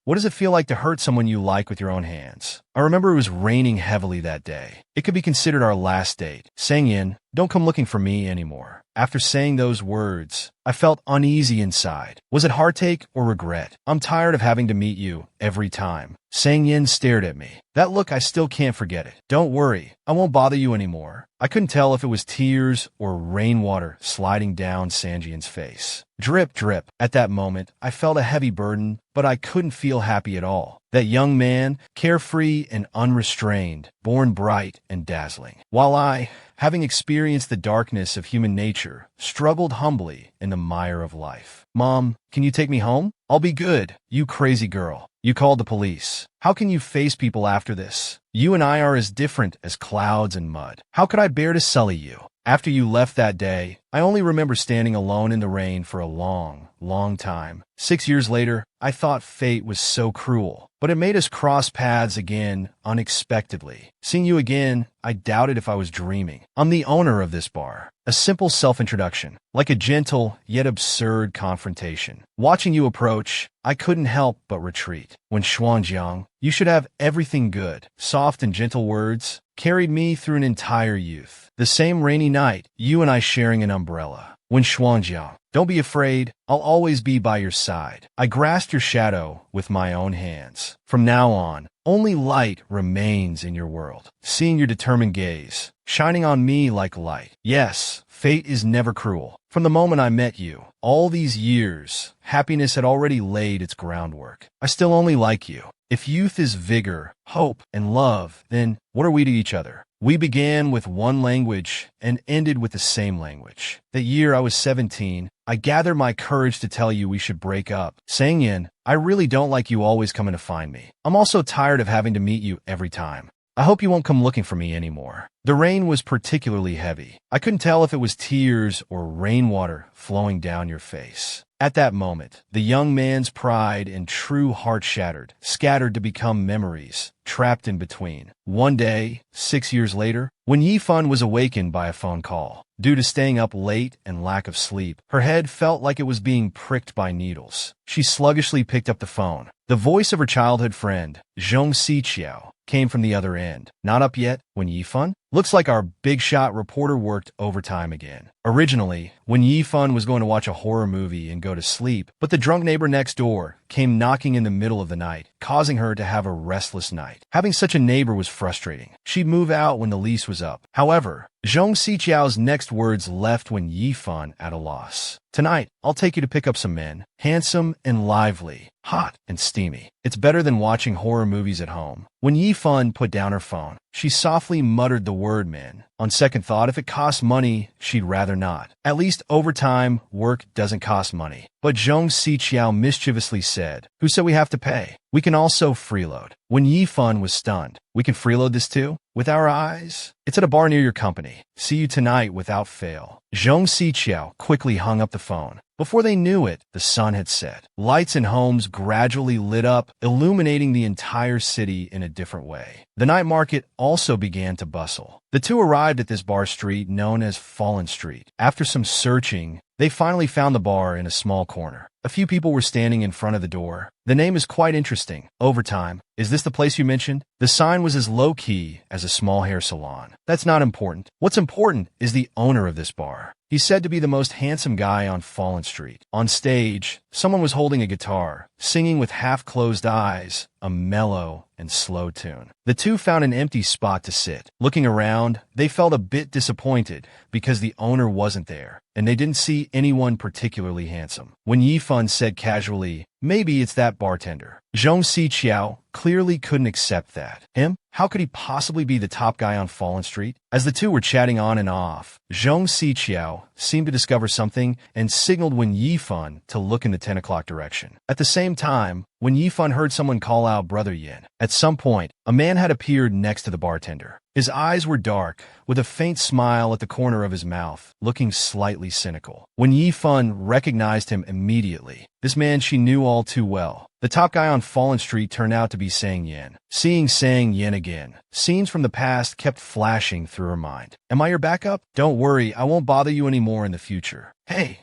What does it feel like to hurt someone you like with your own hands? I remember it was raining heavily that day. It could be considered our last date. Sang Yin, don't come looking for me anymore. After saying those words, I felt uneasy inside. Was it heartache or regret? I'm tired of having to meet you every time. Sang Yin stared at me. That look, I still can't forget it. Don't worry, I won't bother you anymore. I couldn't tell if it was tears or rainwater sliding down Sanjian's face. Drip, drip. At that moment, I felt a heavy burden, but I couldn't feel happy at all. That young man, carefree and unrestrained, born bright and dazzling. While I, having experienced the darkness of human nature, struggled humbly in the mire of life. Mom, can you take me home? I'll be good. You crazy girl. You called the police. How can you face people after this? You and I are as different as clouds and mud. How could I bear to sully you? After you left that day, I only remember standing alone in the rain for a long, long time. 6 years later, I thought fate was so cruel, but it made us cross paths again unexpectedly. Seeing you again, I doubted if I was dreaming. I'm the owner of this bar. A simple self-introduction, like a gentle yet absurd confrontation. Watching you approach, I couldn't help but retreat. When Xuanjiang, you should have everything good. Soft and gentle words carried me through an entire youth. The same rainy night, you and I sharing an umbrella. When Xuanjiang, don't be afraid, I'll always be by your side. I grasped your shadow with my own hands. From now on, only light remains in your world. Seeing your determined gaze, shining on me like light. Yes, fate is never cruel. From the moment I met you, all these years, happiness had already laid its groundwork. I still only like you. If youth is vigor, hope, and love, then what are we to each other? We began with one language and ended with the same language. The year I was 17, I gathered my courage to tell you we should break up. Sang Yin, I really don't like you always coming to find me. I'm also tired of having to meet you every time. I hope you won't come looking for me anymore. The rain was particularly heavy. I couldn't tell if it was tears or rainwater flowing down your face. At that moment, the young man's pride and true heart shattered, scattered to become memories, trapped in between. One day, 6 years later, when Yifan was awakened by a phone call, due to staying up late and lack of sleep, her head felt like it was being pricked by needles. She sluggishly picked up the phone. The voice of her childhood friend, Zhong Siqiao, came from the other end. Not up yet, when Yifan? Looks like our big shot reporter worked overtime again. Originally, when Yifan was going to watch a horror movie and go to sleep, but the drunk neighbor next door came knocking in the middle of the night, causing her to have a restless night. Having such a neighbor was frustrating. She'd move out when the lease was up. However, Zhong Siqiao's next words left when Yifan at a loss. Tonight, I'll take you to pick up some men, handsome and lively, hot and steamy. It's better than watching horror movies at home. When Yifan put down her phone, she softly muttered the word men. On second thought, if it cost money, she'd rather not. At least overtime, work doesn't cost money. But Zhong Siqiao mischievously said, who said we have to pay? We can also freeload. When Yifan was stunned, we can freeload this too? With our eyes? It's at a bar near your company. See you tonight without fail. Zhong Siqiao quickly hung up the phone. Before they knew it, the sun had set. Lights in homes gradually lit up, illuminating the entire city in a different way. The night market also began to bustle. The two arrived at this bar street known as Fallen Street. After some searching, they finally found the bar in a small corner. A few people were standing in front of the door. The name is quite interesting. Overtime. Is this the place you mentioned? The sign was as low-key as a small hair salon. That's not important. What's important is the owner of this bar. He's said to be the most handsome guy on Fallen Street. On stage, someone was holding a guitar, singing with half-closed eyes, a mellow and slow tune. The two found an empty spot to sit. Looking around, they felt a bit disappointed because the owner wasn't there, and they didn't see anyone particularly handsome. When Yifan said casually, maybe it's that bartender, Zhong Siqiao clearly couldn't accept that. Him? How could he possibly be the top guy on Fallen Street? As the two were chatting on and off, Zhong Siqiao seemed to discover something and signaled when Yifan to look in the 10 o'clock direction. At the same time, when Yifan heard someone call out Brother Yin, at some point, a man had appeared next to the bartender. His eyes were dark, with a faint smile at the corner of his mouth, looking slightly cynical. When Yifan recognized him immediately, this man she knew all too well. The top guy on Fallen Street turned out to be Sang Yin. Seeing Sang Yin again, scenes from the past kept flashing through her mind. Am I your backup? Don't worry, I won't bother you anymore in the future. Hey,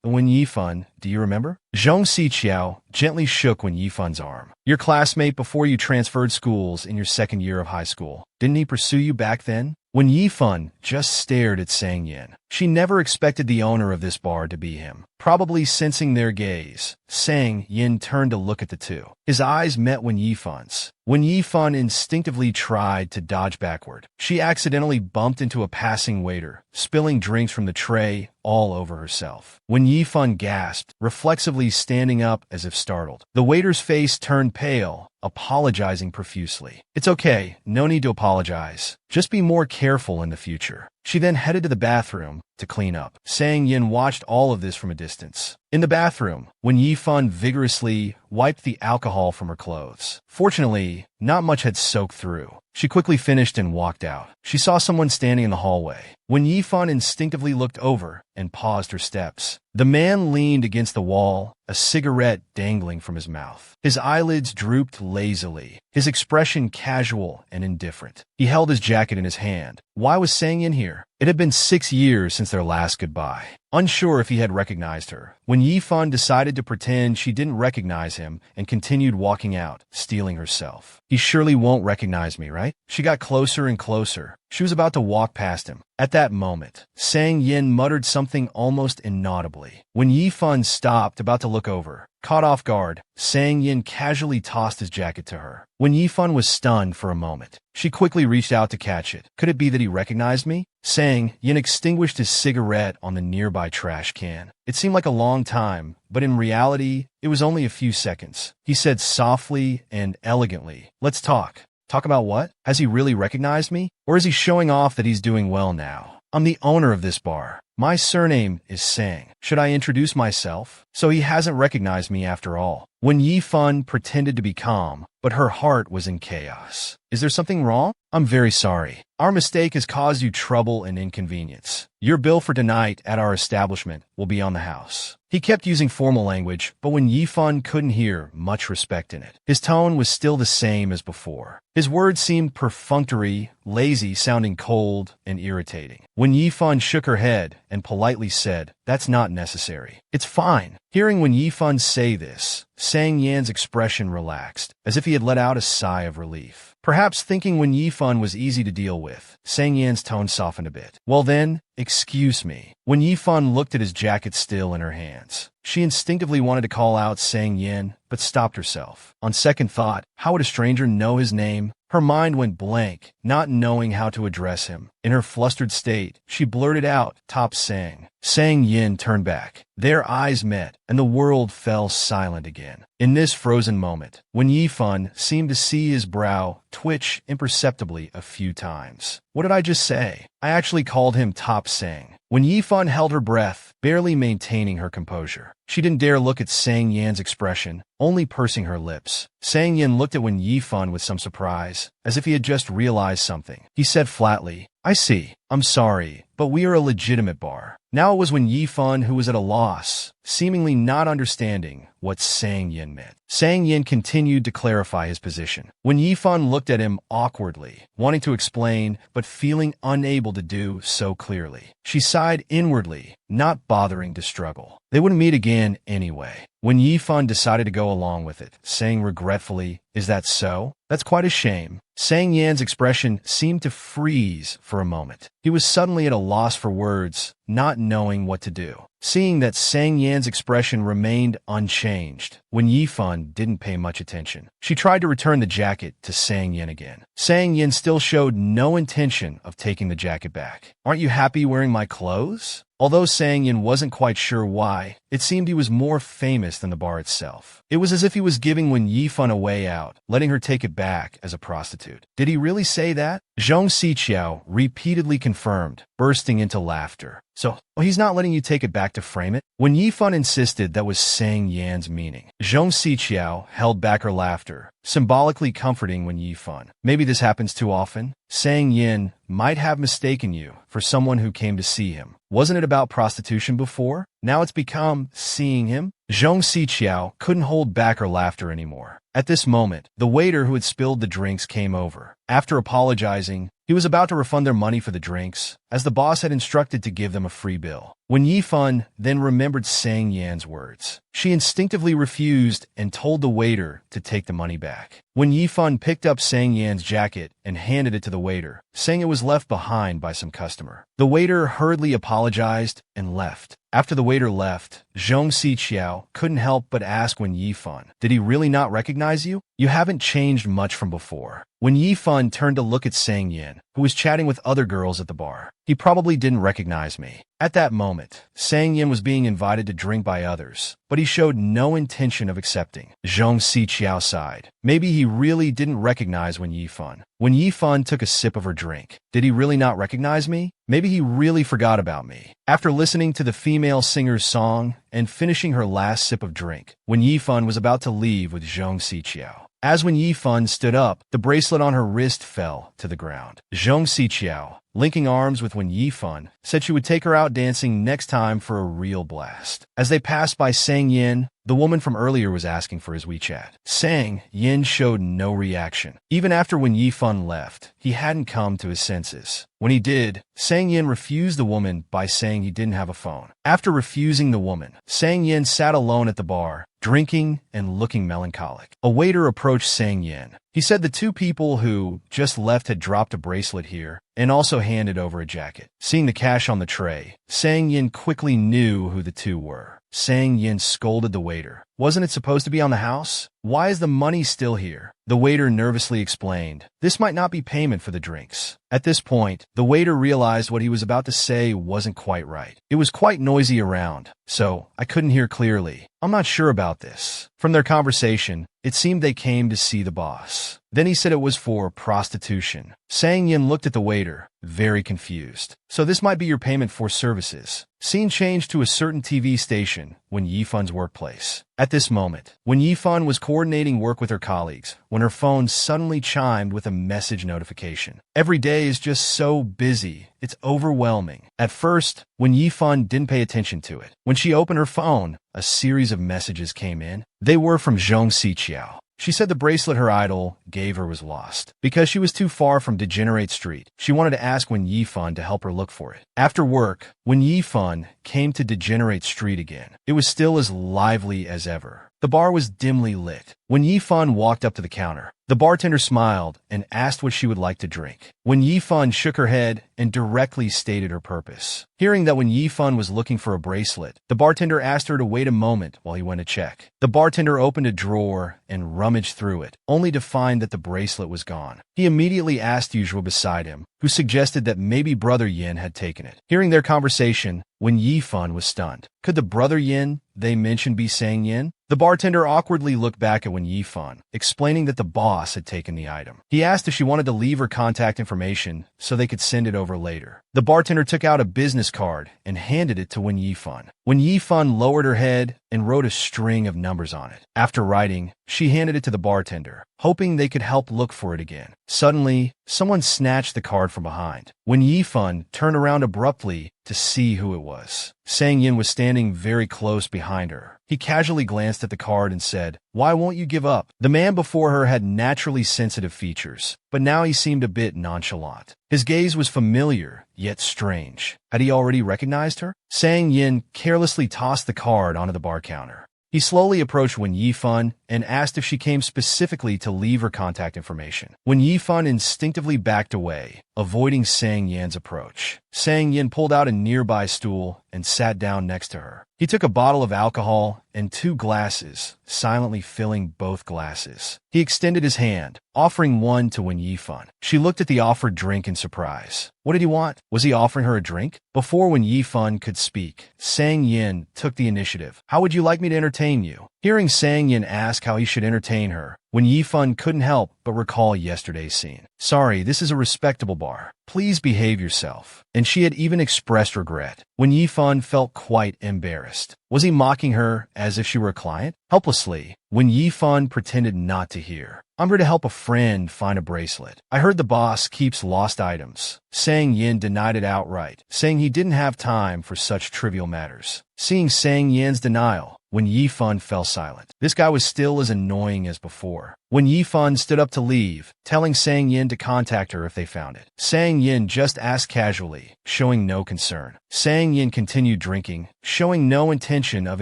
Wen Yifan, do you remember? Zhong Xiqiao gently shook Wen Yifan's arm. Your classmate before you transferred schools in your second year of high school. Didn't he pursue you back then? Wen Yifan just stared at Sang Yin. She never expected the owner of this bar to be him. Probably sensing their gaze, Sang Yin turned to look at the two. His eyes met Wen Yifan's. Wen Yifan instinctively tried to dodge backward. She accidentally bumped into a passing waiter, spilling drinks from the tray all over herself. Wen Yifan gasped, reflexively standing up as if startled. The waiter's face turned pale, apologizing profusely. It's okay, no need to apologize. Just be more careful in the future. She then headed to the bathroom to clean up. Sang Yin watched all of this from a distance. In the bathroom, Wen Yifan vigorously wiped the alcohol from her clothes. Fortunately, not much had soaked through. She quickly finished and walked out. She saw someone standing in the hallway. Wen Yifan instinctively looked over and paused her steps. The man leaned against the wall, a cigarette dangling from his mouth. His eyelids drooped lazily, his expression casual and indifferent. He held his jacket in his hand. Why was Sang Yin here? It had been 6 years since their last goodbye. Unsure if he had recognized her, Wen Yifan decided to pretend she didn't recognize him and continued walking out, steeling herself. He surely won't recognize me, right? She got closer and closer. She was about to walk past him. At that moment, Sang Yin muttered something almost inaudibly. When Yifan stopped, about to look over, caught off guard, Sang Yin casually tossed his jacket to her. When Yifan was stunned for a moment, she quickly reached out to catch it. Could it be that he recognized me? Sang Yin extinguished his cigarette on the nearby trash can. It seemed like a long time, but in reality, it was only a few seconds. He said softly and elegantly, "Let's talk." Talk about what? Has he really recognized me? Or is he showing off that he's doing well now? I'm the owner of this bar. My surname is Sang. Should I introduce myself? So he hasn't recognized me after all. When Yifan pretended to be calm, but her heart was in chaos. Is there something wrong? I'm very sorry. Our mistake has caused you trouble and inconvenience. Your bill for tonight at our establishment will be on the house. He kept using formal language, but when Yifan couldn't hear much respect in it, his tone was still the same as before. His words seemed perfunctory, lazy, sounding cold and irritating. When Yifan shook her head and politely said, "That's not necessary. It's fine." Hearing when Yifan say this, Sang Yan's expression relaxed, as if he had let out a sigh of relief. Perhaps thinking when Yifan was easy to deal with, Sang Yan's tone softened a bit. Well then, excuse me. When Yifan looked at his jacket still in her hands, she instinctively wanted to call out Sang Yin, but stopped herself. On second thought, how would a stranger know his name? Her mind went blank, not knowing how to address him. In her flustered state, she blurted out, "Top Sang." Sang Yin turned back. Their eyes met, and the world fell silent again. In this frozen moment, when Yifan seemed to see his brow twitch imperceptibly a few times. What did I just say? I actually called him Top Sang. When Yifan held her breath, barely maintaining her composure. She didn't dare look at Sang Yan's expression, only pursing her lips. Sang Yin looked at Wen Yifan with some surprise, as if he had just realized something. He said flatly, "I see. I'm sorry, but we are a legitimate bar." Now it was Wen Yifan who was at a loss, seemingly not understanding what Sang Yin meant. Sang Yin continued to clarify his position. When Yifan looked at him awkwardly, wanting to explain, but feeling unable to do so clearly. She sighed inwardly, not bothering to struggle. They wouldn't meet again anyway. When Yifan decided to go along with it, saying regretfully, "Is that so? That's quite a shame." Sang Yan's expression seemed to freeze for a moment. He was suddenly at a loss for words, not knowing what to do. Seeing that Sang Yan's expression remained unchanged, when Yifan didn't pay much attention. She tried to return the jacket to Sang Yin again. Sang Yin still showed no intention of taking the jacket back. "Aren't you happy wearing my clothes?" Although Sang Yin wasn't quite sure why, it seemed he was more famous than the bar itself. It was as if he was giving Wen Yifan a way out, letting her take it back as a prostitute. Did he really say that? Zhong Xiqiao repeatedly confirmed, bursting into laughter. So, he's not letting you take it back to frame it? When Yifan insisted that was Sang Yan's meaning, Zhong Xiqiao held back her laughter, symbolically comforting Wen Yifan. Maybe this happens too often? Sang Yin might have mistaken you for someone who came to see him. Wasn't it about prostitution before? Now it's become seeing him? Zhong Xiqiao couldn't hold back her laughter anymore. At this moment, the waiter who had spilled the drinks came over. After apologizing, he was about to refund their money for the drinks, as the boss had instructed to give them a free bill. When Yifan then remembered Sang Yan's words, she instinctively refused and told the waiter to take the money back. When Yifan picked up Sang Yan's jacket and handed it to the waiter, saying it was left behind by some customer, the waiter hurriedly apologized and left. After the waiter left, Zhong Siqiao couldn't help but ask Wen Yifan, "Did he really not recognize you? You haven't changed much from before." When Yifan turned to look at Sang Yin, who was chatting with other girls at the bar, "He probably didn't recognize me." At that moment, Sang Yin was being invited to drink by others, but he showed no intention of accepting. Zhong Siqiao sighed. Maybe he really didn't recognize Wen Yifan. When Yifan took a sip of her drink, "Did he really not recognize me? Maybe he really forgot about me." After listening to the female singer's song and finishing her last sip of drink, Wen Yifan was about to leave with Zhong Siqiao. As Wen Yifan stood up, the bracelet on her wrist fell to the ground. Zhong Siqiao, linking arms with Wen Yifan, said she would take her out dancing next time for a real blast. As they passed by Sang Yin, the woman from earlier was asking for his WeChat. Sang Yin showed no reaction. Even after Wen Yifan left, he hadn't come to his senses. When he did, Sang Yin refused the woman by saying he didn't have a phone. After refusing the woman, Sang Yin sat alone at the bar, drinking and looking melancholic. A waiter approached Sang Yin. He said the two people who just left had dropped a bracelet here and also handed over a jacket. Seeing the cash on the tray, Sang Yin quickly knew who the two were. Sang Yin scolded the waiter. "Wasn't it supposed to be on the house? Why is the money still here?" The waiter nervously explained, "This might not be payment for the drinks." At this point, the waiter realized what he was about to say wasn't quite right. "It was quite noisy around, so I couldn't hear clearly. I'm not sure about this." From their conversation, it seemed they came to see the boss. Then he said it was for prostitution. Sang Yin looked at the waiter, very confused. "So this might be your payment for services." Scene changed to a certain TV station, Wen Yifan's workplace. At this moment, Wen Yifan was coordinating work with her colleagues when her phone suddenly chimed with a message notification. Every day is just so busy, it's overwhelming. At first, Wen Yifan didn't pay attention to it. When she opened her phone, a series of messages came in. They were from Zhong Siqiao. She said the bracelet her idol gave her was lost. Because she was too far from Degenerate Street, she wanted to ask Wen Yifan to help her look for it. After work, Wen Yifan came to Degenerate Street again. It was still as lively as ever. The bar was dimly lit. When Yifan walked up to the counter, the bartender smiled and asked what she would like to drink. When Yifan shook her head and directly stated her purpose. Hearing that when Yifan was looking for a bracelet, the bartender asked her to wait a moment while he went to check. The bartender opened a drawer and rummaged through it, only to find that the bracelet was gone. He immediately asked Yuzhuo beside him, who suggested that maybe Brother Yin had taken it. Hearing their conversation, Wen Yifan was stunned. Could the Brother Yin they mentioned be Sang Yin? The bartender awkwardly looked back at Wen Yifan, explaining that the boss had taken the item. He asked if she wanted to leave her contact information so they could send it over later. The bartender took out a business card and handed it to Wen Yifan. Wen Yifan lowered her head and wrote a string of numbers on it. After writing, she handed it to the bartender, hoping they could help look for it again. Suddenly, someone snatched the card from behind. Wen Yifan turned around abruptly to see who it was. Sang Yin was standing very close behind her. He casually glanced at the card and said, "Why won't you give up?" The man before her had naturally sensitive features, but now he seemed a bit nonchalant. His gaze was familiar, yet strange. Had he already recognized her? Sang Yin carelessly tossed the card onto the bar counter. He slowly approached Wen Yifan and asked if she came specifically to leave her contact information. Wen Yifan instinctively backed away, avoiding Sang Yin's approach. Sang Yin pulled out a nearby stool and sat down next to her. He took a bottle of alcohol and 2 glasses, silently filling both glasses. He extended his hand, offering one to Wen Yifan. She looked at the offered drink in surprise. What did he want? Was he offering her a drink? Before Wen Yifan could speak, Sang Yin took the initiative. "How would you like me to entertain you?" Hearing Sang Yin ask how he should entertain her, Wen Yifan couldn't help but recall yesterday's scene. "Sorry, this is a respectable bar. Please behave yourself." And she had even expressed regret. Wen Yifan felt quite embarrassed. Was he mocking her as if she were a client? Helplessly, Wen Yifan pretended not to hear. "I'm here to help a friend find a bracelet. I heard the boss keeps lost items." Sang Yin denied it outright, saying he didn't have time for such trivial matters. Seeing Sang Yin's denial, Wen Yifan fell silent. This guy was still as annoying as before. Wen Yifan stood up to leave, telling Sang Yin to contact her if they found it. Sang Yin just asked casually, showing no concern. Sang Yin continued drinking, showing no intention of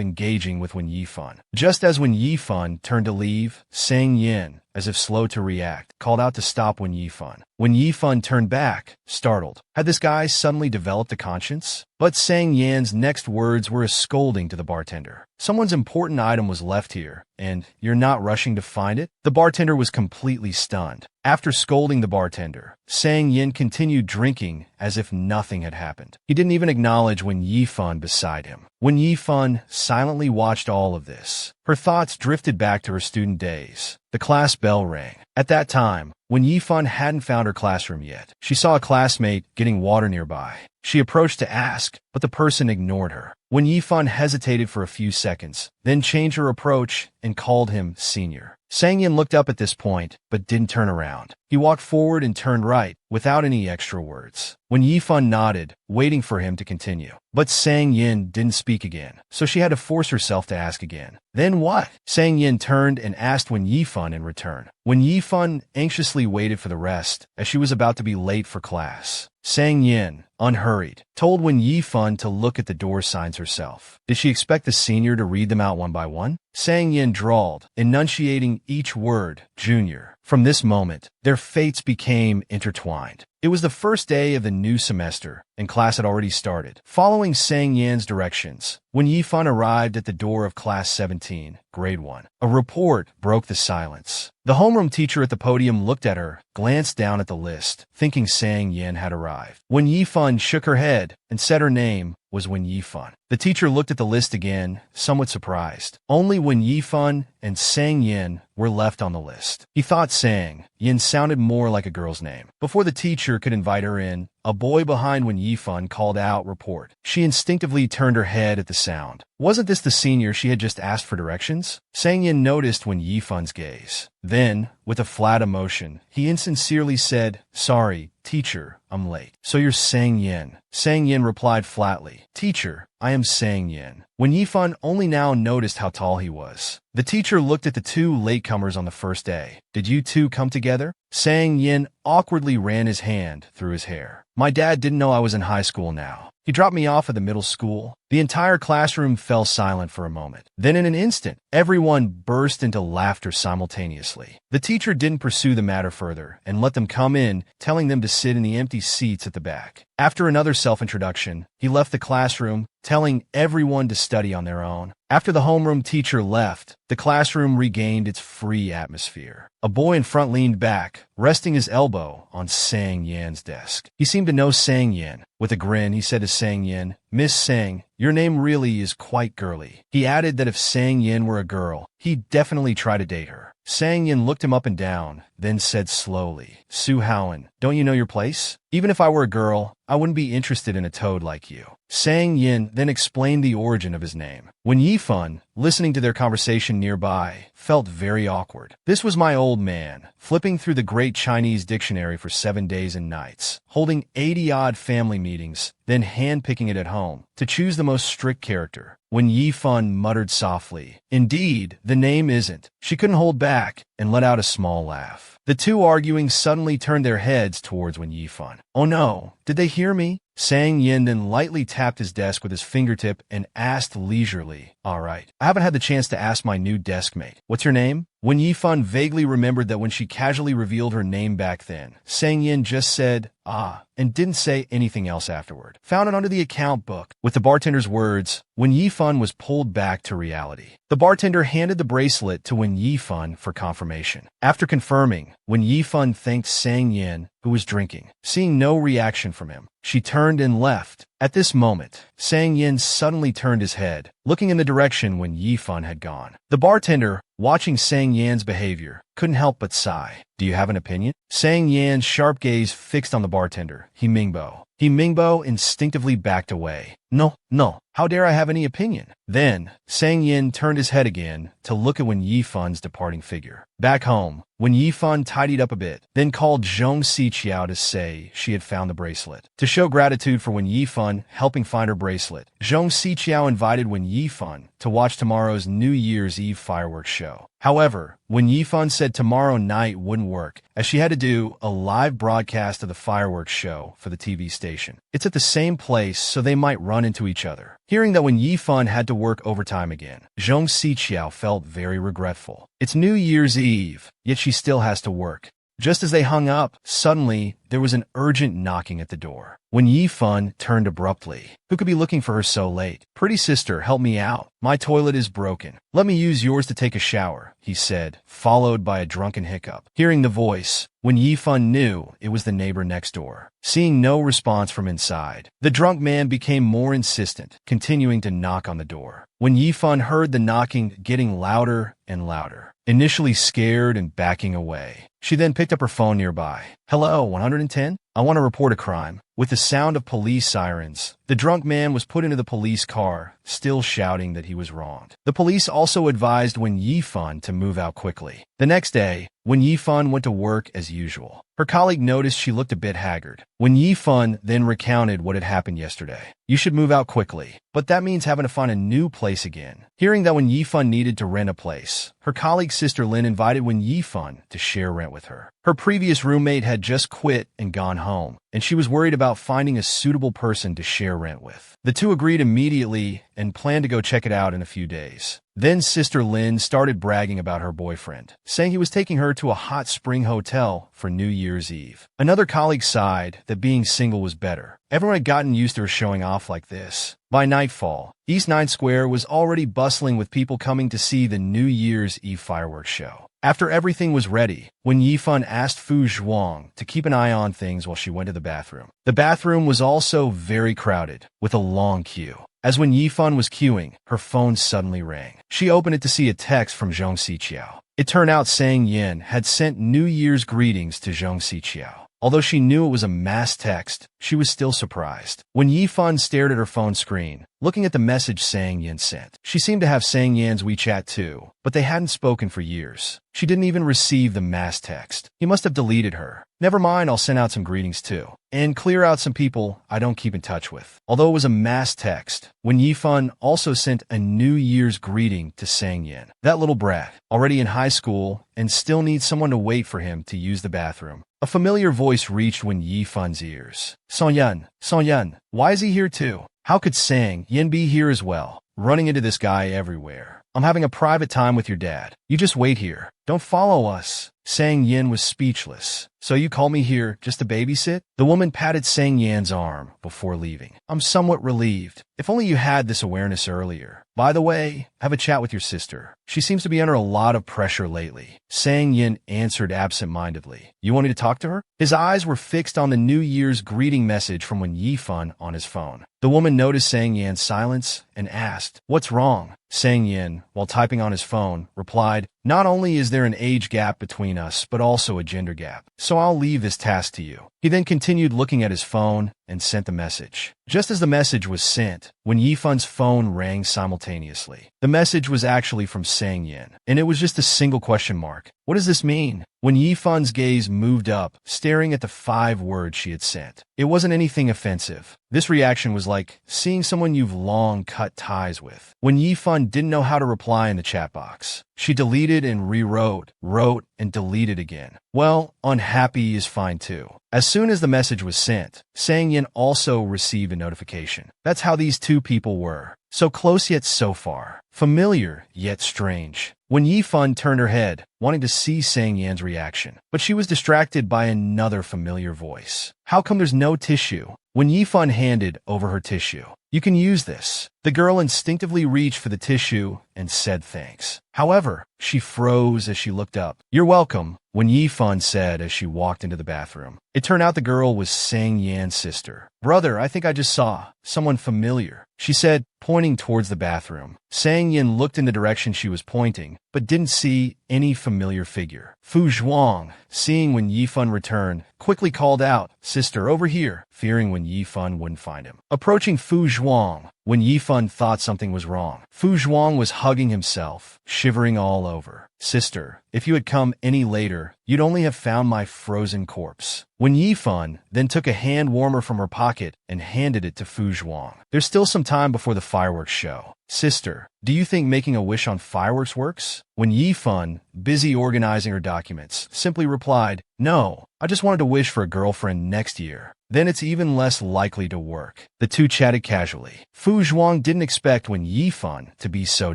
engaging with Wen Yifan. Just as Wen Yifan turned to leave, Sang Yin, as if slow to react, called out to stop Wen Yifan. Wen Yifan turned back, startled. Had this guy suddenly developed a conscience? But Sang Yan's next words were a scolding to the bartender. Someone's important item was left here, and you're not rushing to find it? The bartender was completely stunned. After scolding the bartender, Sang Yin continued drinking as if nothing had happened. He didn't even acknowledge Wen Yifan beside him. Wen Yifan silently watched all of this. Her thoughts drifted back to her student days. The class bell rang. At that time, Wen Yifan hadn't found her classroom yet. She saw a classmate getting water nearby. She approached to ask, but the person ignored her. Wen Yifan hesitated for a few seconds, then changed her approach and called him senior. Sang Yin looked up at this point, but didn't turn around. He walked forward and turned right, without any extra words. Wen Yifan nodded, waiting for him to continue. But Sang Yin didn't speak again, so she had to force herself to ask again. Then what? Sang Yin turned and asked Wen Yifan in return. Wen Yifan anxiously waited for the rest, as she was about to be late for class. Sang Yin, unhurried, told Wen Yifan to look at the door signs herself. Did she expect the senior to read them out one by one? Sang Yin drawled, enunciating each word, junior. From this moment, their fates became intertwined. It was the first day of the new semester, and class had already started. Following Sang Yan's directions, Wen Yifan arrived at the door of Class 17, Grade 1. A report broke the silence. The homeroom teacher at the podium looked at her, glanced down at the list, thinking Sang Yin had arrived. Wen Yifan shook her head and said her name was Wen Yifan. The teacher looked at the list again, somewhat surprised. Only Wen Yifan and Sang Yin were left on the list. He thought Sang Yin sounded more like a girl's name. Before the teacher could invite her in, a boy behind Wen Yifan called out, "Report." She instinctively turned her head at the sound. Wasn't this the senior she had just asked for directions? Sang Yin noticed Wen Yifan's gaze. Then, with a flat emotion, he insincerely said, "Sorry, teacher, I'm late." "So you're Sang Yin." Sang Yin replied flatly, "Teacher, I am Sang Yin." Wen Yifan only now noticed how tall he was. The teacher looked at the two latecomers on the first day. "Did you two come together?" Sang Yin awkwardly ran his hand through his hair. "My dad didn't know I was in high school now. He dropped me off at the middle school." The entire classroom fell silent for a moment. Then in an instant, everyone burst into laughter simultaneously. The teacher didn't pursue the matter further and let them come in, telling them to sit in the empty seats at the back. After another self-introduction, he left the classroom, telling everyone to study on their own. After the homeroom teacher left, the classroom regained its free atmosphere. A boy in front leaned back, resting his elbow on Sang Yan's desk. He seemed to know Sang Yin. With a grin, he said to Sang Yin, "Miss Sang, your name really is quite girly." He added that if Sang Yin were a girl, he'd definitely try to date her. Sang Yin looked him up and down, then said slowly, "Su Howen, don't you know your place? Even if I were a girl, I wouldn't be interested in a toad like you." Sang Yin then explained the origin of his name. Wen Yifan, listening to their conversation nearby, felt very awkward. "This was my old man, flipping through the Great Chinese Dictionary for 7 days and nights, holding 80-odd family meetings, then hand-picking it at home, to choose the most strict character." Wen Yifan muttered softly, "Indeed, the name isn't." She couldn't hold back and let out a small laugh. The two arguing suddenly turned their heads towards Wen Yifan. "Oh no, did they hear me?" Sang Yin then lightly tapped his desk with his fingertip and asked leisurely, "All right, I haven't had the chance to ask my new desk mate. What's your name?" Wen Yifan vaguely remembered that when she casually revealed her name back then, Sang Yin just said, "Ah," and didn't say anything else afterward. "Found it under the account book." With the bartender's words, Wen Yifan was pulled back to reality. The bartender handed the bracelet to Wen Yifan for confirmation. After confirming, Wen Yifan thanked Sang Yin, who was drinking. Seeing no reaction from him, she turned and left. At this moment, Sang Yin suddenly turned his head, looking in the direction Wen Yifan had gone. The bartender, watching Sang Yan's behavior, couldn't help but sigh. Do you have an opinion? Sang Yan's sharp gaze fixed on the bartender, He Mingbo. He Mingbo instinctively backed away. No, no, how dare I have any opinion? Then, Sang Yin turned his head again to look at Wen Yifun's departing figure. Back home, Wen Yifun tidied up a bit, then called Zhong Siqiao to say she had found the bracelet. To show gratitude for Wen Yifun helping find her bracelet, Zhong Siqiao invited Wen Yifun to watch tomorrow's New Year's Eve fireworks show. However, Wen Yifun said tomorrow night wouldn't work, as she had to do a live broadcast of the fireworks show for the TV station. It's at the same place, so they might run into each other. Hearing that Wen Yifun had to work overtime again, Zhong Siqiao felt very regretful. It's New Year's Eve, yet she still has to work. Just as they hung up, suddenly, there was an urgent knocking at the door. Wen Yifun turned abruptly. Who could be looking for her so late? Pretty sister, help me out. My toilet is broken. Let me use yours to take a shower, he said, followed by a drunken hiccup. Hearing the voice, Wen Yifun knew it was the neighbor next door. Seeing no response from inside, the drunk man became more insistent, continuing to knock on the door. Wen Yifun heard the knocking getting louder and louder. Initially scared and backing away, she then picked up her phone nearby. Hello, 110? I want to report a crime. With the sound of police sirens, the drunk man was put into the police car, still shouting that he was wronged. The police also advised Wen Yifun to move out quickly. The next day, Wen Yifun went to work as usual. Her colleague noticed she looked a bit haggard. Wen Yifun then recounted what had happened yesterday. You should move out quickly, but that means having to find a new place again. Hearing that Wen Yifun needed to rent a place, her colleague's sister Lin invited Wen Yifun to share rent with her. Her previous roommate had just quit and gone home, and she was worried about finding a suitable person to share rent with. The two agreed immediately and planned to go check it out in a few days. Then Sister Lin started bragging about her boyfriend, saying he was taking her to a hot spring hotel for New Year's Eve. Another colleague sighed that being single was better. Everyone had gotten used to her showing off like this. By nightfall, East 9th Square was already bustling with people coming to see the New Year's Eve fireworks show. After everything was ready, Wen Yifun asked Fu Zhuang to keep an eye on things while she went to the bathroom. The bathroom was also very crowded, with a long queue. As Wen Yifun was queuing, her phone suddenly rang. She opened it to see a text from Zhong Siqiao. It turned out Sang Yin had sent New Year's greetings to Zhong Siqiao. Although she knew it was a mass text, she was still surprised. When Yifun stared at her phone screen, looking at the message Sang Yin sent, she seemed to have Sang Yan's WeChat too, but they hadn't spoken for years. She didn't even receive the mass text. He must have deleted her. Never mind, I'll send out some greetings too. And clear out some people I don't keep in touch with. Although it was a mass text, Wen Yifun also sent a New Year's greeting to Sang Yin. That little brat, already in high school, and still needs someone to wait for him to use the bathroom. A familiar voice reached Wen Yifun's ears. Song Yan, why is he here too? How could Sang Yin be here as well? Running into this guy everywhere. I'm having a private time with your dad. You just wait here. Don't follow us. Sang Yin was speechless. So you call me here just to babysit? The woman patted Sang Yan's arm before leaving. I'm somewhat relieved. If only you had this awareness earlier. By the way, have a chat with your sister. She seems to be under a lot of pressure lately. Sang Yin answered absent-mindedly. You want me to talk to her? His eyes were fixed on the New Year's greeting message from Wen Yifun on his phone. The woman noticed Sang Yan's silence and asked, "What's wrong?" Sang Yin, while typing on his phone, replied, "Not only is there an age gap between us, but also a gender gap. So I'll leave this task to you." He then continued looking at his phone and sent the message. Just as the message was sent, Wen Yifun's phone rang simultaneously. The message was actually from Sang Yin, and it was just a single question mark. What does this mean? Wen Yifun's gaze moved up, staring at the 5 words she had sent. It wasn't anything offensive. This reaction was like seeing someone you've long cut ties with. Wen Yifun didn't know how to reply in the chat box. She deleted and rewrote, wrote, and deleted again. Well, unhappy is fine too. As soon as the message was sent, Sang Yin also received a notification. That's how these two people were. So close yet so far. Familiar yet strange. Wen Yifun turned her head, wanting to see Sang Yan's reaction, but she was distracted by another familiar voice. How come there's no tissue? Wen Yifun handed over her tissue. You can use this. The The girl instinctively reached for the tissue and said thanks. However, she froze as she looked up. "You're welcome," Wen Yifan said as she walked into the bathroom. It turned out the girl was Sang Yan's sister. "Brother, I think I just saw someone familiar," she said, pointing towards the bathroom. Sang Yan looked in the direction she was pointing, but didn't see any familiar figure. Fu Zhuang, seeing Wen Yifan return, quickly called out, "Sister, over here," fearing Wen Yifan wouldn't find him. Approaching Fu Zhuang, Wen Yifan thought something was wrong. Fu Zhuang was hugging himself, shivering all over. "Sister, if you had come any later, you'd only have found my frozen corpse." Wen Yifan then took a hand warmer from her pocket and handed it to Fu Zhuang. "There's still some time before the fireworks show. Sister, do you think making a wish on fireworks works?" Wen Yifan, busy organizing her documents, simply replied, "No, I just wanted to wish for a girlfriend next year. Then it's even less likely to work." The two chatted casually. Fu Zhuang didn't expect Wen Yifan to be so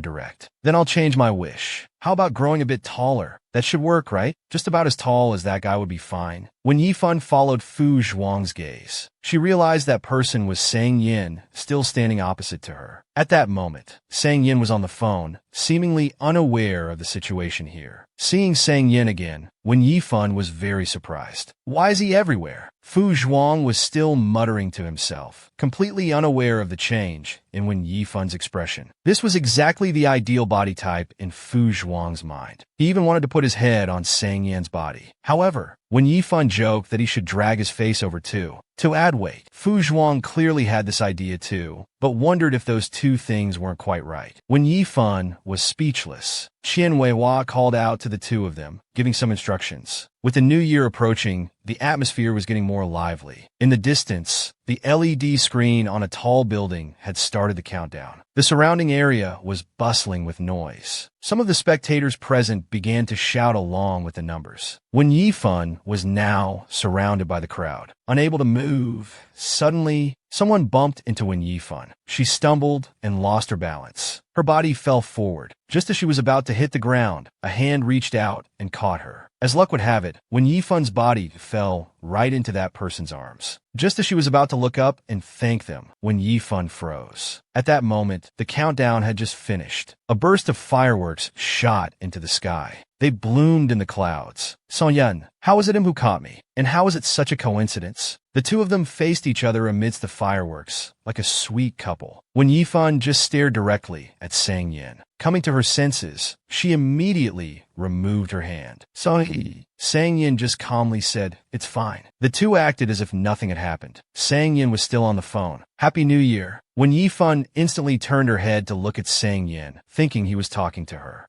direct. "Then I'll change my wish. How about growing a bit taller? That should work, right? Just about as tall as that guy would be fine." Wen Yifan followed Fu Zhuang's gaze. She realized that person was Sang Yin, still standing opposite to her. At that moment, Sang Yin was on the phone, seemingly unaware of the situation here. Seeing Sang Yin again, Wen Yifan was very surprised. "Why is he everywhere?" Fu Zhuang was still muttering to himself, completely unaware of the change in Wen Yifan's expression. This was exactly the ideal body type in Fu Zhuang's mind. He even wanted to put his head on Sang Yan's body. However, Wen Yifan joked that he should drag his face over too, to add weight. Fu Zhuang clearly had this idea too, but wondered if those two things weren't quite right. Wen Yifan was speechless. Qian Weihua called out to the two of them, giving some instructions. With the new year approaching, the atmosphere was getting more lively. In the distance, the LED screen on a tall building had started the countdown. The surrounding area was bustling with noise. Some of the spectators present began to shout along with the numbers. Wen Yifan was now surrounded by the crowd. Unable to move, suddenly, someone bumped into Wen Yifan. She stumbled and lost her balance. Her body fell forward. Just as she was about to hit the ground, a hand reached out and caught her. As luck would have it, Wen Yifan's body fell right into that person's arms. Just as she was about to look up and thank them, Wen Yifan froze. At that moment, the countdown had just finished. A burst of fireworks shot into the sky. They bloomed in the clouds. "Song Yan, how was it him who caught me? And how is it such a coincidence?" The two of them faced each other amidst the fireworks, like a sweet couple. Wen Yifan just stared directly at Sang Yin. Coming to her senses, she immediately removed her hand. "Sorry." Sang Yin just calmly said, "It's fine." The two acted as if nothing had happened. Sang Yin was still on the phone. "Happy New Year." Wen Yifan instantly turned her head to look at Sang Yin, thinking he was talking to her.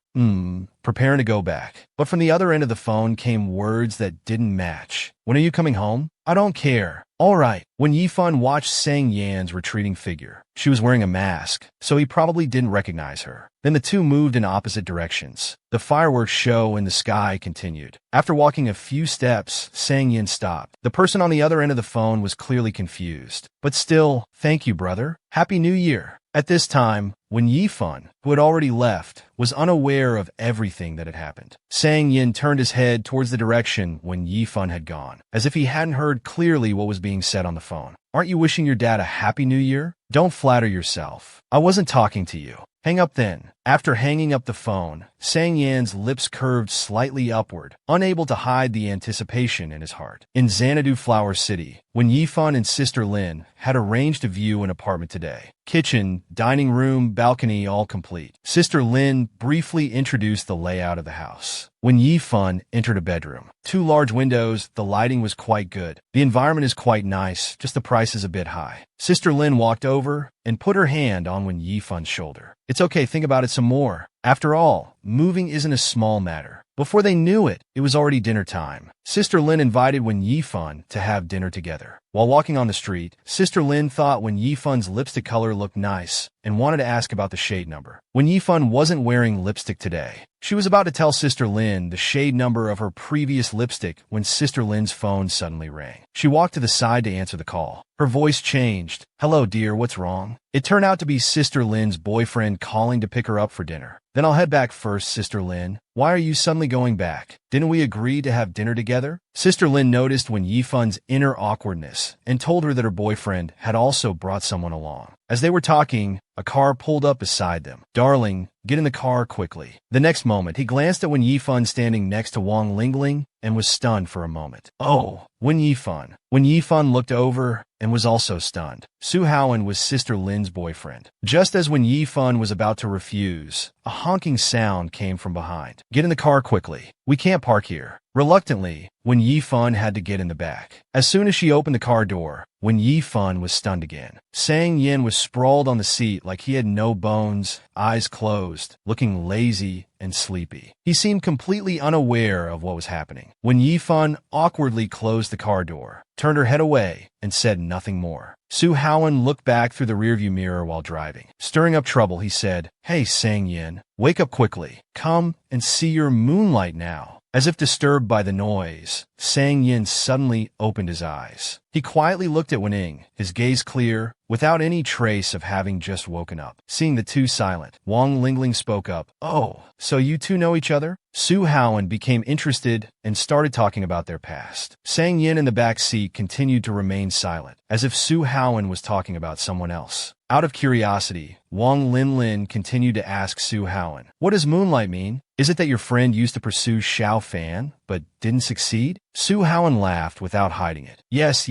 Preparing to go back. But from the other end of the phone came words that didn't match. "When are you coming home?" "I don't care." "All right." Wen Yifan watched Sang Yan's retreating figure. She was wearing a mask, so he probably didn't recognize her. Then the two moved in opposite directions. The fireworks show in the sky continued. After walking a few steps, Sang Yin stopped. The person on the other end of the phone was clearly confused. But still, "Thank you, brother. Happy New Year." At this time, Wen Yifan, who had already left, was unaware of everything that had happened. Sang Yin turned his head towards the direction Wen Yifan had gone, as if he hadn't heard clearly what was being said on the phone. "Aren't you wishing your dad a Happy New Year? Don't flatter yourself. I wasn't talking to you. Hang up then." After hanging up the phone, Sang Yan's lips curved slightly upward, unable to hide the anticipation in his heart. In Xanadu Flower City, Wen Yifan and Sister Lin had arranged to view an apartment today. Kitchen, dining room, balcony, all complete. Sister Lin briefly introduced the layout of the house. Wen Yifan entered a bedroom. 2 large windows, the lighting was quite good. The environment is quite nice, just the price is a bit high. Sister Lin walked over and put her hand on Wen Yifan's shoulder. "It's okay, think about it some more. After all, moving isn't a small matter." Before they knew it, it was already dinner time. Sister Lin invited Wen Yifan to have dinner together. While walking on the street, Sister Lin thought Wen Yifan's lipstick color looked nice and wanted to ask about the shade number. Wen Yifan wasn't wearing lipstick today. She was about to tell Sister Lin the shade number of her previous lipstick when Sister Lin's phone suddenly rang. She walked to the side to answer the call. Her voice changed. "Hello, dear, what's wrong?" It turned out to be Sister Lin's boyfriend calling to pick her up for dinner. "Then I'll head back first, Sister Lin. Why are you suddenly going back? Didn't we agree to have dinner together?" Sister Lin noticed Wen Yifan's inner awkwardness and told her that her boyfriend had also brought someone along. As they were talking, A car pulled up beside them. Darling, get in the car quickly. The next moment, he glanced at Wen Yifan standing next to Wang Lingling and was stunned for a moment. Oh, Wen Yifan. Wen Yifan looked over and was also stunned. Su Haoan was Sister Lin's boyfriend. Just as Wen Yifan was about to refuse, a honking sound came from behind. Get in the car quickly. We can't park here. Reluctantly, Wen Yifan had to get in the back. As soon as she opened the car door, Wen Yifan was stunned again. Sang Yin was sprawled on the seat like he had no bones, eyes closed, looking lazy and sleepy. He seemed completely unaware of what was happening. Wen Yifan awkwardly closed the car door, turned her head away, and said nothing more. Su Haoan looked back through the rearview mirror while driving. Stirring up trouble, he said, "Hey, Sang Yin, wake up quickly. Come and see your moonlight now." As if disturbed by the noise, Sang Yin suddenly opened his eyes. He quietly looked at Wening, his gaze clear, without any trace of having just woken up. Seeing the two silent, Wang Lingling spoke up. "Oh, so you two know each other?" Su Haoan became interested and started talking about their past. Sang Yin in the back seat continued to remain silent, as if Su Haoan was talking about someone else. Out of curiosity, Wang Linlin continued to ask Su Haoan, "What does moonlight mean? Is it that your friend used to pursue Xiao Fan, but didn't succeed?" Su Haoan laughed without hiding it. Yes.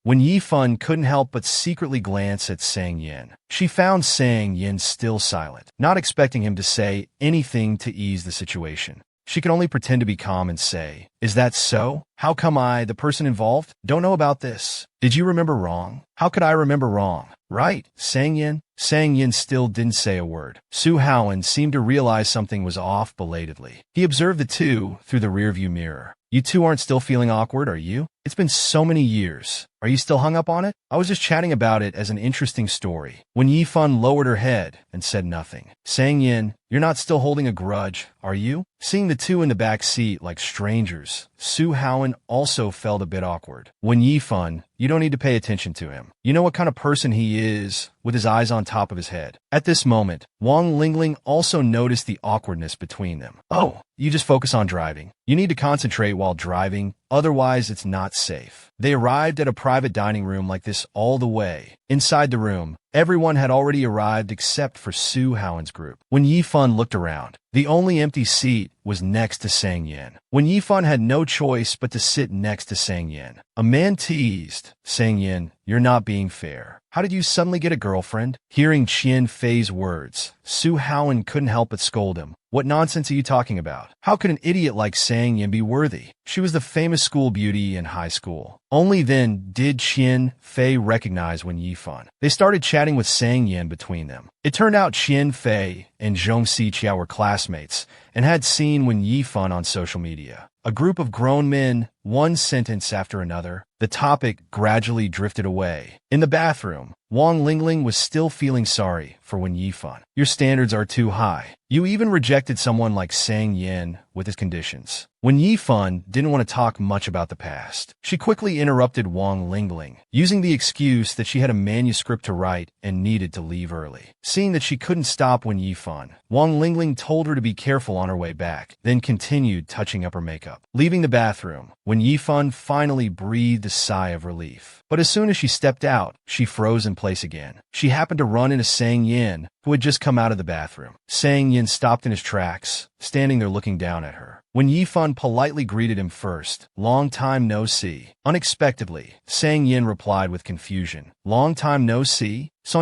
When Yifan couldn't help but secretly glance at Sang Yin. She found Sang Yin still silent, not expecting him to say anything to ease the situation. She could only pretend to be calm and say, "Is that so? How come I, the person involved, don't know about this? Did you remember wrong? How could I remember wrong? Right, Sang Yin?" Sang Yin still didn't say a word. Su Haoan seemed to realize something was off belatedly. He observed the two through the rearview mirror. "You two aren't still feeling awkward, are you? It's been so many years. Are you still hung up on it? I was just chatting about it as an interesting story." When Yifan lowered her head and said nothing. Sang Yin, "You're not still holding a grudge, are you?" Seeing the two in the back seat like strangers, Su Haoan also felt a bit awkward. When Yifan, "You don't need to pay attention to him. You know what kind of person he is," with his eyes on top of his head. At this moment, Wang Lingling also noticed the awkwardness between them. "Oh, you just focus on driving. You need to concentrate while driving, otherwise it's not safe." They arrived at a private dining room like this all the way. Inside the room, everyone had already arrived except for Su Haoan's group. When Yifan looked around, the only empty seat was next to Sang Yin. When Yifan had no choice but to sit next to Sang Yin. A man teased, "Sang Yin, you're not being fair. How did you suddenly get a girlfriend?" Hearing Qian Fei's words, Su Haoan couldn't help but scold him. "What nonsense are you talking about? How could an idiot like Sang Yin be worthy? She was the famous school beauty in high school." Only then did Qian Fei recognize Wen Yifan. They started chatting with Sang Yin between them. It turned out Qian Fei and Zhong Xiqia were classmates and had seen Wen Yifan on social media. A group of grown men, one sentence after another, the topic gradually drifted away. In the bathroom, Wang Lingling was still feeling sorry for Wen Yifan. "Your standards are too high. You even rejected someone like Sang Yin with his conditions." Wen Yifan didn't want to talk much about the past. She quickly interrupted Wang Lingling, using the excuse that she had a manuscript to write and needed to leave early. Seeing that she couldn't stop Wen Yifan, Wang Lingling told her to be careful on her way back, then continued touching up her makeup. Leaving the bathroom, Wen Yifan finally breathed a sigh of relief. But as soon as she stepped out, she froze in place again. She happened to run into Sang Yin, who had just come out of the bathroom. Sang Yin stopped in his tracks, standing there looking down at her. When Yifan politely greeted him first, "Long time no see." Unexpectedly, Sang Yin replied with confusion, "Long time no see? It's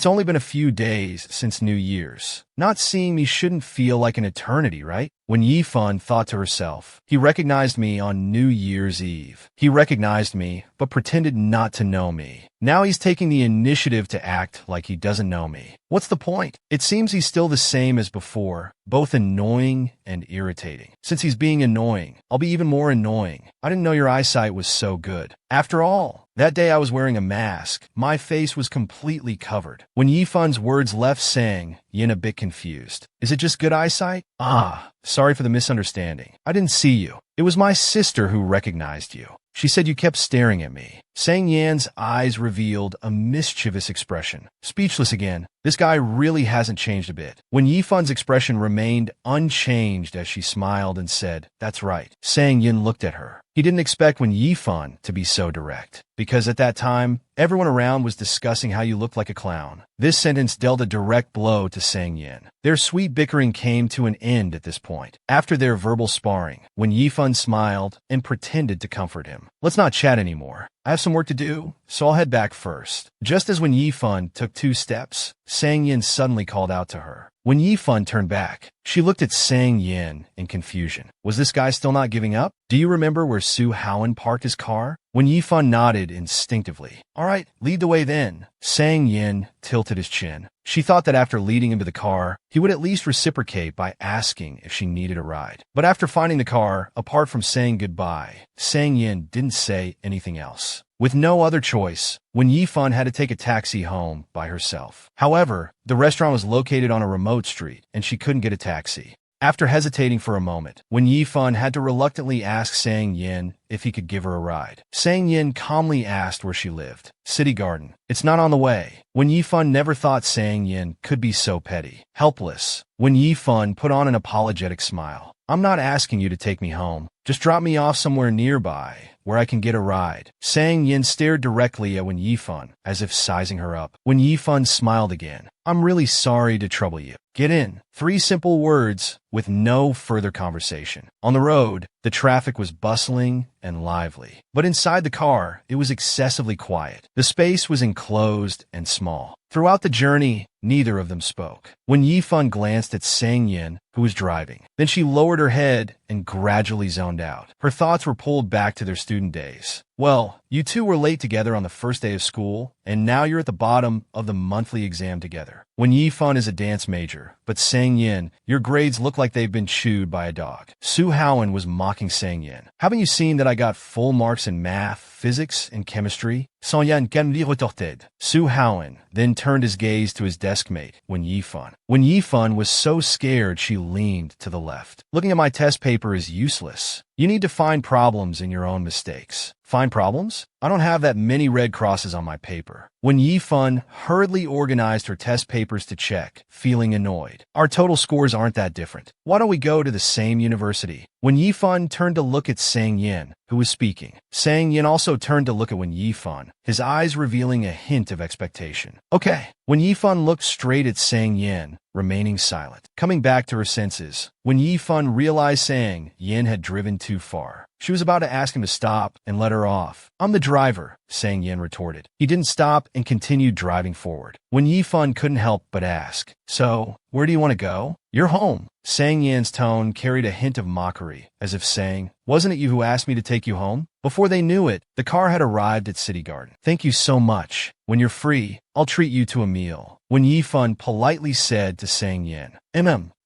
only been a few days since New Year's. Not seeing me shouldn't feel like an eternity, right?" When Yifan thought to herself, "He recognized me on New Year's Eve. He recognized me, but pretended not to know me. Now he's taking the initiative to act like he doesn't know me. What's the point? It seems he's still the same as before, both annoying and irritating. Since he's being annoying, I'll be even more annoying. I didn't know your eyesight was so good. After all, that day I was wearing a mask. My face was completely covered." When Yifan's words left Sang Yin a bit confused. "Is it just good eyesight?" "Ah, sorry for the misunderstanding. I didn't see you. It was my sister who recognized you. She said you kept staring at me." Sang Yan's eyes revealed a mischievous expression. Speechless again, this guy really hasn't changed a bit. When Yifan's expression remained unchanged as she smiled and said, "That's right." Sang Yin looked at her. He didn't expect Wen Yifan to be so direct, because at that time, everyone around was discussing how you looked like a clown. This sentence dealt a direct blow to Sang Yin. Their sweet bickering came to an end at this point. After their verbal sparring, Wen Yifan smiled and pretended to comfort him. "Let's not chat anymore. I have some work to do, so I'll head back first." Just as Wen Yifan took 2 steps, Sang Yin suddenly called out to her. When Yifan turned back, she looked at Sang Yin in confusion. Was this guy still not giving up? "Do you remember where Su Haoan parked his car?" When Yifan nodded instinctively. "All right, lead the way then." Sang Yin tilted his chin. She thought that after leading him to the car, he would at least reciprocate by asking if she needed a ride. But after finding the car, apart from saying goodbye, Sang Yin didn't say anything else. With no other choice, Wen Yifan had to take a taxi home by herself. However, the restaurant was located on a remote street, and she couldn't get a taxi. After hesitating for a moment, Wen Yifan had to reluctantly ask Sang Yin if he could give her a ride. Sang Yin calmly asked where she lived. "City Garden. It's not on the way." Wen Yifan never thought Sang Yin could be so petty. Helpless, Wen Yifan put on an apologetic smile. "I'm not asking you to take me home. Just drop me off somewhere nearby where I can get a ride." Sang Yin stared directly at Wen Yifan, as if sizing her up. Wen Yifan smiled again. "I'm really sorry to trouble you. Get in." 3 simple words with no further conversation. On the road, the traffic was bustling and lively. But inside the car, it was excessively quiet. The space was enclosed and small. Throughout the journey, neither of them spoke. When Yifan glanced at Sang Yin, who was driving, then she lowered her head and gradually zoned out. Her thoughts were pulled back to their student days. "Well, you two were late together on the first day of school, and now you're at the bottom of the monthly exam together. When Yifan is a dance major, but Sang Yin, your grades look like they've been chewed by a dog." Su Haoan was mocking Sang Yin. "Haven't you seen that I got full marks in math, physics, and chemistry?" Sang Yin calmement retorted. Su Haoan then turned his gaze to his desk mate, Wen Yifan. Wen Yifan was so scared she leaned to the left. "Looking at my test paper is useless. You need to find problems in your own mistakes." "Find problems? I don't have that many red crosses on my paper." When Yifan hurriedly organized her test papers to check, feeling annoyed. "Our total scores aren't that different. Why don't we go to the same university?" When Yifan turned to look at Sang Yin, who was speaking, Sang Yin also turned to look at Wen Yifan, his eyes revealing a hint of expectation. "Okay." When Yifan looked straight at Sang Yin, remaining silent. Coming back to her senses, when Yifan realized Sang Yin had driven too far, she was about to ask him to stop and let her off. "I'm the driver," Sang Yin retorted. He didn't stop and continued driving forward. When Yifan couldn't help but ask, "So, where do you want to go?" "You're home." Sang Yin's tone carried a hint of mockery, as if saying, "Wasn't it you who asked me to take you home?" Before they knew it, the car had arrived at City Garden. "Thank you so much. When you're free, I'll treat you to a meal," When Yifan politely said to Sang Yin.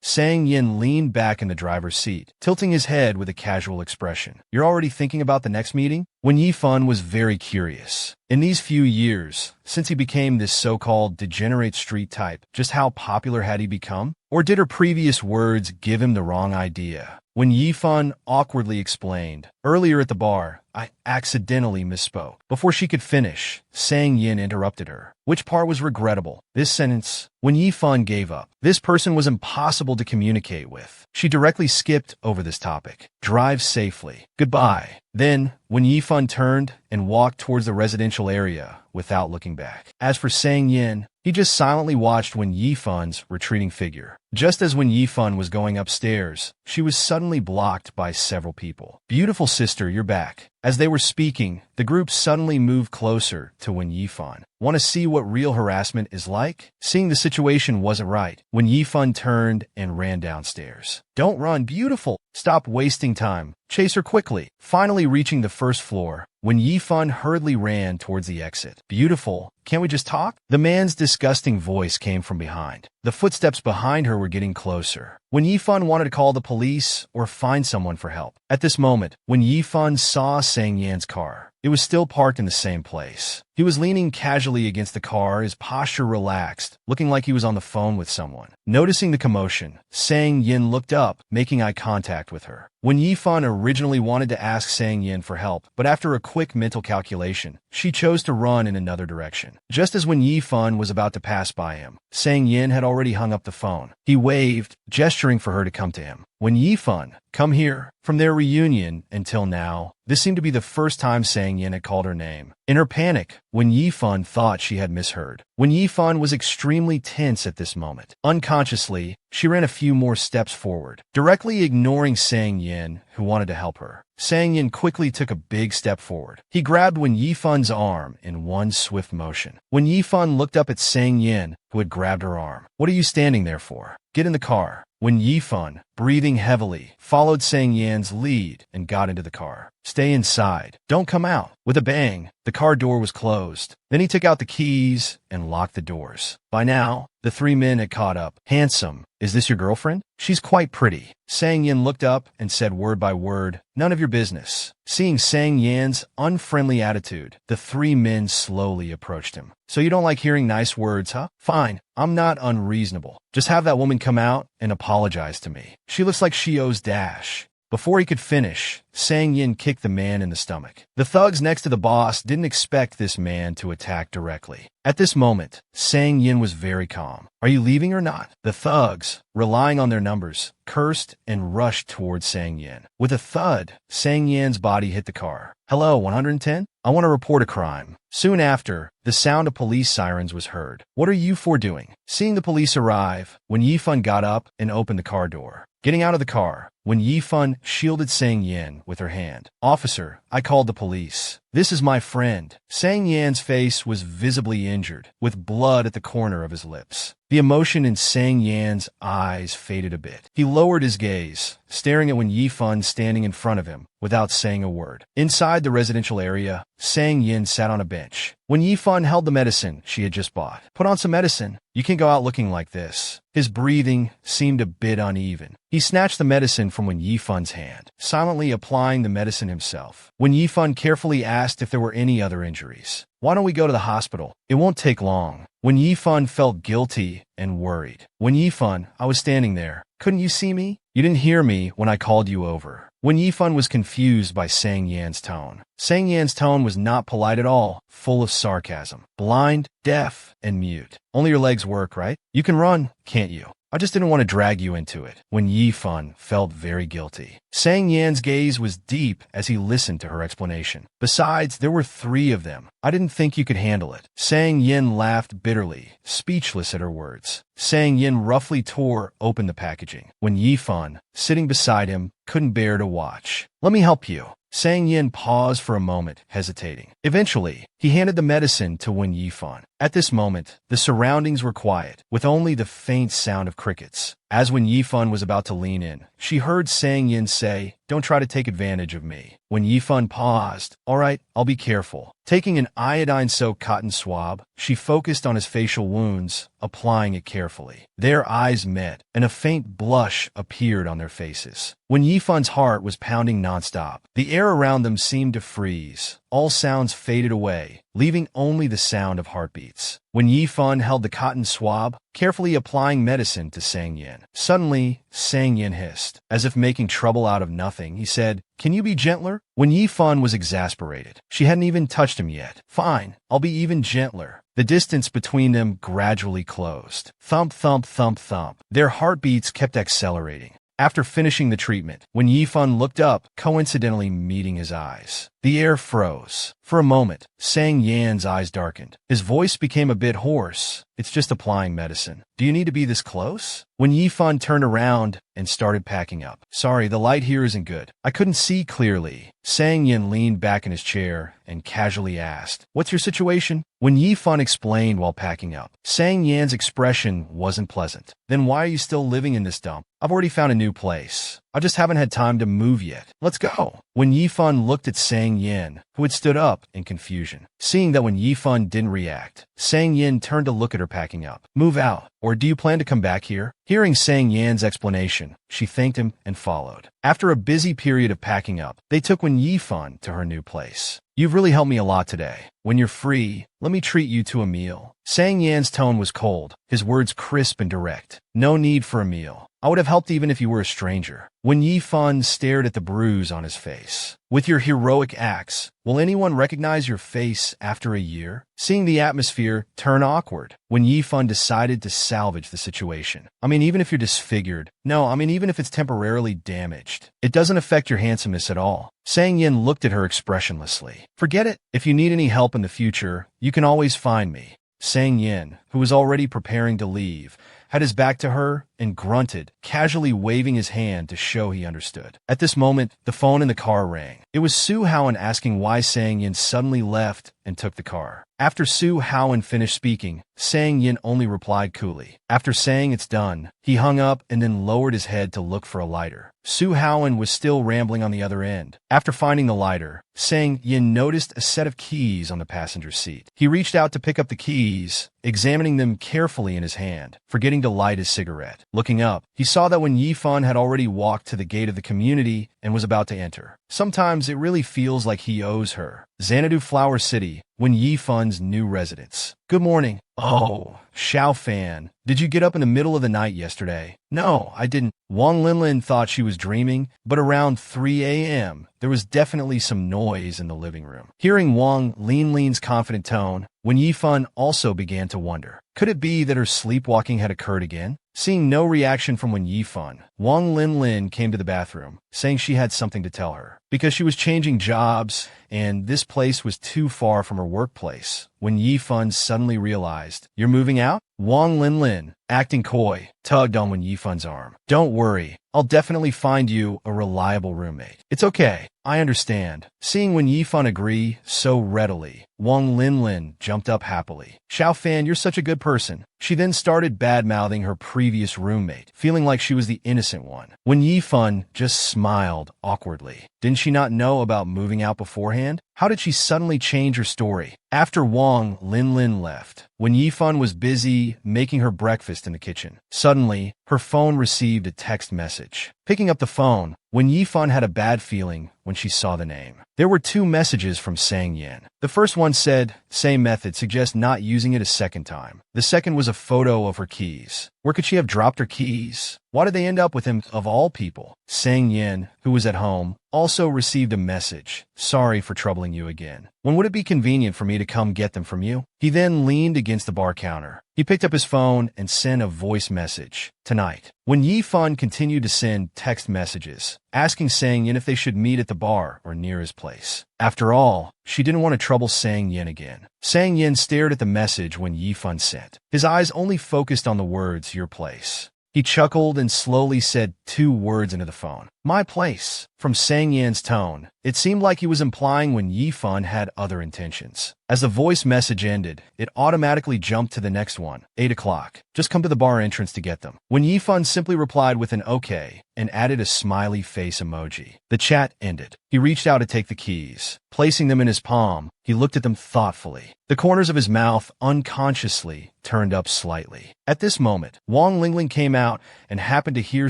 Sang Yin leaned back in the driver's seat, tilting his head with a casual expression. "You're already thinking about the next meeting?" When Yifan was very curious. In these few years, since he became this so-called degenerate street type, just how popular had he become? Or did her previous words give him the wrong idea? When Yifan awkwardly explained, "Earlier at the bar, I accidentally misspoke." Before she could finish, Sang Yin interrupted her. Which part was regrettable? This sentence. When Yifan gave up. This person was impossible to communicate with. She directly skipped over this topic. "Drive safely. Goodbye." Then, when Yifan turned and walked towards the residential area without looking back. As for Sang Yin, he just silently watched Wen Yifan's retreating figure. Just as Wen Yifan was going upstairs, she was suddenly blocked by several people. "Beautiful sister, you're back." As they were speaking, the group suddenly moved closer to Wen Yifan. "Want to see what real harassment is like?" Seeing the situation wasn't right, Wen Yifan turned and ran downstairs. "Don't run, beautiful. Stop wasting time. Chase her quickly." Finally reaching the first floor, Wen Yifan hurriedly ran towards the exit. "Beautiful, can't we just talk?" The man's disgusting voice came from behind. The footsteps behind her were getting closer. Wen Yifan wanted to call the police or find someone for help. At this moment, Wen Yifan saw Sang Yan's car. It was still parked in the same place. He He was leaning casually against the car, his posture relaxed, looking like he was on the phone with someone. Noticing the commotion, Sang Yin looked up, making eye contact with her. When Yifan originally wanted to ask Sang Yin for help, but after a quick mental calculation, she chose to run in another direction. Just as when Yifan was about to pass by him, Sang Yin had already hung up the phone. He waved, gesturing for her to come to him. When Yifan, come here, from their reunion until now, this seemed to be the first time Sang Yin had called her name. In her panic, when Yifan thought she had misheard. When Yifan was extremely tense at this moment. Unconsciously, she ran a few more steps forward, directly ignoring Sang Yin, who wanted to help her. Sang Yin quickly took a big step forward. He grabbed Wen Yifan's arm in one swift motion. When Yifan looked up at Sang Yin, who had grabbed her arm. What are you standing there for? Get in the car. When Yifan, breathing heavily, followed Sang Yan's lead and got into the car. Stay inside. Don't come out. With a bang, the car door was closed. Then he took out the keys and locked the doors. By now, the three men had caught up. Handsome, is this your girlfriend? She's quite pretty. Sang Yin looked up and said word by word, none of your business. Seeing Sang Yan's unfriendly attitude, the three men slowly approached him. So you don't like hearing nice words, huh? Fine, I'm not unreasonable. Just have that woman come out and apologize to me. She looks like she owes Dash. Before he could finish, Sang Yin kicked the man in the stomach. The thugs next to the boss didn't expect this man to attack directly. At this moment, Sang Yin was very calm. Are you leaving or not? The thugs, relying on their numbers, cursed and rushed towards Sang Yin. With a thud, Sang Yan's body hit the car. Hello, 110? I want to report a crime. Soon after, the sound of police sirens was heard. What are you four doing? Seeing the police arrive, when Yifan got up and opened the car door. Getting out of the car, when Yifan shielded Sang Yin with her hand. Officer, I called the police. This is my friend. Sang Yan's face was visibly injured, with blood at the corner of his lips. The emotion in Sang Yan's eyes faded a bit. He lowered his gaze, staring at Wen Yifan standing in front of him, without saying a word. Inside the residential area, Sang Yin sat on a bench. When Yifan held the medicine she had just bought. Put on some medicine. You can't go out looking like this. His breathing seemed a bit uneven. He snatched the medicine from Wen Yifan's hand, silently applying the medicine himself. Wen Yifan carefully asked if there were any other injuries. Why don't we go to the hospital? It won't take long. Wen Yifan felt guilty and worried. Wen Yifan, I was standing there. Couldn't you see me? You didn't hear me when I called you over. Wen Yifan was confused by Sang Yan's tone. Sang Yan's tone was not polite at all, full of sarcasm. Blind, deaf, and mute. Only your legs work, right? You can run, can't you? I just didn't want to drag you into it. Wen Yifan felt very guilty. Sang Yan's gaze was deep as he listened to her explanation. Besides, there were three of them. I didn't think you could handle it. Sang Yin laughed bitterly, speechless at her words. Sang Yin roughly tore open the packaging. Wen Yifan, sitting beside him, couldn't bear to watch. Let me help you. Sang Yin paused for a moment, hesitating. Eventually, he handed the medicine to Wen Yifan. At this moment, the surroundings were quiet, with only the faint sound of crickets. As Wen Yifan was about to lean in, she heard Sang Yin say, "Don't try to take advantage of me." When Yifan paused, "All right, I'll be careful." Taking an iodine-soaked cotton swab, she focused on his facial wounds, applying it carefully. Their eyes met, and a faint blush appeared on their faces. When Yifan's heart was pounding nonstop, the air around them seemed to freeze. All sounds faded away, leaving only the sound of heartbeats. When Yifan held the cotton swab, carefully applying medicine to Sang Yin. Suddenly, Sang Yin hissed. As if making trouble out of nothing, he said, "Can you be gentler?" When Yifan was exasperated. She hadn't even touched him yet. "Fine, I'll be even gentler." The distance between them gradually closed. Thump, thump, thump, thump. Their heartbeats kept accelerating. After finishing the treatment, when Yifan looked up, coincidentally meeting his eyes, the air froze. For a moment, Sang Yan's eyes darkened. His voice became a bit hoarse. "It's just applying medicine. Do you need to be this close?" When Yifan turned around and started packing up. "Sorry, the light here isn't good. I couldn't see clearly." Sang Yin leaned back in his chair and casually asked, "What's your situation?" When Yifan explained while packing up, Sang Yan's expression wasn't pleasant. "Then why are you still living in this dump? I've already found a new place. I just haven't had time to move yet. Let's go." When Yifan looked at Sang Yin, who had stood up in confusion. Seeing that when Yifan didn't react, Sang Yin turned to look at her packing up. "Move out, or do you plan to come back here?" Hearing Sang Yan's explanation, she thanked him and followed. After a busy period of packing up, they took Wen Yifan to her new place. "You've really helped me a lot today. When you're free, let me treat you to a meal. Sang Yan's tone was cold, his words crisp and direct. No need for a meal. I would have helped even if you were a stranger. When Yi Fun stared at the bruise on his face. With your heroic acts, will anyone recognize your face after a year? Seeing the atmosphere turn awkward, when Yi Fun decided to salvage the situation. Even if you're disfigured. No, even if it's temporarily damaged. It doesn't affect your handsomeness at all. Sang Yin looked at her expressionlessly. Forget it. If you need any help in the future, you can always find me. Sang Yin, who was already preparing to leave, had his back to her and grunted, casually waving his hand to show he understood. At this moment, the phone in the car rang. It was Su Haoen asking why Sang Yin suddenly left and took the car. After Su Haoen finished speaking, Sang Yin only replied coolly. After saying it's done, he hung up and then lowered his head to look for a lighter. Su Haoen was still rambling on the other end. After finding the lighter, Sang Yin noticed a set of keys on the passenger seat. He reached out to pick up the keys, examining them carefully in his hand, forgetting to light his cigarette. Looking up, he saw that when Yi Fun had already walked to the gate of the community and was about to enter. Sometimes it really feels like he owes her. Xanadu Flower City, when Yi Fun's new residence. Good morning. Oh, Xiao Fan, did you get up in the middle of the night yesterday? No, I didn't. Wang Linlin thought she was dreaming, but around 3 a.m., there was definitely some noise in the living room. Hearing Wang Linlin's confident tone, when Yi Fun also began to wonder, could it be that her sleepwalking had occurred again? Seeing no reaction from Wen Yifun, Wang Linlin came to the bathroom, saying she had something to tell her. Because she was changing jobs, and this place was too far from her workplace. When Yifun suddenly realized, "You're moving out?" Wang Linlin, acting coy, tugged on Wen Yifun's arm. "Don't worry, I'll definitely find you a reliable roommate. It's okay, I understand." Seeing Wen Yifun agree so readily, Wang Linlin jumped up happily. "Xiao Fan, you're such a good person." She then started bad-mouthing her previous roommate, feeling like she was the innocent one. Wen Yifun just smiled awkwardly. Didn't she not know about moving out beforehand? How did she suddenly change her story? After Wang Linlin left, Wen Yifun was busy making her breakfast in the kitchen. Suddenly, her phone received a text message. Picking up the phone, Wen Yifun had a bad feeling when she saw the name. There were 2 messages from Sang Yin. The first one said, "Same method, suggest not using it a second time." The second was a photo of her keys. Where could she have dropped her keys? Why did they end up with him of all people? Sang Yin, who was at home, also received a message. "Sorry for troubling you again. When would it be convenient for me to come get them from you?" He then leaned against the bar counter. He picked up his phone and sent a voice message. "Tonight." When Yifun continued to send text messages, asking Sang Yin if they should meet at the bar or near his place. After all, she didn't want to trouble Sang Yin again. Sang Yin stared at the message when Yifun sent. His eyes only focused on the words, "your place." He chuckled and slowly said 2 words into the phone. "My place." From Sang Yan's tone, it seemed like he was implying Wen Yifun had other intentions. As the voice message ended, it automatically jumped to the next one. 8 o'clock. Just come to the bar entrance to get them. Wen Yifun simply replied with an okay and added a smiley face emoji. The chat ended. He reached out to take the keys. Placing them in his palm, he looked at them thoughtfully. The corners of his mouth unconsciously turned up slightly. At this moment, Wang Lingling came out and happened to hear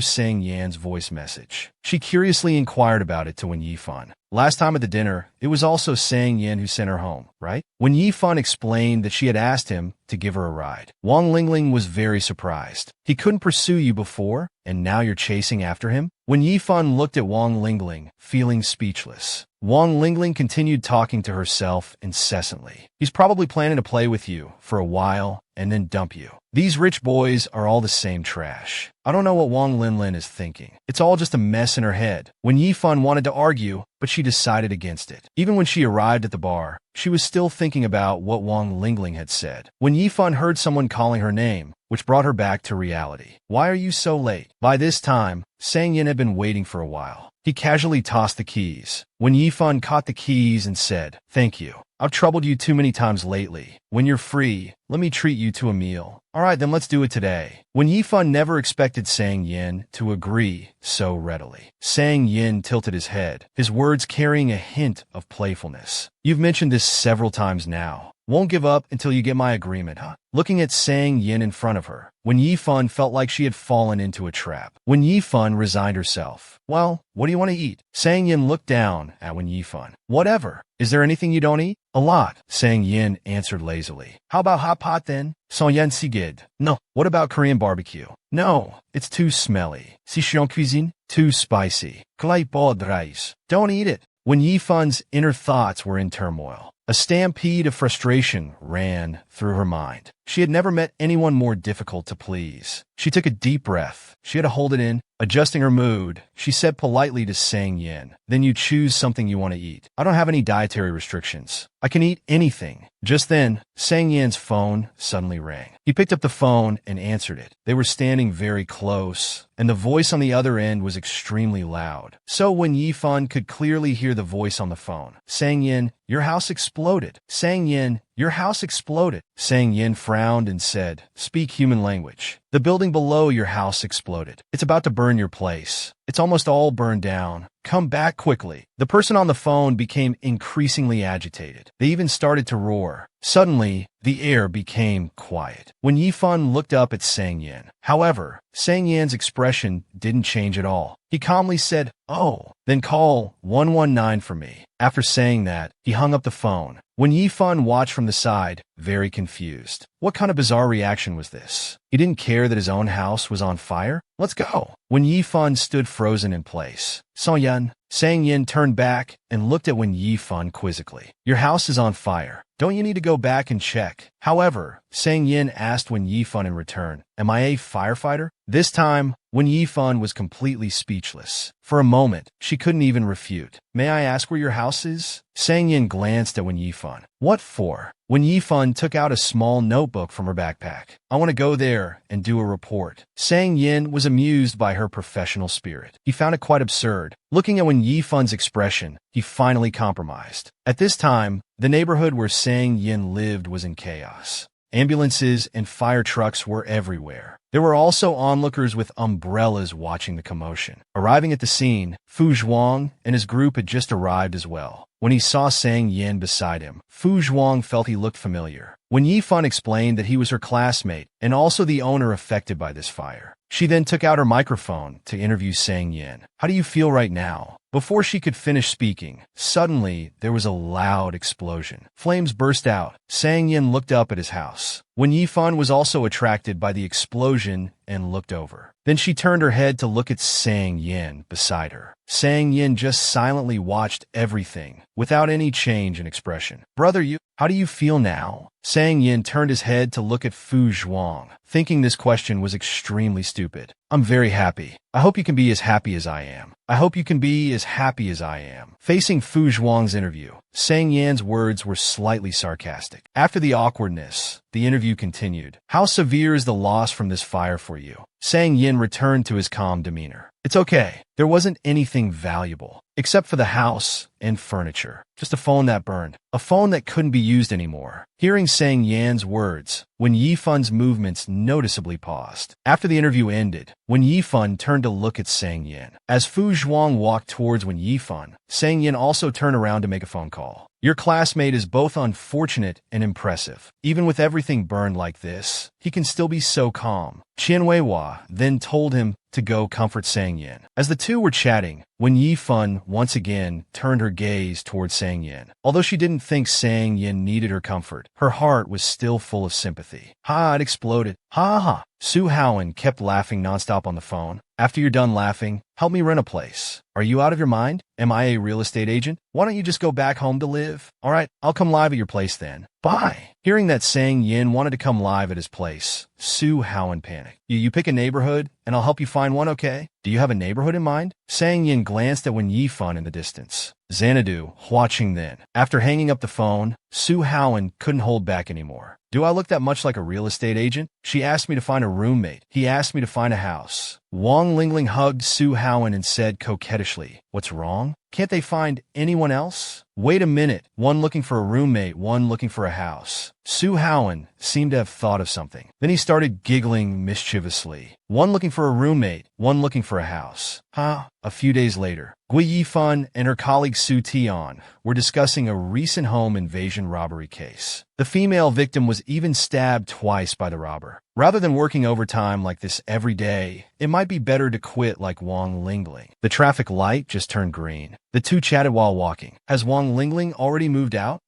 Sang Yan's voice message. She curiously inquired about it to Wen Yifun. Last time at the dinner, it was also Sang Yin who sent her home, right? When Yifun explained that she had asked him to give her a ride, Wang Lingling was very surprised. "He couldn't pursue you before, and now you're chasing after him?" When Yifun looked at Wang Lingling, feeling speechless, Wang Lingling continued talking to herself incessantly. "He's probably planning to play with you for a while and then dump you. These rich boys are all the same trash." I don't know what Wang Linlin is thinking. It's all just a mess in her head. When Yifun wanted to argue, but she decided against it. Even when she arrived at the bar, she was still thinking about what Wang Lingling had said. When Yifun heard someone calling her name, which brought her back to reality. "Why are you so late?" By this time, Sang Yin had been waiting for a while. He casually tossed the keys. When Yifun caught the keys and said, "Thank you. I've troubled you too many times lately. When you're free, let me treat you to a meal." "All right, then let's do it today." When Yifun never expected Sang Yin to agree so readily. Sang Yin tilted his head, his words carrying a hint of playfulness. "You've mentioned this several times now. Won't give up until you get my agreement, huh? Looking at Sang Yin in front of her, Wen Yifan felt like she had fallen into a trap. Wen Yifan resigned herself. Well, what do you want to eat? Sang Yin looked down at Wen Yifan. Whatever. Is there anything you don't eat? A lot, Sang Yin answered lazily. How about hot pot then? Song Yan Sigid. No. What about Korean barbecue? No, it's too smelly. Sichuan cuisine? Too spicy. Kalai bod rice. Don't eat it. Wen Yifan's inner thoughts were in turmoil. A stampede of frustration ran through her mind. She had never met anyone more difficult to please. She took a deep breath. She had to hold it in. Adjusting her mood, she said politely to Sang Yin, "Then you choose something you want to eat. I don't have any dietary restrictions. I can eat anything." Just then, Sang Yin's phone suddenly rang. He picked up the phone and answered it. They were standing very close, and the voice on the other end was extremely loud. So when Yifan could clearly hear the voice on the phone, "Sang Yin, your house exploded. Sang Yin, your house exploded." Sang Yin frowned and said, "Speak human language. The building below your house exploded. It's about to burn your place. It's almost all burned down. Come back quickly." The person on the phone became increasingly agitated. They even started to roar. Suddenly, the air became quiet. When Yifan looked up at Sang Yin, however, Sang Yin's expression didn't change at all. He calmly said, "Oh, then call 119 for me." After saying that, he hung up the phone. When Yifan watched from the side, very confused. What kind of bizarre reaction was this? He didn't care that his own house was on fire? Let's go. When Yifan stood frozen in place, Sang Yin turned back and looked at Wen Yifan quizzically. "Your house is on fire. Don't you need to go back and check?" However, Sang Yin asked Wen Yifan in return, "Am I a firefighter?" This time, Wen Yifan was completely speechless. For a moment, she couldn't even refute. "May I ask where your house is?" Sang Yin glanced at Wen Yifan. "What for?" Wen Yifan took out a small notebook from her backpack. "I want to go there and do a report." Sang Yin was amused by her professional spirit. He found it quite absurd. Looking at Wen Yifan's expression, he finally compromised. At this time, the neighborhood where Sang Yin lived was in chaos. Ambulances and fire trucks were everywhere. There were also onlookers with umbrellas watching the commotion. Arriving at the scene, Fu Zhuang and his group had just arrived as well. When he saw Sang Yin beside him, Fu Zhuang felt he looked familiar. When Yifan explained that he was her classmate and also the owner affected by this fire, she then took out her microphone to interview Sang Yin. "How do you feel right now?" Before she could finish speaking, suddenly there was a loud explosion. Flames burst out. Sang Yin looked up at his house. When Yifan was also attracted by the explosion and looked over. Then she turned her head to look at Sang Yin beside her. Sang Yin just silently watched everything, without any change in expression. "Brother, how do you feel now?" Sang Yin turned his head to look at Fu Zhuang, thinking this question was extremely stupid. "I'm very happy. I hope you can be as happy as I am. I hope you can be as happy as I am." Facing Fu Zhuang's interview, Sang Yin's words were slightly sarcastic. After the awkwardness, the interview continued. "How severe is the loss from this fire for you?" Sang Yin returned to his calm demeanor. "It's okay. There wasn't anything valuable, except for the house and furniture. Just a phone that burned. A phone that couldn't be used anymore." Hearing Sang Yan's words, Wen Yifan's movements noticeably paused. After the interview ended, Wen Yifan turned to look at Sang Yin. As Fu Zhuang walked towards Wen Yifan, Sang Yin also turned around to make a phone call. "Your classmate is both unfortunate and impressive. Even with everything burned like this, he can still be so calm." Qian Weihua then told him to go comfort Sang Yin. As the two were chatting, Wen Yifan once again turned her gaze towards Sang Yin. Although she didn't think Sang Yin needed her comfort, her heart was still full of sympathy. "Ha, it exploded. Ha ha." Su Haowen kept laughing nonstop on the phone. "After you're done laughing, help me rent a place." "Are you out of your mind? Am I a real estate agent? Why don't you just go back home to live?" "All right, I'll come live at your place then. Bye." Hearing that Sang Yin wanted to come live at his place, Su Haowen panicked. You pick a neighborhood, and I'll help you find one, okay? Do you have a neighborhood in mind?" Sang Yin glanced at Wen Yifan in the distance. Xanadu, watching then. After hanging up the phone, Su Haowen couldn't hold back anymore. "Do I look that much like a real estate agent? She asked me to find a roommate. He asked me to find a house." Wang Lingling hugged Su Haowen and said coquettishly, "What's wrong? Can't they find anyone else?" "Wait a minute. One looking for a roommate, one looking for a house." Su Haowen seemed to have thought of something. Then he started giggling mischievously. "One looking for a roommate, one looking for a house. Huh?" A few days later, Gui Yifan and her colleague Su Tian were discussing a recent home invasion robbery case. The female victim was even stabbed twice by the robber. Rather than working overtime like this every day, it might be better to quit like Wang Lingling. The traffic light just turned green. The two chatted while walking. Has Wang Lingling already moved out?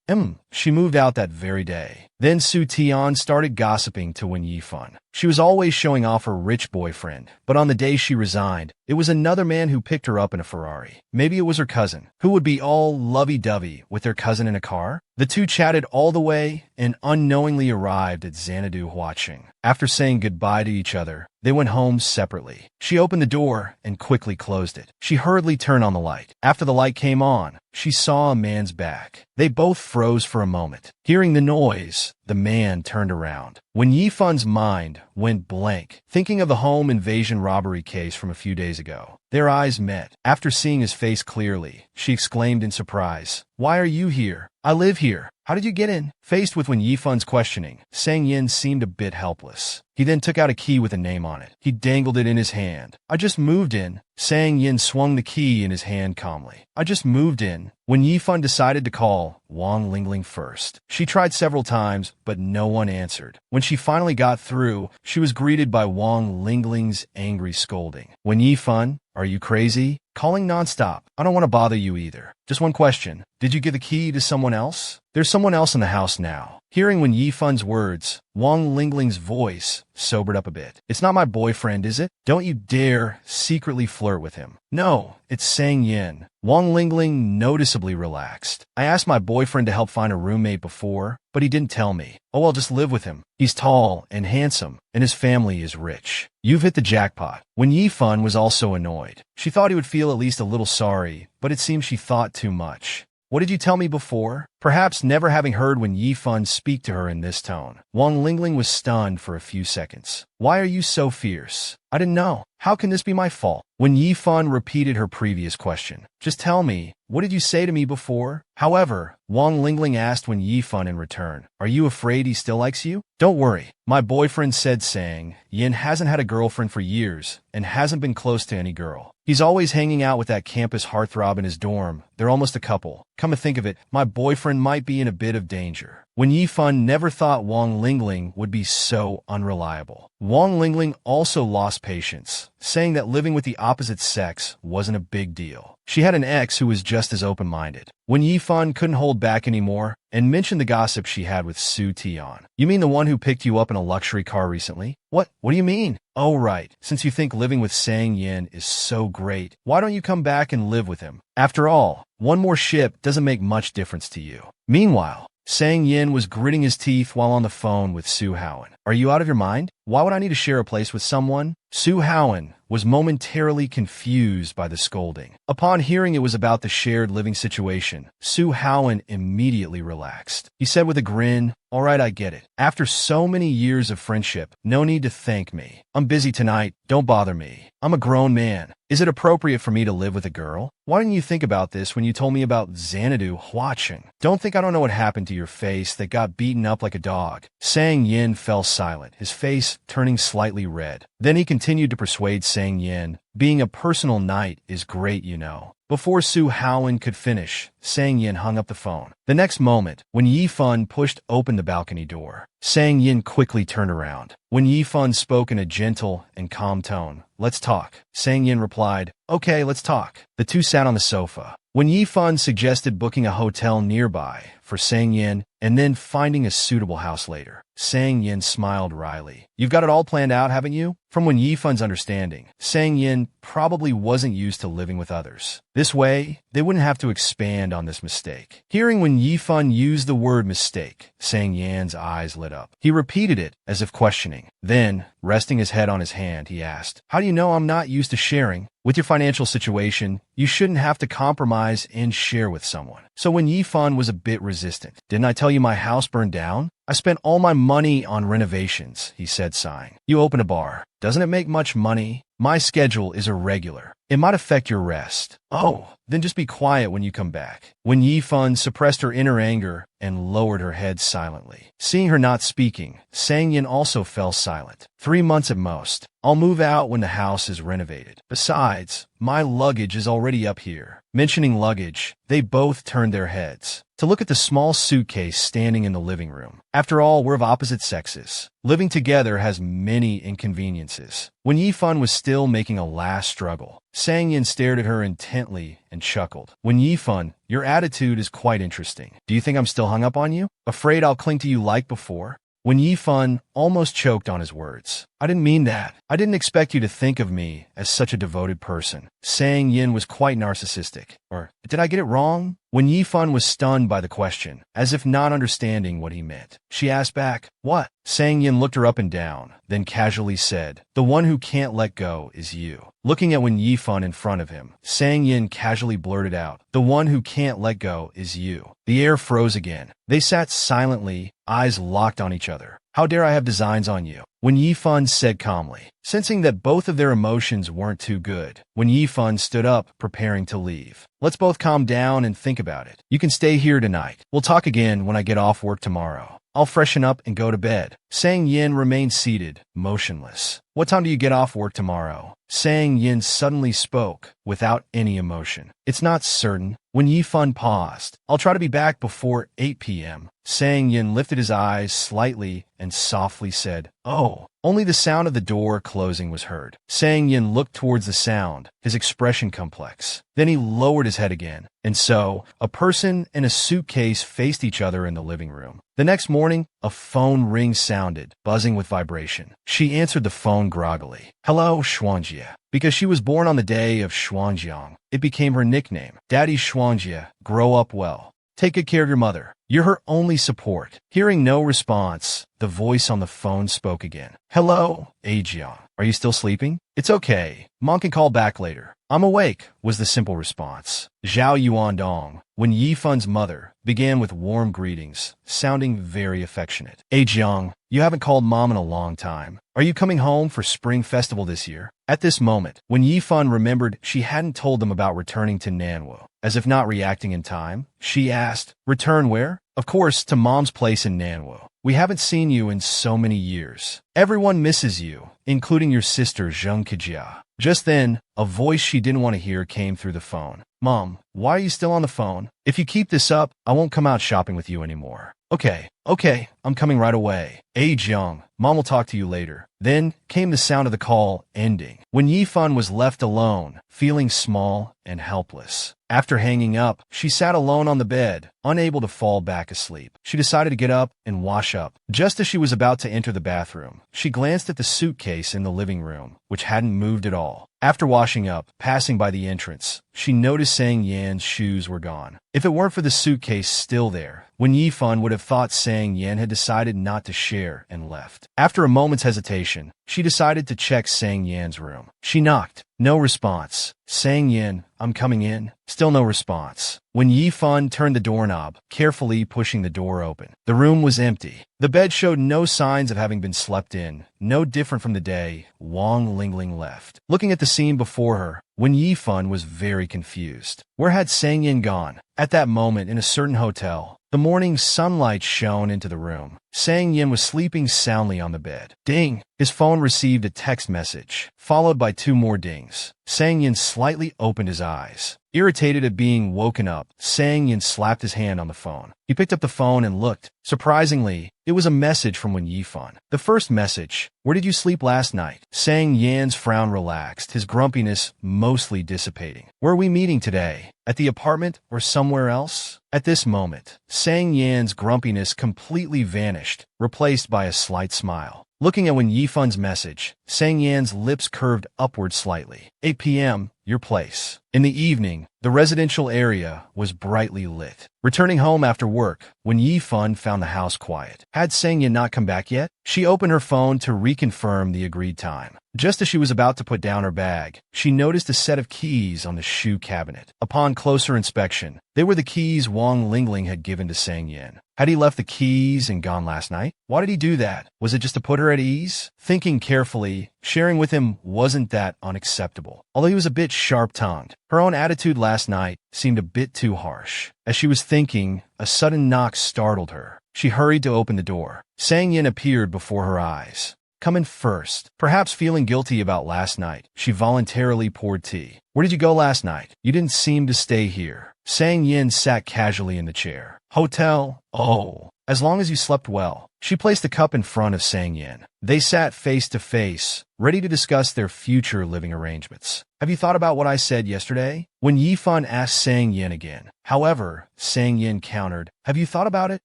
She moved out that very day. Then Su Tian started gossiping to Wen Yifan. She was always showing off her rich boyfriend, but on the day she resigned, it was another man who picked her up in a Ferrari. Maybe it was her cousin, who would be all lovey-dovey with their cousin in a car. The two chatted all the way and unknowingly arrived at Xanadu Huaqing. After saying goodbye to each other, they went home separately. She opened the door and quickly closed it. She hurriedly turned on the light. After the light came on, she saw a man's back. They both froze for a moment. Hearing the noise, the man turned around. When Yifan's mind went blank, thinking of the home invasion robbery case from a few days ago, their eyes met. After seeing his face clearly, she exclaimed in surprise, "Why are you here? I live here. How did you get in?" Faced with Wen Yifan's questioning, Sang Yin seemed a bit helpless. He then took out a key with a name on it. He dangled it in his hand. "I just moved in." Sang Yin swung the key in his hand calmly. "I just moved in." When Yifan decided to call Wang Lingling first, she tried several times, but no one answered. When she finally got through, she was greeted by Wang Lingling's angry scolding. "When Yifan, are you crazy? Calling nonstop. I don't want to bother you either. Just one question. Did you give the key to someone else?" "There's someone else in the house now." Hearing Wen Yifan's words, Wang Lingling's voice sobered up a bit. "It's not my boyfriend, is it? Don't you dare secretly flirt with him." "No, it's Sang Yin." Wang Lingling noticeably relaxed. "I asked my boyfriend to help find a roommate before, but he didn't tell me. Oh, I'll just live with him. He's tall and handsome, and his family is rich." "You've hit the jackpot." Wen Yifan was also annoyed. She thought he would feel at least a little sorry, but it seemed she thought too much. "What did you tell me before?" Perhaps never having heard Wen Yifan speak to her in this tone, Wang Lingling was stunned for a few seconds. "Why are you so fierce?" "I didn't know. How can this be my fault?" Wen Yifan repeated her previous question. "Just tell me, what did you say to me before?" However, Wang Lingling asked Wen Yifan in return, "Are you afraid he still likes you?" "Don't worry. My boyfriend said Sang Yin hasn't had a girlfriend for years and hasn't been close to any girl. He's always hanging out with that campus heartthrob in his dorm. They're almost a couple. Come to think of it, my boyfriend might be in a bit of danger." Wen Yifan never thought Wang Lingling would be so unreliable. Wang Lingling also lost patience, saying that living with the opposite sex wasn't a big deal. She had an ex who was just as open-minded. Wen Yifan couldn't hold back anymore and mentioned the gossip she had with Su Tian. "You mean the one who picked you up in a luxury car recently?" What do you mean?" "Oh, right. Since you think living with Sang Yin is so great, why don't you come back and live with him? After all, one more ship doesn't make much difference to you." Meanwhile, Sang Yin was gritting his teeth while on the phone with Su Haowen. "Are you out of your mind? Why would I need to share a place with someone?" Su Haowen was momentarily confused by the scolding. Upon hearing it was about the shared living situation, Su Haowen immediately relaxed. He said with a grin, "All right, I get it. After so many years of friendship, no need to thank me. I'm busy tonight. Don't bother me. I'm a grown man. Is it appropriate for me to live with a girl? Why didn't you think about this when you told me about Xanadu Huaqing? Don't think I don't know what happened to your face that got beaten up like a dog." Sang Yin fell silent, his face turning slightly red. Then he continued to persuade Sang Yin, "Being a personal night is great, you know." Before Su Haowen could finish, Sang Yin hung up the phone. The next moment, when Yifan pushed open the balcony door, Sang Yin quickly turned around. When Yifan spoke in a gentle and calm tone, "Let's talk," Sang Yin replied, "Okay, let's talk." The two sat on the sofa. When Yifan suggested booking a hotel nearby for Sang Yin and then finding a suitable house later, Sang Yin smiled wryly. "You've got it all planned out, haven't you?" From Wen Yifan's understanding, Sang Yin probably wasn't used to living with others. This way, they wouldn't have to expand on this mistake. Hearing Wen Yifan use the word mistake, Sang Yin's eyes lit up. He repeated it as if questioning. Then, resting his head on his hand, he asked, "How do you know I'm not used to sharing? With your financial situation, you shouldn't have to compromise and share with someone." So Wen Yifan was a bit resistant. "Didn't I tell you my house burned down? I spent all my money on renovations," he said, sighing. "You open a bar. Doesn't it make much money? My schedule is irregular. It might affect your rest." "Oh, then just be quiet when you come back." Wen Yifan suppressed her inner anger and lowered her head silently. Seeing her not speaking, Sang Yin also fell silent. 3 months at most. I'll move out when the house is renovated. Besides, my luggage is already up here." Mentioning luggage, they both turned their heads. to look at the small suitcase standing in the living room. After all, we're of opposite sexes. Living together has many inconveniences. When Yifan was still making a last struggle, Sang Yin stared at her intently and chuckled. When Yifan, your attitude is quite interesting. Do you think I'm still hung up on you? Afraid I'll cling to you like before? When Yifan almost choked on his words. I didn't mean that. I didn't expect you to think of me as such a devoted person. Sang Yin was quite narcissistic. Or did I get it wrong? When Yifan was stunned by the question, as if not understanding what he meant, she asked back, what? Sang Yin looked her up and down, then casually said, the one who can't let go is you. Looking at Wen Yifan in front of him, Sang Yin casually blurted out, the one who can't let go is you. The air froze again. They sat silently, eyes locked on each other. How dare I have designs on you? Wen Yifan said calmly, sensing that both of their emotions weren't too good. Wen Yifan stood up, preparing to leave. Let's both calm down and think about it. You can stay here tonight. We'll talk again when I get off work tomorrow. I'll freshen up and go to bed. Sang Yin remained seated, motionless. What time do you get off work tomorrow? Sang Yin suddenly spoke, without any emotion. It's not certain. When Yifan paused, I'll try to be back before 8 p.m. Sang Yin lifted his eyes slightly and softly said, oh. Only the sound of the door closing was heard. Sang Yin looked towards the sound, his expression complex. Then he lowered his head again. And so, a person and a suitcase faced each other in the living room. The next morning, a phone ring sounded, buzzing with vibration. She answered the phone groggily. Hello, Xuanjie. Because she was born on the day of Xuanjiang, it became her nickname. Daddy Xuanjie, grow up well. Take good care of your mother. You're her only support. Hearing no response, the voice on the phone spoke again. Hello, Ajiang. Are you still sleeping? It's okay. Mom can call back later. I'm awake, was the simple response. Zhao Yuandong, Wen Yifan's mother, began with warm greetings, sounding very affectionate. Ajiang, you haven't called Mom in a long time. Are you coming home for Spring Festival this year? At this moment, Wen Yifan remembered she hadn't told them about returning to Manhwa. As if not reacting in time, she asked, return where? Of course, to Mom's place in Manhwa. We haven't seen you in so many years. Everyone misses you, including your sister Zheng Kejia. Just then, a voice she didn't want to hear came through the phone. Mom, why are you still on the phone? If you keep this up, I won't come out shopping with you anymore. Okay, I'm coming right away. Ajiang, Mom will talk to you later. Then came the sound of the call ending. When Yifan was left alone, feeling small and helpless. After hanging up, she sat alone on the bed, unable to fall back asleep. She decided to get up and wash up. Just as she was about to enter the bathroom, she glanced at the suitcase in the living room, which hadn't moved at all. After washing up, passing by the entrance, she noticed Sang Yan's shoes were gone. If it weren't for the suitcase still there, Wen Yifan would have thought Sang Yan had decided not to share and left. After a moment's hesitation, she decided to check Sang Yan's room. She knocked. No response. Sang Yan, I'm coming in. Still no response. When Yifan turned the doorknob, carefully pushing the door open, the room was empty. The bed showed no signs of having been slept in, no different from the day Wang Lingling left. Looking at the scene before her, Wen Yifan was very confused. Where had Sang Yan gone? At that moment, in a certain hotel, the morning sunlight shone into the room. Sang Yin was sleeping soundly on the bed. Ding! His phone received a text message, followed by 2 more dings. Sang Yin slightly opened his eyes. Irritated at being woken up, Sang Yin slapped his hand on the phone. He picked up the phone and looked. Surprisingly, it was a message from Wen Yifan. The first message, where did you sleep last night? Sang Yan's frown relaxed, his grumpiness mostly dissipating. Where are we meeting today? At the apartment or somewhere else? At this moment, Sang Yan's grumpiness completely vanished, replaced by a slight smile. Looking at Wen Yifan's message, Sang Yan's lips curved upward slightly. 8 p.m., your place. In the evening, the residential area was brightly lit. Returning home after work, Wen Yifan found the house quiet. Had Sang Yan not come back yet? She opened her phone to reconfirm the agreed time. Just as she was about to put down her bag, she noticed a set of keys on the shoe cabinet. Upon closer inspection, they were the keys Wang Lingling had given to Sang Yan. Had he left the keys and gone last night? Why did he do that? Was it just to put her at ease? Thinking carefully, sharing with him wasn't that unacceptable. Although he was a bit sharp-tongued, her own attitude last night seemed a bit too harsh. As she was thinking, a sudden knock startled her. She hurried to open the door. Sang Yan appeared before her eyes. come in first. Perhaps feeling guilty about last night, she voluntarily poured tea. Where did you go last night? You didn't seem to stay here. Sang Yin sat casually in the chair. Hotel? Oh, as long as you slept well. She placed the cup in front of Sang Yin. They sat face to face, ready to discuss their future living arrangements. Have you thought about what I said yesterday? When Yifan asked Sang Yin again. However, Sang Yin countered, have you thought about it?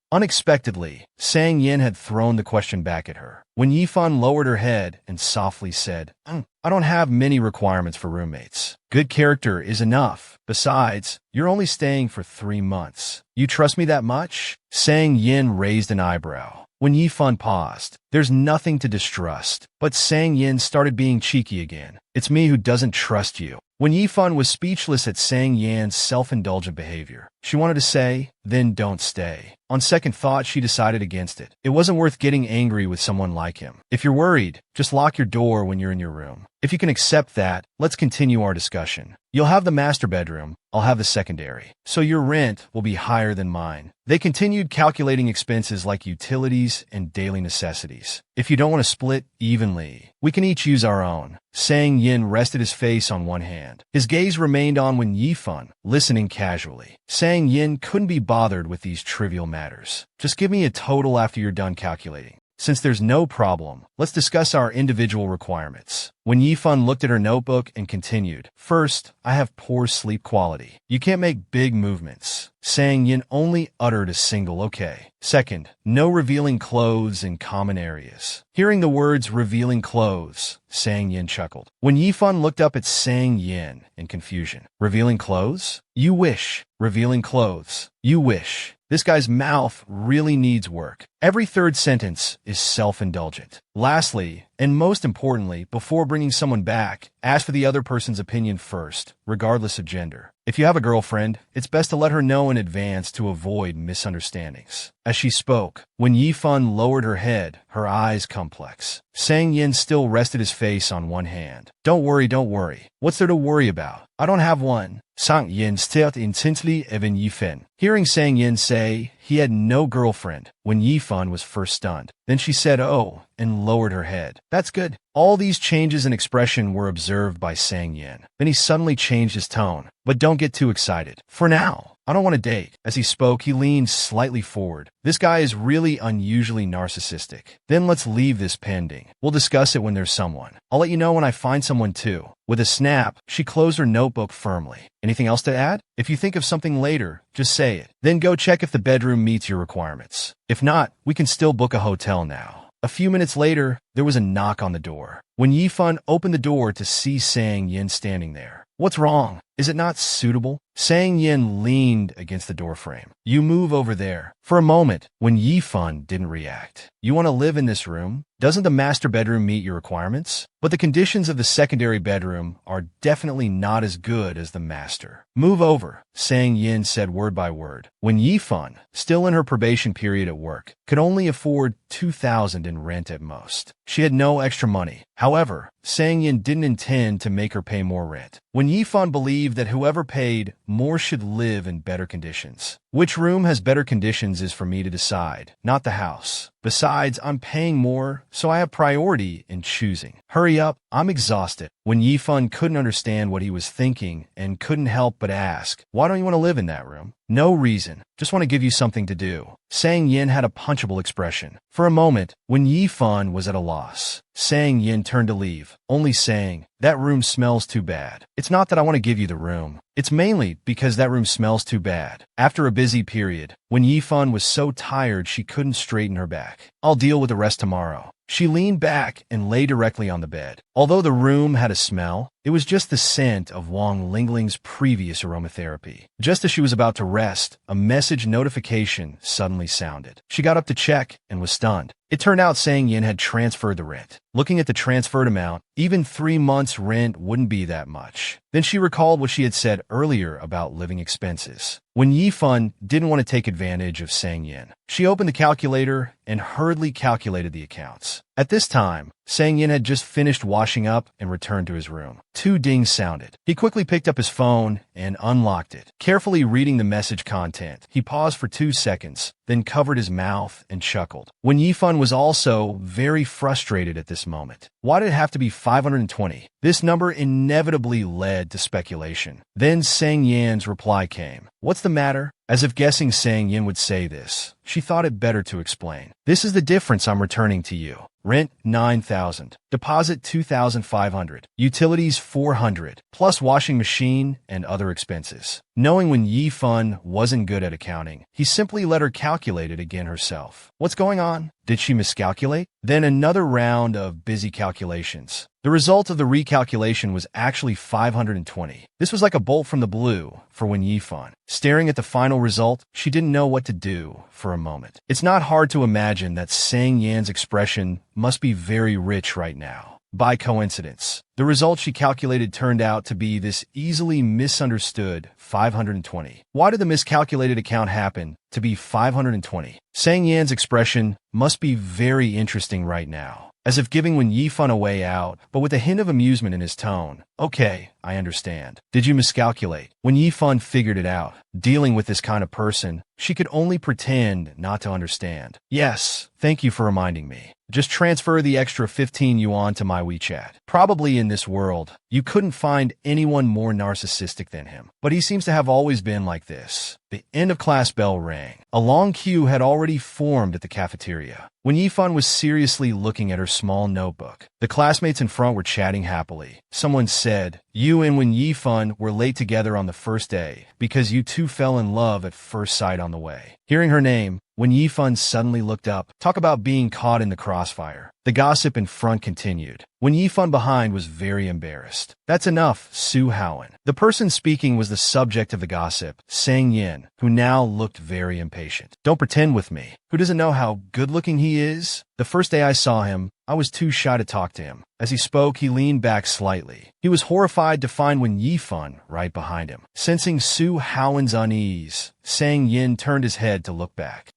Unexpectedly, Sang Yin had thrown the question back at her. When Yifan lowered her head and softly said, I don't have many requirements for roommates. Good character is enough. Besides, you're only staying for 3 months. You trust me that much? Sang Yin raised an eyebrow. When Yifan paused, there's nothing to distrust. But Sang Yin started being cheeky again. It's me who doesn't trust you. When Yifan was speechless at Sang Yan's self-indulgent behavior, she wanted to say, then don't stay. On second thought, she decided against it. It wasn't worth getting angry with someone like him. If you're worried, just lock your door when you're in your room. If you can accept that, let's continue our discussion. You'll have the master bedroom, I'll have the secondary. So your rent will be higher than mine. They continued calculating expenses like utilities and daily necessities. If you don't want to split evenly, we can each use our own. Sang Yin rested his face on one hand. His gaze remained on Wen Yifan, listening casually. Sang Yin couldn't be bothered with these trivial matters. Just give me a total after you're done calculating. Since there's no problem, let's discuss our individual requirements. When Yifan looked at her notebook and continued, first, I have poor sleep quality. You can't make big movements. Sang Yin only uttered a single okay. Second, no revealing clothes in common areas. Hearing the words revealing clothes, Sang Yin chuckled. When Yifan looked up at Sang Yin in confusion, revealing clothes? You wish. Revealing clothes. You wish. This guy's mouth really needs work. Every third sentence is self-indulgent. Lastly, and most importantly, before bringing someone back, ask for the other person's opinion first, regardless of gender. If you have a girlfriend, it's best to let her know in advance to avoid misunderstandings. As she spoke, when Yifan lowered her head, her eyes complex. Sang Yin still rested his face on one hand. Don't worry. What's there to worry about? I don't have one. Sang Yin stared intently at Wen Yifan. Hearing Sang Yin say he had no girlfriend, when Yifan was first stunned. Then she said, oh, and lowered her head. That's good. All these changes in expression were observed by Sang Yin. Then he suddenly changed his tone. But don't get too excited. For now, I don't want to date. As he spoke, he leaned slightly forward. This guy is really unusually narcissistic. Then let's leave this pending. We'll discuss it when there's someone. I'll let you know when I find someone too. With a snap, she closed her notebook firmly. Anything else to add? If you think of something later, just say it. Then go check if the bedroom meets your requirements. If not, we can still book a hotel now. A few minutes later, there was a knock on the door. When Yifan opened the door to see Sang Yin standing there. What's wrong? Is it not suitable? Sang Yin leaned against the doorframe. You move over there. For a moment, when Yifan didn't react. You want to live in this room? Doesn't the master bedroom meet your requirements? But the conditions of the secondary bedroom are definitely not as good as the master. Move over, Sang Yin said word by word. When Yifan, still in her probation period at work, could only afford 2,000 in rent at most. She had no extra money. However, Sang Yin didn't intend to make her pay more rent. When Yifan believed that whoever paid more should live in better conditions. Which room has better conditions is for me to decide, not the house. Besides, I'm paying more, so I have priority in choosing. Hurry up, I'm exhausted. When Yifan couldn't understand what he was thinking and couldn't help but ask, why don't you want to live in that room? No reason, just want to give you something to do. Sang Yin had a punchable expression. For a moment, when Yifan was at a loss, Sang Yin turned to leave, only saying, that room smells too bad. It's not that I want to give you the room. It's mainly because that room smells too bad. After a busy period, when Yifan was so tired she couldn't straighten her back. I'll deal with the rest tomorrow. She leaned back and lay directly on the bed. Although the room had a smell, it was just the scent of Wang Lingling's previous aromatherapy. Just as she was about to rest, a message notification suddenly sounded. She got up to check and was stunned. It turned out Sang Yin had transferred the rent. Looking at the transferred amount, even 3 months' rent wouldn't be that much. Then she recalled what she had said earlier about living expenses. When Yifan didn't want to take advantage of Sang Yin, she opened the calculator and hurriedly calculated the accounts. At this time, Sang Yin had just finished washing up and returned to his room. 2 dings sounded. He quickly picked up his phone and unlocked it. Carefully reading the message content, he paused for 2 seconds, then covered his mouth and chuckled. Wen Yifan was also very frustrated at this moment. Why did it have to be 520? This number inevitably led to speculation. Then Sang Yan's reply came. What's the matter? As if guessing Sang Yin would say this, she thought it better to explain. This is the difference I'm returning to you. Rent, 9,000. Deposit, 2,500. Utilities, 400. Plus washing machine and other expenses. Knowing Wen Yifan wasn't good at accounting, he simply let her calculate it again herself. What's going on? Did she miscalculate? Then another round of busy calculations. The result of the recalculation was actually 520. This was like a bolt from the blue for Wen Yifan. Staring at the final result, she didn't know what to do for a moment. It's not hard to imagine that Sang Yan's expression must be very rich right now. By coincidence, the result she calculated turned out to be this easily misunderstood 520. Why did the miscalculated account happen to be 520? Sang Yan's expression must be very interesting right now, as if giving Wen Yifan a way out, but with a hint of amusement in his tone. Okay, I understand. Did you miscalculate? Wen Yifan figured it out. Dealing with this kind of person, she could only pretend not to understand. Yes, thank you for reminding me. Just transfer the extra 15 yuan to my WeChat. Probably in this world, you couldn't find anyone more narcissistic than him. But he seems to have always been like this. The end of class bell rang. A long queue had already formed at the cafeteria. Wen Yifan was seriously looking at her small notebook. The classmates in front were chatting happily. Someone said, you and Wen Yifan were late together on the first day because you two fell in love at first sight on the way. Hearing her name, Wen Yifan suddenly looked up. Talk about being caught in the crossfire. The gossip in front continued. Wen Yifan behind was very embarrassed. That's enough, Su Haowen. The person speaking was the subject of the gossip, Sang Yin, who now looked very impatient. Don't pretend with me. Who doesn't know how good-looking he is? The first day I saw him, I was too shy to talk to him. As he spoke, he leaned back slightly. He was horrified to find Wen Yifan right behind him. Sensing Su Haowen's unease, Sang Yin turned his head to look back.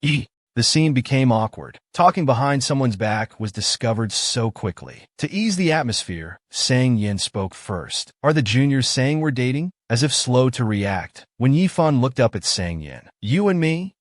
The scene became awkward. Talking behind someone's back was discovered so quickly. To ease the atmosphere, Sang Yin spoke first. Are the juniors saying we're dating? As if slow to react, Wen Yifan looked up at Sang Yin. You and me?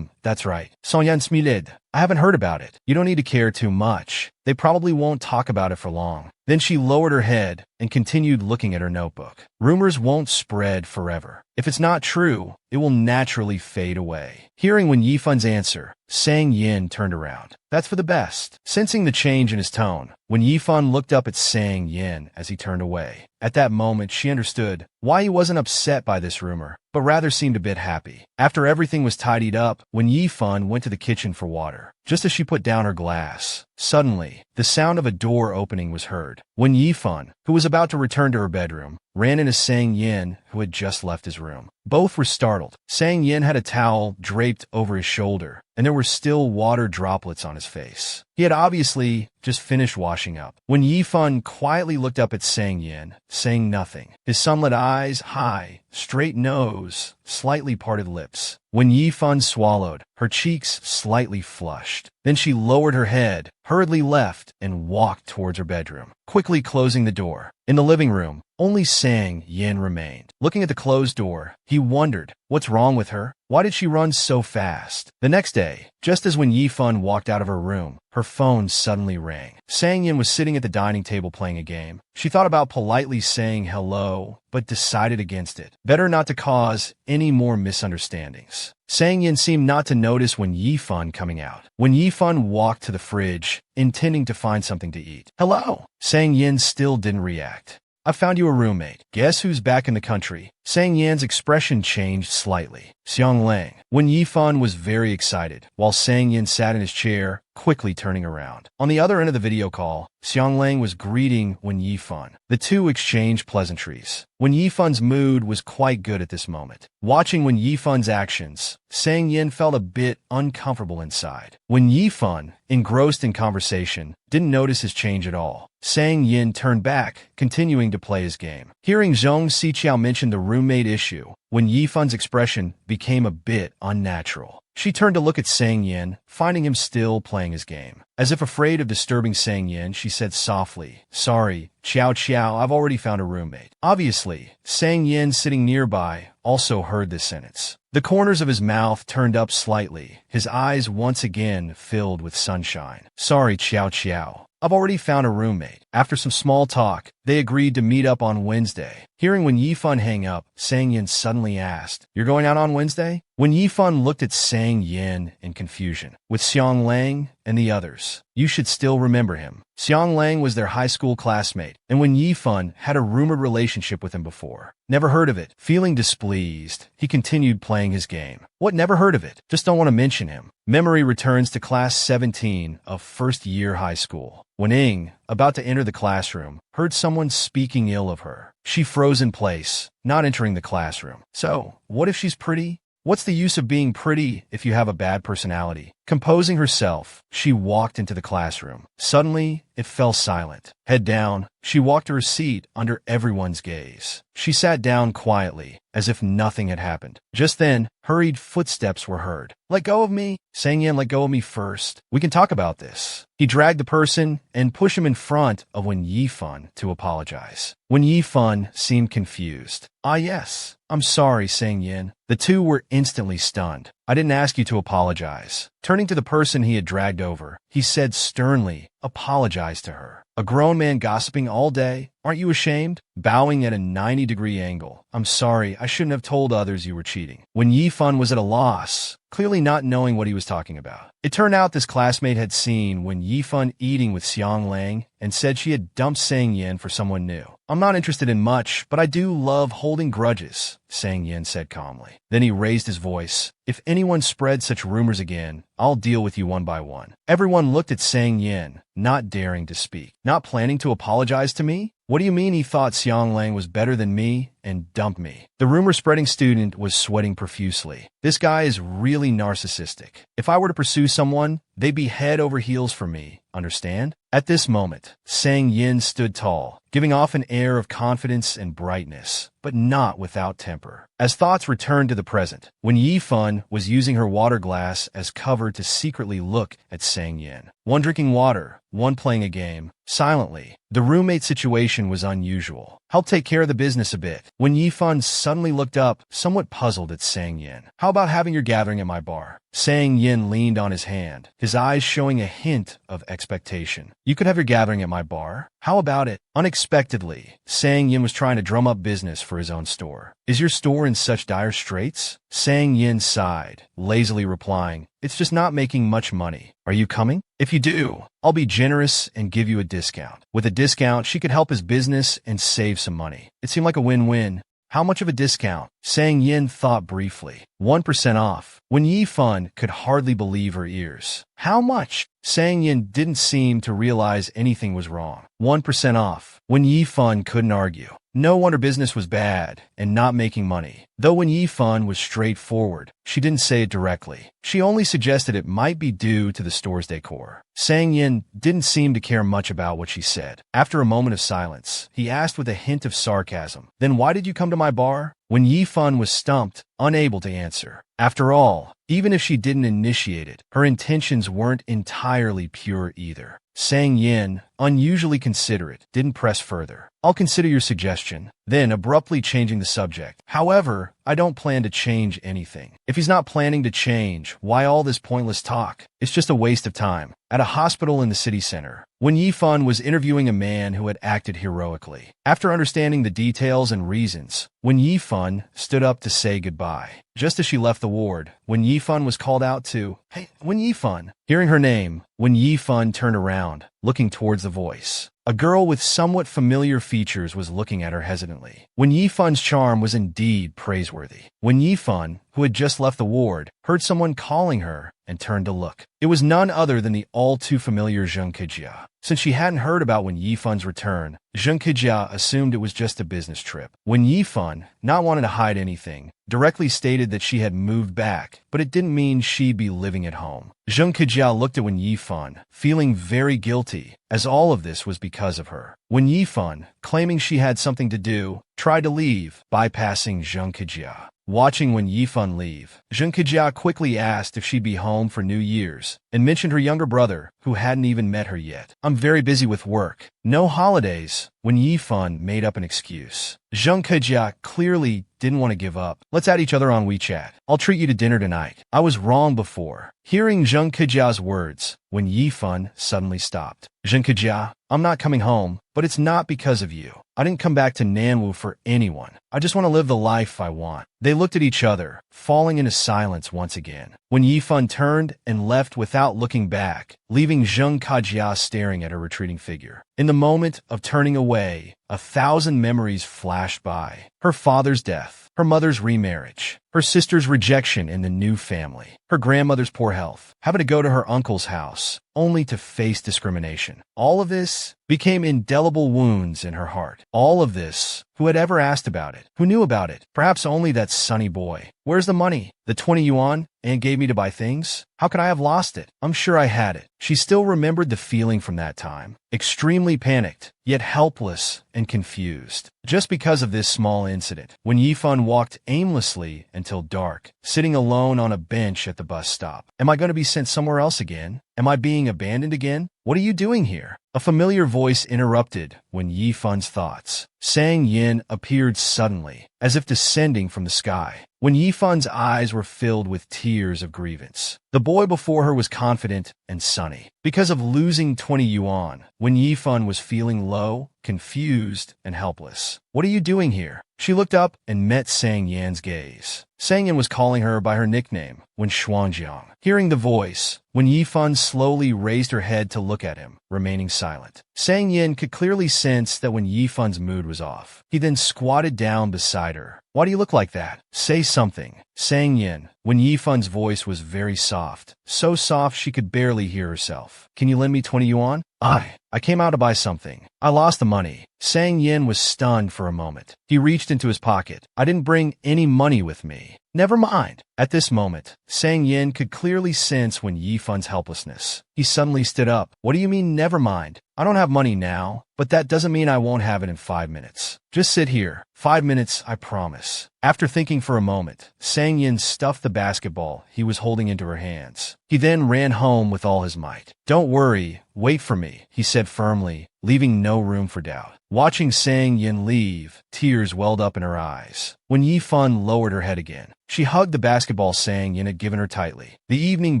That's right. Sonyan Smilid. I haven't heard about it. You don't need to care too much. They probably won't talk about it for long. Then she lowered her head and continued looking at her notebook. Rumors won't spread forever. If it's not true, it will naturally fade away. Hearing Wen Yifan's answer, Sang Yin turned around. That's for the best. Sensing the change in his tone, Wen Yifan looked up at Sang Yin as he turned away. At that moment, she understood why he wasn't upset by this rumor, but rather seemed a bit happy. After everything was tidied up, Wen Yifan went to the kitchen for water. Just as she put down her glass, suddenly, the sound of a door opening was heard. Wen Yifan, who was about to return to her bedroom, ran into Sang Yin, who had just left his room. Both were startled. Sang Yin had a towel draped over his shoulder, and there were still water droplets on his face. He had obviously just finished washing up. Wen Yifan quietly looked up at Sang Yin, saying nothing. His sunlit eyes, high, straight nose, slightly parted lips. Wen Yifan swallowed, her cheeks slightly flushed. Then she lowered her head, hurriedly left, and walked towards her bedroom, quickly closing the door. In the living room, only Sang Yin remained. Looking at the closed door, he wondered, what's wrong with her? Why did she run so fast? The next day, just as Wen Yifan walked out of her room, her phone suddenly rang. Sang Yin was sitting at the dining table playing a game. She thought about politely saying hello, but decided against it. Better not to cause any more misunderstandings. Sang Yin seemed not to notice Wen Yifan coming out. Wen Yifan walked to the fridge, intending to find something to eat. Hello! Sang Yin still didn't react. I found you a roommate. Guess who's back in the country? Sang Yan's expression changed slightly. Xiang Lang. Wen Yifan was very excited, while Sang Yin sat in his chair, quickly turning around. On the other end of the video call, Xiang Lang was greeting Wen Yifan. The two exchanged pleasantries. Wen Yifan's mood was quite good at this moment. Watching Wen Yifan's actions, Sang Yin felt a bit uncomfortable inside. Wen Yifan, engrossed in conversation, didn't notice his change at all. Sang Yin turned back, continuing to play his game. Hearing Zhong Xiqiao mention the roommate issue, Wen Yifan's expression became a bit unnatural. She turned to look at Sang Yin, finding him still playing his game. As if afraid of disturbing Sang Yin, she said softly, "Sorry, Qiao Qiao, I've already found a roommate." Obviously, Sang Yin, sitting nearby, also heard this sentence. The corners of his mouth turned up slightly, his eyes once again filled with sunshine. "Sorry, Qiao Qiao. I've already found a roommate." After some small talk, they agreed to meet up on Wednesday. Hearing Wen Yifan hang up, Sang Yin suddenly asked, "You're going out on Wednesday?" Wen Yifan looked at Sang Yin in confusion. "With Xiang Lang and the others. You should still remember him." Xiang Lang was their high school classmate, and Wen Yifan had a rumored relationship with him before. "Never heard of it." Feeling displeased, he continued playing his game. "What, never heard of it? Just don't want to mention him." Memory returns to class 17 of first year high school. When Ing, about to enter the classroom, heard someone speaking ill of her. She froze in place, not entering the classroom. So, what if she's pretty? What's the use of being pretty if you have a bad personality? Composing herself, she walked into the classroom. Suddenly, it fell silent. Head down, she walked to her seat under everyone's gaze. She sat down quietly, as if nothing had happened. Just then, hurried footsteps were heard. "Let go of me." Sang Yin, "Let go of me first. We can talk about this." He dragged the person and pushed him in front of Wen Yifan to apologize. Wen Yifan seemed confused. "Ah yes, I'm sorry, Sang Yin." The two were instantly stunned. "I didn't ask you to apologize." Turning to the person he had dragged over, he said sternly, "Apologize to her. A grown man gossiping all day? Aren't you ashamed?" Bowing at a 90-degree angle, "I'm sorry, I shouldn't have told others you were cheating." When Yifan was at a loss, clearly not knowing what he was talking about. It turned out this classmate had seen Wen Yifan eating with Xiang Lang and said she had dumped Sang Yin for someone new. "I'm not interested in much, but I do love holding grudges," Sang Yin said calmly. Then he raised his voice. "If anyone spreads such rumors again, I'll deal with you one by one." Everyone looked at Sang Yin, not daring to speak. "Not planning to apologize to me? What do you mean he thought Xiang Lang was better than me and dumped me?" The rumor-spreading student was sweating profusely. This guy is really narcissistic. If I were to pursue someone, they'd be head over heels for me, understand? At this moment, Sang Yin stood tall, giving off an air of confidence and brightness, but not without temper. As thoughts returned to the present, when Yifan was using her water glass as cover to secretly look at Sang Yin. One drinking water, one playing a game, silently. The roommate situation was unusual. "Help take care of the business a bit." When Yifan suddenly looked up, somewhat puzzled at Sang Yin. "How about having your gathering at my bar?" Sang Yin leaned on his hand, his eyes showing a hint of expectation. "You could have your gathering at my bar? How about it?" Unexpectedly, Sang Yin was trying to drum up business for his own store. "Is your store in such dire straits?" Sang Yin sighed, lazily replying, "It's just not making much money. Are you coming? If you do, I'll be generous and give you a discount." With a discount, she could help his business and save some money. It seemed like a win-win. How much of a discount? Sang Yin thought briefly. 1% off. When Yifan could hardly believe her ears. How much? Sang Yin didn't seem to realize anything was wrong. 1% off. When Yifan couldn't argue. No wonder business was bad and not making money. Though when Yifan was straightforward, she didn't say it directly. She only suggested it might be due to the store's decor. Sang Yin didn't seem to care much about what she said. After a moment of silence, he asked with a hint of sarcasm, "Then why did you come to my bar?" When Yifan was stumped, unable to answer. After all, even if she didn't initiate it, her intentions weren't entirely pure either. Sang Yin, unusually considerate, didn't press further. "I'll consider your suggestion." Then, abruptly changing the subject. "However, I don't plan to change anything." If he's not planning to change, why all this pointless talk? It's just a waste of time. At a hospital in the city center, when Yifan was interviewing a man who had acted heroically. After understanding the details and reasons, when Yifan stood up to say goodbye. Just as she left the ward, when Yifan was called out to, "Hey, when Yifan." Hearing her name, when Yifan turned around, looking towards the voice. A girl with somewhat familiar features was looking at her hesitantly. When Yifan's charm was indeed praiseworthy. When Yifan, who had just left the ward, heard someone calling her and turned to look. It was none other than the all-too-familiar Zheng Kejia. Since she hadn't heard about when Yifan's return, Zheng Kejia assumed it was just a business trip. When Yifan, not wanting to hide anything, directly stated that she had moved back, but it didn't mean she'd be living at home. Zheng Kejia looked at Wen Yifan, feeling very guilty, as all of this was because of her. Wen Yifan, claiming she had something to do, tried to leave, bypassing Zheng Kejia. Watching Wen Yifan leave, Zheng Kejia quickly asked if she'd be home for New Year's, and mentioned her younger brother, who hadn't even met her yet. "I'm very busy with work. No holidays," Wen Yifan made up an excuse. Zheng Kejia clearly didn't want to give up. "Let's add each other on WeChat. I'll treat you to dinner tonight. I was wrong before." Hearing Zheng Kejia's words, Wen Yifan suddenly stopped. "Zheng Kejia, I'm not coming home, but it's not because of you. I didn't come back to Manhwa for anyone. I just want to live the life I want." They looked at each other, falling into silence once again. Wen Yifan turned and left without looking back, leaving Zheng Kejia staring at her retreating figure. In the moment of turning away, 1,000 memories flashed by. Her father's death, her mother's remarriage, her sister's rejection in the new family, her grandmother's poor health, having to go to her uncle's house, only to face discrimination. All of this became indelible wounds in her heart. All of this, who had ever asked about it? Who knew about it? Perhaps only that sunny boy. Where's the money? The 20 yuan Aunt gave me to buy things? How could I have lost it? I'm sure I had it. She still remembered the feeling from that time. Extremely panicked, yet helpless and confused. Just because of this small incident, Wen Yifan walked aimlessly until dark, sitting alone on a bench at the bus stop. Am I going to be sent somewhere else again? Am I being abandoned again? What are you doing here? A familiar voice interrupted Wen Yifan's thoughts. Sang Yin appeared suddenly, as if descending from the sky. Wen Yifan's eyes were filled with tears of grievance. The boy before her was confident and sunny. Because of losing 20 yuan, Wen Yifan was feeling low, confused, and helpless. "What are you doing here?" She looked up and met Sang Yan's gaze. Sang Yan was calling her by her nickname, Wen Xuanjiang. Hearing the voice, Wen Yifan slowly raised her head to look at him, remaining silent. Sang Yan could clearly sense that Wen Yifan's mood was off. He then squatted down beside her. "Why do you look like that? Say something." Sang Yin. Wen Yifan's voice was very soft, so soft she could barely hear herself. "Can you lend me 20 yuan? I came out to buy something. I lost the money." Sang Yin was stunned for a moment. He reached into his pocket. "I didn't bring any money with me." "Never mind." At this moment, Sang Yin could clearly sense Wen Yifan's helplessness. He suddenly stood up. "What do you mean, never mind? I don't have money now, but that doesn't mean I won't have it in 5 minutes. Just sit here. 5 minutes, I promise." After thinking for a moment, Sang Yin stuffed the basketball he was holding into her hands. He then ran home with all his might. "Don't worry, wait for me," he said firmly, leaving no room for doubt. Watching Sang Yin leave, tears welled up in her eyes. Wen Yifan lowered her head again. She hugged the basketball Sang Yin had given her tightly. The evening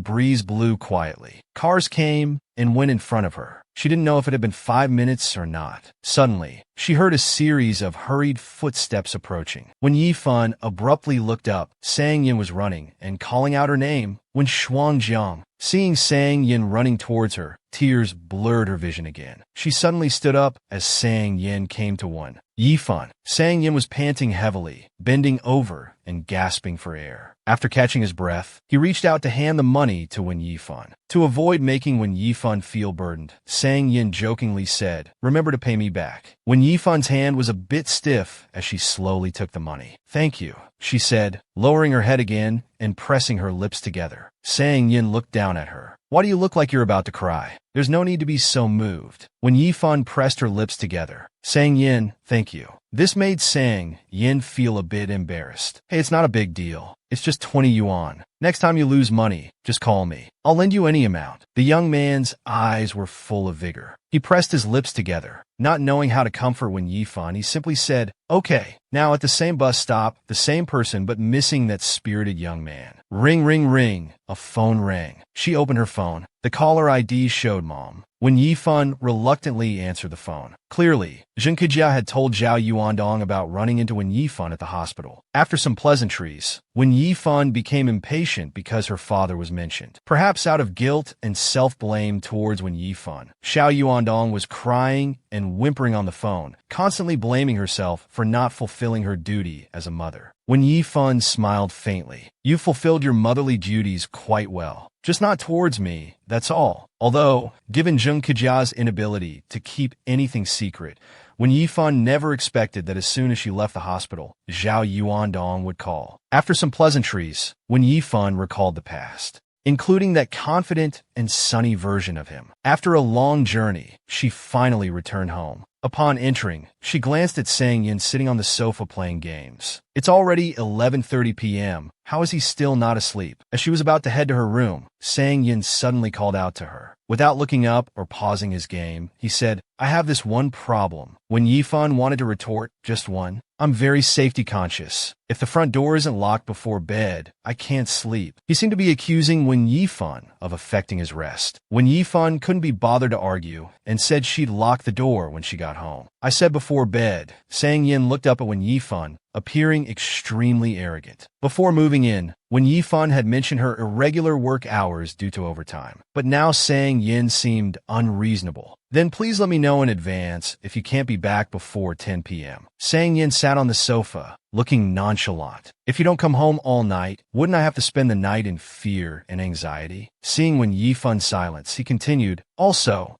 breeze blew quietly. Cars came and went in front of her. She didn't know if it had been 5 minutes or not. Suddenly, she heard a series of hurried footsteps approaching. Wen Yifan abruptly looked up. Sang Yin was running and calling out her name, Wen Xuanjiang. Seeing Sang Yin running towards her, tears blurred her vision again. She suddenly stood up as Sang Yin came to Wen Yifan. Sang Yin was panting heavily, bending over and gasping for air. After catching his breath, he reached out to hand the money to Wen Yifan. To avoid making Wen Yifan feel burdened, Sang Yin jokingly said, "Remember to pay me back." Wen Yifan's hand was a bit stiff as she slowly took the money. "Thank you," she said, lowering her head again and pressing her lips together. Sang Yin looked down at her. "Why do you look like you're about to cry? There's no need to be so moved." Wen Yifan pressed her lips together. "Sang Yin, thank you." This made Sang Yin feel a bit embarrassed. "Hey, it's not a big deal. It's just 20 yuan. Next time you lose money, just call me. I'll lend you any amount." The young man's eyes were full of vigor. He pressed his lips together. Not knowing how to comfort Wen Yifan, he simply said, "Okay." Now at the same bus stop, the same person but missing that spirited young man. Ring, ring, ring. A phone rang. She opened her phone. The caller ID showed Mom. Wen Yifan reluctantly answered the phone. Clearly, Zheng Kejia had told Zhao Yuandong about running into Wen Yifan at the hospital. After some pleasantries, Wen Yifan became impatient because her father was mentioned. Perhaps out of guilt and self-blame towards Wen Yifan, Zhao Yuandong was crying and whimpering on the phone, constantly blaming herself for not fulfilling her duty as a mother. Wen Yifan smiled faintly. "You fulfilled your motherly duties quite well. Just not towards me, that's all." Although, given Zheng Kejia's inability to keep anything secret, Wen Yifan never expected that as soon as she left the hospital, Zhao Yuandong would call. After some pleasantries, Wen Yifan recalled the past, including that confident and sunny version of him. After a long journey, she finally returned home. Upon entering, she glanced at Sang Yin sitting on the sofa playing games. It's already 11:30 p.m. How is he still not asleep? As she was about to head to her room, Sang Yin suddenly called out to her. Without looking up or pausing his game, he said, I have this one problem. When Yifan wanted to retort, just one, I'm very safety conscious. If the front door isn't locked before bed, I can't sleep. He seemed to be accusing Wen Yifan of affecting his rest. Wen Yifan couldn't be bothered to argue and said she'd lock the door when she got home. I said before bed. Sang Yin looked up at Wen Yifan, appearing extremely arrogant. Before moving in, Wen Yifan had mentioned her irregular work hours due to overtime. But now Sang Yin seemed unreasonable. Then please let me know in advance if you can't be back before 10 p.m. Sang Yin sat on the sofa, looking nonchalant. If you don't come home all night, wouldn't I have to spend the night in fear and anxiety? Seeing Wen Yifan's silence, he continued, Also,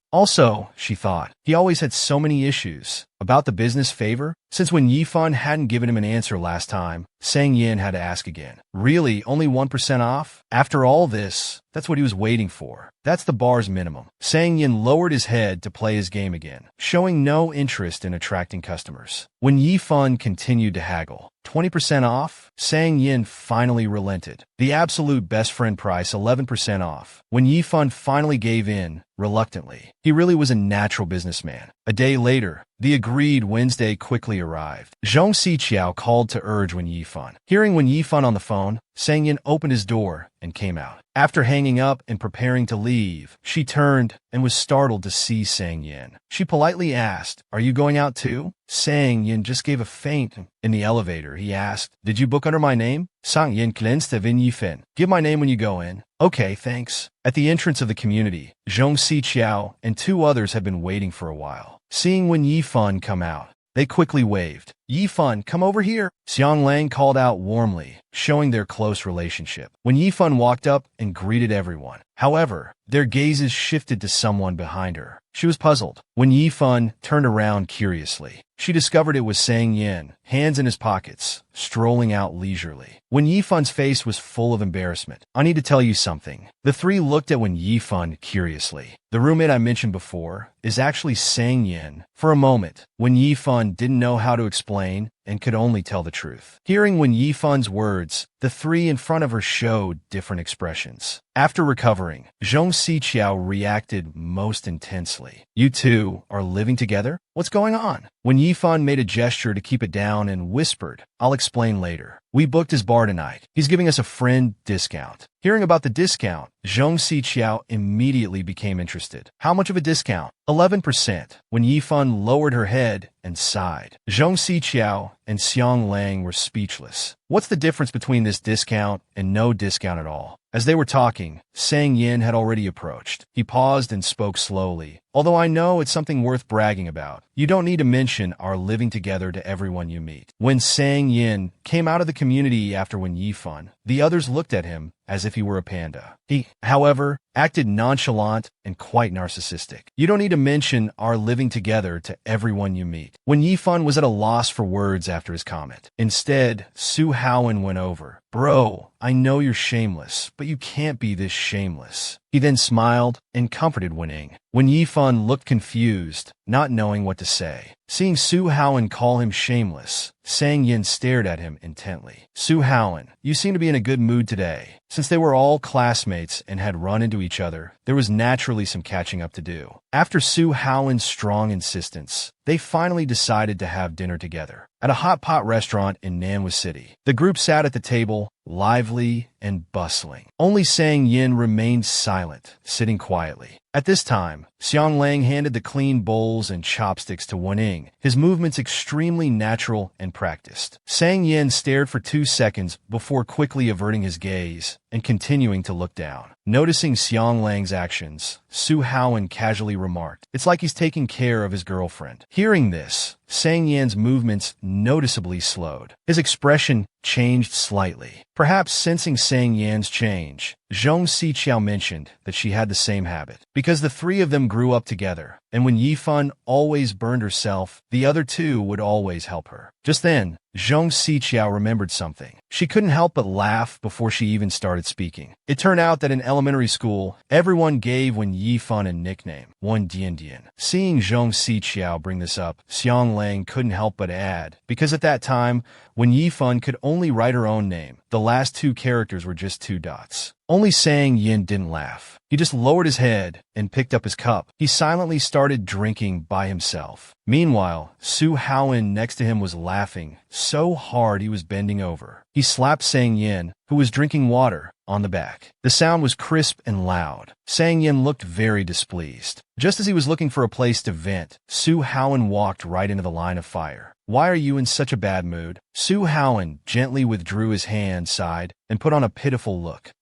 she thought, he always had so many issues. About the business favor? Since Wen Yifan hadn't given him an answer last time, Sang Yin had to ask again. Really, only 1% off? After all this, that's what he was waiting for. That's the bar's minimum. Sang Yin lowered his head to play his game again, showing no interest in attracting customers. When Yifan continued to haggle, 20% off? Sang Yin finally relented. The absolute best friend price, 11% off. When Yifan finally gave in, reluctantly, he really was a natural businessman. A day later, the agreed Wednesday quickly arrived. Zhong Siqiao called to urge Wen Yifan. Hearing Wen Yifan on the phone, Sang Yin opened his door and came out. After hanging up and preparing to leave, she turned and was startled to see Sang Yin. She politely asked, Are you going out too? Sang Yin just gave a faint. In the elevator, he asked, Did you book under my name? Sang Yin glänzte Wen Yifan. Give my name when you go in. Okay, thanks. At the entrance of the community, Zhong Siqiao and two others had been waiting for a while. Seeing Wen Yifan come out, they quickly waved. Yifan, come over here. Xiang Lang called out warmly, showing their close relationship. When Yifan walked up and greeted everyone. However, their gazes shifted to someone behind her. She was puzzled. When Yifan turned around curiously, she discovered it was Sang Yin, hands in his pockets, strolling out leisurely. When Yifan's face was full of embarrassment. I need to tell you something. The three looked at Wen Yifan curiously. The roommate I mentioned before is actually Sang Yin. For a moment, Wen Yifan didn't know how to explain and could only tell the truth. Hearing Wen Yifan's words, the three in front of her showed different expressions. After recovering, Zhong Siqiao reacted most intensely. You two are living together? What's going on? When Yifan made a gesture to keep it down and whispered, I'll explain later. We booked his bar tonight. He's giving us a friend discount. Hearing about the discount, Zhong Siqiao immediately became interested. How much of a discount? 11%. When Yifan lowered her head and sighed. Zhong Siqiao and Xiang Lang were speechless. What's the difference between this discount and no discount at all? As they were talking, Sang Yin had already approached. He paused and spoke slowly. Although I know it's something worth bragging about, you don't need to mention our living together to everyone you meet. When Sang Yin came out of the community after Wen Yifan, the others looked at him as if he were a panda. He, however, acted nonchalant and quite narcissistic. You don't need to mention our living together to everyone you meet. When Yifan was at a loss for words after his comment. Instead, Su Haowen went over. Bro, I know you're shameless, but you can't be this shameless. He then smiled and comforted Wen-ing. When Yifan looked confused, not knowing what to say. Seeing Su Haowen call him shameless, Sang Yin stared at him intently. Su Haowen, you seem to be in a good mood today. Since they were all classmates and had run into each other, there was naturally some catching up to do. After Su Haowen's strong insistence, they finally decided to have dinner together at a hot pot restaurant in Manhwa City. The group sat at the table, lively and bustling. Only Sang Yin remained silent, sitting quietly. At this time, Xiang Lang handed the clean bowls and chopsticks to Wen-ing, his movements extremely natural and practiced. Sang Yin stared for 2 seconds before quickly averting his gaze and continuing to look down. Noticing Xiang Lang's actions, Su Haowen casually remarked, It's like he's taking care of his girlfriend. Hearing this, Sang Yin's movements noticeably slowed. His expression changed slightly. Perhaps sensing Sang Yin's change, Zhong Siqiao mentioned that she had the same habit. Because the three of them grew up together, and when Yifan always burned herself, the other two would always help her. Just then, Zhong Siqiao remembered something. She couldn't help but laugh before she even started speaking. It turned out that in elementary school, everyone gave Wen Yifan a nickname, Wen Dian Dian. Seeing Zhong Siqiao bring this up, Xiang Lang couldn't help but add, because at that time, Wen Yifan could only write her own name. The last two characters were just 2 dots. Only Sang Yin didn't laugh. He just lowered his head and picked up his cup. He silently started drinking by himself. Meanwhile, Su Haoen next to him was laughing so hard he was bending over. He slapped Sang Yin, who was drinking water, on the back. The sound was crisp and loud. Sang Yin looked very displeased. Just as he was looking for a place to vent, Su Haoen walked right into the line of fire. "Why are you in such a bad mood?" Su Haoen gently withdrew his hand, sighed, and put on a pitiful look.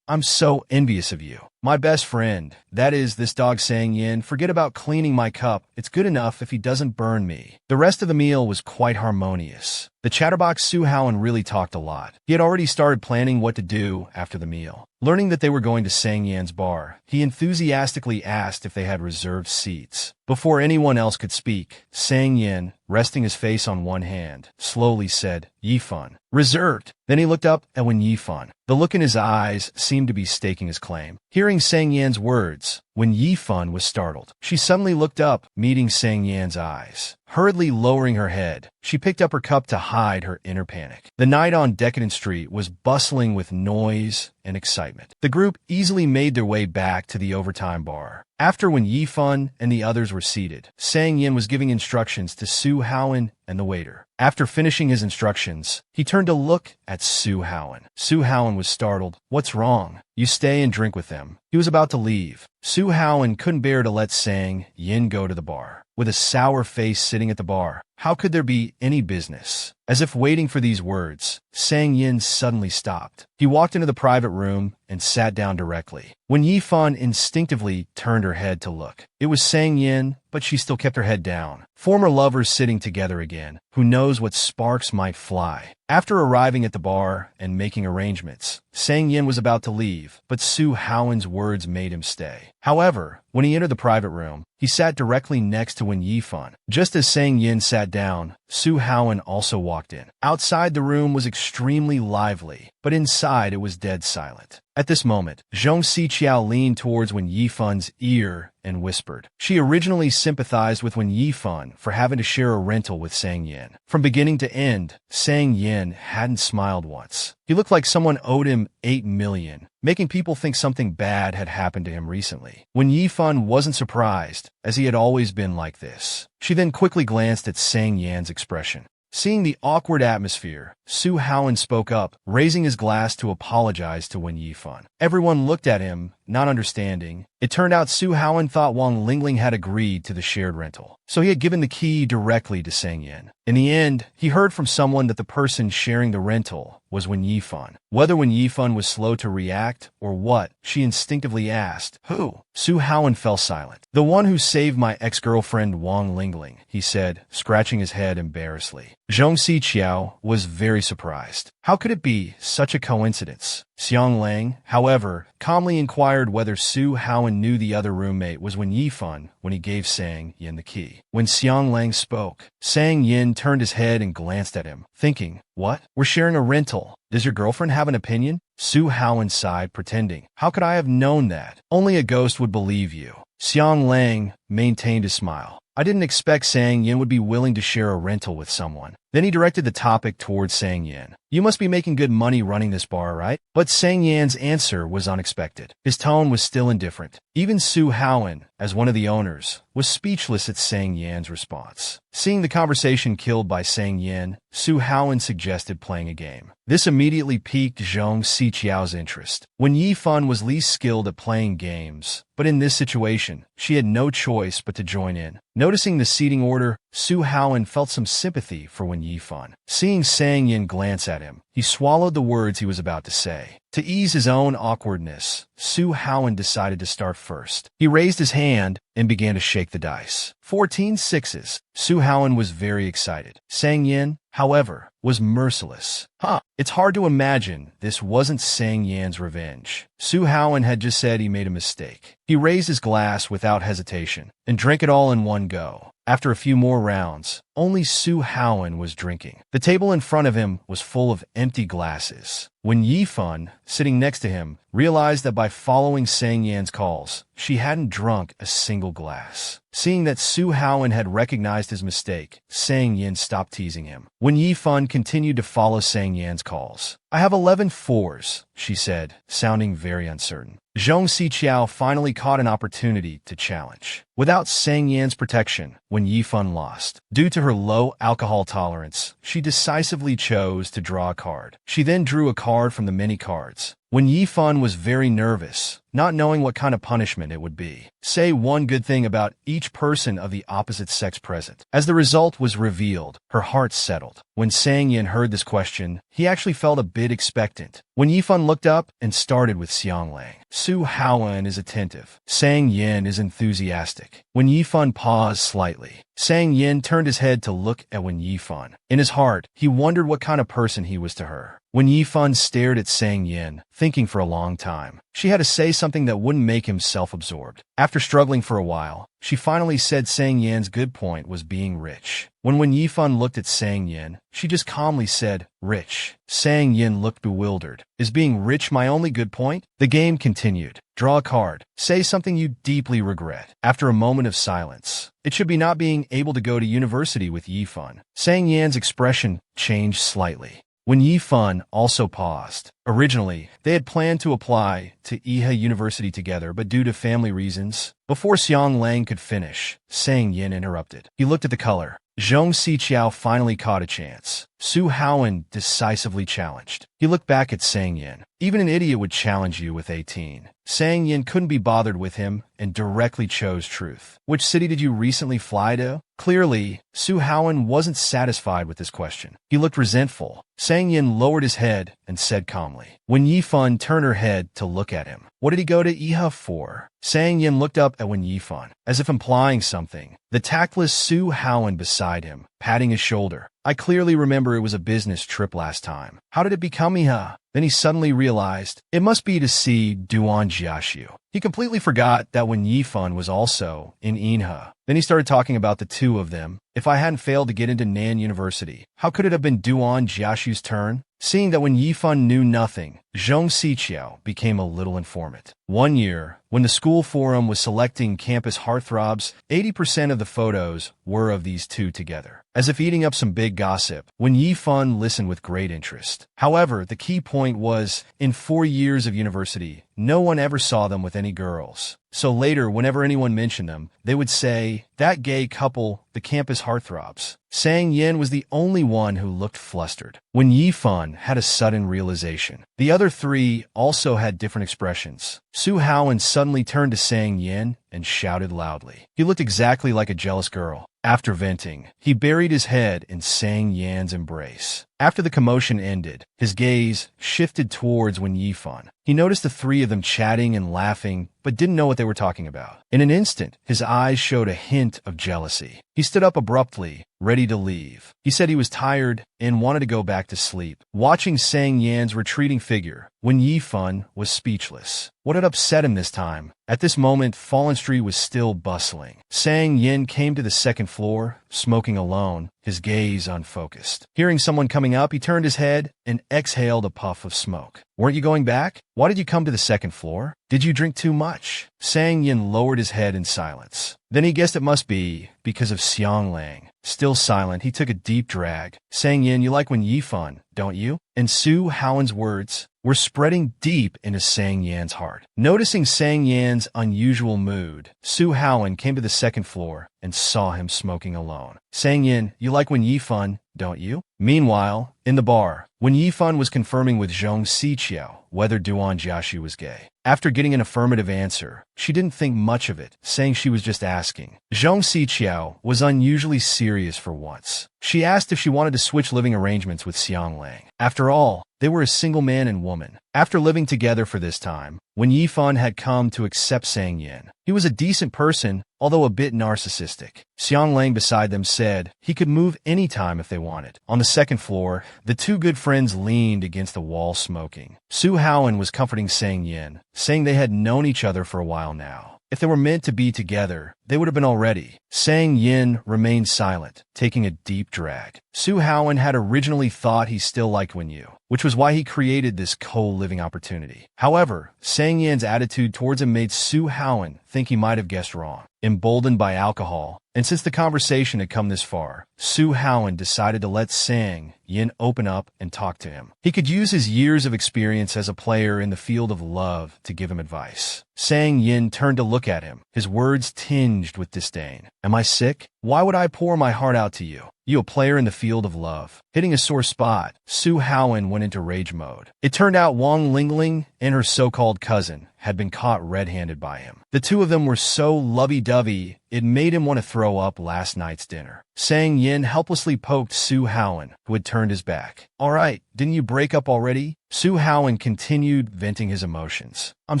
I'm so envious of you. My best friend, that is this dog Sang Yin, forget about cleaning my cup. It's good enough if he doesn't burn me." The rest of the meal was quite harmonious. The chatterbox Su Haoen really talked a lot. He had already started planning what to do after the meal. Learning that they were going to Sang Yan's bar, he enthusiastically asked if they had reserved seats. Before anyone else could speak, Sang Yin, resting his face on one hand, slowly said, "Yifan, reserved." Then he looked up at Wen Yifan. The look in his eyes seemed to be staking his claim. Hearing Sang Yan's words, Wen Yifan was startled. She suddenly looked up, meeting Sang Yan's eyes. Hurriedly lowering her head, she picked up her cup to hide her inner panic. The night on Decadent Street was bustling with noise and excitement. The group easily made their way back to the overtime bar. After Wen Yifan and the others were seated, Sang Yin was giving instructions to Su Haoen and the waiter. After finishing his instructions, he turned to look at Su Haoen. Su Haoen was startled. "What's wrong? You stay and drink with them." He was about to leave. Su Haoen couldn't bear to let Sang Yin go to the bar. With a sour face sitting at the bar, how could there be any business? As if waiting for these words, Sang Yin suddenly stopped. He walked into the private room and sat down directly. Wen Yifan instinctively turned her head to look. It was Sang Yin, but she still kept her head down. Former lovers sitting together again. Who knows what sparks might fly? After arriving at the bar and making arrangements, Sang Yin was about to leave, but Su Haoen's words made him stay. However, when he entered the private room, he sat directly next to Wen Yifan. Just as Sang Yin sat down, Su Haoen also walked in. Outside the room was extremely lively, but inside it was dead silent. At this moment, Zhong Siqiao leaned towards Wen Yifan's ear and whispered. She originally sympathized with Wen Yifan for having to share a rental with Sang Yin. From beginning to end, Sang Yin hadn't smiled once. He looked like someone owed him 8 million, making people think something bad had happened to him recently. Wen Yifan wasn't surprised, as he had always been like this. She then quickly glanced at Sang Yan's expression. Seeing the awkward atmosphere, Su Haoen spoke up, raising his glass to apologize to Wen Yifan. Everyone looked at him, not understanding. It turned out Su Haoen thought Wang Lingling had agreed to the shared rental, so he had given the key directly to Sang Yin. In the end, he heard from someone that the person sharing the rental was Wen Yifan. Whether Wen Yifan was slow to react or what, she instinctively asked, "Who?" Su Haoen fell silent. "The one who saved my ex-girlfriend Wang Lingling," he said, scratching his head embarrassedly. Zhong Siqiao was very surprised. How could it be such a coincidence? Xiang Lang, however, calmly inquired whether Su Haoen knew the other roommate was Wen Yifan when he gave Sang Yin the key. When Xiang Lang spoke, Sang Yin turned his head and glanced at him, thinking, "What? We're sharing a rental. Does your girlfriend have an opinion?" Su Haoen sighed, pretending, "How could I have known that? Only a ghost would believe you." Xiang Lang maintained a smile. "I didn't expect Sang Yin would be willing to share a rental with someone." Then he directed the topic towards Sang Yin. "You must be making good money running this bar, right?" But Sang Yan's answer was unexpected. His tone was still indifferent. Even Su Haoen, as one of the owners, was speechless at Sang Yan's response. Seeing the conversation killed by Sang Yin, Su Haoen suggested playing a game. This immediately piqued Zhong Siqiao's interest. Wen Yifan was least skilled at playing games, but in this situation, she had no choice but to join in. Noticing the seating order, Su Haoan felt some sympathy for Wen Yifan. Seeing Sang Yin glance at him, he swallowed the words he was about to say. To ease his own awkwardness, Su Haoan decided to start first. He raised his hand and began to shake the dice. 14 sixes. Su Haoan was very excited. Sang Yin, however, was merciless. It's hard to imagine this wasn't Sang Yan's revenge. Su Haoan had just said he made a mistake. He raised his glass without hesitation and drank it all in one go. After a few more rounds, only Su Haoan was drinking. The table in front of him was full of empty glasses. When Yifan, sitting next to him, realized that by following Sang Yan's calls, she hadn't drunk a single glass. Seeing that Su Haoan had recognized his mistake, Sang Yin stopped teasing him. When Yifan continued to follow Sang Yan's calls, "I have 11 fours," she said, sounding very uncertain. Zhong Xiqiao finally caught an opportunity to challenge. Without Sang Yan's protection, when Yifan lost, due to her low alcohol tolerance, she decisively chose to draw a card. She then drew a card from the many cards. When Yifan was very nervous, not knowing what kind of punishment it would be. Say one good thing about each person of the opposite sex present. As the result was revealed, her heart settled. When Sang Yin heard this question, he actually felt a bit expectant. When Yifan looked up and started with Xianglang. Su Haoan is attentive. Sang Yin is enthusiastic. When Yifan paused slightly, Sang Yin turned his head to look at Wen Yifan. In his heart, he wondered what kind of person he was to her. When Yifan stared at Sang Yin, thinking for a long time, she had to say something that wouldn't make him self-absorbed. After struggling for a while, she finally said Sang Yan's good point was being rich. When Yifan looked at Sang Yin, she just calmly said, "Rich." Sang Yin looked bewildered. "Is being rich my only good point?" The game continued. Draw a card. Say something you deeply regret. After a moment of silence, it should be not being able to go to university with Yifan. Sang Yan's expression changed slightly. When Yifan also paused. Originally, they had planned to apply to Iha University together, but due to family reasons, before Xianglang could finish, Sang Yin interrupted. He looked at the color. Zhong Xiqiao finally caught a chance. Su Haoan decisively challenged. He looked back at Sang Yin. Even an idiot would challenge you with 18. Sang Yin couldn't be bothered with him and directly chose truth. Which city did you recently fly to? Clearly, Su Haoan wasn't satisfied with this question. He looked resentful. Sang Yin lowered his head and said calmly. When Yifan turned her head to look at him, "What did he go to Iha for?" Sang Yin looked up at Wen Yifan, as if implying something. The tactless Su Haoan beside him, patting his shoulder. "I clearly remember it was a business trip last time. How did it become Iha?" Then he suddenly realized it must be to see Duan Jiaxiu. He completely forgot that Wen Yifan was also in Inha. Then he started talking about the two of them. If I hadn't failed to get into Nan University, how could it have been Duan Jiaxiu's turn? Seeing that Wen Yifan knew nothing, Zhong Xiqiao became a little informant. One year, when the school forum was selecting campus heartthrobs, 80% of the photos were of these two together. As if eating up some big gossip, Wen Yifan listened with great interest. However, the key point was, in 4 years of university, no one ever saw them with any girls. So later, whenever anyone mentioned them, they would say, "That gay couple, the campus heartthrobs." Sang Yin was the only one who looked flustered. When Yifan had a sudden realization, the other three also had different expressions. Su Haoan suddenly turned to Sang Yin and shouted loudly. He looked exactly like a jealous girl. After venting, he buried his head in Sang Yan's embrace. After the commotion ended, his gaze shifted towards Wen Yifan. He noticed the three of them chatting and laughing, but didn't know what they were talking about. In an instant, his eyes showed a hint of jealousy. He stood up abruptly, ready to leave. He said he was tired and wanted to go back to sleep. Watching Sang Yan's retreating figure, Wen Yifan was speechless. What had upset him this time? At this moment, Fallen Street was still bustling. Sang Yin came to the second floor, smoking alone, his gaze unfocused. Hearing someone coming up, he turned his head and exhaled a puff of smoke. "Weren't you going back? Why did you come to the second floor? Did you drink too much?" Sang Yin lowered his head in silence. Then he guessed it must be because of Xianglang. Still silent, he took a deep drag. "Sang Yin, you like Wen Yifan, don't you?" And Su Haoan's words were spreading deep into Sang Yan's heart. Noticing Sang Yan's Yan's unusual mood, Su Haoan came to the second floor and saw him smoking alone. Sang Yin, you like Wen Yifan, don't you? Meanwhile, in the bar, Wen Yifan was confirming with Zhong Siqiao whether Duan Jiaxu was gay. After getting an affirmative answer, she didn't think much of it, saying she was just asking. Zhong Siqiao was unusually serious for once. She asked if she wanted to switch living arrangements with Xiang Lang. After all, they were a single man and woman. After living together for this time, Wen Yifan had come to accept Sang Yin. He was a decent person, although a bit narcissistic. Xiang Lang beside them said he could move anytime if they wanted. On the second floor, the two good friends leaned against the wall smoking. Su Haoan was comforting Sang Yin, saying they had known each other for a while now. If they were meant to be together, they would have been already. Sang Yin remained silent, taking a deep drag. Su Haoan had originally thought he still liked Wen Yu, which was why he created this co-living opportunity. However, Sang Yin's attitude towards him made Su Haoan think he might have guessed wrong. Emboldened by alcohol, and since the conversation had come this far, Su Haoan decided to let Sang Yin open up and talk to him. He could use his years of experience as a player in the field of love to give him advice. Sang Yin turned to look at him, his words tinged with disdain. Am I sick? Why would I pour my heart out to you? You a player in the field of love. Hitting a sore spot, Su Haoan went into rage mode. It turned out Wang Lingling and her so-called cousin had been caught red-handed by him. The two of them were so lovey-dovey, it made him want to throw up last night's dinner. Sang Yin helplessly poked Su Haoan, who had turned his back. All right, didn't you break up already? Su Haoan continued venting his emotions. I'm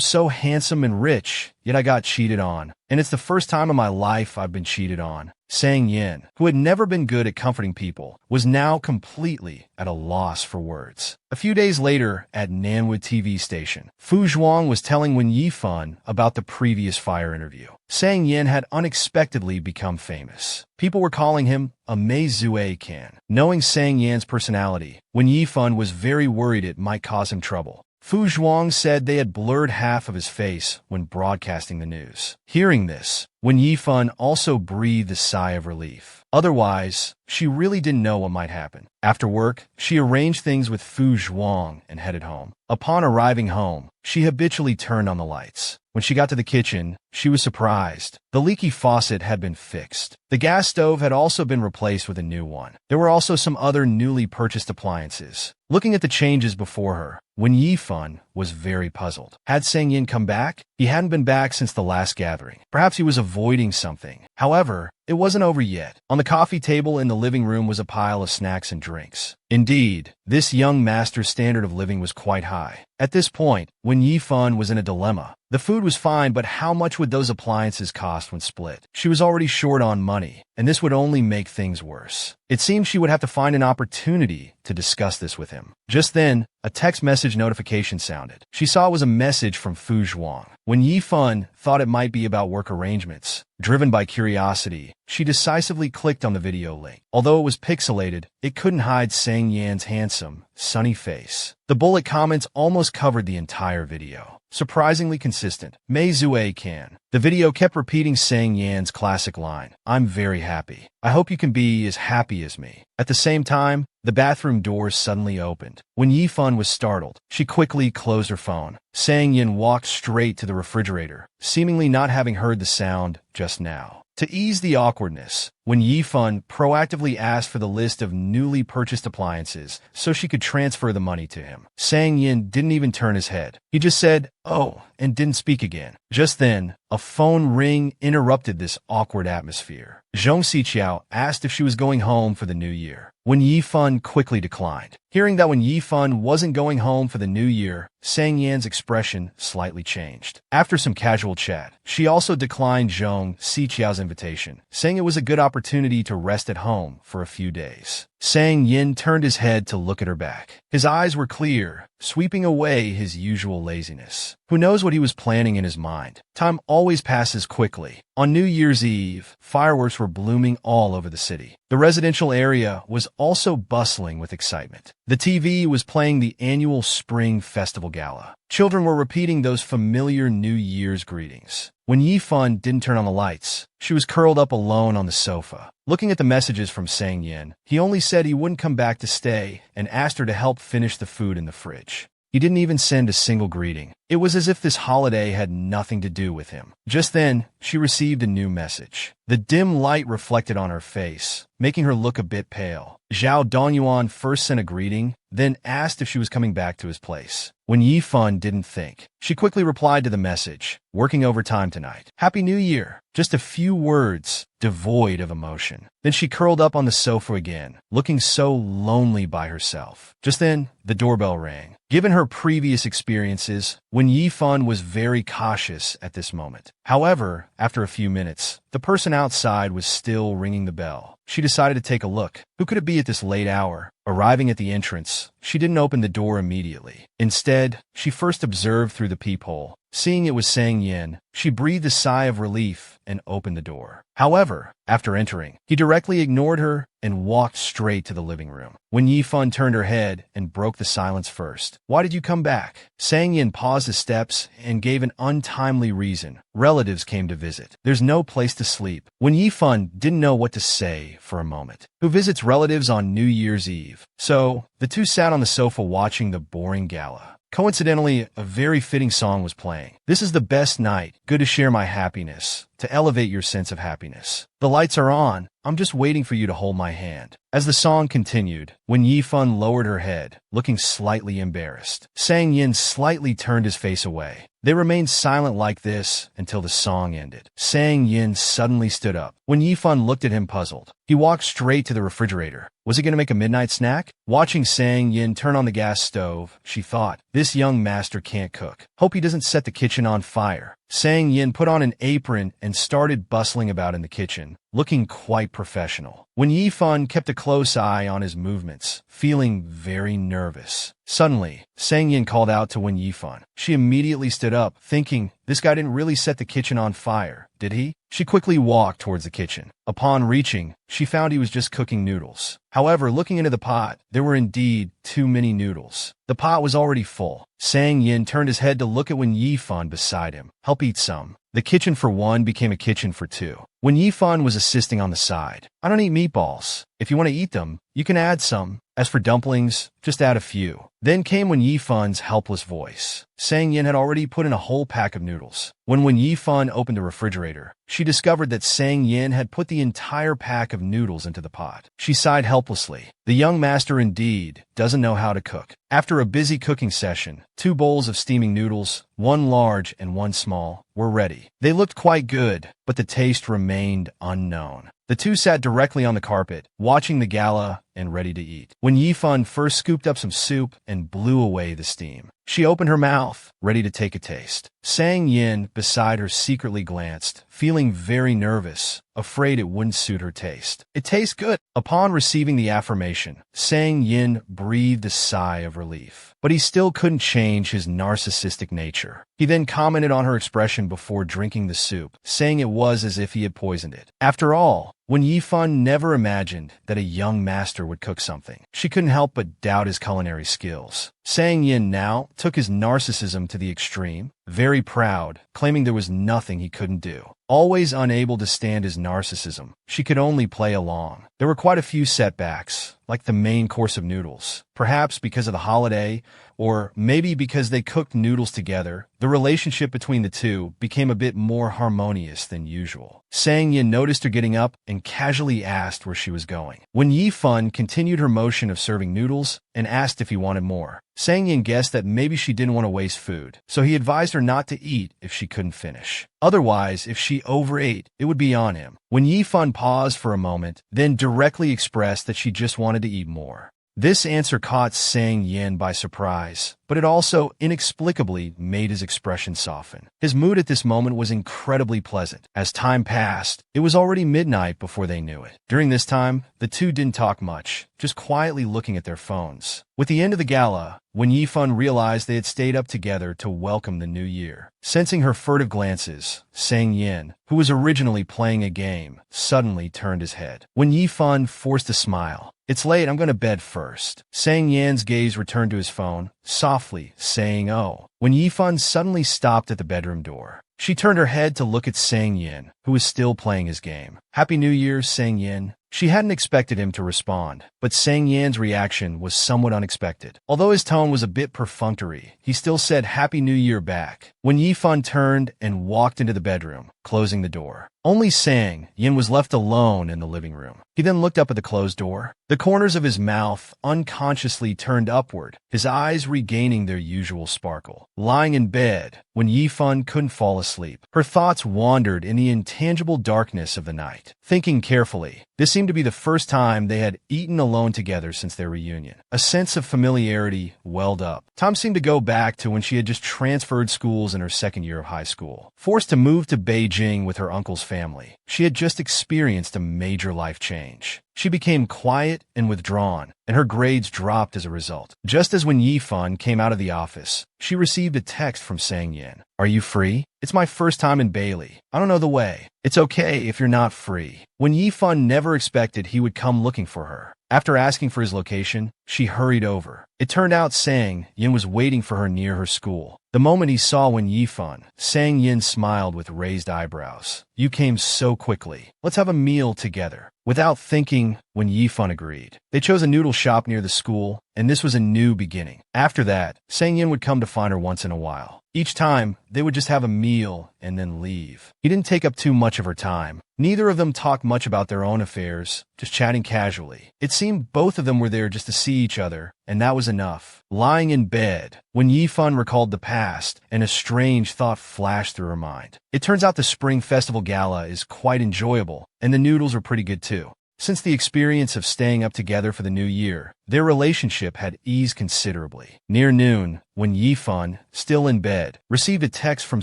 so handsome and rich, yet I got cheated on. And it's the first time in my life I've been cheated on. Sang Yin, who had never been good at comforting people, was now completely at a loss for words. A few days later, at Manhwa TV station, Fu Zhuang was telling Wen Yifan about the previous fire interview. Sang Yin had unexpectedly become famous. People were calling him a Mei Zue Can. Knowing Sang Yin's personality, Wen Yifan was very worried it might cause him trouble. Fu Zhuang said they had blurred half of his face when broadcasting the news. Hearing this, Wen Yifan also breathed a sigh of relief. Otherwise, she really didn't know what might happen. After work, she arranged things with Fu Zhuang and headed home. Upon arriving home, she habitually turned on the lights. When she got to the kitchen, she was surprised. The leaky faucet had been fixed. The gas stove had also been replaced with a new one. There were also some other newly purchased appliances. Looking at the changes before her, Wen Yifan was very puzzled. Had Sang Yin come back? He hadn't been back since the last gathering. Perhaps he was avoiding something. However, it wasn't over yet. On the coffee table in the living room was a pile of snacks and drinks. Indeed, this young master's standard of living was quite high. At this point, Wen Yifan was in a dilemma. The food was fine, but how much would those appliances cost when split? She was already short on money, and this would only make things worse. It seemed she would have to find an opportunity to discuss this with him. Just then, a text message notification sounded. She saw it was a message from Fu Zhuang. Wen Yifan thought it might be about work arrangements. Driven by curiosity, she decisively clicked on the video link. Although it was pixelated, it couldn't hide Sang Yan's handsome, sunny face. The bullet comments almost covered the entire video. Surprisingly consistent. Mei Zue Can. The video kept repeating Sang Yan's classic line, I'm very happy. I hope you can be as happy as me. At the same time, the bathroom door suddenly opened. When Yifan was startled, she quickly closed her phone. Sang Yin walked straight to the refrigerator, seemingly not having heard the sound just now. To ease the awkwardness, when Yifan proactively asked for the list of newly purchased appliances so she could transfer the money to him, Sang Yin didn't even turn his head. He just said, "Oh," and didn't speak again. Just then, a phone ring interrupted this awkward atmosphere. Zhong Siqiao asked if she was going home for the new year. When Yifan quickly declined. Hearing that when Yifan wasn't going home for the new year, Sang Yan's expression slightly changed. After some casual chat, she also declined Zhong Siqiao's invitation, saying it was a good opportunity to rest at home for a few days. Sang Yin turned his head to look at her back. His eyes were clear, sweeping away his usual laziness. Who knows what he was planning in his mind? Time always passes quickly. On New Year's Eve, fireworks were blooming all over the city. The residential area was also bustling with excitement. The TV was playing the annual Spring Festival Gala. Children were repeating those familiar New Year's greetings. When Yifan didn't turn on the lights, she was curled up alone on the sofa. Looking at the messages from Sang Yin, he only said he wouldn't come back to stay and asked her to help finish the food in the fridge. He didn't even send a single greeting. It was as if this holiday had nothing to do with him. Just then, she received a new message. The dim light reflected on her face, making her look a bit pale. Zhao Dongyuan first sent a greeting, then asked if she was coming back to his place. When Yifan didn't think, she quickly replied to the message, "Working overtime tonight. Happy New Year." Just a few words, devoid of emotion. Then she curled up on the sofa again, looking so lonely by herself. Just then, the doorbell rang. Given her previous experiences, Wen Yifan was very cautious at this moment. However, after a few minutes, the person outside was still ringing the bell. She decided to take a look. Who could it be at this late hour? Arriving at the entrance, she didn't open the door immediately. Instead, she first observed through the peephole. Seeing it was Sang Yin, she breathed a sigh of relief and opened the door. However, after entering, he directly ignored her and walked straight to the living room. When Yifan turned her head and broke the silence first. "Why did you come back?" Sang Yin paused his steps and gave an untimely reason. "Relatives came to visit. There's no place to sleep." When Yifan didn't know what to say for a moment. Who visits relatives on New Year's Eve? So, the two sat on the sofa watching the boring gala. Coincidentally, a very fitting song was playing. "This is the best night. Good to share my happiness. To elevate your sense of happiness. The lights are on. I'm just waiting for you to hold my hand." As the song continued, when Yifan lowered her head, looking slightly embarrassed, Sang Yin slightly turned his face away. They remained silent like this until the song ended. Sang Yin suddenly stood up. When Yifan looked at him puzzled, he walked straight to the refrigerator. Was he going to make a midnight snack? Watching Sang Yin turn on the gas stove, she thought, "This young master can't cook. Hope he doesn't set the kitchen on fire." Sang Yin put on an apron and started bustling about in the kitchen, looking quite professional. When Yifan kept a close eye on his movements, feeling very nervous. Suddenly, Sang Yin called out to Wen Yifan. She immediately stood up, thinking, this guy didn't really set the kitchen on fire, did he? She quickly walked towards the kitchen. Upon reaching, she found he was just cooking noodles. However, looking into the pot, there were indeed too many noodles. The pot was already full. Sang Yin turned his head to look at Wen Yifan beside him. "Help eat some." The kitchen for one became a kitchen for two. When Yifan was assisting on the side, "I don't eat meatballs. If you want to eat them, you can add some. As for dumplings, just add a few." Then came Wen Yifan's helpless voice. Sang Yin had already put in a whole pack of noodles. When Wen Yifan opened the refrigerator, she discovered that Sang Yin had put the entire pack of noodles into the pot. She sighed helplessly. The young master indeed doesn't know how to cook. After a busy cooking session, 2 bowls of steaming noodles, one large and one small, were ready. They looked quite good, but the taste remained unknown. The two sat directly on the carpet, watching the gala and ready to eat. When Yifan first scooped up some soup and blew away the steam, she opened her mouth, ready to take a taste. Sang Yin beside her secretly glanced, feeling very nervous, afraid it wouldn't suit her taste. "It tastes good." Upon receiving the affirmation, Sang Yin breathed a sigh of relief. But he still couldn't change his narcissistic nature. He then commented on her expression before drinking the soup, saying it was as if he had poisoned it. After all, Wen Yifan never imagined that a young master would cook something. She couldn't help but doubt his culinary skills. Sang Yin now took his narcissism to the extreme, very proud, claiming there was nothing he couldn't do. Always unable to stand his narcissism, she could only play along. There were quite a few setbacks, like the main course of noodles. Perhaps because of the holiday, or maybe because they cooked noodles together, the relationship between the two became a bit more harmonious than usual. Sang Yin noticed her getting up and casually asked where she was going. When Yifan continued her motion of serving noodles and asked if he wanted more. Sang Yin guessed that maybe she didn't want to waste food, so he advised her not to eat if she couldn't finish. Otherwise, if she overate, it would be on him. When Yifan paused for a moment, then directly expressed that she just wanted to eat more. This answer caught Sang Yin by surprise, but it also inexplicably made his expression soften. His mood at this moment was incredibly pleasant. As time passed, it was already midnight before they knew it. During this time, the two didn't talk much, just quietly looking at their phones. With the end of the gala, when Yifan realized they had stayed up together to welcome the new year. Sensing her furtive glances, Sang Yin, who was originally playing a game, suddenly turned his head. When Yifan forced a smile, "It's late, I'm going to bed first." Sang Yan's gaze returned to his phone, softly saying, "Oh." When Yifan suddenly stopped at the bedroom door, she turned her head to look at Sang Yin, who was still playing his game. "Happy New Year, Sang Yin." She hadn't expected him to respond, but Sang Yan's reaction was somewhat unexpected. Although his tone was a bit perfunctory, he still said Happy New Year back. When Yifan turned and walked into the bedroom, closing the door, only Sang Yin was left alone in the living room. He then looked up at the closed door. The corners of his mouth unconsciously turned upward, his eyes regaining their usual sparkle. Lying in bed, when Yifan couldn't fall asleep, her thoughts wandered in the intangible darkness of the night. Thinking carefully, this seemed to be the first time they had eaten alone together since their reunion. A sense of familiarity welled up. Time seemed to go back to when she had just transferred schools in her second year of high school. Forced to move to Beijing with her uncle's family, she had just experienced a major life change. She became quiet and withdrawn, and her grades dropped as a result. Just as when Yifan came out of the office, she received a text from Sang Yin. Are you free? It's my first time in Bailey. I don't know the way. It's okay if you're not free. When Yifan never expected he would come looking for her. After asking for his location, she hurried over. It turned out Sang Yin was waiting for her near her school. The moment he saw Wen Yifan, Sang Yin smiled with raised eyebrows. You came so quickly. Let's have a meal together. Without thinking, Wen Yifan agreed. They chose a noodle shop near the school, and this was a new beginning. After that, Sang Yin would come to find her once in a while. Each time, they would just have a meal and then leave. He didn't take up too much of her time. Neither of them talked much about their own affairs, just chatting casually. It seemed both of them were there just to see each other, and that was enough. Lying in bed, when Yifan recalled the past, and a strange thought flashed through her mind. It turns out the Spring Festival Gala is quite enjoyable, and the noodles are pretty good too. Since the experience of staying up together for the new year, their relationship had eased considerably. Near noon, when Yifan, still in bed, received a text from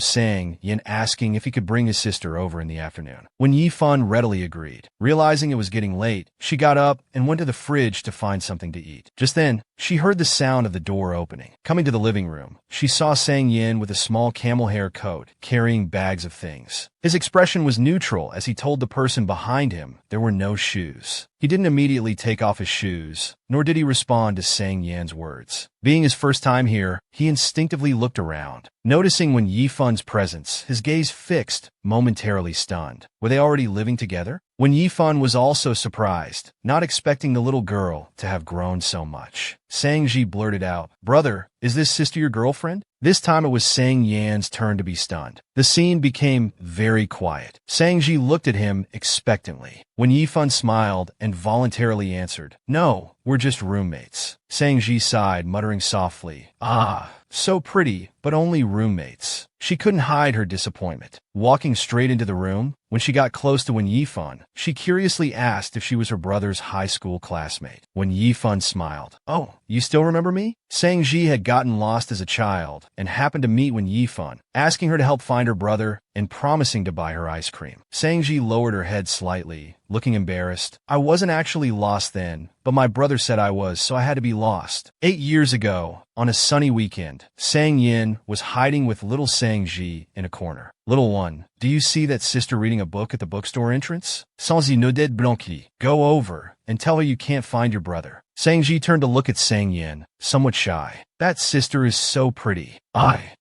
Sang Yin asking if he could bring his sister over in the afternoon. When Yifan readily agreed. Realizing it was getting late, she got up and went to the fridge to find something to eat. Just then, she heard the sound of the door opening. Coming to the living room, she saw Sang Yin with a small camel hair coat, carrying bags of things. His expression was neutral as he told the person behind him there were no shoes. He didn't immediately take off his shoes, nor did he respond to Sang Yan's words. Being his first time here, he instinctively looked around. Noticing Wen Yifan's presence, his gaze fixed, momentarily stunned. Were they already living together? Wen Yifan was also surprised, not expecting the little girl to have grown so much. Sang Ji blurted out, "Brother, is this sister your girlfriend?" This time it was Sang Yan's turn to be stunned. The scene became very quiet. Sang Ji looked at him expectantly. Wen Yifan smiled and voluntarily answered, "No, we're just roommates." Sang Ji sighed, muttering softly, "Ah, so pretty, but only roommates." She couldn't hide her disappointment. Walking straight into the room, when she got close to Wen Yifan, she curiously asked if she was her brother's high school classmate. Wen Yifan smiled. "Oh, you still remember me?" Sang Ji had gotten lost as a child and happened to meet Wen Yifan, asking her to help find her brother and promising to buy her ice cream. Sang Ji lowered her head slightly, looking embarrassed. "I wasn't actually lost then, but my brother said I was, so I had to be lost." 8 years ago, on a sunny weekend, Sang Yin was hiding with little Sang Ji in a corner. "Little one, do you see that sister reading a book at the bookstore entrance? Sans y nodet blanqui. Go over and tell her you can't find your brother." Sang Ji turned to look at Sang Yin, somewhat shy. "That sister is so pretty.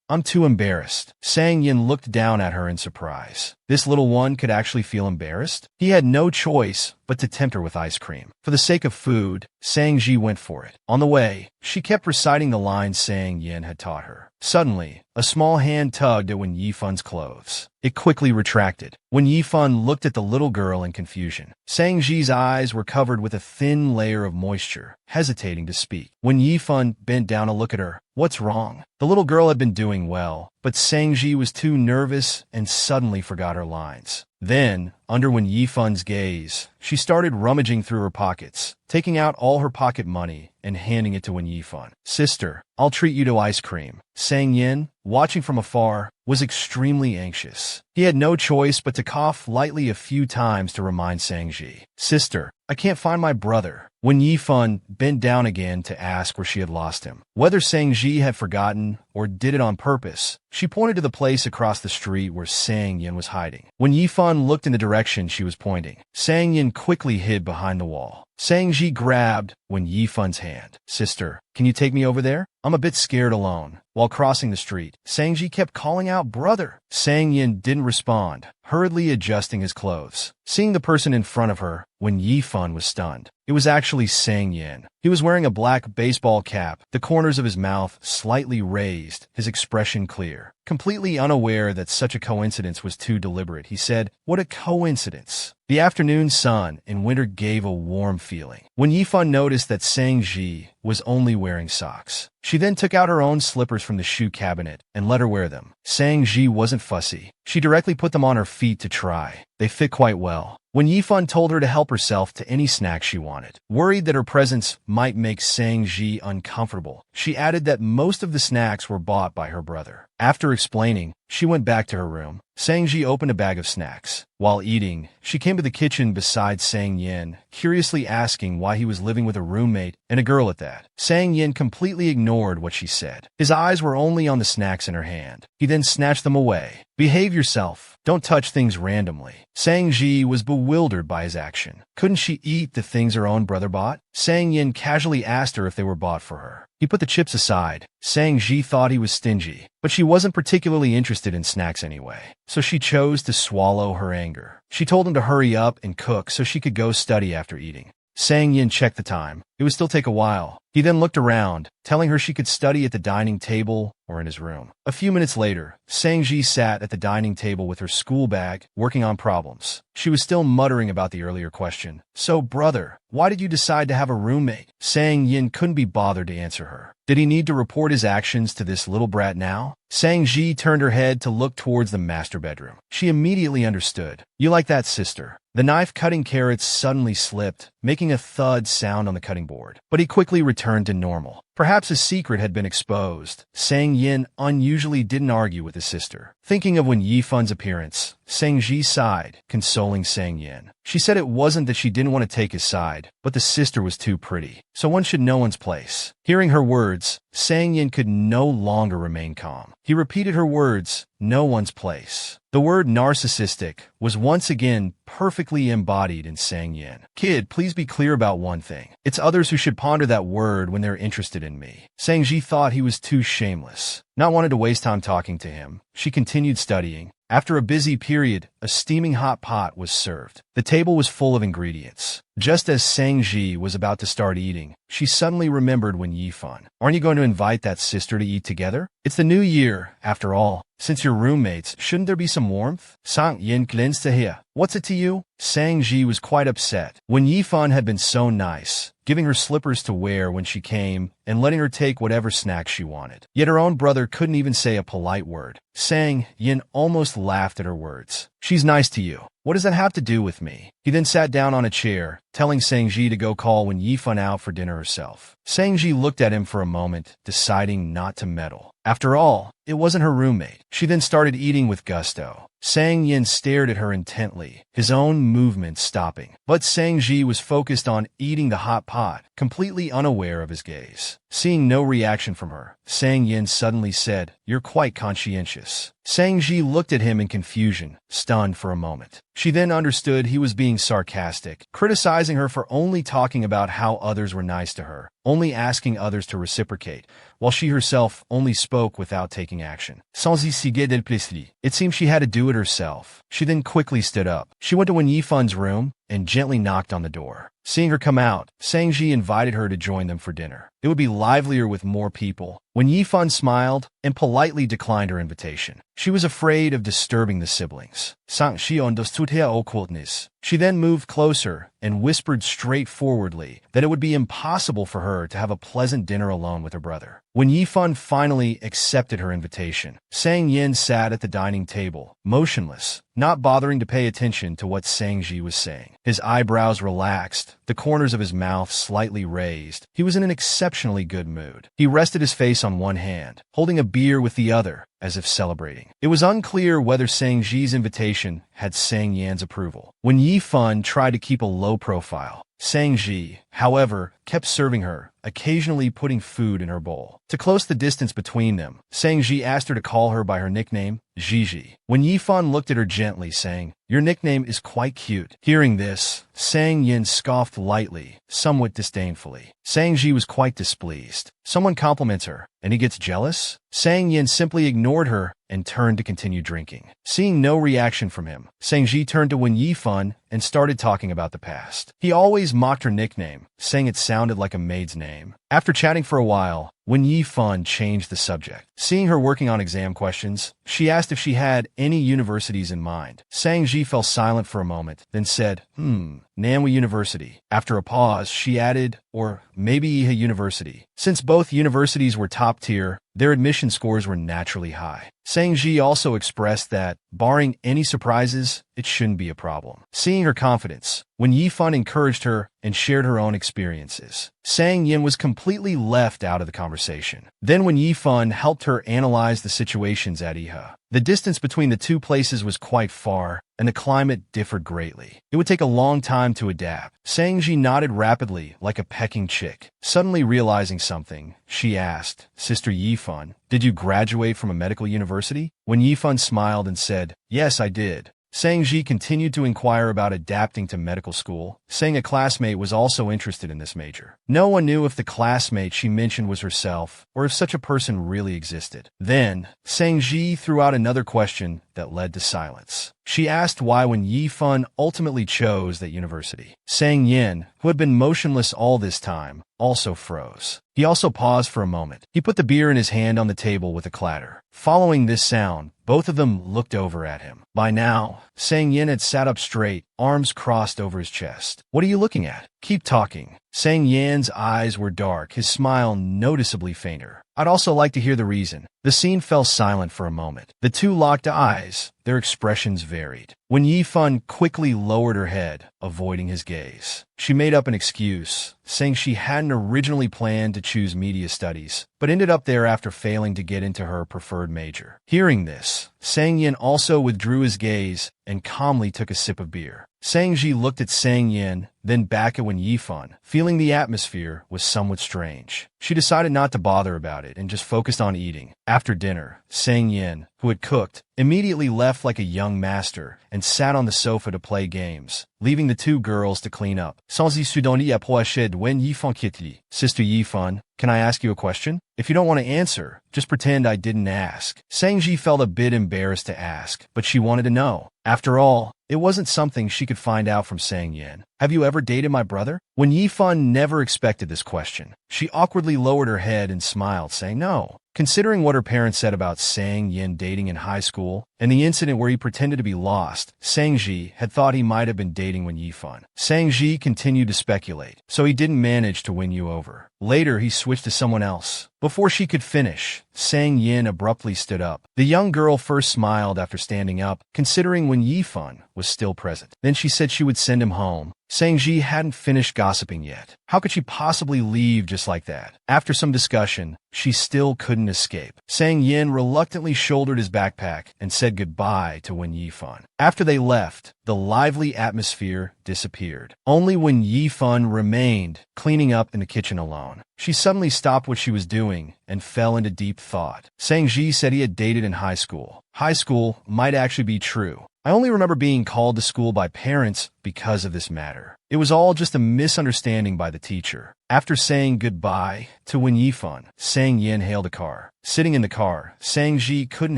I'm too embarrassed." Sang Yin looked down at her in surprise. This little one could actually feel embarrassed? He had no choice but to tempt her with ice cream. For the sake of food, Sang Ji went for it. On the way, she kept reciting the lines Sang Yin had taught her. Suddenly, a small hand tugged at Wen Yifan's clothes. It quickly retracted. Wen Yifan looked at the little girl in confusion. Sang Ji's eyes were covered with a thin layer of moisture, hesitating to speak. Wen Yifan bent down to look at her. "What's wrong?" The little girl had been doing well, but Sang Ji was too nervous and suddenly forgot her lines. Then, under Wen Yifan's gaze, she started rummaging through her pockets, taking out all her pocket money and handing it to Wen Yifan. "Sister, I'll treat you to ice cream." Sang Yin, watching from afar, was extremely anxious. He had no choice but to cough lightly a few times to remind Sang Ji. "Sister, I can't find my brother." Wen Yifan bent down again to ask where she had lost him. Whether Sang Ji had forgotten or did it on purpose, she pointed to the place across the street where Sang Yin was hiding. When Yifan looked in the direction she was pointing, Sang Yin quickly hid behind the wall. Sang Ji grabbed Wen Yifan's hand. "Sister, can you take me over there? I'm a bit scared alone." While crossing the street, Sang Ji kept calling out, "Brother!" Sang Yin didn't respond, hurriedly adjusting his clothes. Seeing the person in front of her, when Yifan was stunned. It was actually Sang Yin. He was wearing a black baseball cap, the corners of his mouth slightly raised, his expression clear. Completely unaware that such a coincidence was too deliberate, he said, "What a coincidence." The afternoon sun in winter gave a warm feeling. When Yifan noticed that Sang Ji was only wearing socks, she then took out her own slippers from the shoe cabinet and let her wear them. Sang Ji wasn't fussy. She directly put them on her feet to try. They fit quite well. When Yifan told her to help herself to any snack she wanted, worried that her presence might make Sang Ji uncomfortable, she added that most of the snacks were bought by her brother. After explaining, she went back to her room. Sang Ji opened a bag of snacks. While eating, she came to the kitchen beside Sang Yin, curiously asking why he was living with a roommate and a girl at that. Sang Yin completely ignored what she said. His eyes were only on the snacks in her hand. He then snatched them away. "Behave yourself. Don't touch things randomly." Sang Ji was bewildered by his action. Couldn't she eat the things her own brother bought? Sang Yin casually asked her if they were bought for her. He put the chips aside. Sang Ji thought he was stingy, but she wasn't particularly interested in snacks anyway, so she chose to swallow her anger. She told him to hurry up and cook so she could go study after eating. Sang Yin checked the time. It would still take a while. He then looked around, telling her she could study at the dining table or in his room. A few minutes later, Sang Ji sat at the dining table with her school bag, working on problems. She was still muttering about the earlier question. "So, brother, why did you decide to have a roommate?" Sang Yin couldn't be bothered to answer her. Did he need to report his actions to this little brat now? Sang Ji turned her head to look towards the master bedroom. She immediately understood. "You like that, sister?" The knife cutting carrots suddenly slipped, making a thud sound on the cutting board. But he quickly returned to normal. Perhaps his secret had been exposed. Sang Yin unusually didn't argue with his sister. Thinking of when Yifan's appearance, Sang Ji sighed, consoling Sang Yin. She said it wasn't that she didn't want to take his side, but the sister was too pretty, so one should know one's place. Hearing her words, Sang Yin could no longer remain calm. He repeated her words, "Know one's place." The word narcissistic was once again perfectly embodied in Sang Yin. "Kid, please be clear about one thing. It's others who should ponder that word when they're interested in me." Sang Ji thought he was too shameless. Not wanting to waste time talking to him, she continued studying. After a busy period, a steaming hot pot was served. The table was full of ingredients. Just as Sang Ji was about to start eating, she suddenly remembered when Yifan. "Aren't you going to invite that sister to eat together? It's the new year, after all. Since you're roommates, shouldn't there be some warmth?" Sang Yin glanced to hear. "What's it to you?" Sang Ji was quite upset. When Yifan had been so nice, giving her slippers to wear when she came and letting her take whatever snacks she wanted. Yet her own brother couldn't even say a polite word. Sang Yin almost laughed at her words. "She's nice to you. What does that have to do with me?" He then sat down on a chair, telling Sang Ji to go call when Yifan out for dinner herself. Sang Ji looked at him for a moment, deciding not to meddle. After all, it wasn't her roommate. She then started eating with gusto. Sang Yin stared at her intently, his own movements stopping. But Sang Ji was focused on eating the hot pot, completely unaware of his gaze. Seeing no reaction from her, Sang Yin suddenly said, "You're quite conscientious." Sang Ji looked at him in confusion, stunned for a moment. She then understood he was being sarcastic, criticizing her for only talking about how others were nice to her, only asking others to reciprocate, while she herself only spoke without taking action. Sans y sigue del plaisir. It seemed she had to do it herself. She then quickly stood up. She went to Wen Yifan's room and gently knocked on the door. Seeing her come out, Sang Ji invited her to join them for dinner. It would be livelier with more people. When Yifan smiled and politely declined her invitation, she was afraid of disturbing the siblings. Sang Ji understood her awkwardness. She then moved closer and whispered straightforwardly that it would be impossible for her to have a pleasant dinner alone with her brother. When Yifan finally accepted her invitation, Sang Yin sat at the dining table, motionless, not bothering to pay attention to what Sang Ji was saying. His eyebrows relaxed, the corners of his mouth slightly raised. He was in an exceptionally good mood. He rested his face on one hand, holding a beer with the other, as if celebrating. It was unclear whether Sang Ji's invitation had Sang Yan's approval. When Yifan tried to keep a low profile, Sang Ji, however, kept serving her, occasionally putting food in her bowl. To close the distance between them, Sang Ji asked her to call her by her nickname, Gigi. When Yifan looked at her gently, saying, Your nickname is quite cute. Hearing this, Sang Yin scoffed lightly, somewhat disdainfully. Sang Ji was quite displeased. Someone compliments her, and he gets jealous? Sang Yin simply ignored her and turned to continue drinking. Seeing no reaction from him, Sang Ji turned to Wen Yifan and started talking about the past. He always mocked her nickname, saying it sounded like a maid's name. After chatting for a while, Wen Yifan changed the subject. Seeing her working on exam questions, she asked if she had any universities in mind. Sang Ji fell silent for a moment, then said, Manhwa University. After a pause, she added, or maybe Iha University. Since both universities were top tier, their admission scores were naturally high. Sang Ji also expressed that, barring any surprises, it shouldn't be a problem. Seeing her confidence, Wen Yifan encouraged her and shared her own experiences. Sang Yin was completely left out of the conversation. Then Wen Yifan helped her analyze the situations at Iha. The distance between the two places was quite far, and the climate differed greatly. It would take a long time to adapt. Sang Ji nodded rapidly, like a pecking chick. Suddenly realizing something, she asked, Sister Yifan, did you graduate from a medical university? When Yifan smiled and said, Yes, I did. Sang Ji continued to inquire about adapting to medical school, saying a classmate was also interested in this major. No one knew if the classmate she mentioned was herself, or if such a person really existed. Then, Sang Ji threw out another question that led to silence. She asked why Wen Yifan ultimately chose that university. Sang Yin, who had been motionless all this time, also froze. He also paused for a moment. He put the beer in his hand on the table with a clatter. Following this sound, both of them looked over at him. By now, Sang Yin had sat up straight, arms crossed over his chest. What are you looking at? Keep talking. Sang Yan's eyes were dark, his smile noticeably fainter. I'd also like to hear the reason. The scene fell silent for a moment. The two locked eyes. Their expressions varied. When Yifan quickly lowered her head, avoiding his gaze. She made up an excuse, saying she hadn't originally planned to choose media studies, but ended up there after failing to get into her preferred major. Hearing this, Sang Yin also withdrew his gaze and calmly took a sip of beer. Sang Ji looked at Sang Yin, then back at Wen Yifan, feeling the atmosphere was somewhat strange. She decided not to bother about it and just focused on eating. After dinner, Sang Yin, who had cooked, immediately left like a young master and sat on the sofa to play games, leaving the two girls to clean up. Sans y sudoni approcher Wen Yifan quickly. Sister Yifan, can I ask you a question? If you don't want to answer, just pretend I didn't ask. Sang Ji felt a bit embarrassed to ask, but she wanted to know. After all, it wasn't something she could find out from Sang Yin. Have you ever dated my brother? When Yifan never expected this question, she awkwardly lowered her head and smiled, saying no. Considering what her parents said about Sang Yin dating in high school and the incident where he pretended to be lost, Sang Ji had thought he might have been dating Wen Yifan. Sang Ji continued to speculate, so he didn't manage to win you over. Later, he switched to someone else. Before she could finish, Sang Yin abruptly stood up. The young girl first smiled after standing up, considering Wen Yifan was still present. Then she said she would send him home. Sang Ji hadn't finished gossiping yet. How could she possibly leave just like that? After some discussion, she still couldn't escape. Sang Yin reluctantly shouldered his backpack and said goodbye to Wen Yifan. After they left, the lively atmosphere disappeared. Only Wen Yifan remained, cleaning up in the kitchen alone. She suddenly stopped what she was doing and fell into deep thought. Sang Ji said he had dated in high school. High school might actually be true. I only remember being called to school by parents because of this matter. It was all just a misunderstanding by the teacher. After saying goodbye to Wen Yifan, Sang Yin hailed a car. Sitting in the car, Sang Ji couldn't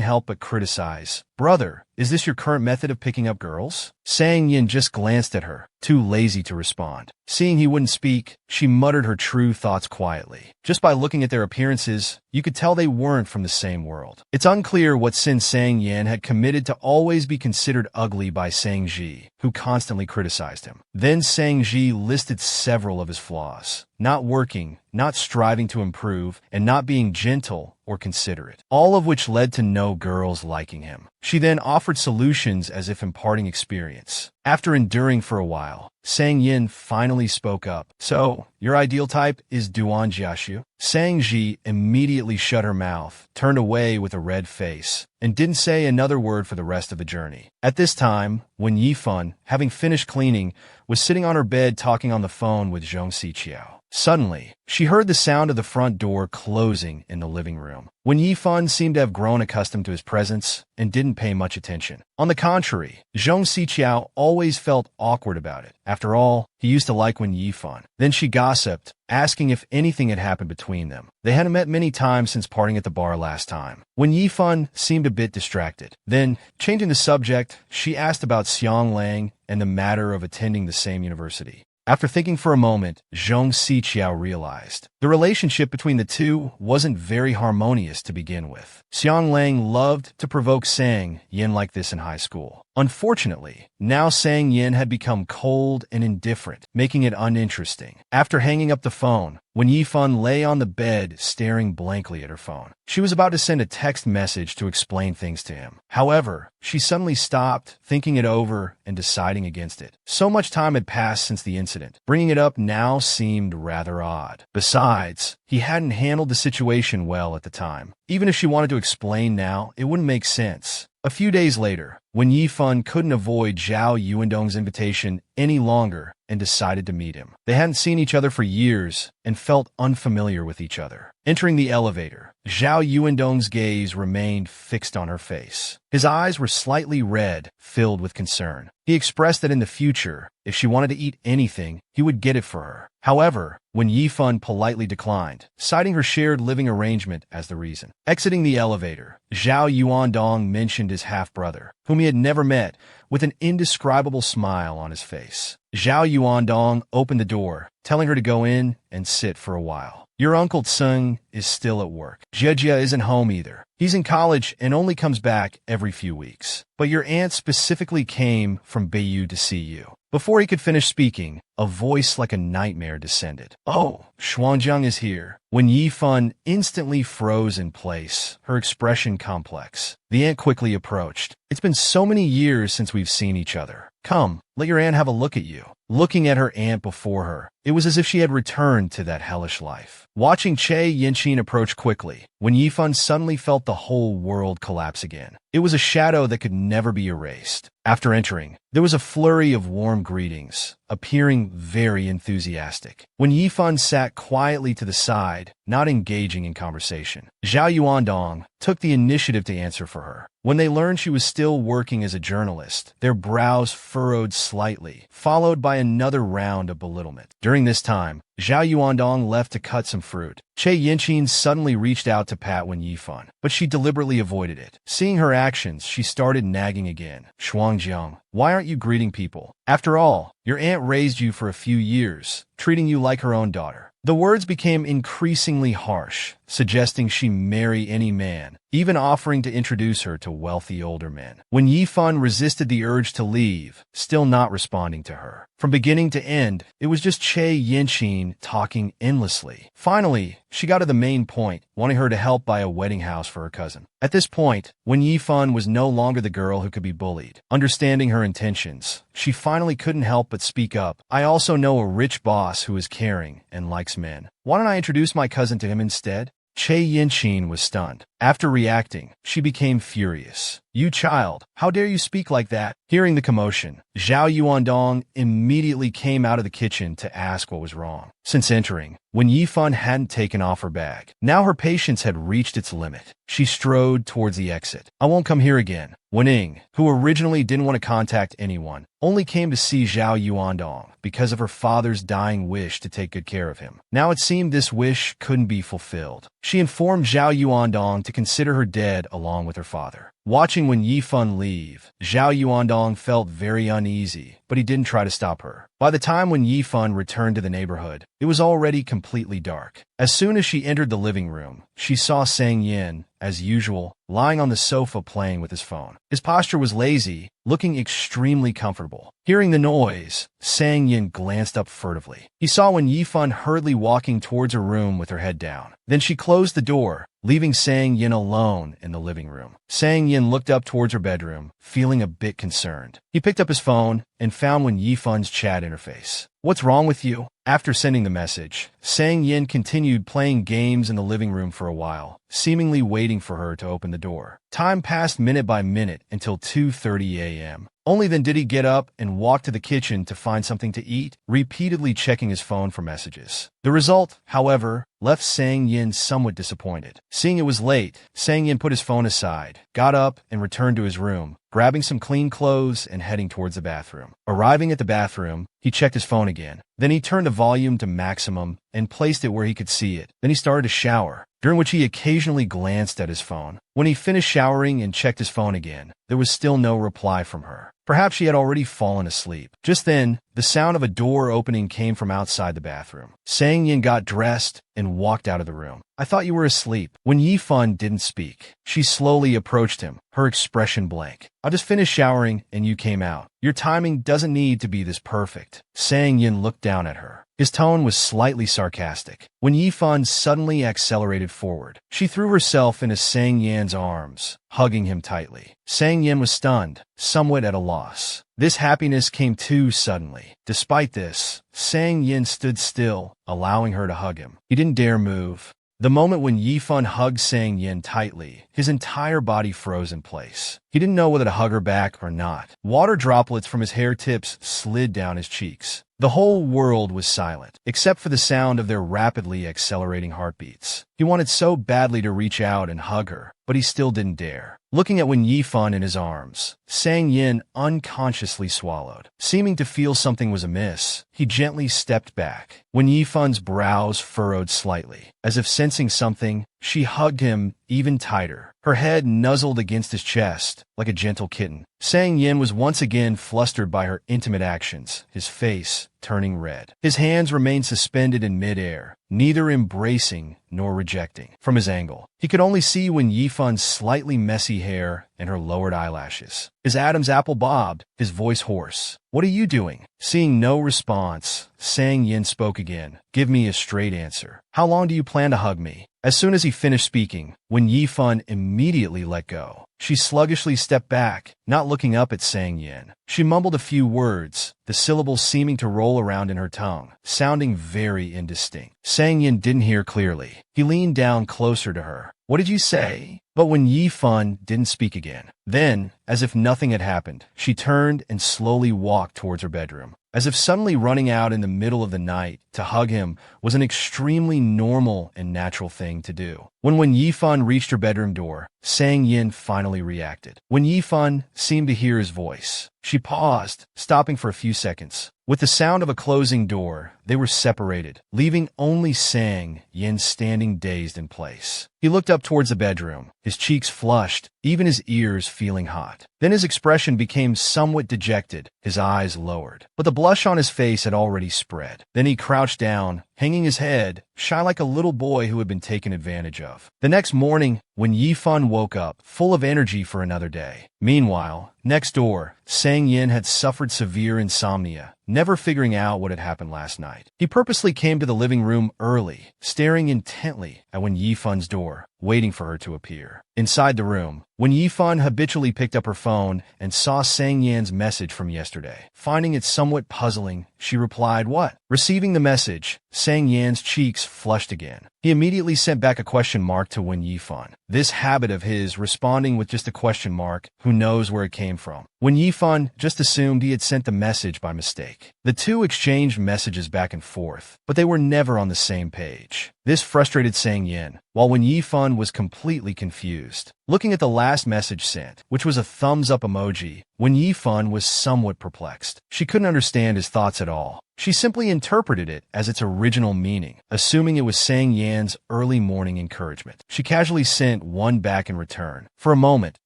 help but criticize. Brother, is this your current method of picking up girls? Sang Yin just glanced at her, too lazy to respond. Seeing he wouldn't speak, she muttered her true thoughts quietly. Just by looking at their appearances, you could tell they weren't from the same world. It's unclear what sin Sang Yin had committed to always be considered ugly by Sang Ji, who constantly criticized him. Then Sang Ji listed several of his flaws. Not working, not striving to improve, and not being gentle or considerate, all of which led to no girls liking him. She then offered solutions as if imparting experience. After enduring for a while, Sang Yin finally spoke up. So, your ideal type is Duan Jiaxu? Sang Ji immediately shut her mouth, turned away with a red face, and didn't say another word for the rest of the journey. At this time, Wen Yifan, having finished cleaning, was sitting on her bed talking on the phone with Zhong Siqiao. Suddenly, She heard the sound of the front door closing in the living room. Wen Yifan seemed to have grown accustomed to his presence and didn't pay much attention. On the contrary, Zhong Siqiao always felt awkward about it. After all, he used to like Wen Yifan. Then she gossiped, asking if anything had happened between them. They hadn't met many times since partying at the bar last time. Wen Yifan seemed a bit distracted. Then, changing the subject, she asked about Xiang Lang and the matter of attending the same university. After thinking for a moment, Zhong Siqiao realized the relationship between the two wasn't very harmonious to begin with. Xiang Lang loved to provoke Sang Yin like this in high school. Unfortunately, now Sang Yin had become cold and indifferent, making it uninteresting. After hanging up the phone, Wen Yifan lay on the bed staring blankly at her phone. She was about to send a text message to explain things to him. However, she suddenly stopped, thinking it over and deciding against it. So much time had passed since the incident. Bringing it up now seemed rather odd. Besides, he hadn't handled the situation well at the time. Even if she wanted to explain now, it wouldn't make sense. A few days later, Wen Yifan couldn't avoid Zhao Yuandong's invitation any longer and decided to meet him. They hadn't seen each other for years and felt unfamiliar with each other. Entering the elevator, Zhao Yuandong's gaze remained fixed on her face. His eyes were slightly red, filled with concern. He expressed that in the future, if she wanted to eat anything, he would get it for her. However, Wen Yifan politely declined, citing her shared living arrangement as the reason. Exiting the elevator, Zhao Yuandong mentioned his half-brother, whom he had never met, with an indescribable smile on his face. Zhao Yuandong opened the door, telling her to go in and sit for a while. Your Uncle Tseng is still at work. Jia isn't home either. He's in college and only comes back every few weeks. But your aunt specifically came from Beiyou to see you. Before he could finish speaking, a voice like a nightmare descended. Oh, Xuanjiang is here. Wen Yifan instantly froze in place, her expression complex. The aunt quickly approached. It's been so many years since we've seen each other. Come, let your aunt have a look at you. Looking at her aunt before her, it was as if she had returned to that hellish life. Watching Che Yinqin approach quickly, Wen Yifan suddenly felt the whole world collapse again. It was a shadow that could never be erased. After entering, there was a flurry of warm greetings, appearing very enthusiastic. Wen Yifan sat quietly to the side, not engaging in conversation. Zhao Yuandong took the initiative to answer for her. When they learned she was still working as a journalist, their brows furrowed slightly, followed by another round of belittlement. During this time, Zhao Yuandong left to cut some fruit. Che Yinqin suddenly reached out to pat Wen Yifan, but she deliberately avoided it. Seeing her actions, she started nagging again. Xuangjiang, why aren't you greeting people? After all, your aunt raised you for a few years, treating you like her own daughter. The words became increasingly harsh, suggesting she marry any man, even offering to introduce her to wealthy older men. Wen Yifan resisted the urge to leave, still not responding to her. From beginning to end, it was just Che Yinqin talking endlessly. Finally, she got to the main point, wanting her to help buy a wedding house for her cousin. At this point, Wen Yifan was no longer the girl who could be bullied. Understanding her intentions, she finally couldn't help but speak up. I also know a rich boss who is caring and likes men. Why don't I introduce my cousin to him instead? Che Yinqin was stunned. After reacting, she became furious. You child, how dare you speak like that? Hearing the commotion, Zhao Yuandong immediately came out of the kitchen to ask what was wrong. Since entering, Wen Yifan hadn't taken off her bag. Now her patience had reached its limit. She strode towards the exit. I won't come here again. Wen Ying, who originally didn't want to contact anyone, only came to see Zhao Yuandong because of her father's dying wish to take good care of him. Now it seemed this wish couldn't be fulfilled. She informed Zhao Yuandong to consider her dead along with her father. Watching Wen Yifan leave, Zhao Yuandong felt very uneasy, but he didn't try to stop her. By the time Wen Yifan returned to the neighborhood, it was already completely dark. As soon as she entered the living room, she saw Sang Yin, as usual, lying on the sofa playing with his phone. His posture was lazy, looking extremely comfortable. Hearing the noise, Sang Yin glanced up furtively. He saw Wen Yifan hurriedly walking towards her room with her head down. Then she closed the door, leaving Sang Yin alone in the living room. Sang Yin looked up towards her bedroom, feeling a bit concerned. He picked up his phone and found Wen Yifan's chat interface. What's wrong with you? After sending the message, Sang Yin continued playing games in the living room for a while, seemingly waiting for her to open the door. Time passed minute by minute until 2:30 a.m. Only then did he get up and walk to the kitchen to find something to eat, repeatedly checking his phone for messages. The result, however, left Sang Yin somewhat disappointed. Seeing it was late, Sang Yin put his phone aside, got up, and returned to his room, grabbing some clean clothes and heading towards the bathroom. Arriving at the bathroom, he checked his phone again. Then he turned the volume to maximum and placed it where he could see it. Then he started to shower, during which he occasionally glanced at his phone. When he finished showering and checked his phone again, there was still no reply from her. Perhaps she had already fallen asleep. Just then, the sound of a door opening came from outside the bathroom. Sang Yin got dressed and walked out of the room. "I thought you were asleep." When Yifan didn't speak, she slowly approached him, her expression blank. "I just finished showering and you came out. Your timing doesn't need to be this perfect." Sang Yin looked down at her. His tone was slightly sarcastic. When Yifan suddenly accelerated forward, she threw herself into Sang Yan's arms, hugging him tightly. Sang Yan was stunned, somewhat at a loss. This happiness came too suddenly. Despite this, Sang Yin stood still, allowing her to hug him. He didn't dare move. The moment when Yifan hugged Sang Yin tightly, his entire body froze in place. He didn't know whether to hug her back or not. Water droplets from his hair tips slid down his cheeks. The whole world was silent, except for the sound of their rapidly accelerating heartbeats. He wanted so badly to reach out and hug her, but he still didn't dare. Looking at Wen Yifan in his arms, Sang Yin unconsciously swallowed. Seeming to feel something was amiss, he gently stepped back. Wen Yifan's brows furrowed slightly. As if sensing something, she hugged him even tighter. Her head nuzzled against his chest, like a gentle kitten. Sang Yin was once again flustered by her intimate actions, his face turning red. His hands remained suspended in midair, neither embracing nor rejecting. From his angle, he could only see Wen Yifan's slightly messy hair and her lowered eyelashes. His Adam's apple bobbed, his voice hoarse. "What are you doing?" Seeing no response, Sang Yin spoke again. "Give me a straight answer. How long do you plan to hug me?" As soon as he finished speaking, Wen Yifan immediately let go. She sluggishly stepped back, not looking up at Sang Yin. She mumbled a few words, the syllables seeming to roll around in her tongue, sounding very indistinct. Sang Yin didn't hear clearly. He leaned down closer to her. "What did you say?" But Wen Yifan didn't speak again. Then, as if nothing had happened, she turned and slowly walked towards her bedroom. As if suddenly running out in the middle of the night to hug him was an extremely normal and natural thing to do. When Wen Yifan reached her bedroom door, Sang Yin finally reacted. Wen Yifan seemed to hear his voice. She paused, stopping for a few seconds. With the sound of a closing door, they were separated, leaving only Sang Yin standing dazed in place. He looked up towards the bedroom, his cheeks flushed, even his ears feeling hot. Then his expression became somewhat dejected, his eyes lowered. But the blush on his face had already spread. Then he crouched down, hanging his head, shy like a little boy who had been taken advantage of. The next morning, when Yifan woke up, full of energy for another day. Meanwhile, next door, Sang Yin had suffered severe insomnia, never figuring out what had happened last night. He purposely came to the living room early, staring intently at Wen Yifan's door, waiting for her to appear. Inside the room, Wen Yifan habitually picked up her phone and saw Sang Yan's message from yesterday. Finding it somewhat puzzling, she replied, "What?" Receiving the message, Sang Yan's cheeks flushed again. He immediately sent back a question mark to Wen Yifan. This habit of his, responding with just a question mark, who knows where it came from. Wen Yifan just assumed he had sent the message by mistake. The two exchanged messages back and forth, but they were never on the same page. This frustrated Sang Yin, while Wen Yifan was completely confused. Looking at the last message sent, which was a thumbs-up emoji, Wen Yifan was somewhat perplexed. She couldn't understand his thoughts at all. She simply interpreted it as its original meaning, assuming it was Sang Yan's early morning encouragement. She casually sent one back in return. For a moment,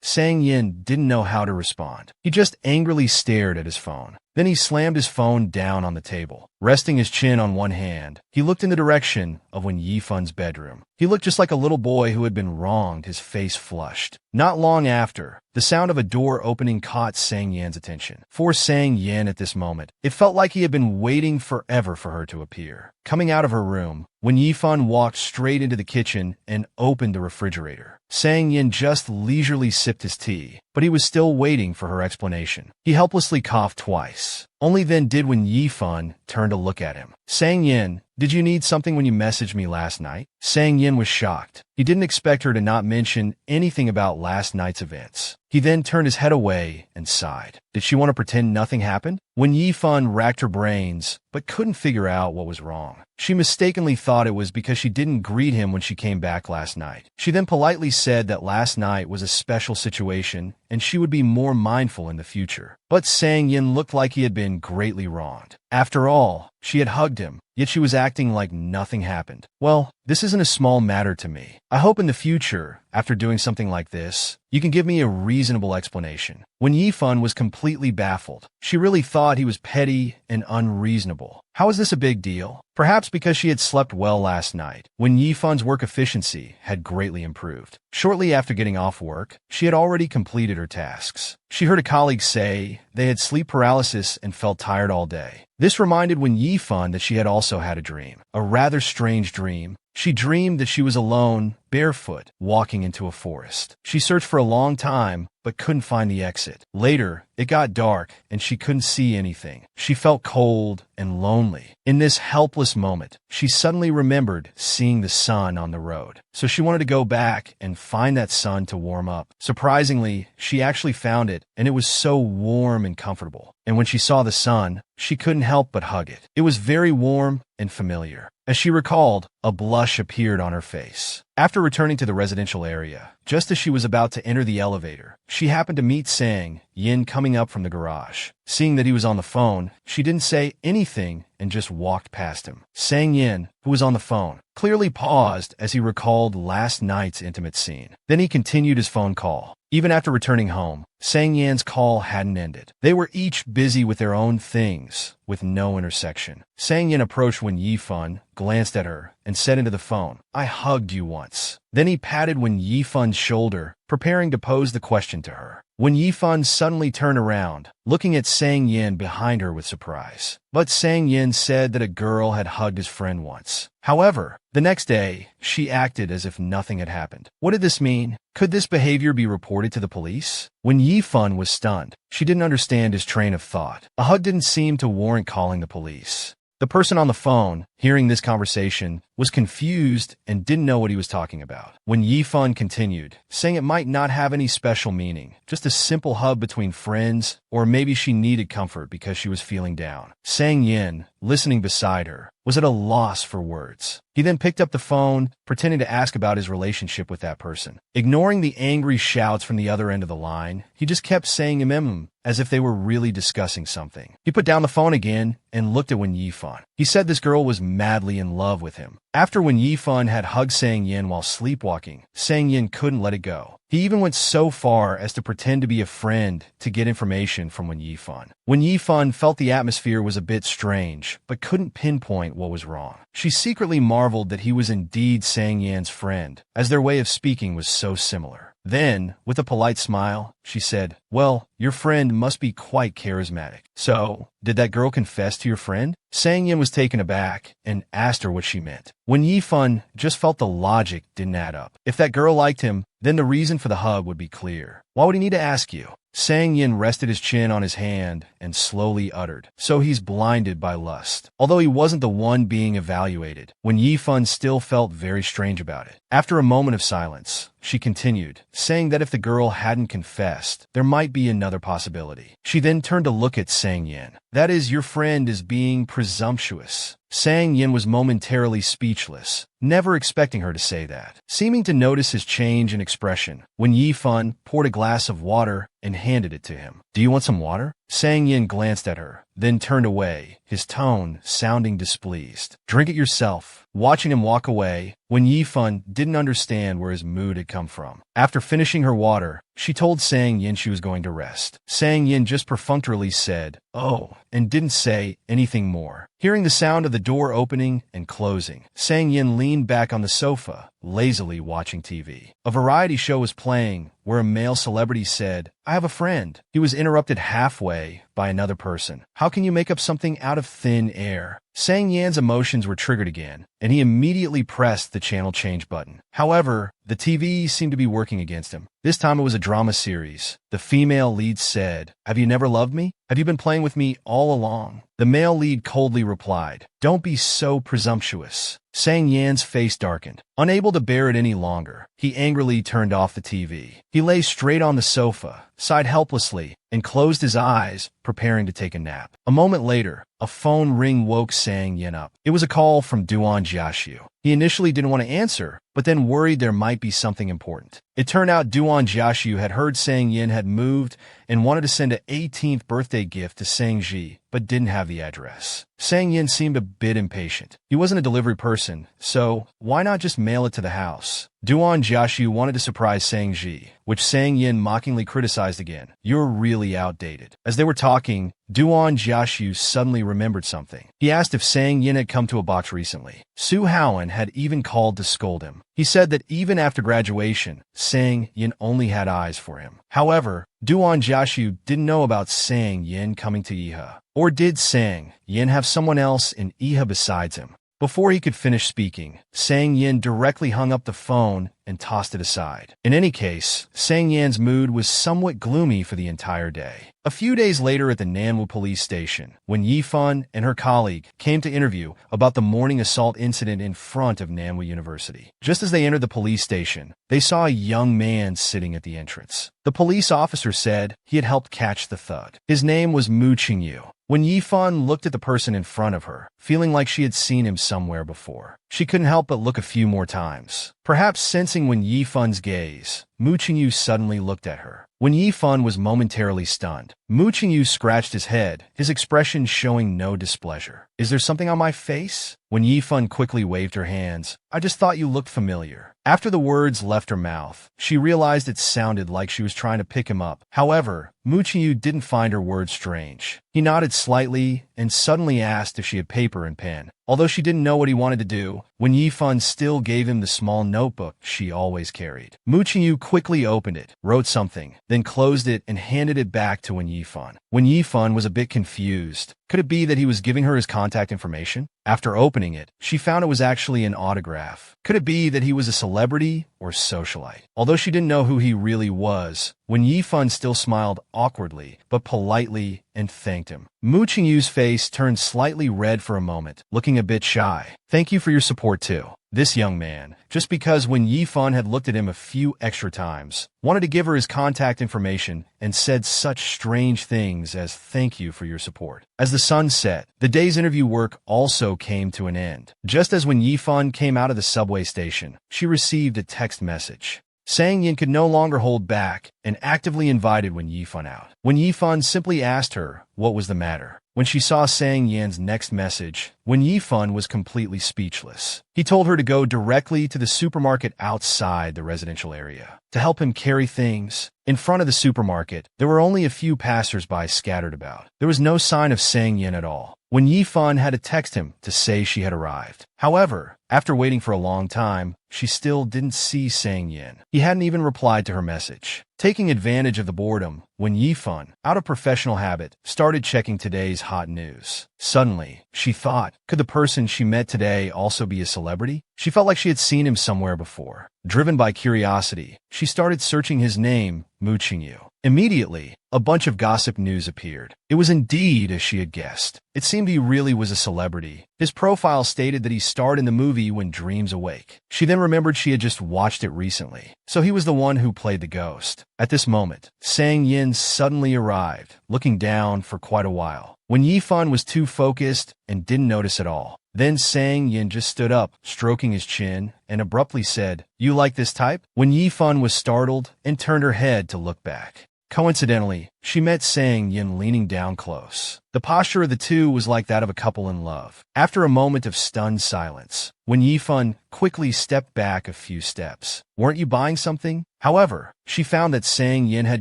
Sang Yin didn't know how to respond. He just angrily stared at his phone. Then he slammed his phone down on the table. Resting his chin on one hand, he looked in the direction of Wen Yifan's bedroom. He looked just like a little boy who had been wronged, his face flushed. Not long after, The sound of a door opening caught Sang Yan's attention. For Sang Yan at this moment, it felt like he had been waiting forever for her to appear. Coming out of her room, Wen Yifan walked straight into the kitchen and opened the refrigerator. Sang Yan just leisurely sipped his tea, but he was still waiting for her explanation. He helplessly coughed twice. Only then did Wen Yifan turn to look at him. Sang Yan, did you need something when you messaged me last night? Sang Yan was shocked. He didn't expect her to not mention anything about last night's events. He then turned his head away and sighed. Did she want to pretend nothing happened? Wen Yifan racked her brains, but couldn't figure out what was wrong. She mistakenly thought it was because she didn't greet him when she came back last night. She then politely said that last night was a special situation and she would be more mindful in the future. But Sang Yan looked like he had been greatly wronged. After all, she had hugged him, yet she was acting like nothing happened. Well, this isn't a small matter to me. I hope in the future, after doing something like this, you can give me a reasonable explanation. Wen Yifan was completely baffled. She really thought he was petty and unreasonable. How is this a big deal? Perhaps because she had slept well last night. Wen Yifan's work efficiency had greatly improved. Shortly after getting off work, she had already completed her tasks. She heard a colleague say they had sleep paralysis and felt tired all day. This reminded Wen Yifan that she had also had a dream, a rather strange dream. She dreamed that she was alone, barefoot, walking into a forest. She searched for a long time, but couldn't find the exit. Later, it got dark, and she couldn't see anything. She felt cold and lonely. In this helpless moment, she suddenly remembered seeing the sun on the road. So she wanted to go back and find that sun to warm up. Surprisingly, she actually found it, and it was so warm and comfortable. And when she saw the sun, she couldn't help but hug it. It was very warm and familiar. As she recalled, a blush appeared on her face. After returning to the residential area, just as she was about to enter the elevator, she happened to meet Sang Yan coming up from the garage. Seeing that he was on the phone, she didn't say anything and just walked past him. Sang Yan, who was on the phone, clearly paused as he recalled last night's intimate scene. Then he continued his phone call. Even after returning home, Sang Yan's call hadn't ended. They were each busy with their own things, with no intersection. Sang Yan approached Wen Yifan, glanced at her, and said into the phone, "I hugged you once." Then he patted Wen Yifan's shoulder, preparing to pose the question to her. Wen Yifan suddenly turned around, looking at Sang Yan behind her with surprise. But Sang Yan said that a girl had hugged his friend once. However, the next day, she acted as if nothing had happened. What did this mean? Could this behavior be reported to the police? Wen Yifan was stunned. She didn't understand his train of thought. A hug didn't seem to warrant calling the police. The person on the phone, hearing this conversation, was confused and didn't know what he was talking about. When Yifan continued, saying it might not have any special meaning, just a simple hug between friends, or maybe she needed comfort because she was feeling down. Sang Yin, listening beside her, was at a loss for words. He then picked up the phone, pretending to ask about his relationship with that person. Ignoring the angry shouts from the other end of the line, he just kept saying as if they were really discussing something. He put down the phone again and looked at Wen Yifan. He said this girl was madly in love with him. After Wen Yifan had hugged Sang Yin while sleepwalking, Sang Yin couldn't let it go. He even went so far as to pretend to be a friend to get information from Wen Yifan. Wen Yifan felt the atmosphere was a bit strange, but couldn't pinpoint what was wrong. She secretly marveled that he was indeed Sang Yan's friend, as their way of speaking was so similar. Then, with a polite smile, she said, "Well, your friend must be quite charismatic. So, did that girl confess to your friend?" Sang Yin was taken aback and asked her what she meant. Wen Yifan just felt the logic didn't add up. If that girl liked him, then the reason for the hug would be clear. Why would he need to ask you? Sang Yin rested his chin on his hand and slowly uttered, "So he's blinded by lust." Although he wasn't the one being evaluated, Wen Yifan still felt very strange about it. After a moment of silence, she continued, saying that if the girl hadn't confessed, there might be another possibility. She then turned to look at Sang Yin. "That is, your friend is being presumptuous." Sang Yin was momentarily speechless, never expecting her to say that. Seeming to notice his change in expression, Wen Yifan poured a glass of water and handed it to him. "Do you want some water?" Sang Yin glanced at her, then turned away, his tone sounding displeased. "Drink it yourself." Watching him walk away, Wen Yifan didn't understand where his mood had come from. After finishing her water, she told Sang Yin she was going to rest. Sang Yin just perfunctorily said, "Oh," and didn't say anything more. Hearing the sound of the door opening and closing, Sang Yin leaned back on the sofa, lazily watching TV. A variety show was playing, where a male celebrity said, "I have a friend." He was interrupted halfway by another person. "How can you make up something out of thin air?" Sang Yan's emotions were triggered again, and he immediately pressed the channel change button. However, the TV seemed to be working against him. This time it was a drama series. The female lead said, "Have you never loved me? Have you been playing with me all along?" The male lead coldly replied, "Don't be so presumptuous." Sang Yan's face darkened. Unable to bear it any longer, he angrily turned off the TV. He lay straight on the sofa, sighed helplessly, and closed his eyes, preparing to take a nap. A moment later, a phone ring woke Sang Yin up. It was a call from Duan Jiaxiu. He initially didn't want to answer, but then worried there might be something important. It turned out Duan Jiaxiu had heard Sang Yin had moved and wanted to send an 18th birthday gift to Sang Ji, but didn't have the address. Sang Yin seemed a bit impatient. He wasn't a delivery person, so why not just mail it to the house? Duan Jiaxiu wanted to surprise Sang Ji, which Sang Yin mockingly criticized again. "You're really outdated." As they were talking, Duan Jiaxiu suddenly remembered something. He asked if Sang Yin had come to a box recently. Su Haoan had even called to scold him. He said that even after graduation, Sang Yin only had eyes for him. However, Duan Jiaxiu didn't know about Sang Yin coming to Iha. Or did Sang Yin have someone else in Iha besides him? Before he could finish speaking, Sang Yin directly hung up the phone and tossed it aside. In any case, Sang Yan's mood was somewhat gloomy for the entire day. A few days later at the Manhwa police station, when Yifan and her colleague came to interview about the morning assault incident in front of Manhwa University. Just as they entered the police station, they saw a young man sitting at the entrance. The police officer said he had helped catch the thug. His name was Mu Qingyu. When Yifan looked at the person in front of her, feeling like she had seen him somewhere before, she couldn't help but look a few more times. Perhaps sensing when Yifan's gaze, Mu Qingyu suddenly looked at her. When Yifan was momentarily stunned, Mu Qingyu scratched his head, his expression showing no displeasure. "Is there something on my face?" When Yifan quickly waved her hands, "I just thought you looked familiar." After the words left her mouth, she realized it sounded like she was trying to pick him up. However, Mu Qingyu didn't find her words strange. He nodded slightly and suddenly asked if she had paper and pen. Although she didn't know what he wanted to do, when Yifan still gave him the small notebook she always carried. Mu Qingyu quickly opened it, wrote something, then closed it and handed it back to Yifan. When Yifan was a bit confused, could it be that he was giving her his contact information? After opening it, she found it was actually an autograph. Could it be that he was a celebrity or socialite? Although she didn't know who he really was, when Yifan still smiled awkwardly, but politely, and thanked him. Mu Qingyu's face turned slightly red for a moment, looking a bit shy. "Thank you for your support too." This young man, just because when Yifan had looked at him a few extra times, wanted to give her his contact information and said such strange things as "thank you for your support." As the sun set, the day's interview work also came to an end. Just as when Yifan came out of the subway station, she received a text message. Sang Yin could no longer hold back and actively invited when Yifan out. When Yifan simply asked her what was the matter. When she saw Sang Yan's next message, when Yifan was completely speechless. He told her to go directly to the supermarket outside the residential area to help him carry things. In front of the supermarket, there were only a few passers-by scattered about. There was no sign of Sang Yin at all. When Yifan had to text him to say she had arrived. However, after waiting for a long time, she still didn't see Sang Yin. He hadn't even replied to her message. Taking advantage of the boredom, when Yifan, out of professional habit, started checking today's hot news. Suddenly, she thought, could the person she met today also be a celebrity? She felt like she had seen him somewhere before. Driven by curiosity, she started searching his name, Mu Qingyu. Immediately, a bunch of gossip news appeared. It was indeed as she had guessed. It seemed he really was a celebrity. His profile stated that he starred in the movie When Dreams Awake. She then remembered she had just watched it recently. So he was the one who played the ghost. At this moment, Sang Yin suddenly arrived, looking down for quite a while. When Yifan was too focused and didn't notice at all. Then Sang Yin just stood up, stroking his chin, and abruptly said, "You like this type?" When Yifan was startled and turned her head to look back. Coincidentally, she met Sang Yin leaning down close. The posture of the two was like that of a couple in love. After a moment of stunned silence, when Yifan quickly stepped back a few steps. "Weren't you buying something?" However, she found that Sang Yin had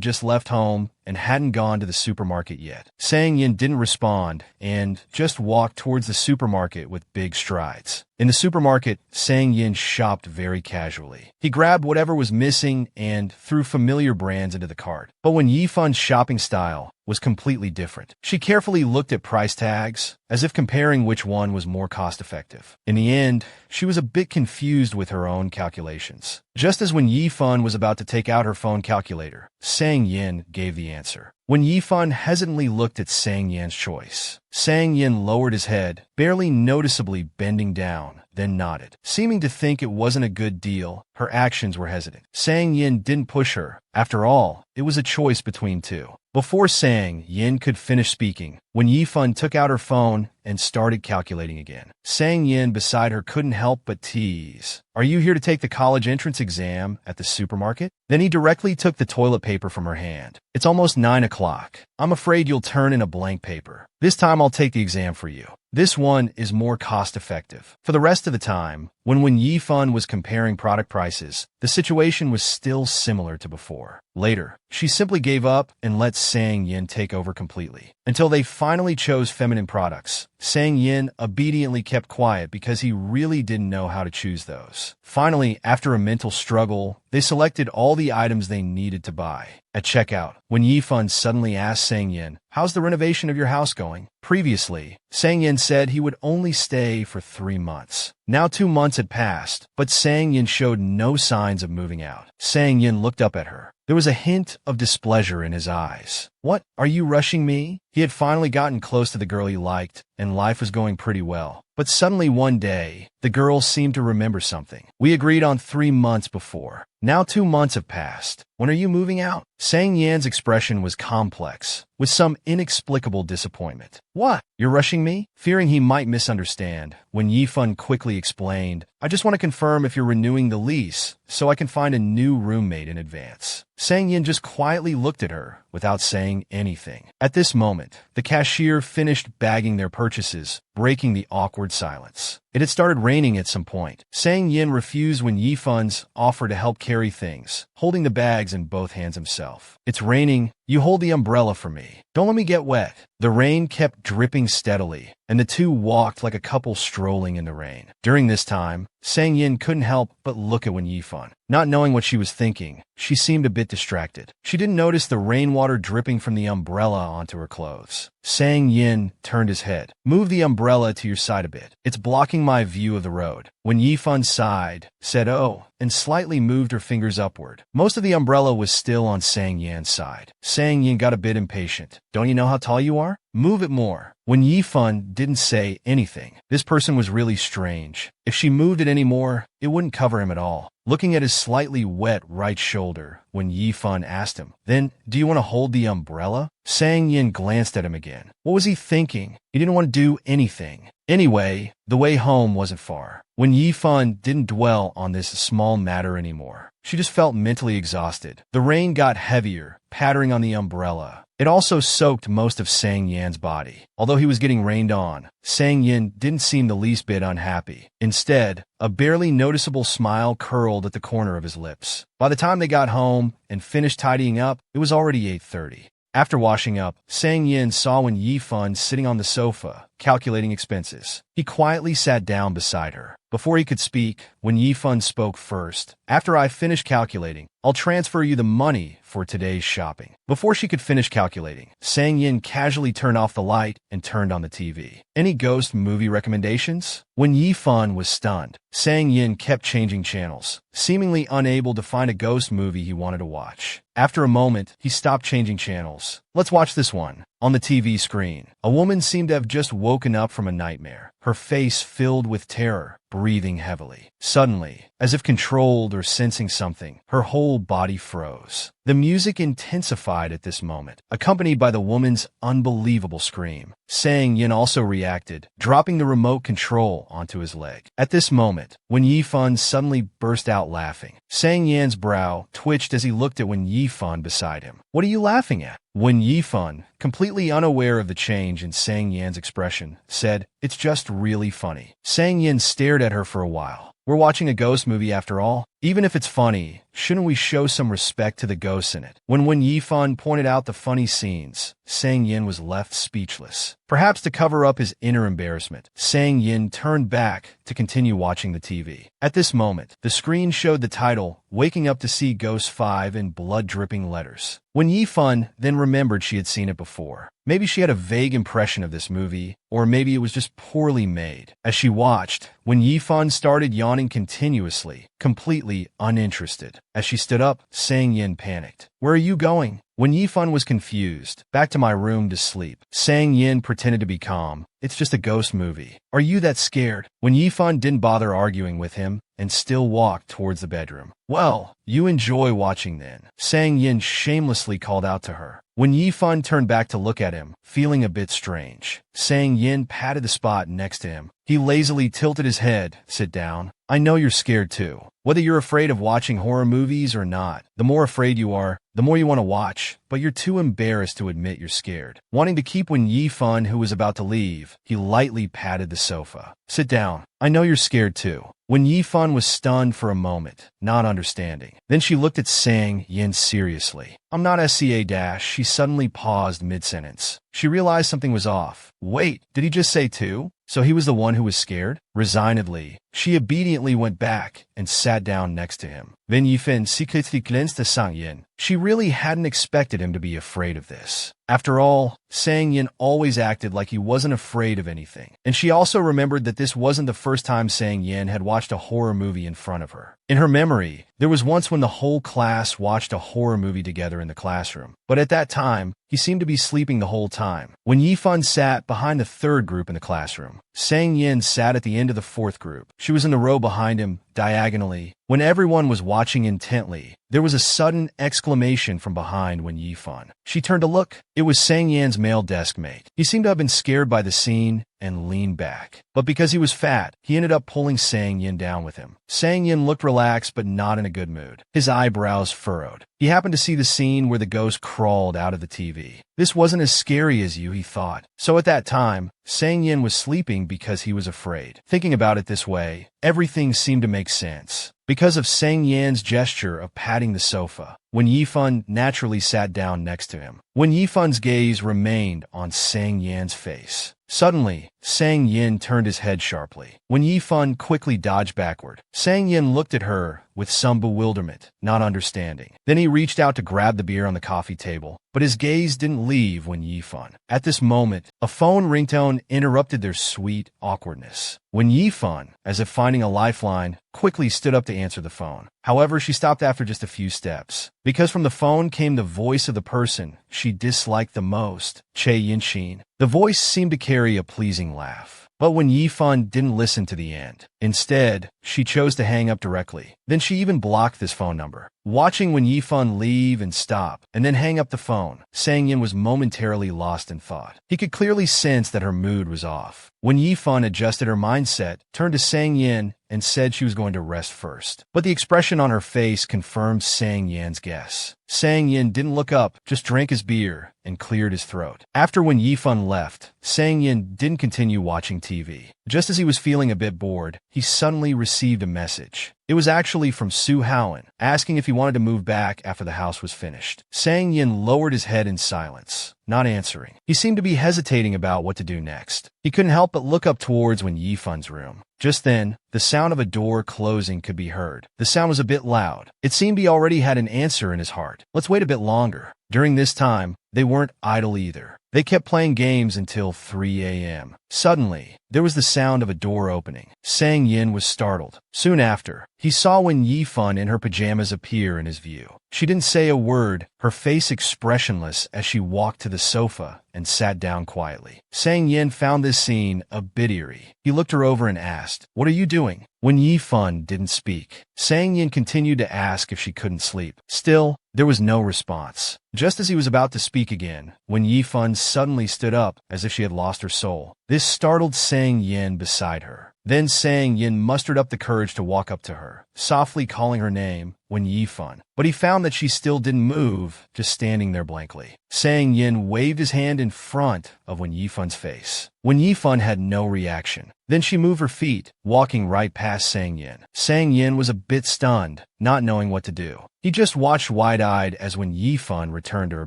just left home and hadn't gone to the supermarket yet. Sang Yin didn't respond and just walked towards the supermarket with big strides. In the supermarket, Sang Yin shopped very casually. He grabbed whatever was missing and threw familiar brands into the cart. But when Yifan's shopping style was completely different. She carefully looked at price tags, as if comparing which one was more cost-effective. In the end, she was a bit confused with her own calculations. Just as when Yifan was about to take out her phone calculator, Sang Yin gave the answer. When Yifan hesitantly looked at Sang Yin's choice, Sang Yin lowered his head, barely noticeably bending down, then nodded. Seeming to think it wasn't a good deal, her actions were hesitant. Sang Yin didn't push her. After all, it was a choice between two. Before Sang Yin could finish speaking, when Yifan took out her phone and started calculating again, Sang Yin beside her couldn't help but tease. "Are you here to take the college entrance exam at the supermarket?" Then he directly took the toilet paper from her hand. "It's almost 9 o'clock. I'm afraid you'll turn in a blank paper. This time I'll take the exam for you. This one is more cost-effective." For the rest of the time, when Yifan was comparing product prices, the situation was still similar to before. Later, she simply gave up and let Sang Yin take over completely. Until they finally chose feminine products, Sang Yin obediently kept quiet because he really didn't know how to choose those. Finally, after a mental struggle, they selected all the items they needed to buy. At checkout, when Yifan suddenly asked Sang Yin, "How's the renovation of your house going?" Previously, Sang Yin said he would only stay for 3 months. Now 2 months had passed, but Sang Yin showed no signs of moving out. Sang Yin looked up at her. There was a hint of displeasure in his eyes. "What? Are you rushing me?" He had finally gotten close to the girl he liked, and life was going pretty well. But suddenly one day, the girl seemed to remember something. "We agreed on 3 months before. Now 2 months have passed. When are you moving out?" Sang Yan's expression was complex, with some inexplicable disappointment. "What? You're rushing me?" Fearing he might misunderstand, when Yifan quickly explained, "I just want to confirm if you're renewing the lease, so I can find a new roommate in advance." Sang Yin just quietly looked at her, without saying anything. At this moment, the cashier finished bagging their purchases, breaking the awkward silence. It had started raining at some point. Sang Yin refused when Yifan's offer to help carry things, holding the bags in both hands himself. "It's raining. You hold the umbrella for me. Don't let me get wet." The rain kept dripping steadily, and the two walked like a couple strolling in the rain. During this time, Sang Yin couldn't help but look at Wen Yifan. Not knowing what she was thinking, she seemed a bit distracted. She didn't notice the rainwater dripping from the umbrella onto her clothes. Sang Yin turned his head. "Move the umbrella to your side a bit. It's blocking my view of the road." When Yifan sighed, said "Oh," and slightly moved her fingers upward. Most of the umbrella was still on Sang Yan's side. Sang Yin got a bit impatient. "Don't you know how tall you are? Move it more." When Yifan didn't say anything, this person was really strange. If she moved it any more, it wouldn't cover him at all. Looking at his slightly wet right shoulder, when Yifan asked him, "Then, do you want to hold the umbrella?" Sang Yin glanced at him again. What was he thinking? He didn't want to do anything. Anyway, the way home wasn't far. When Yifan didn't dwell on this small matter anymore, she just felt mentally exhausted. The rain got heavier, pattering on the umbrella. It also soaked most of Sang Yan's body. Although he was getting rained on, Sang Yin didn't seem the least bit unhappy. Instead, a barely noticeable smile curled at the corner of his lips. By the time they got home and finished tidying up, it was already 8:30. After washing up, Sang Yin saw Wen Yifan sitting on the sofa, calculating expenses. He quietly sat down beside her. Before he could speak, Wen Yifan spoke first. "After I finish calculating, I'll transfer you the money for today's shopping." Before she could finish calculating, Sang Yin casually turned off the light and turned on the TV. "Any ghost movie recommendations?" When Yifan was stunned, Sang Yin kept changing channels, seemingly unable to find a ghost movie he wanted to watch. After a moment, he stopped changing channels. "Let's watch this one." On the TV screen, a woman seemed to have just woken up from a nightmare, her face filled with terror, breathing heavily. Suddenly, as if controlled or sensing something, her whole body froze. The music intensified at this moment, accompanied by the woman's unbelievable scream. Sang Yin also reacted, dropping the remote control onto his leg. At this moment, Wen Yifan suddenly burst out laughing. Sang Yan's brow twitched as he looked at Wen Yifan beside him. "What are you laughing at?" When Yifan, completely unaware of the change in Sang Yan's expression, said, "It's just really funny." Sang Yan stared at her for a while. "We're watching a ghost movie after all. Even if it's funny, shouldn't we show some respect to the ghosts in it?" When Yifan pointed out the funny scenes, Sang Yin was left speechless. Perhaps to cover up his inner embarrassment, Sang Yin turned back to continue watching the TV. At this moment, the screen showed the title, "Waking Up to See Ghost 5" in blood-dripping letters. When Yifan then remembered she had seen it before. Maybe she had a vague impression of this movie, or maybe it was just poorly made. As she watched, when Yifan started yawning continuously, completely uninterested. As she stood up, Sang Yin panicked. "Where are you going?" When Yifan was confused, "Back to my room to sleep." Sang Yin pretended to be calm. "It's just a ghost movie. Are you that scared?" When Yifan didn't bother arguing with him and still walked towards the bedroom. "Well, you enjoy watching then," Sang Yin shamelessly called out to her. When Yifan turned back to look at him, feeling a bit strange, Sang Yin patted the spot next to him. He lazily tilted his head. "Sit down. I know you're scared too. Whether you're afraid of watching horror movies or not, the more afraid you are, the more you want to watch, but you're too embarrassed to admit you're scared." Wanting to keep Wen Yifan, who was about to leave, he lightly patted the sofa. "Sit down. I know you're scared too." Wen Yifan was stunned for a moment, not understanding. Then she looked at Sang Yin seriously. "I'm not SCA-." She suddenly paused mid-sentence. She realized something was off. Wait, did he just say two? So he was the one who was scared? Resignedly, she obediently went back and sat down next to him. Wen Yifan secretly glanced at Sang Yin. She really hadn't expected him to be afraid of this. After all, Sang Yin always acted like he wasn't afraid of anything. And she also remembered that this wasn't the first time Sang Yin had watched a horror movie in front of her. In her memory, there was once when the whole class watched a horror movie together in the classroom. But at that time, he seemed to be sleeping the whole time. When Yifan sat behind the third group in the classroom, Sang Yin sat at the end of the fourth group. She was in the row behind him, diagonally. When everyone was watching intently, there was a sudden exclamation from behind Wen Yifan. She turned to look. It was Sang Yan's male desk mate. He seemed to have been scared by the scene and leaned back. But because he was fat, he ended up pulling Sang Yin down with him. Sang Yin looked relaxed but not in a good mood. His eyebrows furrowed. He happened to see the scene where the ghost crawled out of the TV. This wasn't as scary as you, he thought. So at that time, Sang Yin was sleeping because he was afraid. Thinking about it this way, everything seemed to make sense. Because of Sang Yan's gesture of patting the sofa, Wen Yifan naturally sat down next to him. Wen Yifan's gaze remained on Sang Yan's face. Suddenly, Sang Yin turned his head sharply. Wen Yifan quickly dodged backward. Sang Yin looked at her with some bewilderment, not understanding. Then he reached out to grab the beer on the coffee table, but his gaze didn't leave Wen Yifan. At this moment, a phone ringtone interrupted their sweet awkwardness. Wen Yifan, as if finding a lifeline, quickly stood up to answer the phone. However, she stopped after just a few steps, because from the phone came the voice of the person she disliked the most, Che Yinshin. The voice seemed to carry a pleasing laugh. But Wen Yifan didn't listen to the end. Instead, she chose to hang up directly. Then she even blocked this phone number. Watching Wen Yifan leave and stop, and then hang up the phone, Sang Yin was momentarily lost in thought. He could clearly sense that her mood was off. Wen Yifan adjusted her mindset, turned to Sang Yin, and said she was going to rest first. But the expression on her face confirmed Sang Yan's guess. Sang Yin didn't look up, just drank his beer and cleared his throat. After Wen Yifan left, Sang Yin didn't continue watching TV. Just as he was feeling a bit bored, he suddenly received a message. It was actually from Su Howen, asking if he wanted to move back after the house was finished. Sang Yin lowered his head in silence, not answering. He seemed to be hesitating about what to do next. He couldn't help but look up towards Wen Yifan's room. Just then, the sound of a door closing could be heard. The sound was a bit loud. It seemed he already had an answer in his heart. Let's wait a bit longer. During this time, they weren't idle either. They kept playing games until 3 a.m. Suddenly, there was the sound of a door opening. Sang Yin was startled. Soon after, he saw Wen Yifan in her pajamas appear in his view. She didn't say a word, her face expressionless as she walked to the sofa and sat down quietly. Sang Yin found this scene a bit eerie. He looked her over and asked, "What are you doing?" Wen Yifan didn't speak. Sang Yin continued to ask if she couldn't sleep. Still, there was no response. Just as he was about to speak again, Wen Yifan suddenly stood up as if she had lost her soul. This startled Sang Yin beside her. Then Sang Yin mustered up the courage to walk up to her. softly calling her name, Wen Yifan. But he found that she still didn't move, just standing there blankly. Sang Yin waved his hand in front of Wen Yifan's face. Wen Yifan had no reaction. Then she moved her feet, walking right past Sang Yin. Sang Yin was a bit stunned, not knowing what to do. He just watched wide-eyed as Wen Yifan returned to her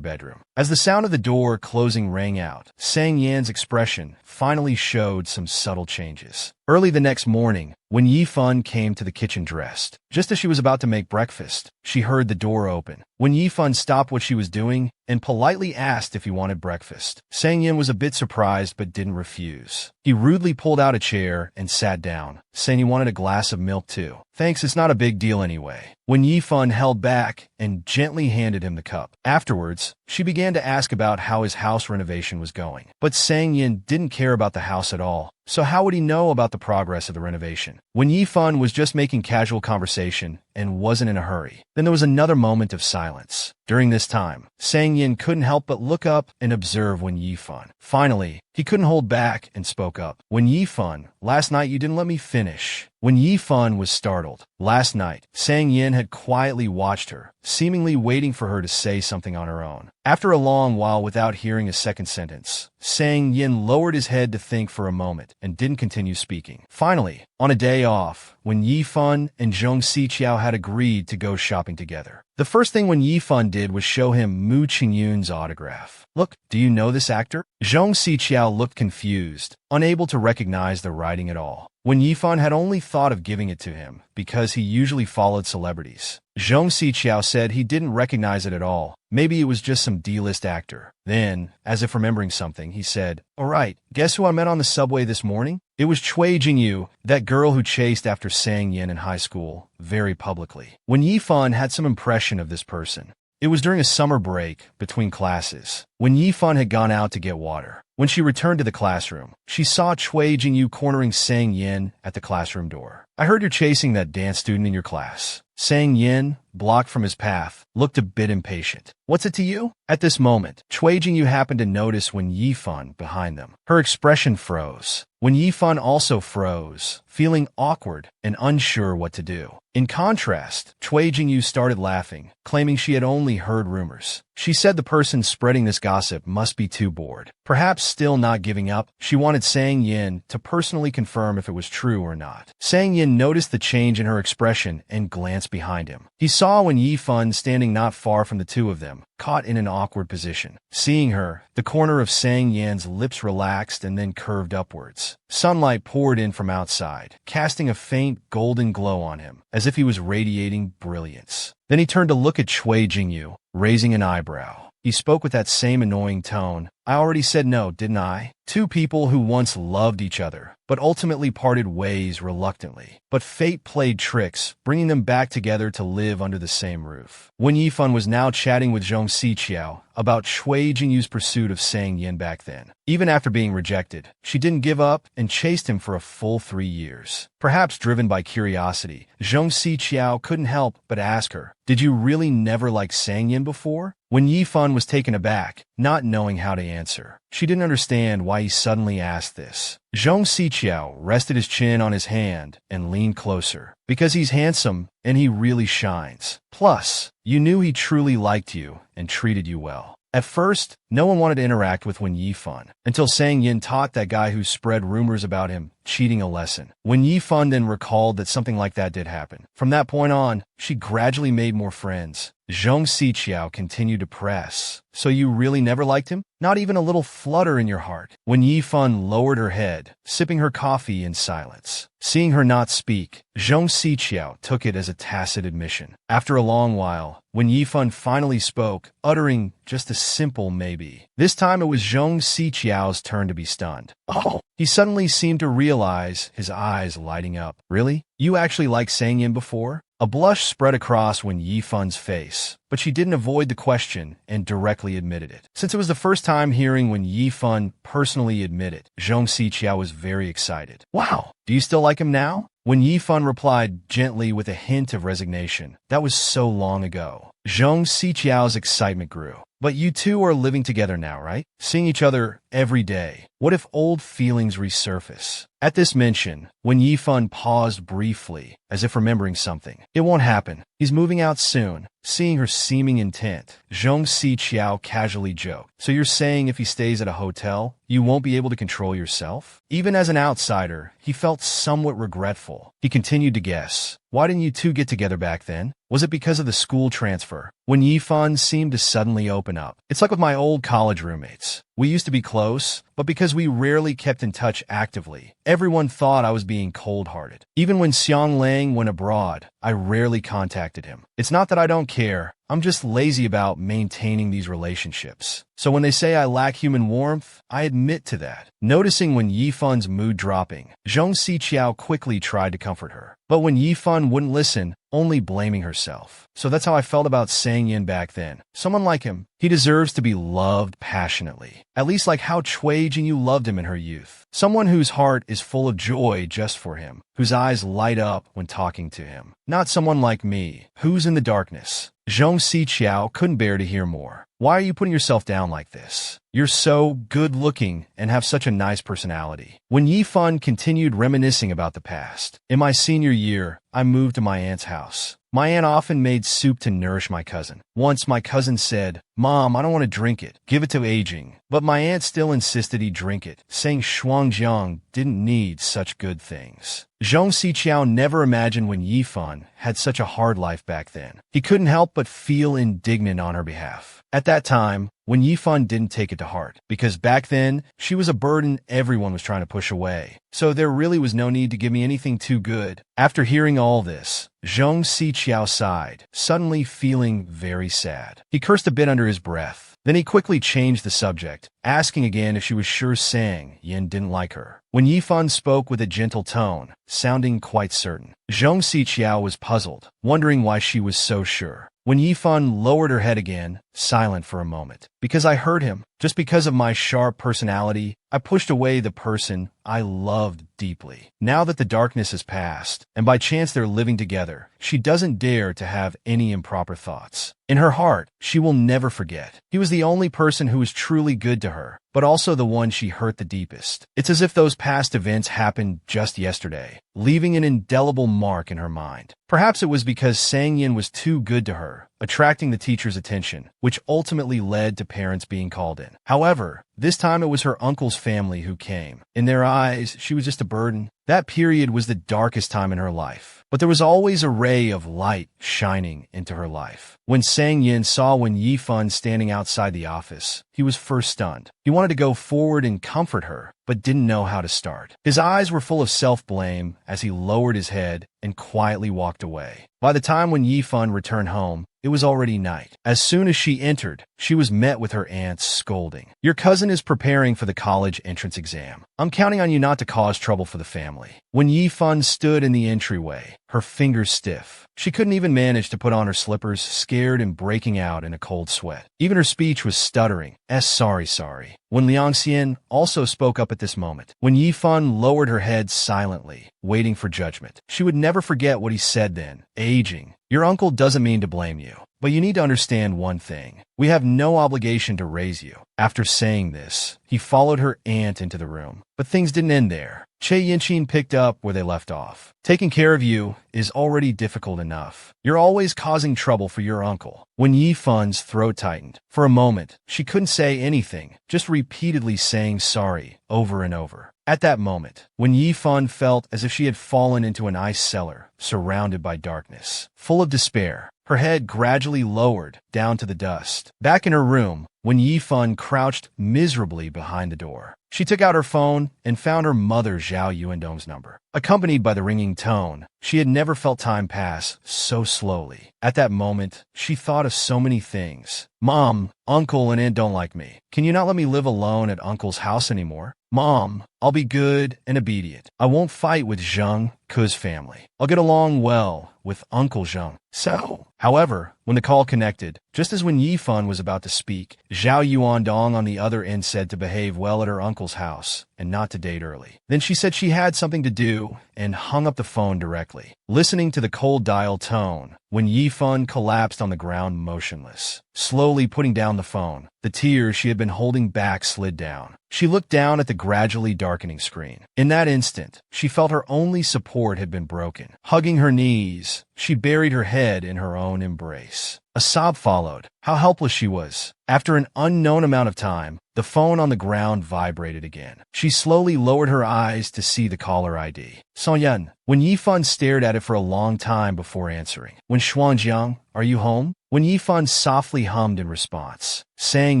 bedroom. As the sound of the door closing rang out, Sang Yin's expression finally showed some subtle changes. Early the next morning, when Yifan came to the kitchen dressed, just as she was about to make breakfast, she heard the door open. When Yifan stopped what she was doing and politely asked if he wanted breakfast, Sang Yin was a bit surprised but didn't refuse. He rudely pulled out a chair and sat down, saying he wanted a glass of milk too. Thanks, it's not a big deal anyway. When Yifan held back and gently handed him the cup. Afterwards, she began to ask about how his house renovation was going. But Sang Yin didn't care about the house at all. So how would he know about the progress of the renovation? When Yifan was just making casual conversation and wasn't in a hurry. Then there was another moment of silence. During this time, Sang Yin couldn't help but look up and observe Wen Yifan. Finally, he couldn't hold back and spoke up. Wen Yifan, last night you didn't let me finish. Wen Yifan was startled. Last night, Sang Yin had quietly watched her, seemingly waiting for her to say something on her own. After a long while without hearing a second sentence, Sang Yin lowered his head to think for a moment and didn't continue speaking. Finally, on a day off, when Yifan and Zhong Xiqiao had agreed to go shopping together, the first thing when Yifan did was show him Mu Qingyun's autograph. Look, do you know this actor? Zhong Xiqiao looked confused, unable to recognize the writing at all. When Yifan had only thought of giving it to him because he usually followed celebrities. Zhong Xiqiao said he didn't recognize it at all. Maybe it was just some D-list actor. Then, as if remembering something, he said, "All right, guess who I met on the subway this morning? It was Cui Jingyu, that girl who chased after Sang Yin in high school, very publicly." When Yifan had some impression of this person, it was during a summer break between classes, when Yifan had gone out to get water. When she returned to the classroom, she saw Cui Jingyu cornering Sang Yin at the classroom door. "I heard you're chasing that dance student in your class." Sang Yin, blocked from his path, looked a bit impatient. "What's it to you?" At this moment, Cui Jingyu happened to notice Wen Yifan behind them. Her expression froze. Wen Yifan also froze, feeling awkward and unsure what to do. In contrast, Cui Jingyu started laughing, claiming she had only heard rumors. She said the person spreading this gossip must be too bored. Perhaps still not giving up, she wanted Sang Yin to personally confirm if it was true or not. Sang Yin noticed the change in her expression and glanced behind him. He saw Wen Yifan standing not far from the two of them, caught in an awkward position. Seeing her, the corner of Sang Yin's lips relaxed and then curved upwards. Sunlight poured in from outside, casting a faint golden glow on him, as if he was radiating brilliance. Then he turned to look at Cui Jingyu, raising an eyebrow. He spoke with that same annoying tone. "I already said no, didn't I?" Two people who once loved each other, but ultimately parted ways reluctantly. But fate played tricks, bringing them back together to live under the same roof. Wen Yifan was now chatting with Zhong Xiqiao about Cui Jingyu's pursuit of Sang Yin back then. Even after being rejected, she didn't give up and chased him for a full 3 years. Perhaps driven by curiosity, Zhong Xiqiao couldn't help but ask her, "Did you really never like Sang Yin before?" Wen Yifan was taken aback, not knowing how to answer. She didn't understand why he suddenly asked this. Zhong Xiqiao rested his chin on his hand and leaned closer. "Because he's handsome and he really shines. Plus, you knew he truly liked you and treated you well." At first, no one wanted to interact with Wen Yifan, until Sang Yin taught that guy who spread rumors about him cheating a lesson. Wen Yifan then recalled that something like that did happen. From that point on, she gradually made more friends. Zhong Xiqiao continued to press. "So you really never liked him? Not even a little flutter in your heart?" Wen Yifan lowered her head, sipping her coffee in silence. Seeing her not speak, Zhong Xiqiao took it as a tacit admission. After a long while, Wen Yifan finally spoke, uttering just a simple maybe. This time it was Zhong Xiqiao's turn to be stunned. "Oh!" He suddenly seemed to realize, his eyes lighting up. "Really? You actually liked Sang Yin before?" A blush spread across Wen Yifan's face, but she didn't avoid the question and directly admitted it. Since it was the first time hearing Wen Yifan personally admit it, Zhong Xiqiao was very excited. "Wow, do you still like him now?" Wen Yifan replied gently with a hint of resignation. That was so long ago. Zhong Xiqiao's excitement grew. But you two are living together now, right? Seeing each other every day. What if old feelings resurface? At this mention, when Yifan paused briefly, as if remembering something. It won't happen. He's moving out soon. Seeing her seeming intent, Zhong Xiqiao casually joked. So you're saying if he stays at a hotel, you won't be able to control yourself? Even as an outsider, he felt somewhat regretful. He continued to guess. Why didn't you two get together back then? Was it because of the school transfer? When Yifan seemed to suddenly open up. It's like with my old college roommates. We used to be close, but because we rarely kept in touch actively, everyone thought I was being cold-hearted. Even when Xiang Lang went abroad, I rarely contacted him. It's not that I don't care. I'm just lazy about maintaining these relationships. So when they say I lack human warmth, I admit to that. Noticing when Yifan's mood dropping, Zhong Xiqiao quickly tried to comfort her. But when Yifan wouldn't listen, only blaming herself. So that's how I felt about Sang Yin back then. Someone like him, he deserves to be loved passionately. At least like how Cui Jingyu loved him in her youth. Someone whose heart is full of joy just for him, whose eyes light up when talking to him. Not someone like me, who's in the darkness. Zhong Xiqiao couldn't bear to hear more. Why are you putting yourself down like this? You're so good-looking and have such a nice personality. When Yifan continued reminiscing about the past, in my senior year, I moved to my aunt's house. My aunt often made soup to nourish my cousin. Once my cousin said, "Mom, I don't want to drink it. Give it to aging." But my aunt still insisted he drink it, saying Shuangjiang didn't need such good things. Zhong Xiqiao never imagined when Yifan had such a hard life back then. He couldn't help but feel indignant on her behalf. At that time, when Yifan didn't take it to heart, because back then, she was a burden everyone was trying to push away. So there really was no need to give me anything too good. After hearing all this, Zhong Xiqiao sighed, suddenly feeling very sad. He cursed a bit under his breath. Then he quickly changed the subject, asking again if she was sure Sang Yin didn't like her. When Yifan spoke with a gentle tone, sounding quite certain, Zhong Xiqiao was puzzled, wondering why she was so sure. When Yifan lowered her head again, silent for a moment. Because I hurt him. Just because of my sharp personality, I pushed away the person I loved deeply. Now that the darkness has passed, and by chance they're living together, she doesn't dare to have any improper thoughts. In her heart, she will never forget. He was the only person who was truly good to her, but also the one she hurt the deepest. It's as if those past events happened just yesterday, leaving an indelible mark in her mind. Perhaps it was because Sang Yin was too good to her, attracting the teacher's attention, which ultimately led to parents being called in. However, this time it was her uncle's family who came. In their eyes, she was just a burden. That period was the darkest time in her life. But there was always a ray of light shining into her life. When Sang Yin saw Yifan standing outside the office, he was first stunned. He wanted to go forward and comfort her, but didn't know how to start. His eyes were full of self-blame as he lowered his head and quietly walked away. By the time when Yifan returned home, it was already night. As soon as she entered, she was met with her aunt's scolding. "Your cousin is preparing for the college entrance exam. I'm counting on you not to cause trouble for the family." When Yifan stood in the entryway, her fingers stiff, she couldn't even manage to put on her slippers, scared and breaking out in a cold sweat. Even her speech was stuttering. Sorry. When Liang Xian also spoke up at this moment, when Yifan lowered her head silently, waiting for judgment, she would never forget what he said then. "Aging. Your uncle doesn't mean to blame you. But you need to understand one thing. We have no obligation to raise you." After saying this, he followed her aunt into the room. But things didn't end there. Che Yinchin picked up where they left off. "Taking care of you is already difficult enough. You're always causing trouble for your uncle." When Yifan's throat tightened, for a moment, she couldn't say anything, just repeatedly saying sorry over and over. At that moment, when Yifan felt as if she had fallen into an ice cellar, surrounded by darkness, full of despair, her head gradually lowered down to the dust. Back in her room, when Yifan crouched miserably behind the door, she took out her phone and found her mother Zhao Yuandong's number. Accompanied by the ringing tone, she had never felt time pass so slowly. At that moment, she thought of so many things. "Mom, Uncle and Aunt don't like me. Can you not let me live alone at Uncle's house anymore? Mom, I'll be good and obedient. I won't fight with Zheng Ke's family. I'll get along well with Uncle Zheng. So, However, when the call connected, just as when Yifan was about to speak, Zhao Yuandong on the other end said to behave well at her uncle's house and not to date early. Then she said she had something to do and hung up the phone directly. Listening to the cold dial tone, when Yifan collapsed on the ground motionless, slowly putting down the phone, the tears she had been holding back slid down. She looked down at the gradually darkening screen. In that instant, she felt her only support had been broken. Hugging her knees, she buried her head in her own embrace. A sob followed. How helpless she was. After an unknown amount of time, the phone on the ground vibrated again. She slowly lowered her eyes to see the caller ID. Song-Yan. When Yifan stared at it for a long time before answering. When Xuanjiang, are you home? When Yifan softly hummed in response, Sang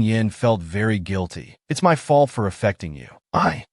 Yin felt very guilty. It's my fault for affecting you.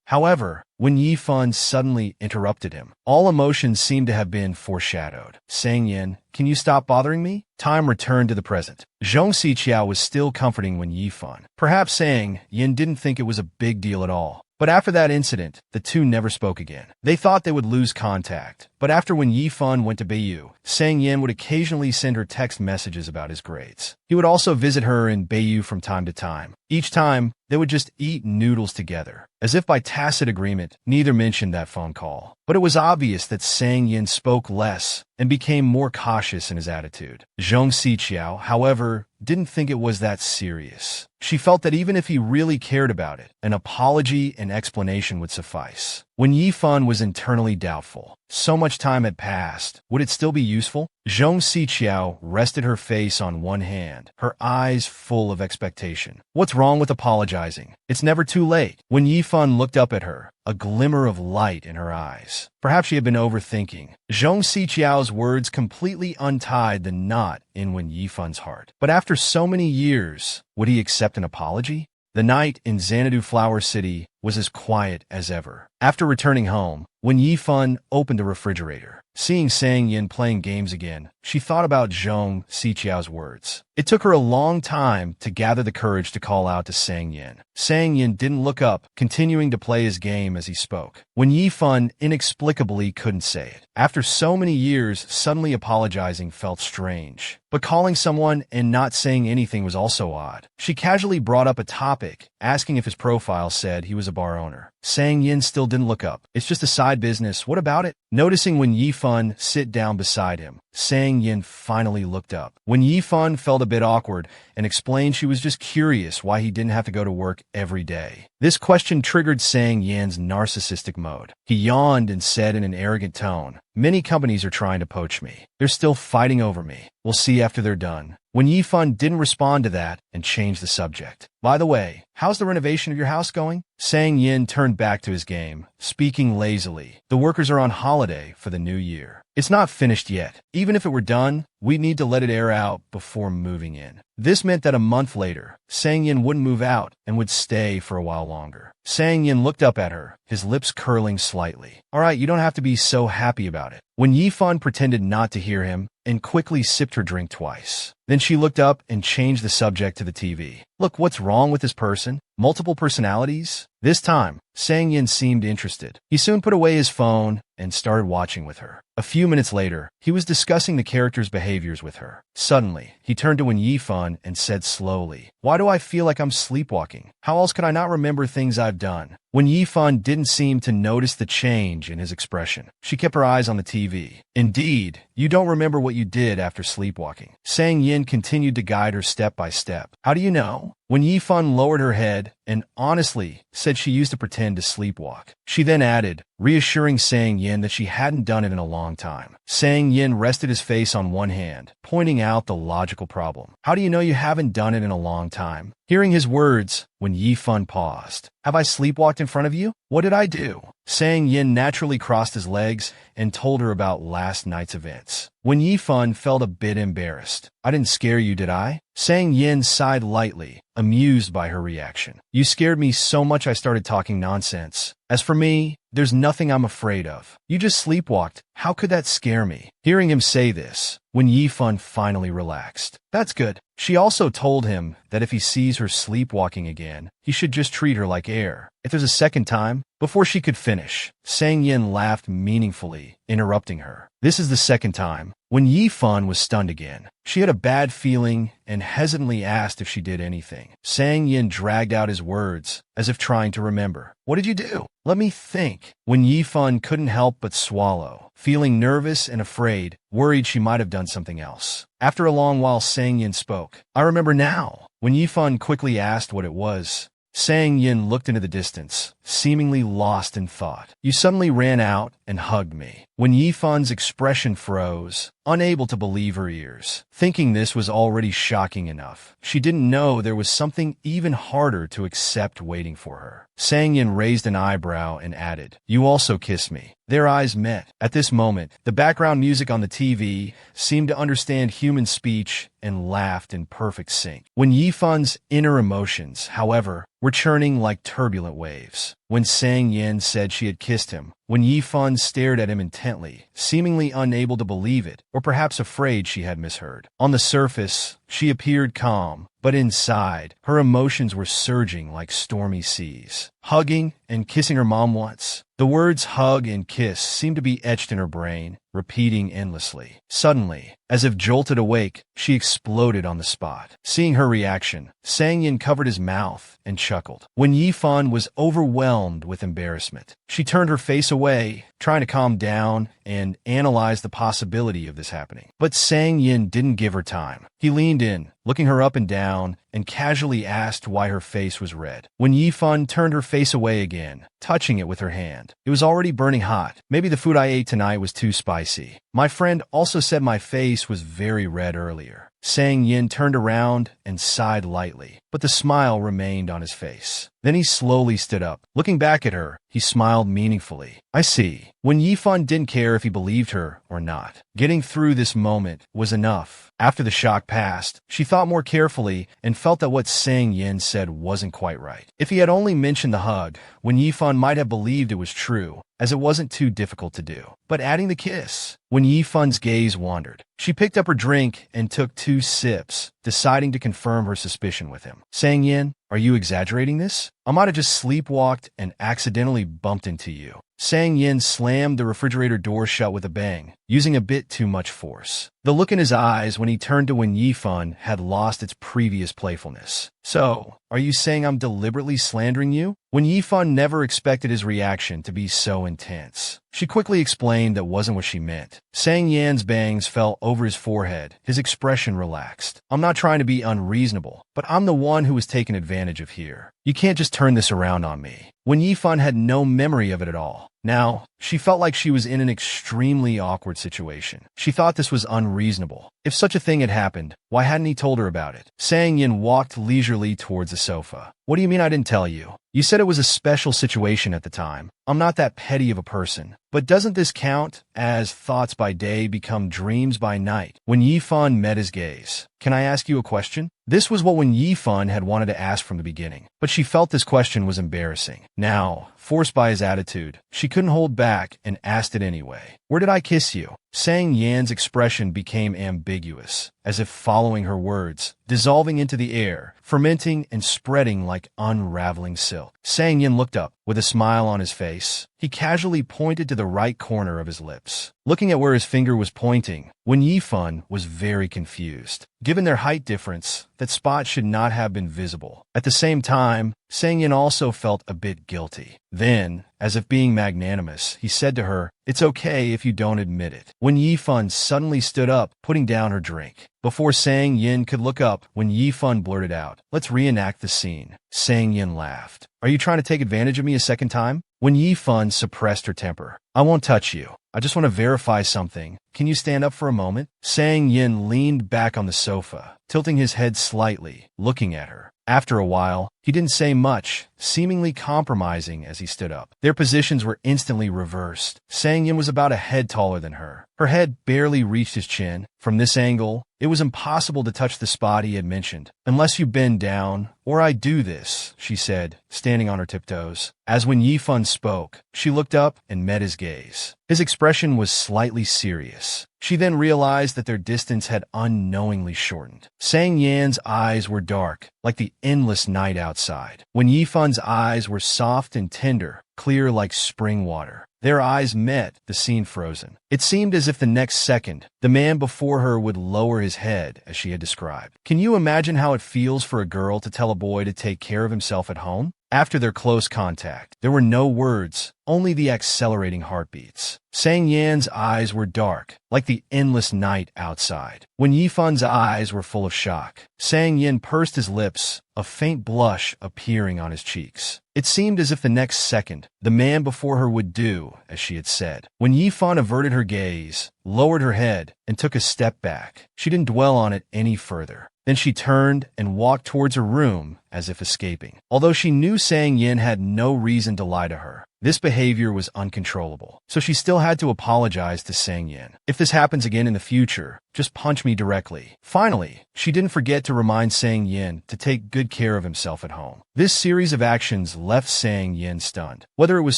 However, when Yifan suddenly interrupted him, all emotions seemed to have been foreshadowed. Sang Yin, can you stop bothering me? Time returned to the present. Zhong Xiqiao was still comforting when Yifan, perhaps saying Yin didn't think it was a big deal at all. But after that incident, the two never spoke again. They thought they would lose contact. But after when Yifan went to Beiyou, Sang Yin would occasionally send her text messages about his grades. He would also visit her in Beiyou from time to time. Each time, they would just eat noodles together. As if by tacit agreement, neither mentioned that phone call. But it was obvious that Sang Yin spoke less and became more cautious in his attitude. Zhong Xiqiao, however, didn't think it was that serious. She felt that even if he really cared about it, an apology and explanation would suffice. When Yifan was internally doubtful, so much time had passed, would it still be useful? Zhong Xiqiao rested her face on one hand, her eyes full of expectation. What's wrong with apologizing? It's never too late. When Yifan looked up at her, a glimmer of light in her eyes. Perhaps she had been overthinking. Zhong Xiqiao's words completely untied the knot in Wen Yifan's heart. But after so many years, would he accept an apology? The night in Xanadu Flower City was as quiet as ever. After returning home, when Yifan opened the refrigerator, seeing Sang Yin playing games again, she thought about Zhong Xiqiao's words. It took her a long time to gather the courage to call out to Sang Yin. Sang Yin didn't look up, continuing to play his game as he spoke. When Yifan inexplicably couldn't say it. After so many years, suddenly apologizing felt strange. But calling someone and not saying anything was also odd. She casually brought up a topic, asking if his profile said he was a bar owner. Sang Yin still didn't look up. It's just a side business. What about it? Noticing when Yifan sit down beside him, Sang Yin finally looked up. When Yifan felt a bit awkward and explained she was just curious why he didn't have to go to work every day. This question triggered Sang Yin's narcissistic mode. He yawned and said in an arrogant tone, "Many companies are trying to poach me. They're still fighting over me. We'll see after they're done." When Yifan didn't respond to that and changed the subject. By the way, how's the renovation of your house going? Sang Yin turned back to his game, speaking lazily. The workers are on holiday for the new year. It's not finished yet. Even if it were done, we'd need to let it air out before moving in. This meant that a month later, Sang Yin wouldn't move out and would stay for a while longer. Sang Yin looked up at her, his lips curling slightly. All right, you don't have to be so happy about it. When Yifan pretended not to hear him and quickly sipped her drink twice. Then she looked up and changed the subject to the TV. Look, what's wrong with this person? Multiple personalities? This time, Sang Yin seemed interested. He soon put away his phone and started watching with her. A few minutes later, he was discussing the character's behaviors with her. Suddenly, he turned to Wen Yifan and said slowly, "Why do I feel like I'm sleepwalking? How else could I not remember things I've done?" Wen Yifan didn't seem to notice the change in his expression. She kept her eyes on the TV. "Indeed, you don't remember what you did after sleepwalking." Sang Yin continued to guide her step by step. "How do you know?" When Yifan lowered her head and honestly said she used to pretend to sleepwalk. She then added, reassuring Sang Yin that she hadn't done it in a long time. Sang Yin rested his face on one hand, pointing out the logical problem. "How do you know you haven't done it in a long time?" Hearing his words, when Yifan paused, "Have I sleepwalked in front of you? What did I do?" Sang Yin naturally crossed his legs and told her about last night's events. When Yifan felt a bit embarrassed. "I didn't scare you, did I?" Sang Yin sighed lightly, amused by her reaction. "You scared me so much I started talking nonsense. As for me, there's nothing I'm afraid of. You just sleepwalked. How could that scare me?" Hearing him say this, when Yifan finally relaxed. "That's good." She also told him that if he sees her sleepwalking again, he should just treat her like air. If there's a second time, before she could finish, Sang Yin laughed meaningfully, interrupting her. This is the second time. When Yi Fun was stunned again, she had a bad feeling and hesitantly asked if she did anything. Sang Yin dragged out his words, as if trying to remember. What did you do? Let me think. When Yi Fun couldn't help but swallow, feeling nervous and afraid, worried she might have done something else. After a long while, Sang Yin spoke. I remember now. When Yi Fun quickly asked what it was, Sang Yin looked into the distance, seemingly lost in thought. You suddenly ran out and hugged me. When Yi Fun's expression froze, unable to believe her ears. Thinking this was already shocking enough, she didn't know there was something even harder to accept waiting for her. Sang Yin raised an eyebrow and added, You also kissed me. Their eyes met. At this moment, the background music on the TV seemed to understand human speech and laughed in perfect sync. When Yi Fun's inner emotions, however, were churning like turbulent waves. When Sang Yin said she had kissed him, when Yi Fun stared at him intently, seemingly unable to believe it, or perhaps afraid she had misheard. On the surface, she appeared calm, but inside, her emotions were surging like stormy seas. Hugging and kissing her mom once. The words hug and kiss seemed to be etched in her brain, repeating endlessly. Suddenly, as if jolted awake, she exploded on the spot. Seeing her reaction, Sang Yin covered his mouth and chuckled. When Yi Fun was overwhelmed with embarrassment, she turned her face away, trying to calm down and analyze the possibility of this happening. But Sang Yin didn't give her time. He leaned in, looking her up and down, and casually asked why her face was red. When Yi Fun turned her face away again, touching it with her hand. It was already burning hot. Maybe the food I ate tonight was too spicy. My friend also said my face was very red earlier. Sang Yin turned around and sighed lightly, but the smile remained on his face. Then he slowly stood up. Looking back at her, he smiled meaningfully. I see. When Yi Fun didn't care if he believed her or not. Getting through this moment was enough. After the shock passed, she thought more carefully and felt that what Sang Yin said wasn't quite right. If he had only mentioned the hug, when Yi Fun might have believed it was true, as it wasn't too difficult to do. But adding the kiss, when Yi Fun's gaze wandered, she picked up her drink and took 2 sips, deciding to confirm her suspicion with him. Sang Yin, are you exaggerating this? I might have just sleepwalked and accidentally bumped into you. Sang Yin slammed the refrigerator door shut with a bang, using a bit too much force. The look in his eyes when he turned to Wen Yifun had lost its previous playfulness. So, are you saying I'm deliberately slandering you? Wen Yifun never expected his reaction to be so intense. She quickly explained that wasn't what she meant. Sang Yan's bangs fell over his forehead. His expression relaxed. I'm not trying to be unreasonable, but I'm the one who was taken advantage of here. You can't just turn this around on me. Wen Yifun had no memory of it at all. Now, she felt like she was in an extremely awkward situation. She thought this was unreasonable. If such a thing had happened, why hadn't he told her about it? Sang Yin walked leisurely towards the sofa. What do you mean I didn't tell you? You said it was a special situation at the time. I'm not that petty of a person. But doesn't this count as thoughts by day become dreams by night? When Yifun met his gaze. Can I ask you a question? This was what Wen Yifun had wanted to ask from the beginning. But she felt this question was embarrassing. Now, forced by his attitude, she couldn't hold back and asked it anyway. Where did I kiss you? Sang Yan's expression became ambiguous, as if following her words, dissolving into the air, fermenting and spreading like unraveling silk. Sang Yin looked up, with a smile on his face. He casually pointed to the right corner of his lips. Looking at where his finger was pointing, Wen Yifun was very confused. Given their height difference, that spot should not have been visible. At the same time, Sang Yin also felt a bit guilty. Then, as if being magnanimous, he said to her, "It's okay if you don't admit it." Wen Yifun suddenly stood up, putting down her drink. Before Sang Yin could look up, Wen Yifun blurted out, "Let's reenact the scene." Sang Yin laughed. "Are you trying to take advantage of me a second time?" Wen Yifun suppressed her temper. "I won't touch you. I just want to verify something. Can you stand up for a moment?" Sang Yin leaned back on the sofa, tilting his head slightly, looking at her. After a while, he didn't say much, seemingly compromising as he stood up. Their positions were instantly reversed. Sang Yin was about a head taller than her. Her head barely reached his chin. From this angle, it was impossible to touch the spot he had mentioned. "Unless you bend down, or I do this," she said, standing on her tiptoes. As Wen Yifun spoke, she looked up and met his gaze. His expression was slightly serious. She then realized that their distance had unknowingly shortened. Sang Yan's eyes were dark, like the endless night outside. Wen Yifun's eyes were soft and tender, clear like spring water. Their eyes met, the scene frozen. It seemed as if the next second, the man before her would lower his head, as she had described. Can you imagine how it feels for a girl to tell a boy to take care of himself at home? After their close contact, there were no words, only the accelerating heartbeats. Sang Yan's eyes were dark, like the endless night outside. When Yifun's eyes were full of shock, Sang Yan pursed his lips, a faint blush appearing on his cheeks. It seemed as if the next second, the man before her would do as she had said. When Yifan averted her gaze, lowered her head, and took a step back, she didn't dwell on it any further. Then she turned and walked towards her room as if escaping. Although she knew Sang Yin had no reason to lie to her, this behavior was uncontrollable, so she still had to apologize to Sang Yin. If this happens again in the future, just punch me directly. Finally, she didn't forget to remind Sang Yin to take good care of himself at home. This series of actions left Sang Yin stunned, whether it was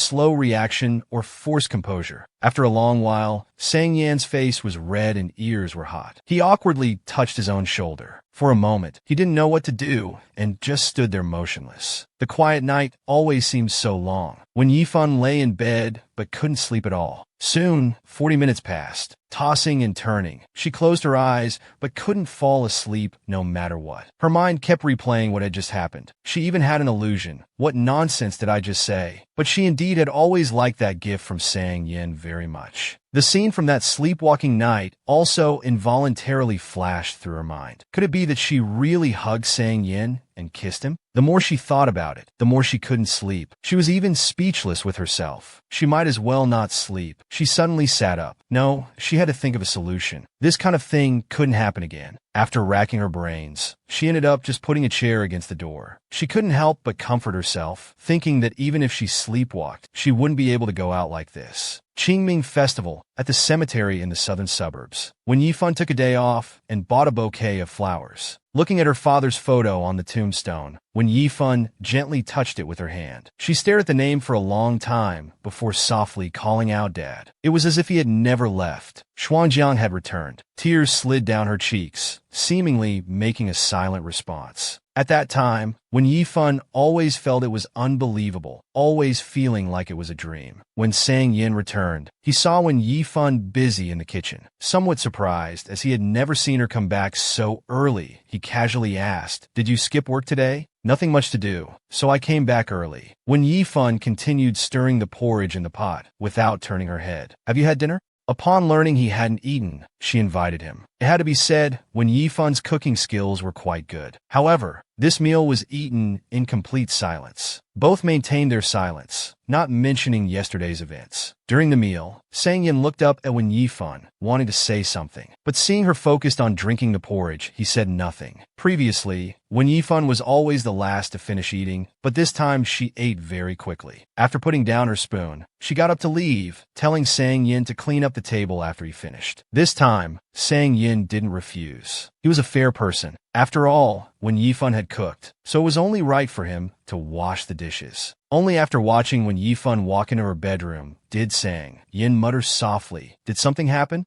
slow reaction or forced composure. After a long while, Sang Yan's face was red and ears were hot. He awkwardly touched his own shoulder. For a moment, he didn't know what to do and just stood there motionless. The quiet night always seemed so long. When Yifan lay in bed but couldn't sleep at all. Soon, 40 minutes passed, tossing and turning. She closed her eyes but couldn't fall asleep no matter what. Her mind kept replaying what had just happened. She even had an illusion. What nonsense did I just say? But she indeed had always liked that gift from Sang Yin very much. The scene from that sleepwalking night also involuntarily flashed through her mind. Could it be that she really hugged Sang Yin and kissed him? The more she thought about it, the more she couldn't sleep. She was even speechless with herself. She might as well not sleep. She suddenly sat up. No, she had to think of a solution. This kind of thing couldn't happen again. After racking her brains, she ended up just putting a chair against the door. She couldn't help but comfort herself, thinking that even if she sleepwalked, she wouldn't be able to go out like this. Qingming Festival at the cemetery in the southern suburbs. When Yifan took a day off and bought a bouquet of flowers, looking at her father's photo on the tombstone, when Yifan gently touched it with her hand, she stared at the name for a long time before softly calling out Dad. It was as if he had never left. Xuanjiang had returned. Tears slid down her cheeks, seemingly making a silent response. At that time, when Yifan always felt it was unbelievable, always feeling like it was a dream. When Sang Yin returned, he saw when Yifan busy in the kitchen. Somewhat surprised, as he had never seen her come back so early, he casually asked, "Did you skip work today?" "Nothing much to do, so I came back early." When Yifan continued stirring the porridge in the pot, without turning her head, "Have you had dinner?" Upon learning he hadn't eaten, she invited him. It had to be said, when Yifan's cooking skills were quite good. However, this meal was eaten in complete silence. Both maintained their silence, not mentioning yesterday's events. During the meal, Sang Yin looked up at Wen Yifan, wanting to say something, but seeing her focused on drinking the porridge, he said nothing. Previously, Wen Yifan was always the last to finish eating, but this time she ate very quickly. After putting down her spoon, she got up to leave, telling Sang Yin to clean up the table after he finished. This time, Sang Yin didn't refuse. He was a fair person. After all, when Yifan had cooked, so it was only right for him to wash the dishes. Only after watching when Yifan walk into her bedroom did Sang Yin mutter softly, "Did something happen?"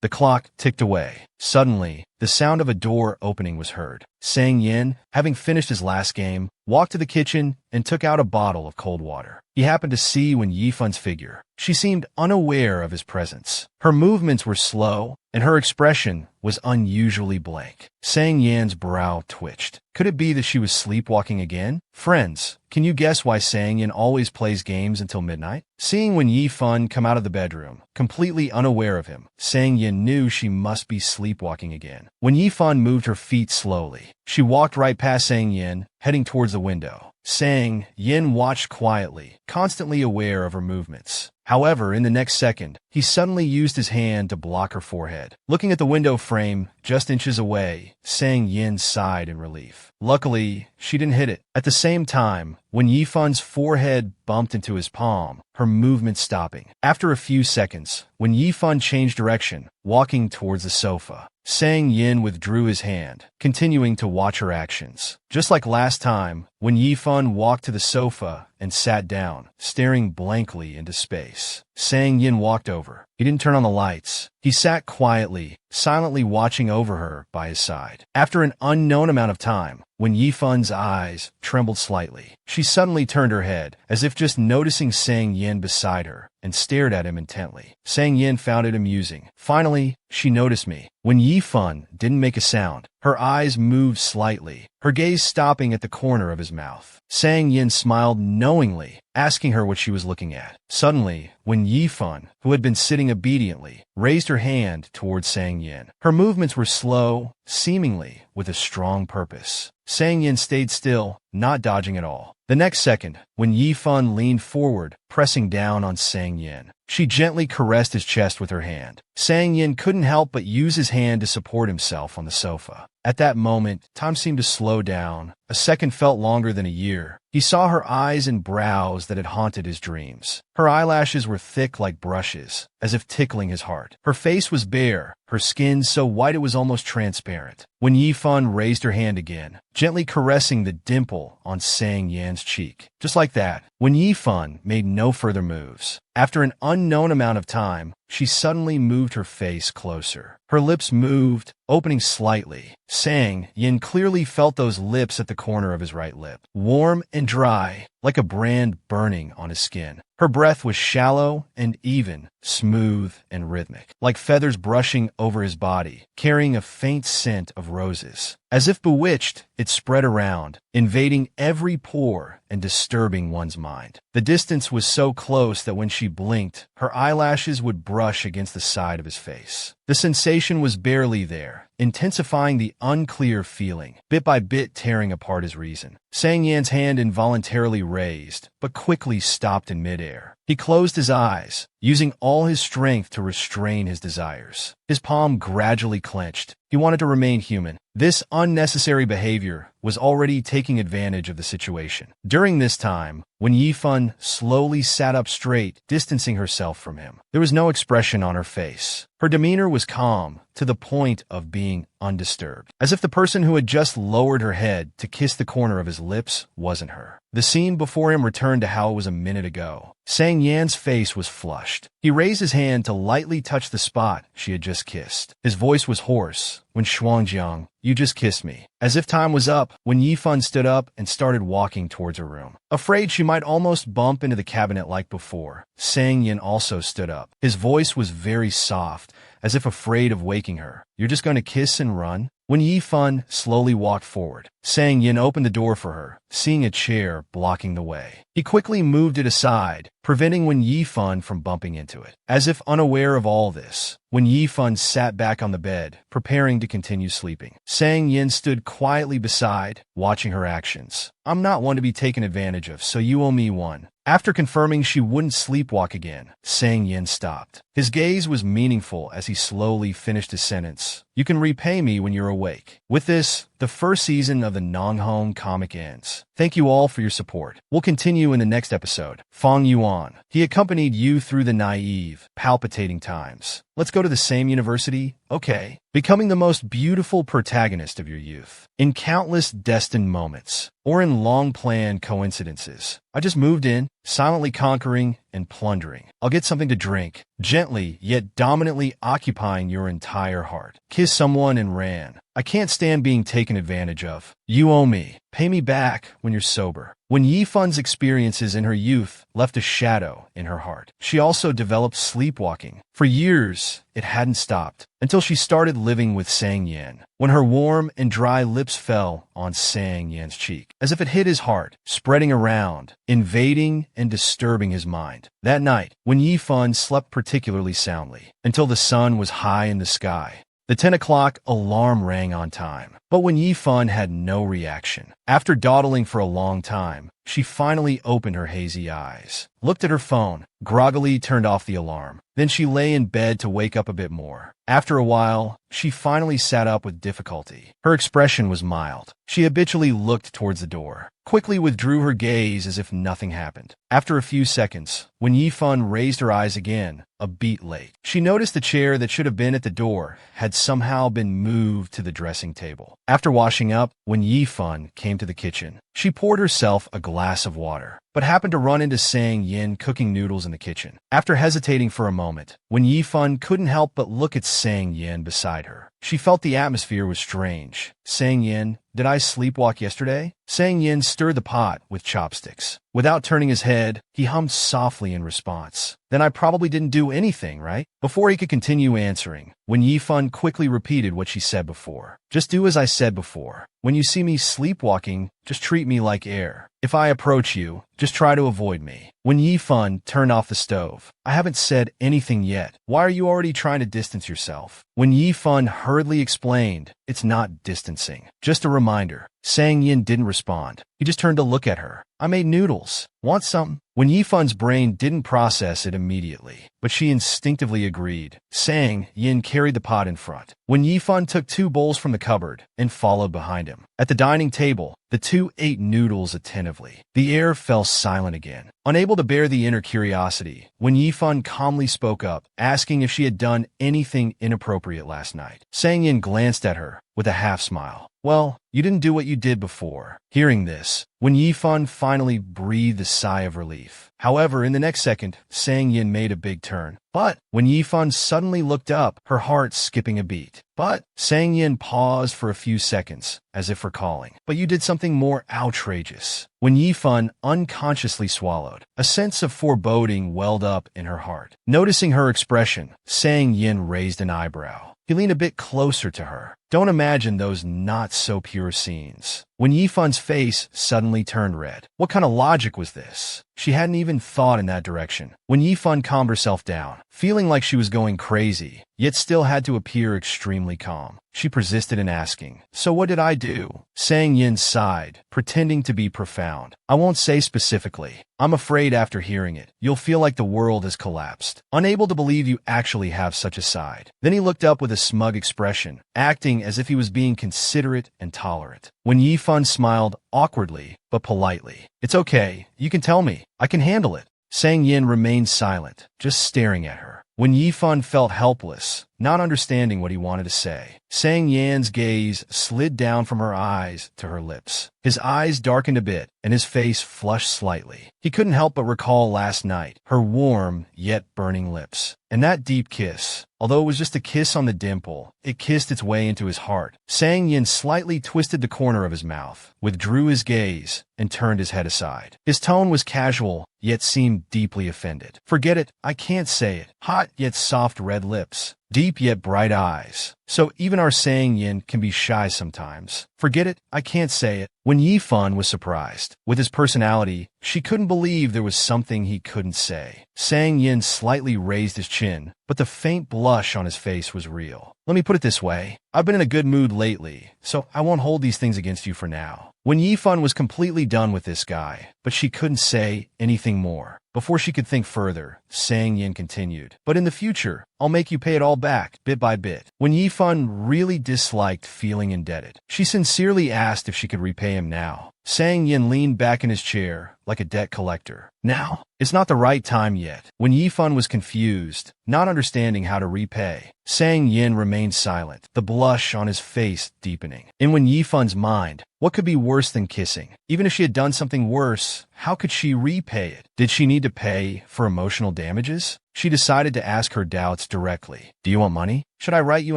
The clock ticked away. Suddenly, the sound of a door opening was heard. Sang Yin, having finished his last game, walked to the kitchen and took out a bottle of cold water. He happened to see when Yifan's figure. She seemed unaware of his presence. Her movements were slow, and her expression was unusually blank. Sang Yan's brow twitched. Could it be that she was sleepwalking again? Friends, can you guess why Sang Yin always plays games until midnight? Seeing when Yifan come out of the bedroom, completely unaware of him, Sang Yin knew she must be sleepwalking again. When Yifan moved her feet slowly, she walked right past Sang Yin, heading towards the window. Sang Yin watched quietly, constantly aware of her movements. However, in the next second, he suddenly used his hand to block her forehead. Looking at the window frame, just inches away, Sang Yin sighed in relief. Luckily, she didn't hit it. At the same time, when Yifan's forehead bumped into his palm, her movement stopping. After a few seconds, when Yifan changed direction, walking towards the sofa, Sang Yin withdrew his hand, continuing to watch her actions. Just like last time, when Yifan walked to the sofa and sat down, staring blankly into space. Sang Yin walked over. He didn't turn on the lights. He sat quietly, silently watching over her by his side. After an unknown amount of time, when Yifan's eyes trembled slightly, she suddenly turned her head, as if just noticing Sang Yin beside her, and stared at him intently. Sang Yin found it amusing. Finally, she noticed me. When Yifan didn't make a sound, her eyes moved slightly, her gaze stopping at the corner of his mouth. Sang Yin smiled knowingly, asking her what she was looking at. Suddenly, when Yifan, who had been sitting obediently, raised her hand towards Sang Yin, her movements were slow, seemingly with a strong purpose. Sang Yin stayed still, not dodging at all. The next second, when Yifan leaned forward, pressing down on Sang Yin, she gently caressed his chest with her hand. Sang Yin couldn't help but use his hand to support himself on the sofa. At that moment, time seemed to slow down. A second felt longer than a year. He saw her eyes and brows that had haunted his dreams. Her eyelashes were thick like brushes, as if tickling his heart. Her face was bare, her skin so white it was almost transparent. When Yifan raised her hand again, gently caressing the dimple on Sang Yan's cheek. Just like that, when Yifan made no further moves. After an unknown amount of time, she suddenly moved her face closer. Her lips moved, opening slightly. Sang Yin clearly felt those lips at the corner of his right lip, warm and dry, like a brand burning on his skin. Her breath was shallow and even, smooth and rhythmic, like feathers brushing over his body, carrying a faint scent of roses. As if bewitched, it spread around, invading every pore and disturbing one's mind. The distance was so close that when she blinked, her eyelashes would brush against the side of his face. The sensation was barely there, intensifying the unclear feeling, bit by bit tearing apart his reason. Sang Yan's hand involuntarily raised, but quickly stopped in midair. He closed his eyes, using all his strength to restrain his desires. His palm gradually clenched. He wanted to remain human. This unnecessary behavior was already taking advantage of the situation. During this time, when Yifan slowly sat up straight, distancing herself from him, there was no expression on her face. Her demeanor was calm, to the point of being undisturbed, as if the person who had just lowered her head to kiss the corner of his lips wasn't her. The scene before him returned to how it was a minute ago. Sang Yan's face was flushed. He raised his hand to lightly touch the spot she had just kissed. His voice was hoarse. When Shuangjiang, you just kissed me. As if time was up, when Yifan stood up and started walking towards her room. Afraid she might almost bump into the cabinet like before, Sang Yin also stood up. His voice was very soft, as if afraid of waking her. You're just going to kiss and run? When Yifan slowly walked forward, Sang Yin opened the door for her, seeing a chair blocking the way. He quickly moved it aside, preventing When Yifan from bumping into it. As if unaware of all this, When Yifan sat back on the bed, preparing to continue sleeping, Sang Yin stood quietly beside, watching her actions. I'm not one to be taken advantage of, so you owe me one. After confirming she wouldn't sleepwalk again, Sang Yin stopped. His gaze was meaningful as he slowly finished his sentence. You can repay me when you're awake. With this, the first season of the Nonghong comic ends. Thank you all for your support. We'll continue in the next episode. Fong Yuan. He accompanied you through the naive, palpitating times. Let's go to the same university? Okay. Becoming the most beautiful protagonist of your youth. In countless destined moments, or in long-planned coincidences. I just moved in, silently conquering and plundering. I'll get something to drink, gently yet dominantly occupying your entire heart. Kiss someone and ran. I can't stand being taken advantage of. You owe me. Pay me back when you're sober. When Yifan's experiences in her youth left a shadow in her heart, she also developed sleepwalking. For years, it hadn't stopped, until she started living with Sang Yan. When her warm and dry lips fell on Sang Yan's cheek, as if it hit his heart, spreading around, invading and disturbing his mind. That night, when Yifan slept particularly soundly, until the sun was high in the sky, the 10 o'clock alarm rang on time. But when Yifan had no reaction, after dawdling for a long time, she finally opened her hazy eyes, looked at her phone, groggily turned off the alarm. Then she lay in bed to wake up a bit more. After a while, she finally sat up with difficulty. Her expression was mild. She habitually looked towards the door, quickly withdrew her gaze as if nothing happened. After a few seconds, when Yifan raised her eyes again, a beat late, she noticed the chair that should have been at the door had somehow been moved to the dressing table. After washing up, when Yifan came to the kitchen, She poured herself a glass of water, but happened to run into Sang Yin cooking noodles in the kitchen. After hesitating for a moment, when Yifan couldn't help but look at Sang Yin beside her, she felt the atmosphere was strange. Sang Yin, did I sleepwalk yesterday? Sang Yin stirred the pot with chopsticks. Without turning his head, he hummed softly in response. Then I probably didn't do anything, right? Before he could continue answering, when Yifan quickly repeated what she said before. Just do as I said before. When you see me sleepwalking, just treat me like air. If I approach you, just try to avoid me. When Yifan turned off the stove, I haven't said anything yet. Why are you already trying to distance yourself? When Yifan hurriedly explained, it's not distancing. Just a reminder. Sang Yin didn't respond. He just turned to look at her. I made noodles. Want some? When Yifan's brain didn't process it immediately, but she instinctively agreed, Sang Yin carried the pot in front. When Yifan took 2 bowls from the cupboard and followed behind him. At the dining table, the two ate noodles attentively. The air fell silent again. Unable to bear the inner curiosity, when Yifan calmly spoke up, asking if she had done anything inappropriate last night. Sang Yin glanced at her with a half-smile. Well, you didn't do what you did before. Hearing this, when Yifan finally breathed a sigh of relief. However, in the next second, Sang Yin made a big turn. But when Yifan suddenly looked up, her heart skipping a beat. But Sang Yin paused for a few seconds, as if recalling. But you did something more outrageous. When Yifan unconsciously swallowed, a sense of foreboding welled up in her heart. Noticing her expression, Sang Yin raised an eyebrow. He leaned a bit closer to her. Don't imagine those not-so-pure scenes. When Yifan's face suddenly turned red. What kind of logic was this? She hadn't even thought in that direction. When Yifan calmed herself down, feeling like she was going crazy, yet still had to appear extremely calm, she persisted in asking, so what did I do? Sang Yin sighed, pretending to be profound. I won't say specifically. I'm afraid after hearing it, you'll feel like the world has collapsed, unable to believe you actually have such a side. Then he looked up with a smug expression, acting as if he was being considerate and tolerant. When Yifan smiled awkwardly, but politely. It's okay, you can tell me. I can handle it. Sang Yin remained silent, just staring at her. When Yifan felt helpless, not understanding what he wanted to say, Sang Yan's gaze slid down from her eyes to her lips. His eyes darkened a bit, and his face flushed slightly. He couldn't help but recall last night, her warm yet burning lips. And that deep kiss, although it was just a kiss on the dimple, it kissed its way into his heart. Sang Yin slightly twisted the corner of his mouth, withdrew his gaze, and turned his head aside. His tone was casual, yet seemed deeply offended. Forget it, I can't say it. Hot yet soft red lips. Deep yet bright eyes. So even our Sang Yin can be shy sometimes. Forget it, I can't say it. When Yifan was surprised, with his personality, she couldn't believe there was something he couldn't say. Sang Yin slightly raised his chin, but the faint blush on his face was real. Let me put it this way. I've been in a good mood lately, so I won't hold these things against you for now. When Yifan was completely done with this guy, but she couldn't say anything more. Before she could think further, Sang Yin continued, but in the future, I'll make you pay it all back, bit by bit. When Yifan really disliked feeling indebted, she sincerely asked if she could repay him now. Sang Yin leaned back in his chair, like a debt collector. Now, it's not the right time yet. When Yifan was confused, not understanding how to repay, Sang Yin remained silent, the blush on his face deepening. And when Yifan's mind, what could be worse than kissing? Even if she had done something worse, how could she repay it? Did she need to pay for emotional damages? She decided to ask her doubts directly. Do you want money? Should I write you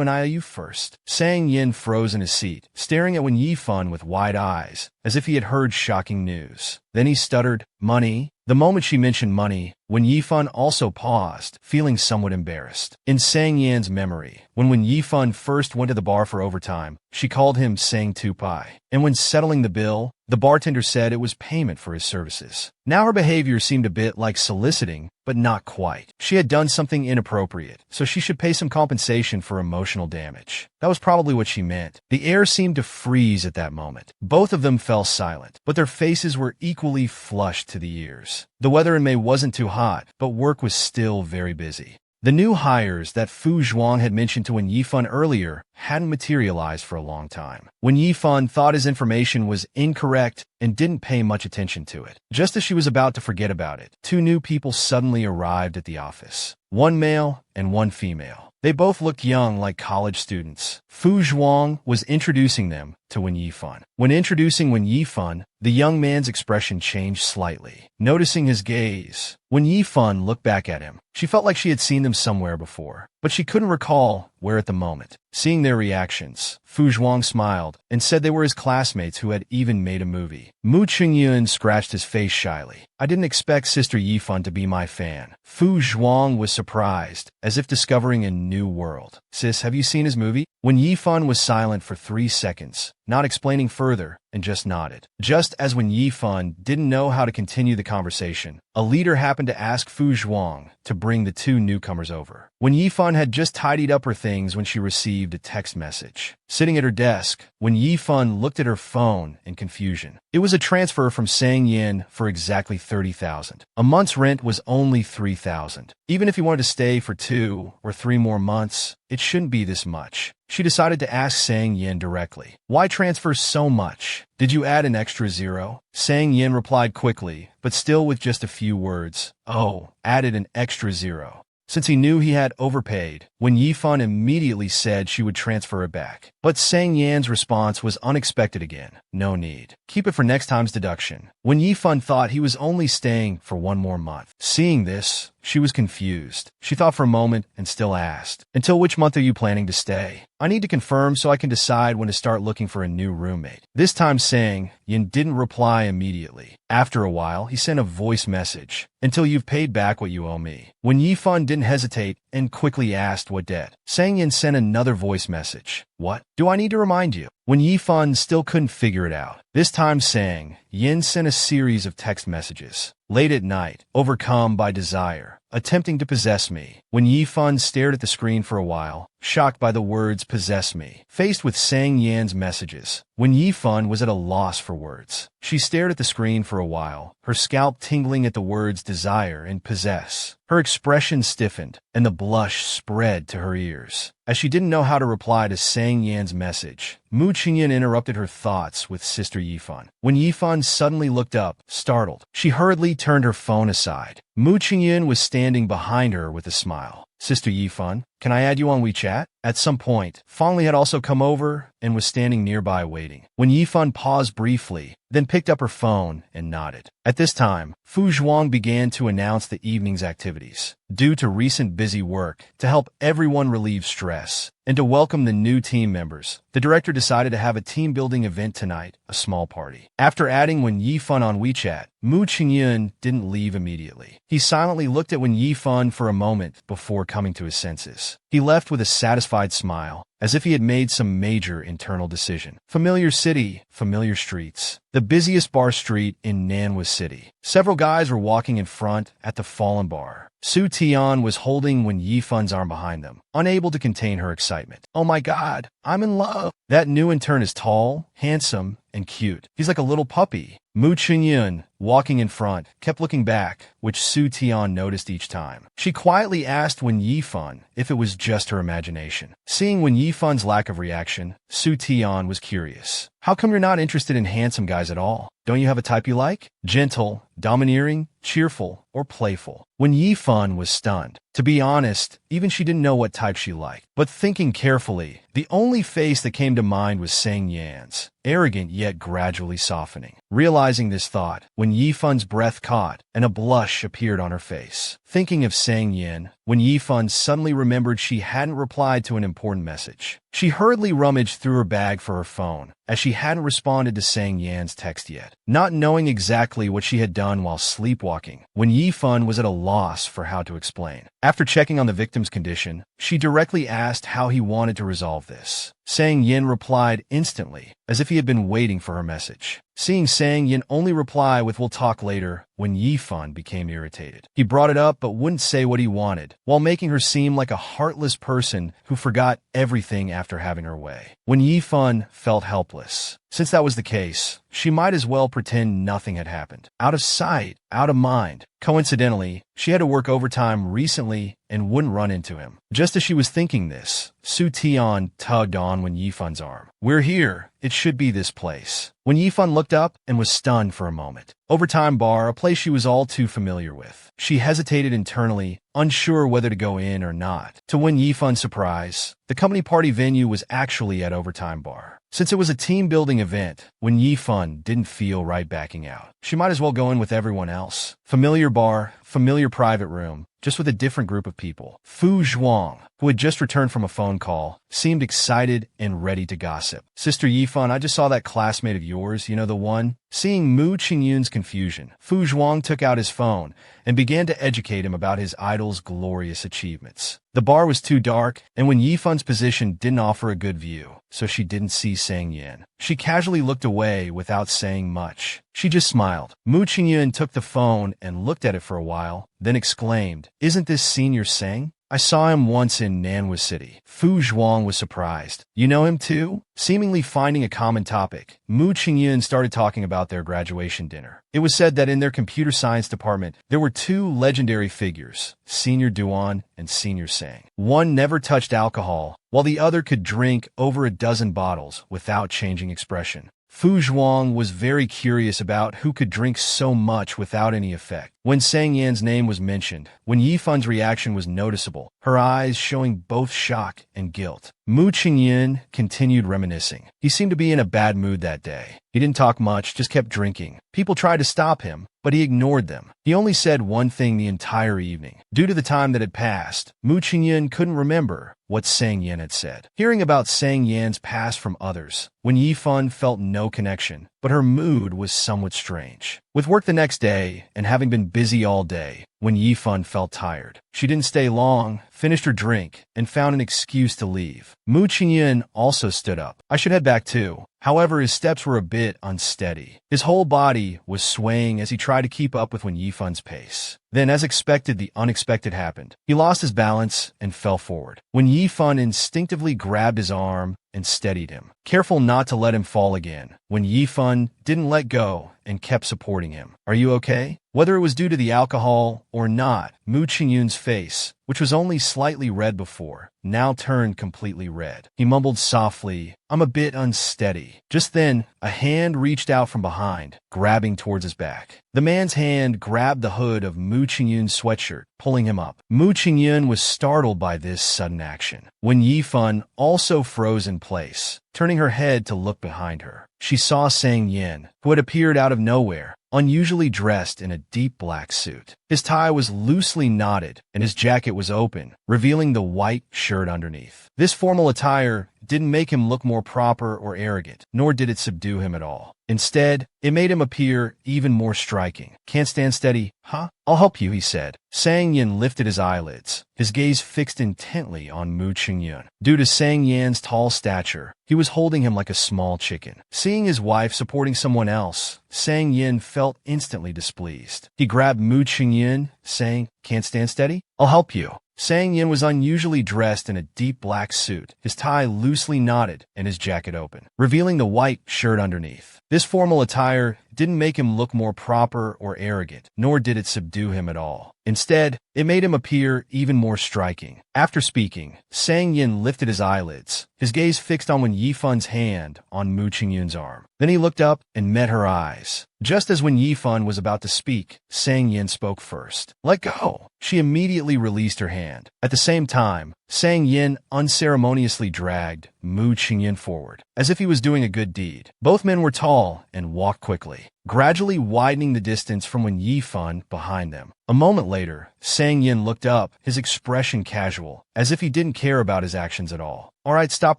an IOU first? Sang Yin froze in his seat, staring at Wen Yifan with wide eyes, as if he had heard shocking news. Then he stuttered, money? The moment she mentioned money, Wen Yifan also paused, feeling somewhat embarrassed. In Sang Yan's memory, when Wen Yifan first went to the bar for overtime, she called him Sang Tupai. And when settling the bill, the bartender said it was payment for his services. Now her behavior seemed a bit like soliciting, but not quite. She had done something inappropriate, so she should pay some compensation for emotional damage. That was probably what she meant. The air seemed to freeze at that moment. Both of them fell silent, but their faces were equally flushed to the ears. The weather in May wasn't too hot, but work was still very busy. The new hires that Fu Zhuang had mentioned to Wen Yifan earlier hadn't materialized for a long time. Wen Yifan thought his information was incorrect and didn't pay much attention to it. Just as she was about to forget about it, two new people suddenly arrived at the office. One male, and one female. They both looked young, like college students. Fu Zhuang was introducing them to Wen Yifan. When introducing Wen Yifan, the young man's expression changed slightly. Noticing his gaze, Wen Yifan looked back at him. She felt like she had seen them somewhere before, but she couldn't recall where at the moment. Seeing their reactions, Fu Zhuang smiled and said they were his classmates who had even made a movie. Mu Qingyun scratched his face shyly. I didn't expect Sister Yifan to be my fan. Fu Zhuang was surprised, as if discovering a new world. Sis, have you seen his movie? When Yifan was silent for 3 seconds, not explaining further, and just nodded. Just as when Yifan didn't know how to continue the conversation, a leader happened to ask Fu Zhuang to bring the two newcomers over. When Yifan had just tidied up her things when she received a text message. Sitting at her desk, when Yifan looked at her phone in confusion. It was a transfer from Sang Yin for exactly 30,000. A month's rent was only 3,000. Even if he wanted to stay for 2 or 3 more months, it shouldn't be this much. She decided to ask Sang Yin directly. Why transfer so much? Did you add an extra 0? Sang Yin replied quickly, but still with just a few words. Oh, added an extra 0. Since he knew he had overpaid, when Yifan immediately said she would transfer it back. But Sang Yan's response was unexpected again. No need. Keep it for next time's deduction. When Yifan thought he was only staying for 1 more month. Seeing this, she was confused. She thought for a moment and still asked, "Until which month are you planning to stay? I need to confirm so I can decide when to start looking for a new roommate." This time Sang Yin didn't reply immediately. After a while, he sent a voice message. "Until you've paid back what you owe me." When Yifan didn't hesitate and quickly asked what debt, Sang Yin sent another voice message. "What? Do I need to remind you?" When Yifan still couldn't figure it out. This time Sang Yin sent a series of text messages. Late at night, overcome by desire, attempting to possess me. When Yifan stared at the screen for a while, shocked by the words possess me. Faced with Sang Yan's messages, when Yifan was at a loss for words. She stared at the screen for a while, her scalp tingling at the words desire and possess. Her expression stiffened, and the blush spread to her ears. As she didn't know how to reply to Sang Yan's message, Mu Qingyan interrupted her thoughts with Sister Yifan. When Yifan suddenly looked up, startled, she hurriedly turned her phone aside. Mu Qingyan was standing behind her with a smile. "Sister Yifan, can I add you on WeChat?" At some point, Fangli had also come over and was standing nearby waiting. When Yifan paused briefly, then picked up her phone and nodded. At this time, Fu Zhuang began to announce the evening's activities. Due to recent busy work, to help everyone relieve stress, and to welcome the new team members, the director decided to have a team-building event tonight, a small party. After adding Wen Yifan on WeChat, Mu Qingyun didn't leave immediately. He silently looked at Wen Yifan for a moment before coming to his senses. He left with a satisfied smile, as if he had made some major internal decision. Familiar city, familiar streets. The busiest bar street in Manhwa City. Several guys were walking in front at the Fallen Bar. Su Tian was holding Wen Yifan's arm behind them, unable to contain her excitement. "Oh my god, I'm in love." That new intern is tall, handsome, and cute. He's like a little puppy. Mu Qingyun, walking in front, kept looking back, which Su Tian noticed each time. She quietly asked Wen Yifan if it was just her imagination. Seeing Wen Yifan's lack of reaction, Su Tian was curious. "How come you're not interested in handsome guys at all? Don't you have a type you like? Gentle, domineering, cheerful, or playful?" When Yifan was stunned. To be honest, even she didn't know what type she liked. But thinking carefully, the only face that came to mind was Sang Yan's, arrogant yet gradually softening. Realizing this thought, when Yifan's breath caught, and a blush appeared on her face. Thinking of Sang Yan, when Yifan suddenly remembered she hadn't replied to an important message. She hurriedly rummaged through her bag for her phone, as she hadn't responded to Sang Yan's text yet. Not knowing exactly what she had done while sleepwalking, when Yifan was at a loss for how to explain. After checking on the victim's condition, she directly asked how he wanted to resolve this. Sang Yin replied instantly, as if he had been waiting for her message. Seeing Sang Yin only reply with "we'll talk later," when Yifan became irritated. He brought it up but wouldn't say what he wanted, while making her seem like a heartless person who forgot everything after having her way. When Yifan felt helpless, Since that was the case, she might as well pretend nothing had happened. Out of sight, out of mind. Coincidentally, she had to work overtime recently and wouldn't run into him. Just as she was thinking this, Su Tian tugged on Wen Yifun's arm. "We're here. It should be this place." Wen Yifun looked up and was stunned for a moment. Overtime bar, a place she was all too familiar with. She hesitated internally, unsure whether to go in or not. To Wen Yifun's surprise, the company party venue was actually at Overtime Bar. Since it was a team-building event, Wen Yifun didn't feel right backing out. She might as well go in with everyone else. Familiar bar, familiar private room, just with a different group of people. Fu Zhuang, who had just returned from a phone call, seemed excited and ready to gossip. "Sister Yifun, I just saw that classmate of yours, you know the one?" Seeing Mu Qingyun's confusion, Fu Zhuang took out his phone and began to educate him about his idol's glorious achievements. The bar was too dark, and Wen Yifun's position didn't offer a good view, so she didn't see Sang Yin. She casually looked away without saying much. She just smiled. Mu Qingyun took the phone and looked at it for a while, then exclaimed, "Isn't this Senior Sang? I saw him once in Manhwa City." Fu Zhuang was surprised. "You know him too?" Seemingly finding a common topic, Mu Qingyun started talking about their graduation dinner. It was said that in their computer science department, there were two legendary figures, Senior Duan and Senior Sang. One never touched alcohol, while the other could drink over a dozen bottles without changing expression. Fu Zhuang was very curious about who could drink so much without any effect. When Sang Yan's name was mentioned, Wen Yifun's reaction was noticeable, her eyes showing both shock and guilt. Mu Qingyun continued reminiscing. He seemed to be in a bad mood that day. He didn't talk much, just kept drinking. People tried to stop him, but he ignored them. He only said one thing the entire evening. Due to the time that had passed, Mu Qingyun couldn't remember what Sang Yan had said. Hearing about Sang Yan's past from others, Wen Yifun felt no connection, but her mood was somewhat strange. With work the next day, and having been busy all day, Wen Yifun felt tired. She didn't stay long, finished her drink, and found an excuse to leave. Mu Qingyun also stood up. "I should head back too." However, his steps were a bit unsteady. His whole body was swaying as he tried to keep up with Wen Yifun's pace. Then, as expected, the unexpected happened. He lost his balance and fell forward. Wen Yifun instinctively grabbed his arm and steadied him, careful not to let him fall again. Wen Yifun didn't let go and kept supporting him. "Are you okay?" Whether it was due to the alcohol or not, Mu Qingyun's face, which was only slightly red before, now turned completely red. He mumbled softly, "I'm a bit unsteady." Just then, a hand reached out from behind, grabbing towards his back. The man's hand grabbed the hood of Mu Qingyun's sweatshirt, pulling him up. Mu Qingyun was startled by this sudden action. Wen Yifun also froze in place, turning her head to look behind her. She saw Sang Yin, who had appeared out of nowhere, unusually dressed in a deep black suit. His tie was loosely knotted, and his jacket was open, revealing the white shirt underneath. This formal attire didn't make him look more proper or arrogant, nor did it subdue him at all. Instead, it made him appear even more striking. "Can't stand steady, huh? I'll help you," he said. Sang Yin lifted his eyelids, his gaze fixed intently on Mu Qingyun. Due to Sang Yan's tall stature, he was holding him like a small chicken. Seeing his wife supporting someone else, Sang Yin felt instantly displeased. He grabbed Mu Qingyun, saying, "Can't stand steady? I'll help you." Sang Yin was unusually dressed in a deep black suit, his tie loosely knotted and his jacket open, revealing the white shirt underneath. This formal attire didn't make him look more proper or arrogant, nor did it subdue him at all. Instead, it made him appear even more striking. After speaking, Sang Yin lifted his eyelids, his gaze fixed on Wen Yifun's hand on Mu Qingyun's arm. Then he looked up and met her eyes. Just as Wen Yifun was about to speak, Sang Yin spoke first. "Let go." She immediately released her hand. At the same time, Sang Yin unceremoniously dragged Mu Qingyun forward, as if he was doing a good deed. Both men were tall and walked quickly, gradually widening the distance from Wen Yifun behind them. A moment later, Sang Yin looked up, his expression casual, as if he didn't care about his actions at all. "All right, stop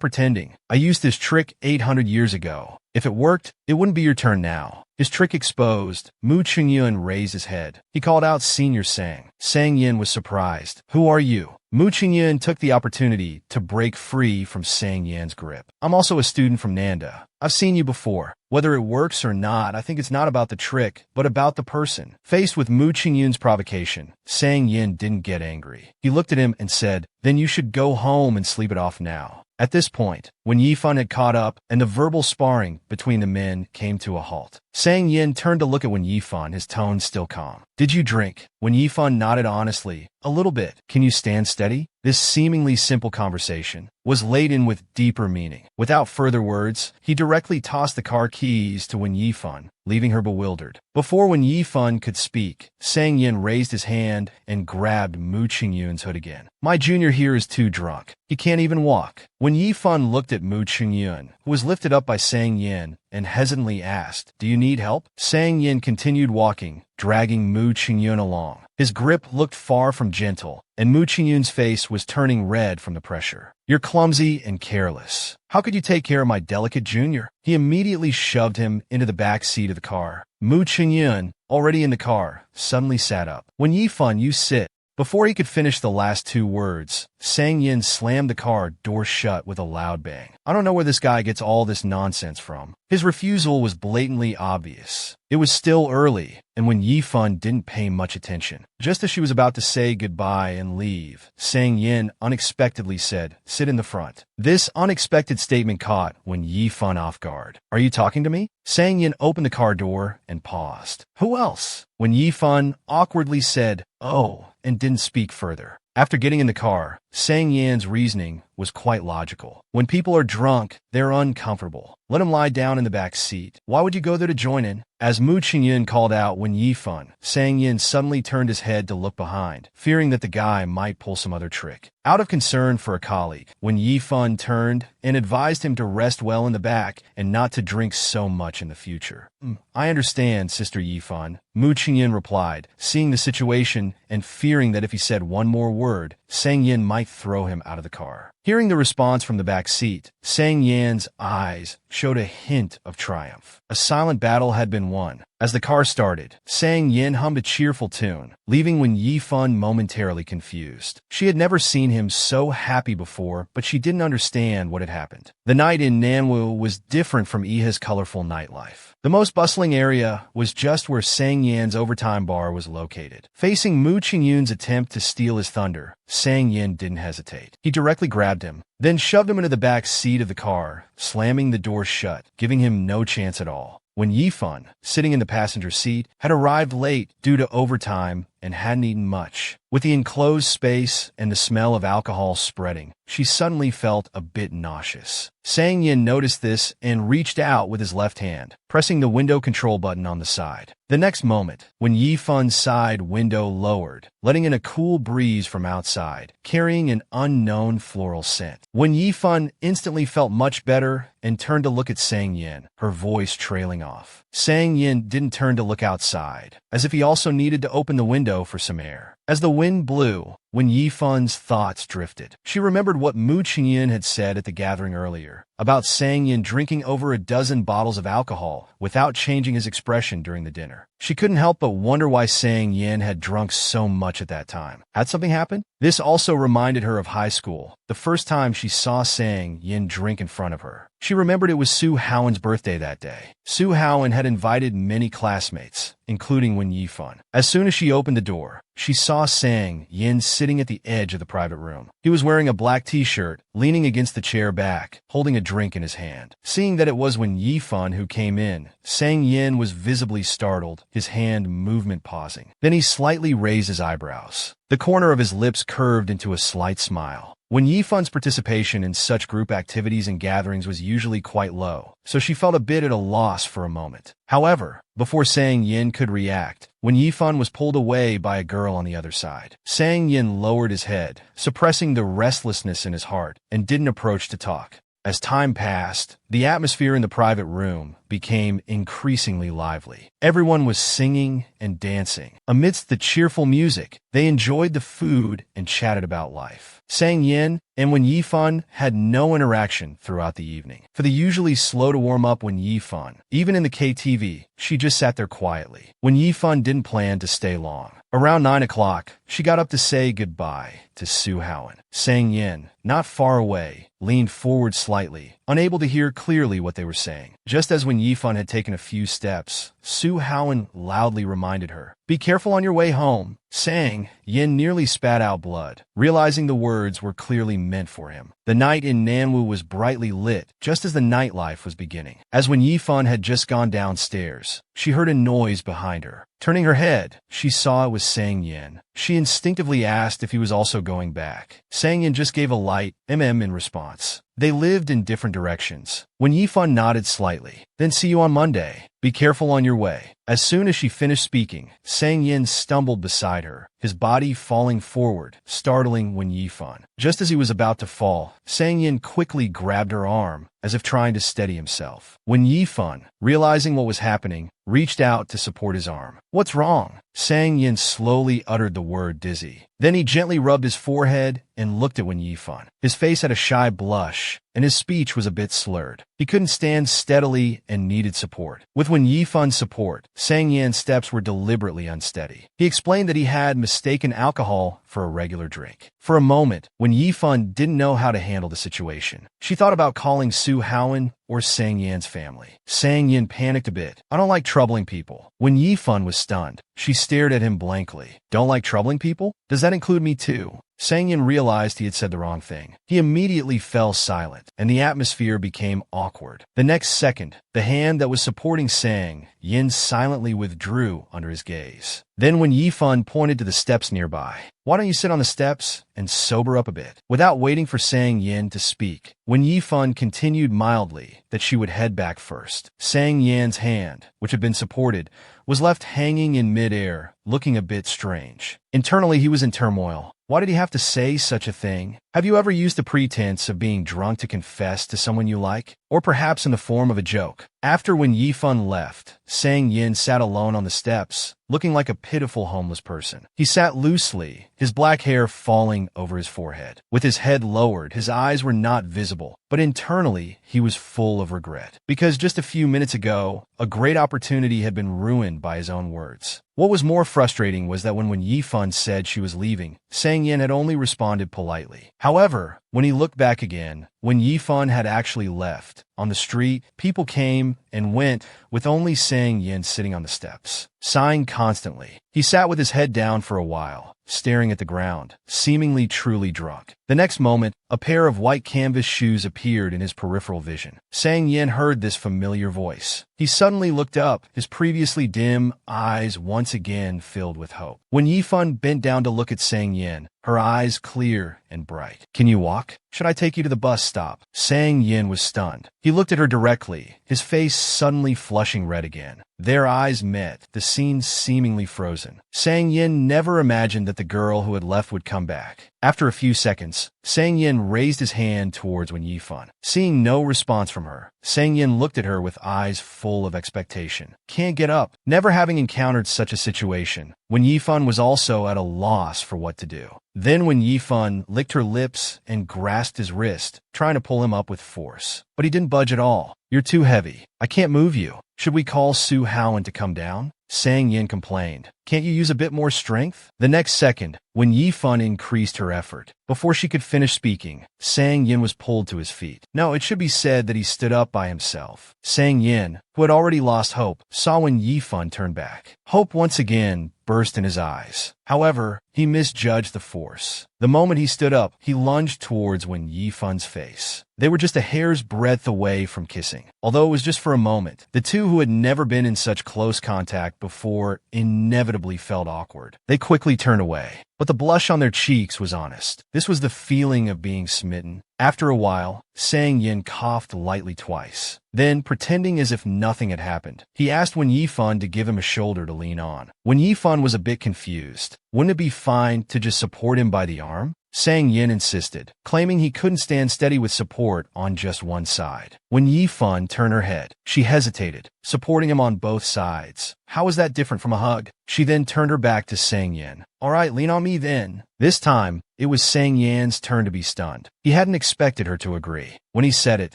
pretending. I used this trick 800 years ago. If it worked, it wouldn't be your turn now." His trick exposed, Mu Qingyun raised his head. He called out Senior Sang. Sang Yin was surprised. "Who are you?" Mu Qingyun took the opportunity to break free from Sang Yan's grip. "I'm also a student from Nanda. I've seen you before. Whether it works or not, I think it's not about the trick, but about the person." Faced with Mu Qingyun's provocation, Sang Yin didn't get angry. He looked at him and said, "Then you should go home and sleep it off now." At this point, when Yifan had caught up and the verbal sparring between the men came to a halt, Sang Yin turned to look at Wen Yifan, his tone still calm. "Did you drink?" Wen Yifan nodded honestly. "A little bit." "Can you stand steady?" This seemingly simple conversation was laden with deeper meaning. Without further words, he directly tossed the car keys to Wen Yifan, leaving her bewildered. Before Wen Yifan could speak, Sang Yin raised his hand and grabbed Mu Qingyun's hood again. "My junior here is too drunk. He can't even walk." When Yifan looked at Mu Qingyun, who was lifted up by Sang Yin, and hesitantly asked, "Do you need help?" Sang Yin continued walking, dragging Mu Qingyun along. His grip looked far from gentle, and Mu Qingyun's face was turning red from the pressure. "You're clumsy and careless. How could you take care of my delicate junior?" He immediately shoved him into the back seat of the car. Mu Qingyun, already in the car, suddenly sat up. "When Yifan, you sit." Before he could finish the last two words, Sang Yin slammed the car door shut with a loud bang. "I don't know where this guy gets all this nonsense from." His refusal was blatantly obvious. It was still early, and when Yifan didn't pay much attention. Just as she was about to say goodbye and leave, Sang Yin unexpectedly said, "Sit in the front." This unexpected statement caught Wen Yifan off guard. "Are you talking to me?" Sang Yin opened the car door and paused. "Who else?" Wen Yifan awkwardly said, "Oh," and didn't speak further. After getting in the car, Sang Yin's reasoning was quite logical. When people are drunk, they're uncomfortable. Let him lie down in the back seat. Why would you go there to join in? As Mu Qingyun called out Wen Yifan, Sang Yin suddenly turned his head to look behind, fearing that the guy might pull some other trick. Out of concern for a colleague, Wen Yifan turned and advised him to rest well in the back and not to drink so much in the future. "I understand, Sister Yifan," Mu Qingyun replied, seeing the situation and fearing that if he said one more word, Sang Yin might throw him out of the car. Hearing the response from the back seat, Sang Yin's eyes showed a hint of triumph. A silent battle had been won. As the car started, Sang Yin hummed a cheerful tune, leaving Wen Yifan momentarily confused. She had never seen him so happy before, but she didn't understand what had happened. The night in Manhwa was different from Iha's colorful nightlife. The most bustling area was just where Sang Yin's overtime bar was located. Facing Mu Qingyun's attempt to steal his thunder, Sang Yin didn't hesitate. He directly grabbed him, then shoved him into the back seat of the car, slamming the door shut, giving him no chance at all. When Yifan, sitting in the passenger seat, had arrived late due to overtime and hadn't eaten much. With the enclosed space and the smell of alcohol spreading, she suddenly felt a bit nauseous. Sang Yin noticed this and reached out with his left hand, pressing the window control button on the side. The next moment, when Yifan's side window lowered, letting in a cool breeze from outside, carrying an unknown floral scent. When Yifan instantly felt much better and turned to look at Sang Yin, her voice trailing off. Sang Yin didn't turn to look outside, as if he also needed to open the window for some air. As the wind blew, when Yifan's thoughts drifted, she remembered what Mu Qingyun had said at the gathering earlier, about Sang Yin drinking over a dozen bottles of alcohol without changing his expression during the dinner. She couldn't help but wonder why Sang Yin had drunk so much at that time. Had something happened? This also reminded her of high school, the first time she saw Sang Yin drink in front of her. She remembered it was Su Haowen's birthday that day. Su Haowen had invited many classmates, including Wen Yifan. As soon as she opened the door, she saw Sang Yin sitting at the edge of the private room. He was wearing a black t-shirt, leaning against the chair back, holding a drink in his hand. Seeing that it was Wen Yifan who came in, Sang Yin was visibly startled, his hand movement pausing. Then he slightly raised his eyebrows. The corner of his lips curved into a slight smile. Wen Yifan's participation in such group activities and gatherings was usually quite low, so she felt a bit at a loss for a moment. However, before Sang Yin could react, Wen Yifan was pulled away by a girl on the other side. Sang Yin lowered his head, suppressing the restlessness in his heart, and didn't approach to talk. As time passed, the atmosphere in the private room became increasingly lively. Everyone was singing and dancing. Amidst the cheerful music, they enjoyed the food and chatted about life. Sang Yin and Wen Yifan had no interaction throughout the evening. For the usually slow-to-warm-up Wen Yifan, even in the KTV, she just sat there quietly. Wen Yifan didn't plan to stay long. Around 9 o'clock, she got up to say goodbye to Su Haowen. Sang Yin, not far away, leaned forward slightly, unable to hear clearly what they were saying. Just as Wen Yifan had taken a few steps, Su Haowen loudly reminded her. Be careful on your way home. Sang Yin nearly spat out blood, realizing the words were clearly meant for him. The night in Nanwu was brightly lit, just as the nightlife was beginning. As when Yifan had just gone downstairs, she heard a noise behind her. Turning her head, she saw it was Sang Yin. She instinctively asked if he was also going back. Sang Yin just gave a light in response. They lived in different directions. When Yifan nodded slightly, then see you on Monday. Be careful on your way. As soon as she finished speaking, Sang Yin stumbled beside her, his body falling forward, startling Wen Yifan. Just as he was about to fall, Sang Yin quickly grabbed her arm, as if trying to steady himself. Wen Yifan, realizing what was happening, reached out to support his arm. What's wrong? Sang Yin slowly uttered the word dizzy. Then he gently rubbed his forehead and looked at Wen Yifan. His face had a shy blush, and his speech was a bit slurred. He couldn't stand steadily and needed support. With Wen Yifan's support, Sang Yin's steps were deliberately unsteady. He explained that he had mistaken alcohol for a regular drink. For a moment, Wen Yifan didn't know how to handle the situation. She thought about calling Su Haowen or Sang Yan's family. Sang Yin panicked a bit. I don't like troubling people. Wen Yifan was stunned. She stared at him blankly. Don't like troubling people? Does that include me too? Sang Yin realized he had said the wrong thing. He immediately fell silent, and the atmosphere became awkward. The next second, the hand that was supporting Sang Yin silently withdrew under his gaze. Then when Yifan pointed to the steps nearby, why don't you sit on the steps and sober up a bit? Without waiting for Sang Yin to speak, Wen Yifan continued mildly that she would head back first. Sang Yan's hand, which had been supported, was left hanging in midair, looking a bit strange. Internally, he was in turmoil. Why did he have to say such a thing? Have you ever used the pretense of being drunk to confess to someone you like? Or perhaps in the form of a joke? After Wen Yifan left, Sang Yin sat alone on the steps, looking like a pitiful homeless person. He sat loosely, his black hair falling over his forehead. With his head lowered, his eyes were not visible, but internally, he was full of regret. Because just a few minutes ago, a great opportunity had been ruined by his own words. What was more frustrating was that when Wen Yifan said she was leaving, Sang Yin had only responded politely. However, when he looked back again, Wen Yifan had actually left. On the street, people came and went, with only Sang Yin sitting on the steps, sighing constantly. He sat with his head down for a while, staring at the ground, seemingly truly drunk. The next moment, a pair of white canvas shoes appeared in his peripheral vision. Sang Yin heard this familiar voice. He suddenly looked up, his previously dim eyes once again filled with hope. When Yifan bent down to look at Sang Yin, her eyes clear and bright. Can you walk? Should I take you to the bus stop? Sang Yin was stunned. He looked at her directly, his face suddenly flushing red again. Their eyes met, the scene seemingly frozen. Sang Yin never imagined that the girl who had left would come back. After a few seconds, Sang Yin raised his hand towards Wen Yifan. Seeing no response from her, Sang Yin looked at her with eyes full of expectation. Can't get up. Never having encountered such a situation, Wen Yifan was also at a loss for what to do. Then Wen Yifan licked her lips and grasped his wrist, trying to pull him up with force. But he didn't budge at all. You're too heavy. I can't move you. Should we call Su Haowen to come down? Sang Yin complained. Can't you use a bit more strength? The next second, Wen Yifan increased her effort. Before she could finish speaking, Sang Yin was pulled to his feet. No, it should be said that he stood up by himself. Sang Yin, who had already lost hope, saw Wen Yifan turn back. Hope once again burst in his eyes. However, he misjudged the force. The moment he stood up, he lunged towards Wen Yifan's face. They were just a hair's breadth away from kissing. Although it was just for a moment, the two who had never been in such close contact before inevitably felt awkward. They quickly turned away. But the blush on their cheeks was honest. This was the feeling of being smitten. After a while, Sang Yin coughed lightly twice. Then, pretending as if nothing had happened, he asked Wen Yifan to give him a shoulder to lean on. Wen Yifan was a bit confused. Wouldn't it be fine to just support him by the arm? Sang Yin insisted, claiming he couldn't stand steady with support on just one side. When Yifan turned her head, she hesitated, supporting him on both sides. How was that different from a hug? She then turned her back to Sang Yin. All right, lean on me then. This time, it was Sang Yan's turn to be stunned. He hadn't expected her to agree. When he said it,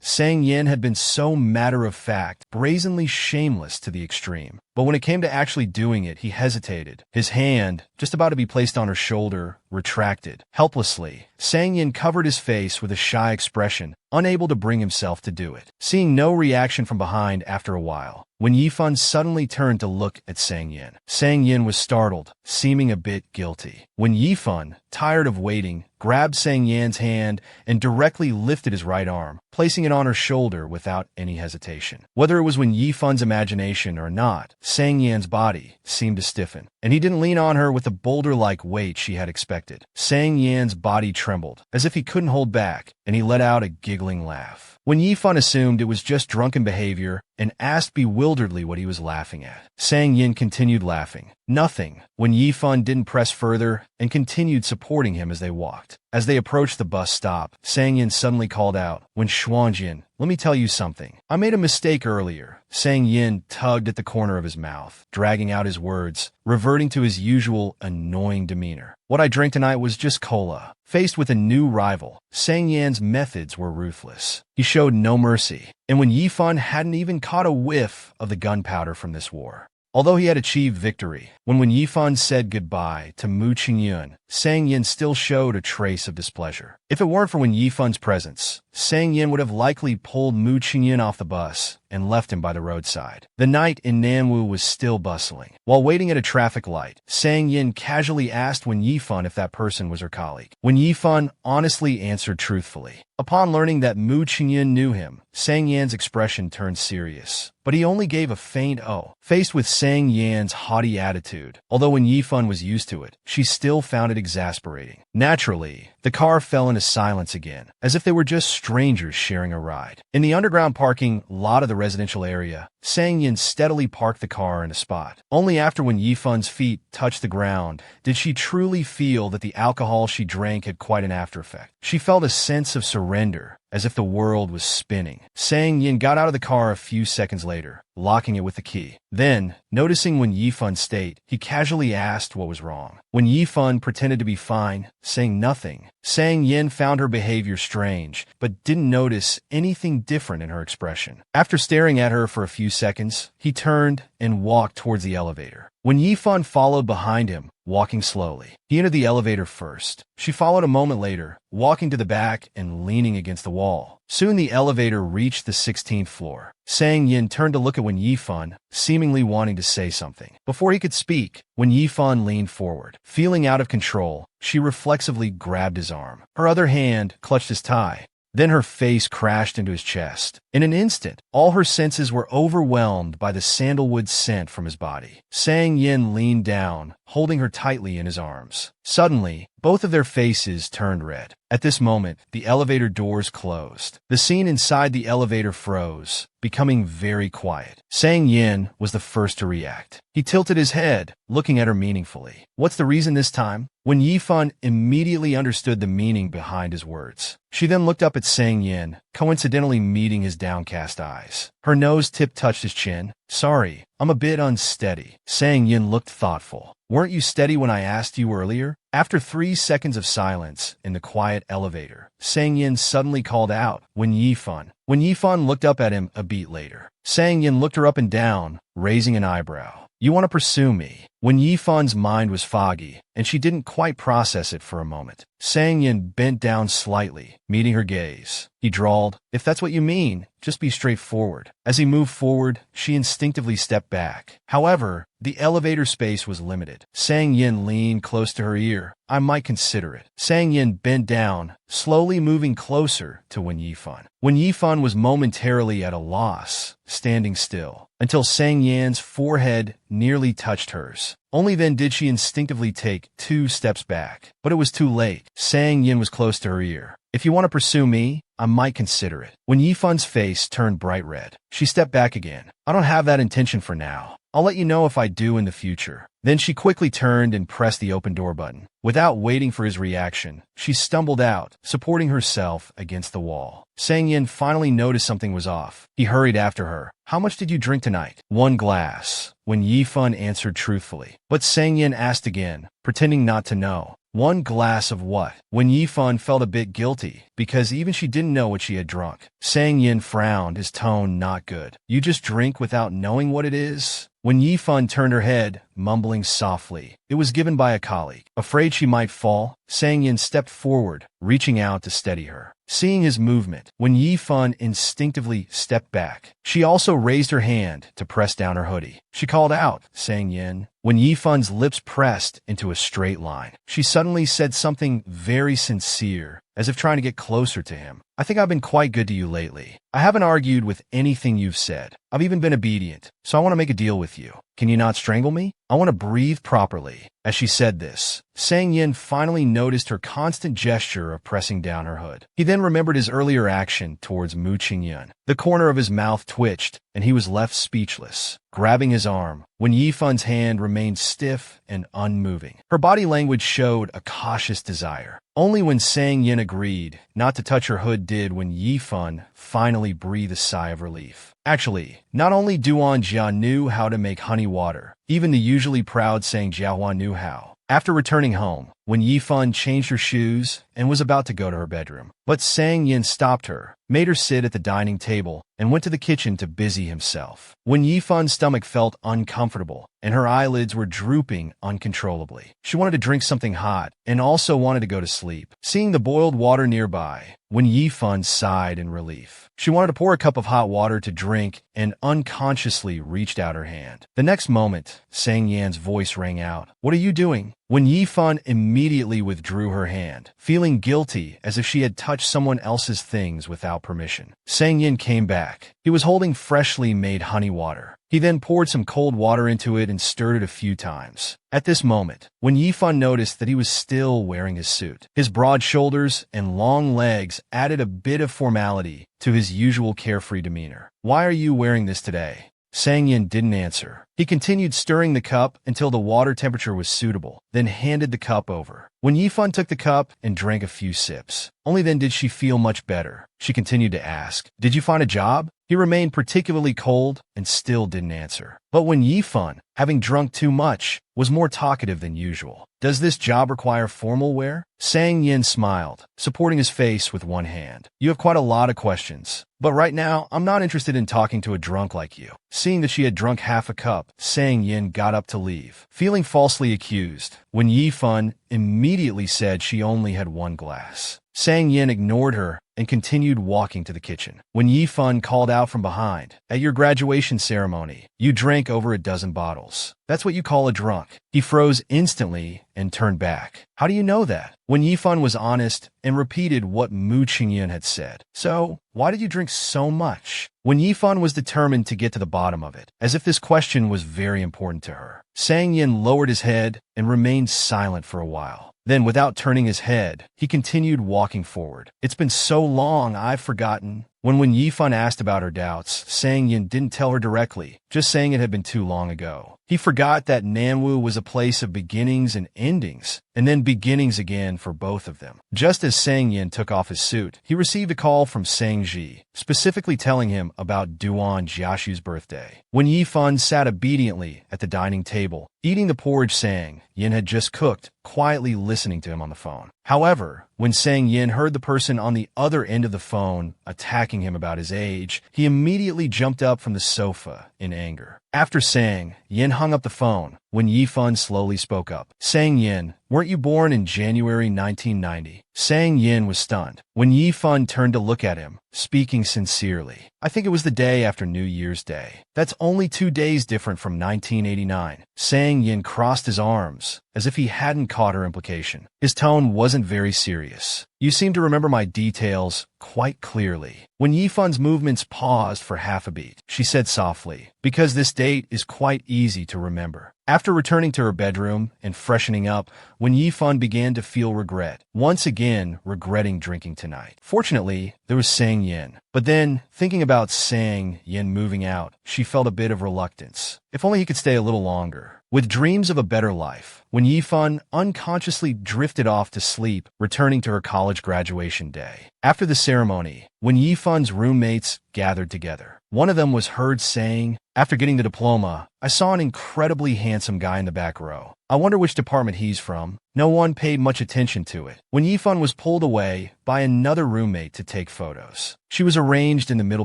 Sang Yin had been so matter-of-fact, brazenly shameless to the extreme. But when it came to actually doing it, he hesitated. His hand, just about to be placed on her shoulder, retracted. Helplessly, Sang Yin covered his face with a shy expression, unable to bring himself to do it. Seeing no reaction from behind after a while, when Yifan suddenly turned to look at Sang Yin was startled, seeming a bit guilty. When Yifan, tired of waiting, grabbed Sang Yan's hand and directly lifted his right arm, placing it on her shoulder without any hesitation. Whether it was when Yifan's imagination or not, Sang Yan's body seemed to stiffen, and he didn't lean on her with the boulder-like weight she had expected. Sang Yan's body trembled, as if he couldn't hold back, and he let out a giggling laugh. When Yifan assumed it was just drunken behavior and asked bewilderedly what he was laughing at, Sang Yin continued laughing. Nothing, when Yifan didn't press further and continued supporting him as they walked. As they approached the bus stop, Sang Yin suddenly called out, "When Xuanjin, let me tell you something. I made a mistake earlier." Sang Yin tugged at the corner of his mouth, dragging out his words, reverting to his usual annoying demeanor. "What I drank tonight was just cola." Faced with a new rival, Sang Yan's methods were ruthless. He showed no mercy, and when Yifan hadn't even caught a whiff of the gunpowder from this war. Although he had achieved victory, when Yifan said goodbye to Mu Qingyun, Sang Yin still showed a trace of displeasure. If it weren't for when Yifan's presence, Sang Yin would have likely pulled Mu Qingyun off the bus and left him by the roadside. The night in Nanwu was still bustling. While waiting at a traffic light, Sang Yin casually asked Wen Yifan if that person was her colleague. Wen Yifan honestly answered truthfully. Upon learning that Mu Qingyun knew him, Sang Yan's expression turned serious. But he only gave a faint "oh." Faced with Sang Yan's haughty attitude, although Wen Yifan was used to it, she still found it exasperating. Naturally, the car fell into silence again, as if they were just strangers sharing a ride. In the underground parking lot of the residential area, Sang Yin steadily parked the car in a spot. Only after when Yifan's feet touched the ground did she truly feel that the alcohol she drank had quite an after effect. She felt a sense of surrender, as if the world was spinning. Sang Yin got out of the car a few seconds later, locking it with the key. Then, noticing Wen Yifan's state, he casually asked what was wrong. When Yifan pretended to be fine, saying nothing, Sang Yin found her behavior strange, but didn't notice anything different in her expression. After staring at her for a few seconds, he turned and walked towards the elevator. When Yifan followed behind him, walking slowly, he entered the elevator first. She followed a moment later, walking to the back and leaning against the wall. Soon the elevator reached the 16th floor. Sang Yin turned to look at Wen Yifan, seemingly wanting to say something. Before he could speak, Wen Yifan leaned forward. Feeling out of control, she reflexively grabbed his arm. Her other hand clutched his tie. Then her face crashed into his chest. In an instant, all her senses were overwhelmed by the sandalwood scent from his body. Sang Yin leaned down, holding her tightly in his arms. Suddenly, both of their faces turned red. At this moment, the elevator doors closed. The scene inside the elevator froze, becoming very quiet. Sang Yin was the first to react. He tilted his head, looking at her meaningfully. "What's the reason this time?" When Yifan immediately understood the meaning behind his words. She then looked up at Sang Yin, coincidentally meeting his downcast eyes. Her nose tip touched his chin. "Sorry, I'm a bit unsteady." Sang Yin looked thoughtful. "Weren't you steady when I asked you earlier?" After 3 seconds of silence in the quiet elevator, Sang Yin suddenly called out, "Wen Yifan." When Yifan looked up at him a beat later, Sang Yin looked her up and down, raising an eyebrow. "You want to pursue me?" When Yifan's mind was foggy, and she didn't quite process it for a moment, Sang Yin bent down slightly, meeting her gaze. He drawled, "If that's what you mean, just be straightforward." As he moved forward, she instinctively stepped back. However, the elevator space was limited. Sang Yin leaned close to her ear. "I might consider it." Sang Yin bent down, slowly moving closer to Wen Yifan. Wen Yifan was momentarily at a loss, standing still, until Sang Yan's forehead nearly touched hers. Only then did she instinctively take 2 steps back. But it was too late. Sang Yin was close to her ear. "If you want to pursue me, I might consider it." When Yifan's face turned bright red, she stepped back again. "I don't have that intention for now. I'll let you know if I do in the future." Then she quickly turned and pressed the open door button. Without waiting for his reaction, she stumbled out, supporting herself against the wall. Sang Yin finally noticed something was off. He hurried after her. "How much did you drink tonight?" "1 glass," When Yifan answered truthfully. But Sang Yin asked again, pretending not to know. One glass of what? When Yifan felt a bit guilty, because even she didn't know what she had drunk. Sang Yin frowned, his tone not good. You just drink without knowing what it is? When Yifan turned her head, mumbling softly, it was given by a colleague. Afraid she might fall, Sang Yin stepped forward, reaching out to steady her. Seeing his movement, when Yifan instinctively stepped back, she also raised her hand to press down her hoodie. She called out, Sang Yin. When Yifan's lips pressed into a straight line, she suddenly said something very sincere, as if trying to get closer to him. I think I've been quite good to you lately. I haven't argued with anything you've said. I've even been obedient, so I want to make a deal with you. Can you not strangle me? I want to breathe properly. As she said this, Sang Yin finally noticed her constant gesture of pressing down her hood. He then remembered his earlier action towards Mu Qingyun. The corner of his mouth twitched, and he was left speechless, grabbing his arm, when Yifan's hand remained stiff and unmoving. Her body language showed a cautious desire. Only when Sang Yin agreed not to touch her hood did when Yifan finally breathed a sigh of relief. Actually, not only Duan Jia knew how to make honey water, even the usually proud Sang Jiahua knew how. After returning home, when Yifan changed her shoes and was about to go to her bedroom, but Sang Yin stopped her, made her sit at the dining table, and went to the kitchen to busy himself. When Yifan's stomach felt uncomfortable and her eyelids were drooping uncontrollably, she wanted to drink something hot and also wanted to go to sleep. Seeing the boiled water nearby, when Yifan sighed in relief, she wanted to pour a cup of hot water to drink and unconsciously reached out her hand. The next moment, Sang Yan's voice rang out, "What are you doing?" When Yifan immediately withdrew her hand, feeling guilty as if she had touched someone else's things without permission. Sang Yin came back. He was holding freshly made honey water. He then poured some cold water into it and stirred it a few times. At this moment, when Yifan noticed that he was still wearing his suit, his broad shoulders and long legs added a bit of formality to his usual carefree demeanor. "Why are you wearing this today?" Sang Yin didn't answer. He continued stirring the cup until the water temperature was suitable, then handed the cup over. When Yifan took the cup and drank a few sips, only then did she feel much better. She continued to ask, "Did you find a job?" He remained particularly cold and still didn't answer. But when Yifan, having drunk too much, was more talkative than usual, "Does this job require formal wear?" Sang Yin smiled, supporting his face with one hand. "You have quite a lot of questions, but right now I'm not interested in talking to a drunk like you." Seeing that she had drunk half a cup, Sang Yin got up to leave, feeling falsely accused, when Yifan immediately said she only had one glass. Sang Yin ignored her and continued walking to the kitchen. When Yifan called out from behind, "At your graduation ceremony, you drank over a dozen bottles. That's what you call a drunk." He froze instantly and turned back. "How do you know that?" When Yifan was honest and repeated what Mu Qingyun had said. "So, why did you drink so much?" When Yifan was determined to get to the bottom of it, as if this question was very important to her, Sang Yin lowered his head and remained silent for a while. Then, without turning his head, he continued walking forward. "It's been so long, I've forgotten." When Yifan asked about her doubts, Sang Yin didn't tell her directly, just saying it had been too long ago. He forgot that Manhwa was a place of beginnings and endings, and then beginnings again for both of them. Just as Sang Yin took off his suit, he received a call from Sang Ji, specifically telling him about Duan Jiashu's birthday. When Yifan sat obediently at the dining table, eating the porridge Sang Yin had just cooked, quietly listening to him on the phone. However, when Sang Yin heard the person on the other end of the phone attacking him about his age, he immediately jumped up from the sofa in anger. After Sang Yin hung up the phone, when Yifan slowly spoke up, "Sang Yin, weren't you born in January 1990? Sang Yin was stunned. When Yifan turned to look at him, speaking sincerely, "I think it was the day after New Year's Day. That's only 2 days different from 1989. Sang Yin crossed his arms, as if he hadn't caught her implication. His tone wasn't very serious. "You seem to remember my details quite clearly." When Yifan's movements paused for half a beat, she said softly, "Because this date is quite easy to remember." After returning to her bedroom and freshening up, when Yifan began to feel regret, once again regretting drinking tonight. Fortunately, there was Sang Yin. But then, thinking about Sang Yin moving out, she felt a bit of reluctance. If only he could stay a little longer. With dreams of a better life, when Yifan unconsciously drifted off to sleep, returning to her college graduation day. After the ceremony, when Yifan's roommates gathered together, one of them was heard saying, After getting the diploma, I saw an incredibly handsome guy in the back row. I wonder which department he's from. No one paid much attention to it when Yifan was pulled away by another roommate to take photos. She was arranged in the middle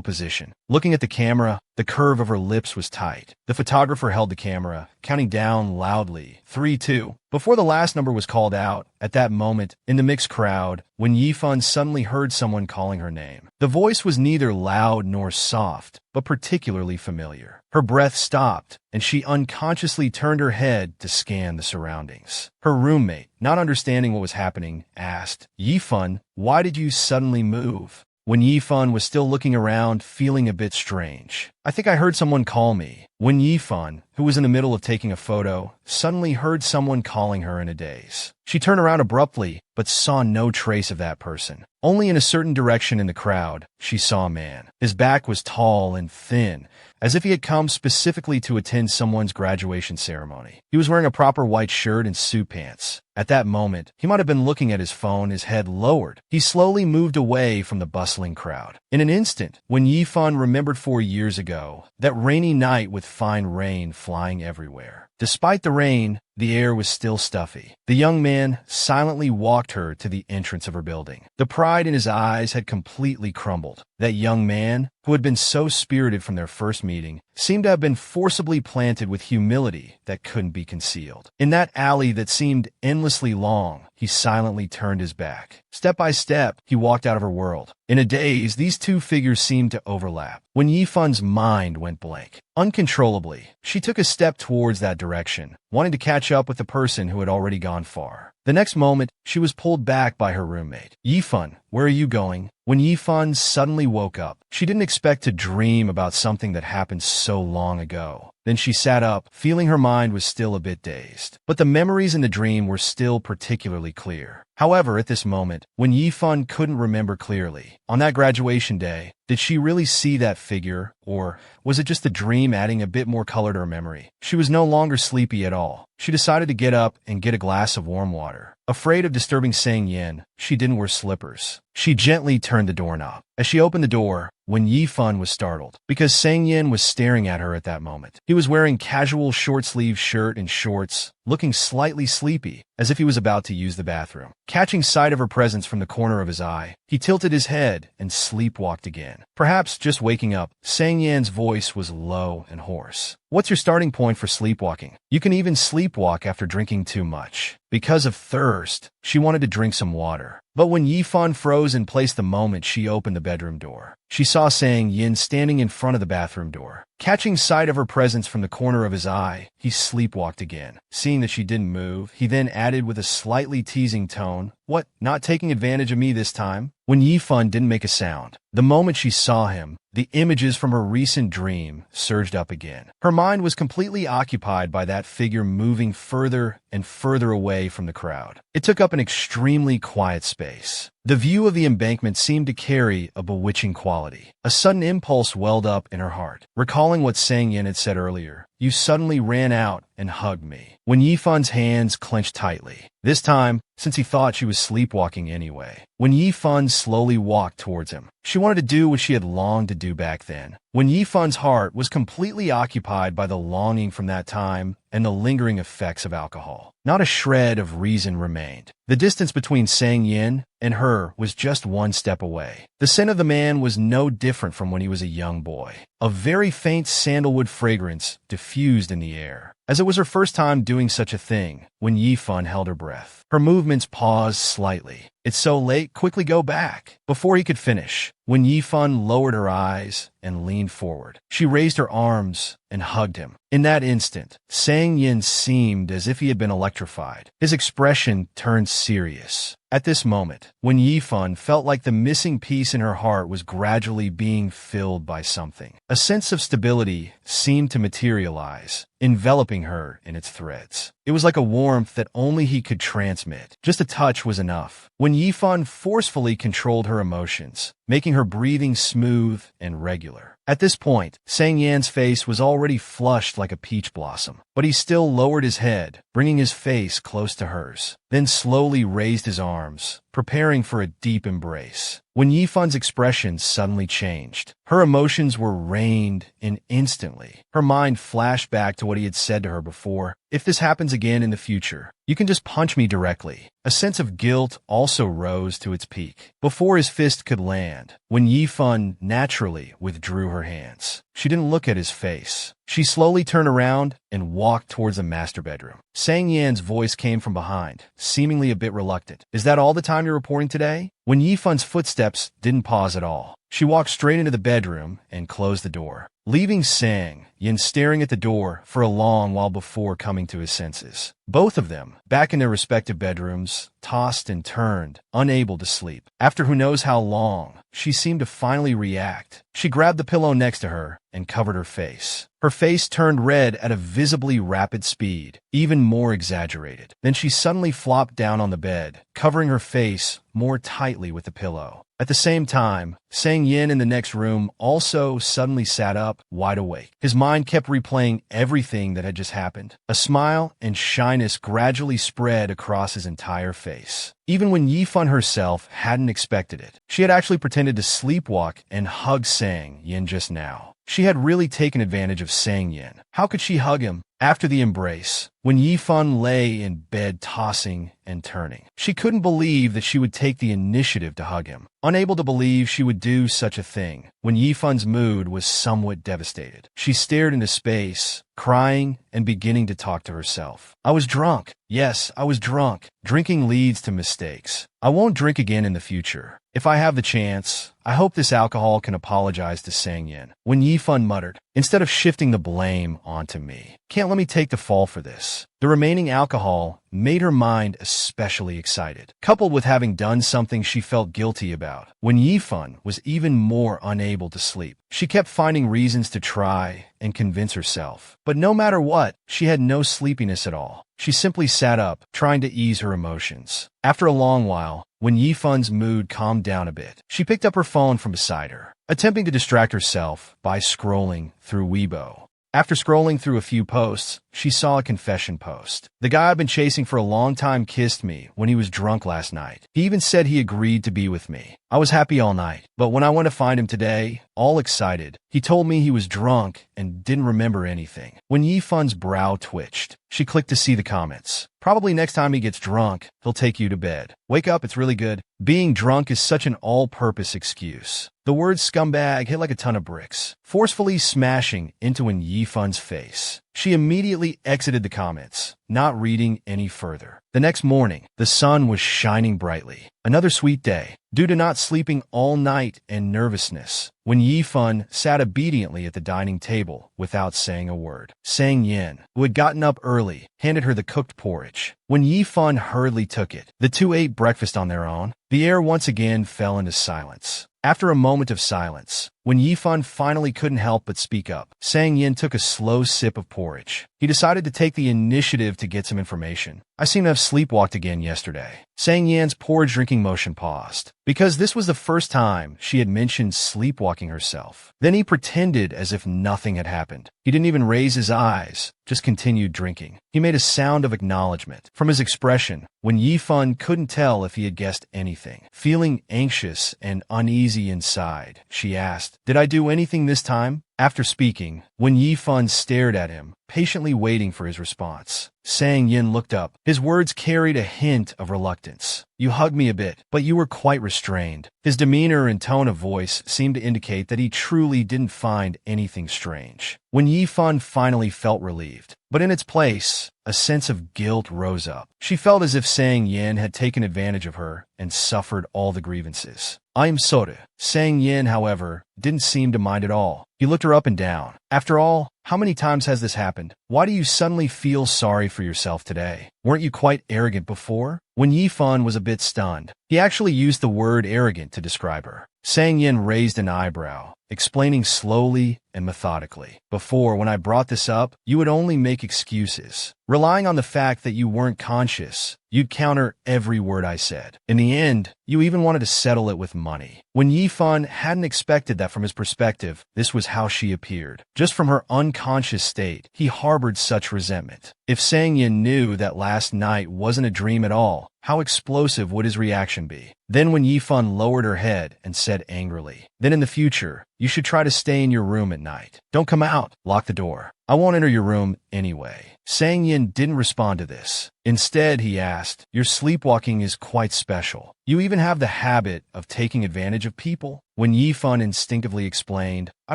position. Looking at the camera, the curve of her lips was tight. The photographer held the camera, counting down loudly, 3, 2. Before the last number was called out, at that moment, in the mixed crowd, when Yifan suddenly heard someone calling her name. The voice was neither loud nor soft, but particularly familiar. Her breath stopped, and she unconsciously turned her head to scan the surroundings. Her roommate, not understanding what was happening, asked, "Yifan, why did you suddenly move?" When Yifan was still looking around, feeling a bit strange. "I think I heard someone call me." When Yifan, who was in the middle of taking a photo, suddenly heard someone calling her in a daze. She turned around abruptly, but saw no trace of that person. Only in a certain direction in the crowd, she saw a man. His back was tall and thin, as if he had come specifically to attend someone's graduation ceremony. He was wearing a proper white shirt and suit pants. At that moment, he might have been looking at his phone, his head lowered. He slowly moved away from the bustling crowd. In an instant, when Yifan remembered 4 years ago, that rainy night with fine rain flying everywhere. Despite the rain, the air was still stuffy. The young man silently walked her to the entrance of her building. The pride in his eyes had completely crumbled. That young man, who had been so spirited from their first meeting, seemed to have been forcibly planted with humility that couldn't be concealed. In that alley that seemed endlessly long, he silently turned his back. Step by step, he walked out of her world. In a daze, these two figures seemed to overlap. When Yifan's mind went blank, uncontrollably, she took a step towards that direction, wanting to catch up with the person who had already gone far. The next moment, she was pulled back by her roommate. "Yifan, where are you going?" When Yifan suddenly woke up, she didn't expect to dream about something that happened so long ago. Then she sat up, feeling her mind was still a bit dazed. But the memories in the dream were still particularly clear. However, at this moment, when Yifan couldn't remember clearly, on that graduation day, did she really see that figure, or was it just the dream adding a bit more color to her memory? She was no longer sleepy at all. She decided to get up and get a glass of warm water. Afraid of disturbing Sang Yin, she didn't wear slippers. She gently turned the doorknob. As she opened the door, when Yifan was startled, because Sang Yin was staring at her at that moment. He was wearing casual short-sleeved shirt and shorts, looking slightly sleepy, as if he was about to use the bathroom. Catching sight of her presence from the corner of his eye, he tilted his head and sleepwalked again. Perhaps just waking up, Sang Yin's voice was low and hoarse. "What's your starting point for sleepwalking? You can even sleepwalk after drinking too much." Because of thirst, she wanted to drink some water. But when Yifan froze in place the moment she opened the bedroom door, she saw Sang Yin standing in front of the bathroom door. Catching sight of her presence from the corner of his eye, he sleepwalked again. Seeing that she didn't move, he then added with a slightly teasing tone, "What, not taking advantage of me this time?" When Yifan didn't make a sound, the moment she saw him, the images from her recent dream surged up again. Her mind was completely occupied by that figure moving further and further away from the crowd. It took up an extremely quiet space. The view of the embankment seemed to carry a bewitching quality. A sudden impulse welled up in her heart. Recalling what Sang Yin had said earlier, "You suddenly ran out and hugged me." When Yifan's hands clenched tightly, this time, since he thought she was sleepwalking anyway. When Yifan slowly walked towards him, she wanted to do what she had longed to do back then. When Yifan's heart was completely occupied by the longing from that time and the lingering effects of alcohol. Not a shred of reason remained. The distance between Sang Yin and her was just one step away. The scent of the man was no different from when he was a young boy. A very faint sandalwood fragrance diffused in the air. As it was her first time doing such a thing, when Yifan held her breath, her movements paused slightly. "It's so late, quickly go back." Before he could finish, when Yifan lowered her eyes and leaned forward, she raised her arms and hugged him. In that instant, Sang Yin seemed as if he had been electrified. His expression turned serious. At this moment, when Yifan felt like the missing piece in her heart was gradually being filled by something, a sense of stability seemed to materialize, enveloping her in its threads. It was like a warmth that only he could transmit. Just a touch was enough. When Yifan forcefully controlled her emotions, making her breathing smooth and regular, At this point, Sang Yan's face was already flushed like a peach blossom, but he still lowered his head, bringing his face close to hers, then slowly raised his arms, preparing for a deep embrace. When Yifun's expression suddenly changed, her emotions were reined in instantly. Her mind flashed back to what he had said to her before. If this happens again in the future, you can just punch me directly. A sense of guilt also rose to its peak. Before his fist could land, when Yifun naturally withdrew her hands, she didn't look at his face. She slowly turned around and walked towards the master bedroom. Sang Yan's voice came from behind, seemingly a bit reluctant. Is that all the time you're reporting today? When Yifun's footsteps didn't pause at all, she walked straight into the bedroom and closed the door, leaving Sang Yan staring at the door for a long while before coming to his senses. Both of them, back in their respective bedrooms, tossed and turned, unable to sleep. After who knows how long, she seemed to finally react. She grabbed the pillow next to her and covered her face. Her face turned red at a visibly rapid speed, even more exaggerated. Then she suddenly flopped down on the bed, covering her face more tightly with the pillow. At the same time, Sang Yin in the next room also suddenly sat up, wide awake. His mind kept replaying everything that had just happened. A smile and shyness gradually spread across his entire face. Even when Yifun herself hadn't expected it, she had actually pretended to sleepwalk and hug Sang Yin just now. She had really taken advantage of Sang Yin. How could she hug him? After the embrace, when Yifun lay in bed tossing and turning, she couldn't believe that she would take the initiative to hug him. Unable to believe she would do such a thing, when Yifun's mood was somewhat devastated, she stared into space, crying and beginning to talk to herself. I was drunk. Yes, I was drunk. Drinking leads to mistakes. I won't drink again in the future. If I have the chance, I hope this alcohol can apologize to Sang Yin. When Yifun muttered, instead of shifting the blame onto me, can't let me take the fall for this. The remaining alcohol made her mind especially excited, coupled with having done something she felt guilty about. When Yifun was even more unable to sleep, she kept finding reasons to try and convince herself. But no matter what, she had no sleepiness at all. She simply sat up, trying to ease her emotions. After a long while, when Yifun's mood calmed down a bit, she picked up her phone from beside her, attempting to distract herself by scrolling through Weibo. After scrolling through a few posts, she saw a confession post. The guy I've been chasing for a long time kissed me when he was drunk last night. He even said he agreed to be with me. I was happy all night, but when I went to find him today, all excited, he told me he was drunk and didn't remember anything. When Yifun's brow twitched, she clicked to see the comments. Probably next time he gets drunk, he'll take you to bed. Wake up, it's really good. Being drunk is such an all-purpose excuse. The word scumbag hit like a ton of bricks, forcefully smashing into Yifun's face. She immediately exited the comments, not reading any further. The next morning, the sun was shining brightly. Another sweet day. Due to not sleeping all night and nervousness, when Yifun sat obediently at the dining table without saying a word, Sang Yin, who had gotten up early, handed her the cooked porridge. When Yifun hurriedly took it, the two ate breakfast on their own. The air once again fell into silence. After a moment of silence, when Yifun finally couldn't help but speak up, Sang Yin took a slow sip of porridge. He decided to take the initiative to get some information. I seem to have sleepwalked again yesterday. Sang Yan's porridge drinking motion paused, because this was the first time she had mentioned sleepwalking herself. Then he pretended as if nothing had happened. He didn't even raise his eyes, just continued drinking. He made a sound of acknowledgement. From his expression, when Yifun couldn't tell if he had guessed anything. Feeling anxious and uneasy inside, she asked, "Did I do anything this time?" After speaking, when Yifun stared at him, patiently waiting for his response, Sang Yin looked up. His words carried a hint of reluctance. "You hugged me a bit, but you were quite restrained." His demeanor and tone of voice seemed to indicate that he truly didn't find anything strange. When Yifun finally felt relieved, but in its place, a sense of guilt rose up. She felt as if Sang Yin had taken advantage of her and suffered all the grievances. "I am sorry." Sang Yin, however, didn't seem to mind at all. He looked her up and down. After all, how many times has this happened? Why do you suddenly feel sorry for yourself today? Weren't you quite arrogant before? When Yifan was a bit stunned, he actually used the word arrogant to describe her. Sang Yin raised an eyebrow, explaining slowly and methodically. Before, when I brought this up, you would only make excuses. Relying on the fact that you weren't conscious, you'd counter every word I said. In the end, you even wanted to settle it with money. When Yifan hadn't expected that from his perspective, this was how she appeared. Just from her unconscious state, he harbored such resentment. If Sang Yin knew that last night wasn't a dream at all, how explosive would his reaction be? Then when Yifan lowered her head and said angrily, "Then in the future, you should try to stay in your room at night. Don't come out. Lock the door. I won't enter your room anyway." Sang Yin didn't respond to this. Instead, he asked, "Your sleepwalking is quite special. You even have the habit of taking advantage of people?" When Yifan instinctively explained, "I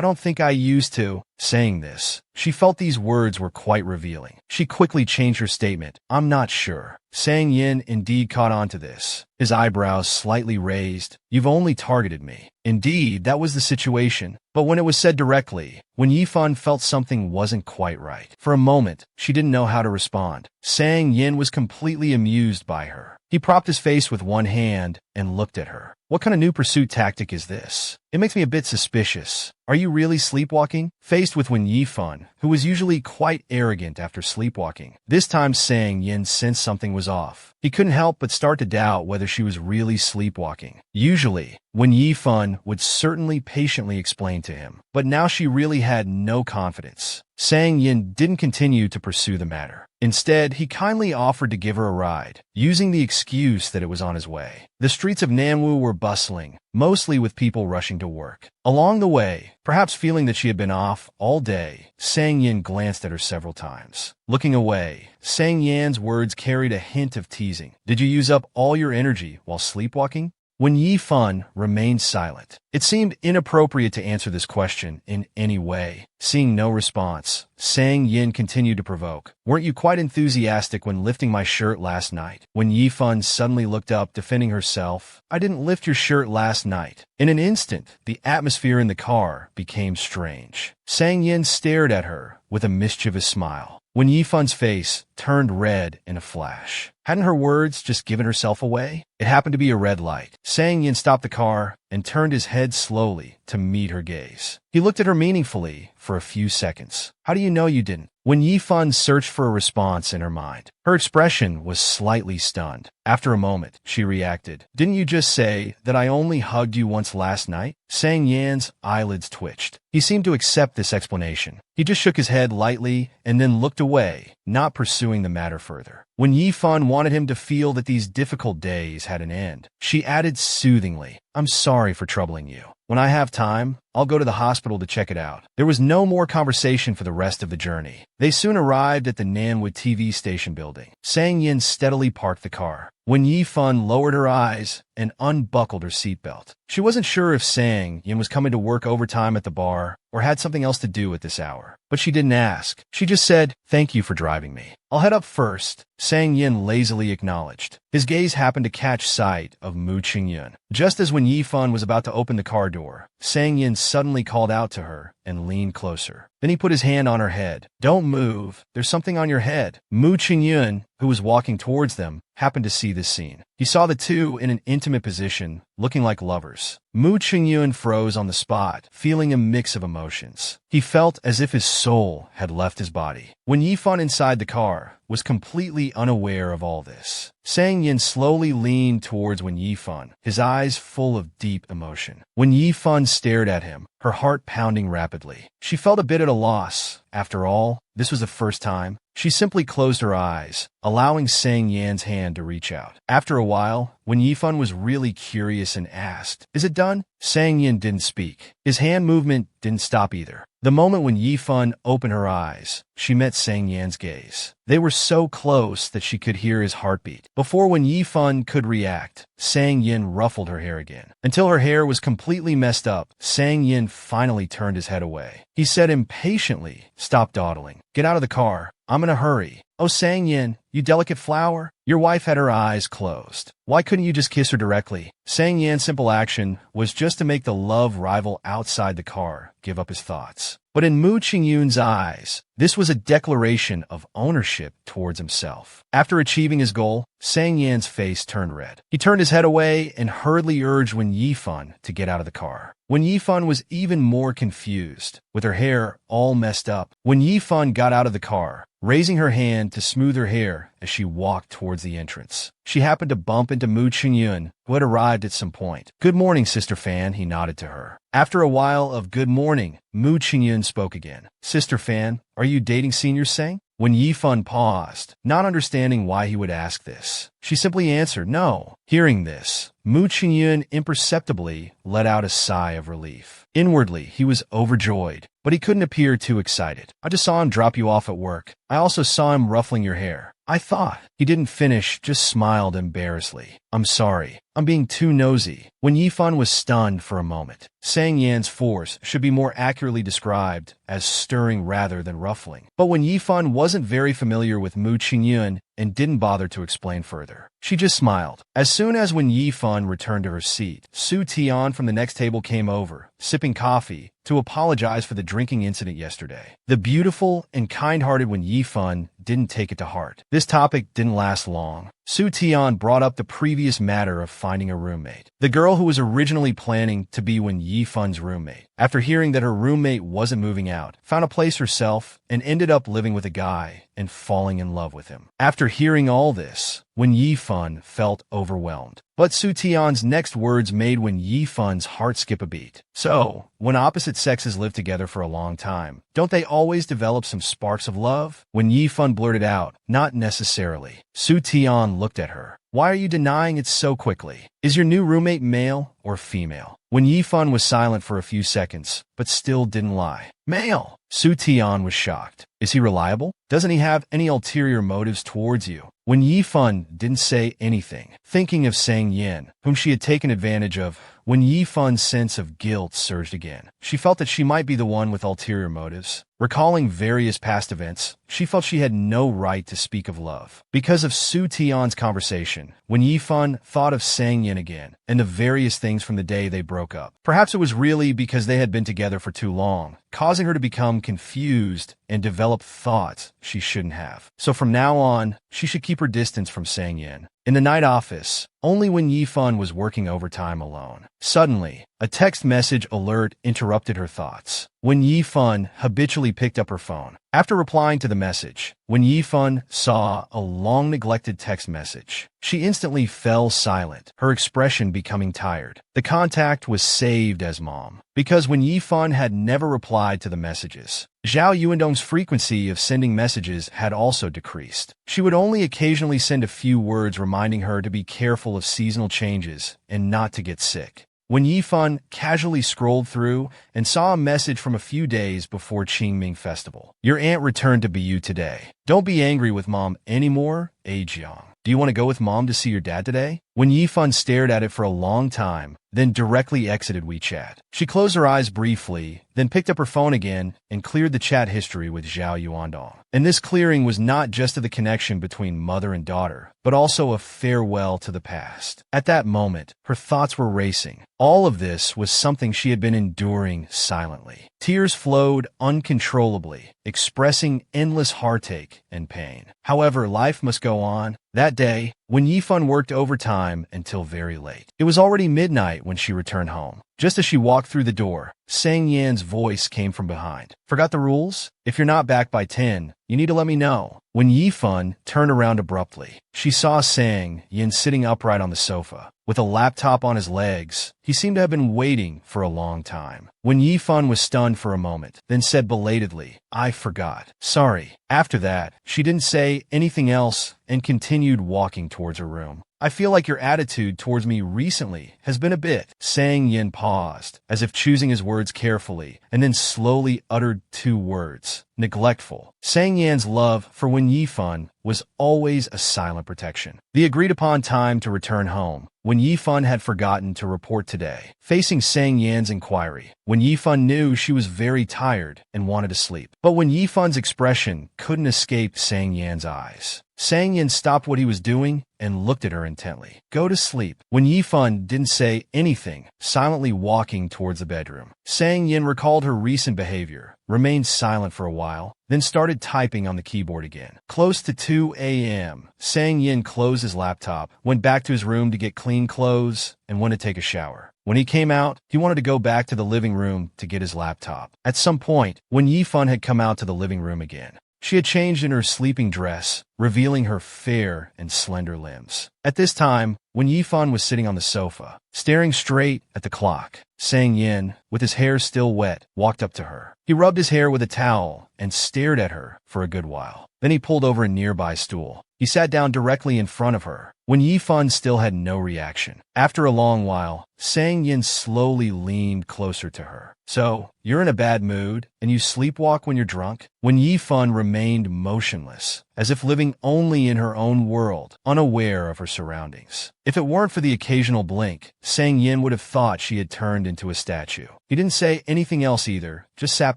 don't think I used to," saying this, she felt these words were quite revealing. She quickly changed her statement, "I'm not sure." Sang Yin indeed caught on to this. His eyebrows slightly raised. "You've only targeted me." Indeed, that was the situation. But when it was said directly, when Yifan felt something wasn't quite right. For a moment, she didn't know how to respond. Sang Yin was completely amused by her. He propped his face with one hand and looked at her. "What kind of new pursuit tactic is this? It makes me a bit suspicious. Are you really sleepwalking?" Faced with Wen Yifan, who was usually quite arrogant after sleepwalking, this time Sang Yin sensed something was off. He couldn't help but start to doubt whether she was really sleepwalking. Usually, Wen Yifan would certainly patiently explain to him, but now she really had no confidence. Sang Yin didn't continue to pursue the matter. Instead, he kindly offered to give her a ride, using the excuse that it was on his way. The streets of Nanwu were bustling, mostly with people rushing to work. Along the way, perhaps feeling that she had been off all day, Sang Yin glanced at her several times. Looking away, Sang Yan's words carried a hint of teasing. "Did you use up all your energy while sleepwalking?" When Yifan remained silent, it seemed inappropriate to answer this question in any way. Seeing no response, Sang Yin continued to provoke. "Weren't you quite enthusiastic when lifting my shirt last night?" When Yifan suddenly looked up, defending herself, "I didn't lift your shirt last night." In an instant, the atmosphere in the car became strange. Sang Yin stared at her with a mischievous smile. When Yifan's face turned red in a flash. Hadn't her words just given herself away? It happened to be a red light. Sang Yin stopped the car and turned his head slowly to meet her gaze. He looked at her meaningfully for a few seconds. "How do you know you didn't?" When Yifan searched for a response in her mind, her expression was slightly stunned. After a moment, she reacted, "Didn't you just say that I only hugged you once last night?" Sang Yan's eyelids twitched. He seemed to accept this explanation. He just shook his head lightly and then looked away, not pursuing the matter further. When Yifan wanted him to feel that these difficult days had an end, she added soothingly, "I'm sorry for troubling you. When I have time, I'll go to the hospital to check it out." There was no more conversation for the rest of the journey. They soon arrived at the Nanwood TV station building. Sang Yin steadily parked the car. When Yifan lowered her eyes and unbuckled her seatbelt. She wasn't sure if Sang Yin was coming to work overtime at the bar or had something else to do at this hour. But she didn't ask. She just said, "Thank you for driving me. I'll head up first." Sang Yin lazily acknowledged. His gaze happened to catch sight of Mu Qingyun. Just as when Yifan was about to open the car door, Sang Yin suddenly called out to her and leaned closer. Then he put his hand on her head. "Don't move. There's something on your head." Mu Qingyun, who was walking towards them, happened to see this scene. He saw the two in an intimate position, looking like lovers. Mu Qingyun froze on the spot, feeling a mix of emotions. He felt as if his soul had left his body. When Yifan inside the car was completely unaware of all this. Sang Yin slowly leaned towards Wen Yifan, his eyes full of deep emotion. When Yifan stared at him, her heart pounding rapidly. She felt a bit at a loss. After all, this was the first time. She simply closed her eyes, allowing Sang Yan's hand to reach out. After a while, when Yifan was really curious and asked, "Is it done?" Sang Yin didn't speak. His hand movement didn't stop either. The moment when Yifan opened her eyes, she met Sang Yan's gaze. They were so close that she could hear his heartbeat. Before when Yifan could react, Sang Yin ruffled her hair again. Until her hair was completely messed up, Sang Yin finally turned his head away. He said impatiently, "Stop dawdling. Get out of the car. I'm in a hurry." "Oh, Sang Yin, you delicate flower." Your wife had her eyes closed. Why couldn't you just kiss her directly? Sang Yan's simple action was just to make the love rival outside the car give up his thoughts. But in Mu Qingyun's eyes, this was a declaration of ownership towards himself. After achieving his goal, Sang Yan's face turned red. He turned his head away and hurriedly urged Wen Yifan to get out of the car. Wen Yifan was even more confused, with her hair all messed up. Wen Yifan got out of the car, raising her hand to smooth her hair as she walked towards the entrance. She happened to bump into Mu Qingyun, who had arrived at some point. "Good morning, Sister Fan," he nodded to her. After a while of good morning, Mu Qingyun spoke again. "Sister Fan, are you dating Senior Sang?" When Yifan paused, not understanding why he would ask this, she simply answered no. Hearing this, Mu Qingyun imperceptibly let out a sigh of relief. Inwardly, he was overjoyed, but he couldn't appear too excited. "I just saw him drop you off at work. I also saw him ruffling your hair. I thought." He didn't finish, just smiled embarrassedly. "I'm sorry. I'm being too nosy." When Yifan was stunned for a moment, Sang Yan's force should be more accurately described as stirring rather than ruffling. But when Yifan wasn't very familiar with Mu Qingyun and didn't bother to explain further, she just smiled. As soon as when Yifan returned to her seat, Su Tian from the next table came over, sipping coffee, to apologize for the drinking incident yesterday. The beautiful and kind-hearted Wen Yifan didn't take it to heart. This topic didn't last long. Su Tian brought up the previous matter of finding a roommate. The girl who was originally planning to be Wen Yifan's roommate, after hearing that her roommate wasn't moving out, found a place herself and ended up living with a guy and falling in love with him. After hearing all this, Wen Yifan felt overwhelmed. But Su Tian's next words made Wen Yifan's heart skip a beat. "So, when opposite sexes live together for a long time, don't they always develop some sparks of love?" Wen Yifan blurted out, "Not necessarily." Su Tian looked at her. "Why are you denying it so quickly? Is your new roommate male or female?" Wen Yifan was silent for a few seconds, but still didn't lie. "Male." Su Tian was shocked. "Is he reliable? Doesn't he have any ulterior motives towards you?" When Yifan didn't say anything, thinking of Sang Yin, whom she had taken advantage of, when Yifan's sense of guilt surged again. She felt that she might be the one with ulterior motives. Recalling various past events, she felt she had no right to speak of love. Because of Su Tian's conversation, when Yifan thought of Sang Yin again, and the various things from the day they broke up. Perhaps it was really because they had been together for too long, causing her to become confused and develop thoughts she shouldn't have. So from now on, she should keep her distance from Sang Yin. In the night office, only when Yifan was working overtime alone. Suddenly, a text message alert interrupted her thoughts. When Yifan habitually picked up her phone, after replying to the message, when Yifan saw a long-neglected text message, she instantly fell silent, her expression becoming tired. The contact was saved as Mom, because when Yifan had never replied to the messages, Zhao Yuandong's frequency of sending messages had also decreased. She would only occasionally send a few words reminding her to be careful of seasonal changes and not to get sick. When Yifan casually scrolled through and saw a message from a few days before Qingming Festival. "Your aunt returned to BU today. Don't be angry with Mom anymore, Jiang. Do you want to go with Mom to see your dad today?" When Yifan stared at it for a long time, then directly exited WeChat. She closed her eyes briefly, then picked up her phone again and cleared the chat history with Zhao Yuandong. And this clearing was not just of the connection between mother and daughter, but also a farewell to the past. At that moment, her thoughts were racing. All of this was something she had been enduring silently. Tears flowed uncontrollably, expressing endless heartache and pain. However, life must go on. That day, when Yifan worked overtime until very late, it was already midnight when she returned home. Just as she walked through the door, Sang Yan's voice came from behind. "Forgot the rules? If you're not back by 10, you need to let me know." When Yifan turned around abruptly, she saw Sang Yin sitting upright on the sofa, with a laptop on his legs. He seemed to have been waiting for a long time. When Yifan was stunned for a moment, then said belatedly, "I forgot. Sorry." After that, she didn't say anything else and continued walking towards her room. "I feel like your attitude towards me recently has been a bit." Sang Yin paused, as if choosing his words carefully, and then slowly uttered two words. neglectful. Sang Yan's love for Wen Yifan was always a silent protection. The agreed-upon time to return home, Wen Yifan had forgotten to report today. Facing Sang Yan's inquiry, Wen Yifan knew she was very tired and wanted to sleep. But Wen Yifan's expression couldn't escape Sang Yan's eyes. Sang Yan stopped what he was doing and looked at her intently. Go to sleep. Wen Yifan didn't say anything, silently walking towards the bedroom. Sang Yan recalled her recent behavior, remained silent for a while, then started typing on the keyboard again. Close to 2 a.m., Sang Yan closed his laptop, went back to his room to get clean clothes, and went to take a shower. When he came out, he wanted to go back to the living room to get his laptop. At some point, Wen Yifan had come out to the living room again. She had changed in her sleeping dress, revealing her fair and slender limbs. At this time, Wen Yifan was sitting on the sofa, staring straight at the clock. Sang Yan, with his hair still wet, walked up to her. He rubbed his hair with a towel and stared at her for a good while. Then he pulled over a nearby stool. He sat down directly in front of her. Wen Yifan still had no reaction. After a long while, Sang Yan slowly leaned closer to her. So, you're in a bad mood, and you sleepwalk when you're drunk? Wen Yifan remained motionless, as if living only in her own world, unaware of her surroundings. If it weren't for the occasional blink, Sang Yan would have thought she had turned into a statue. He didn't say anything else either, just sat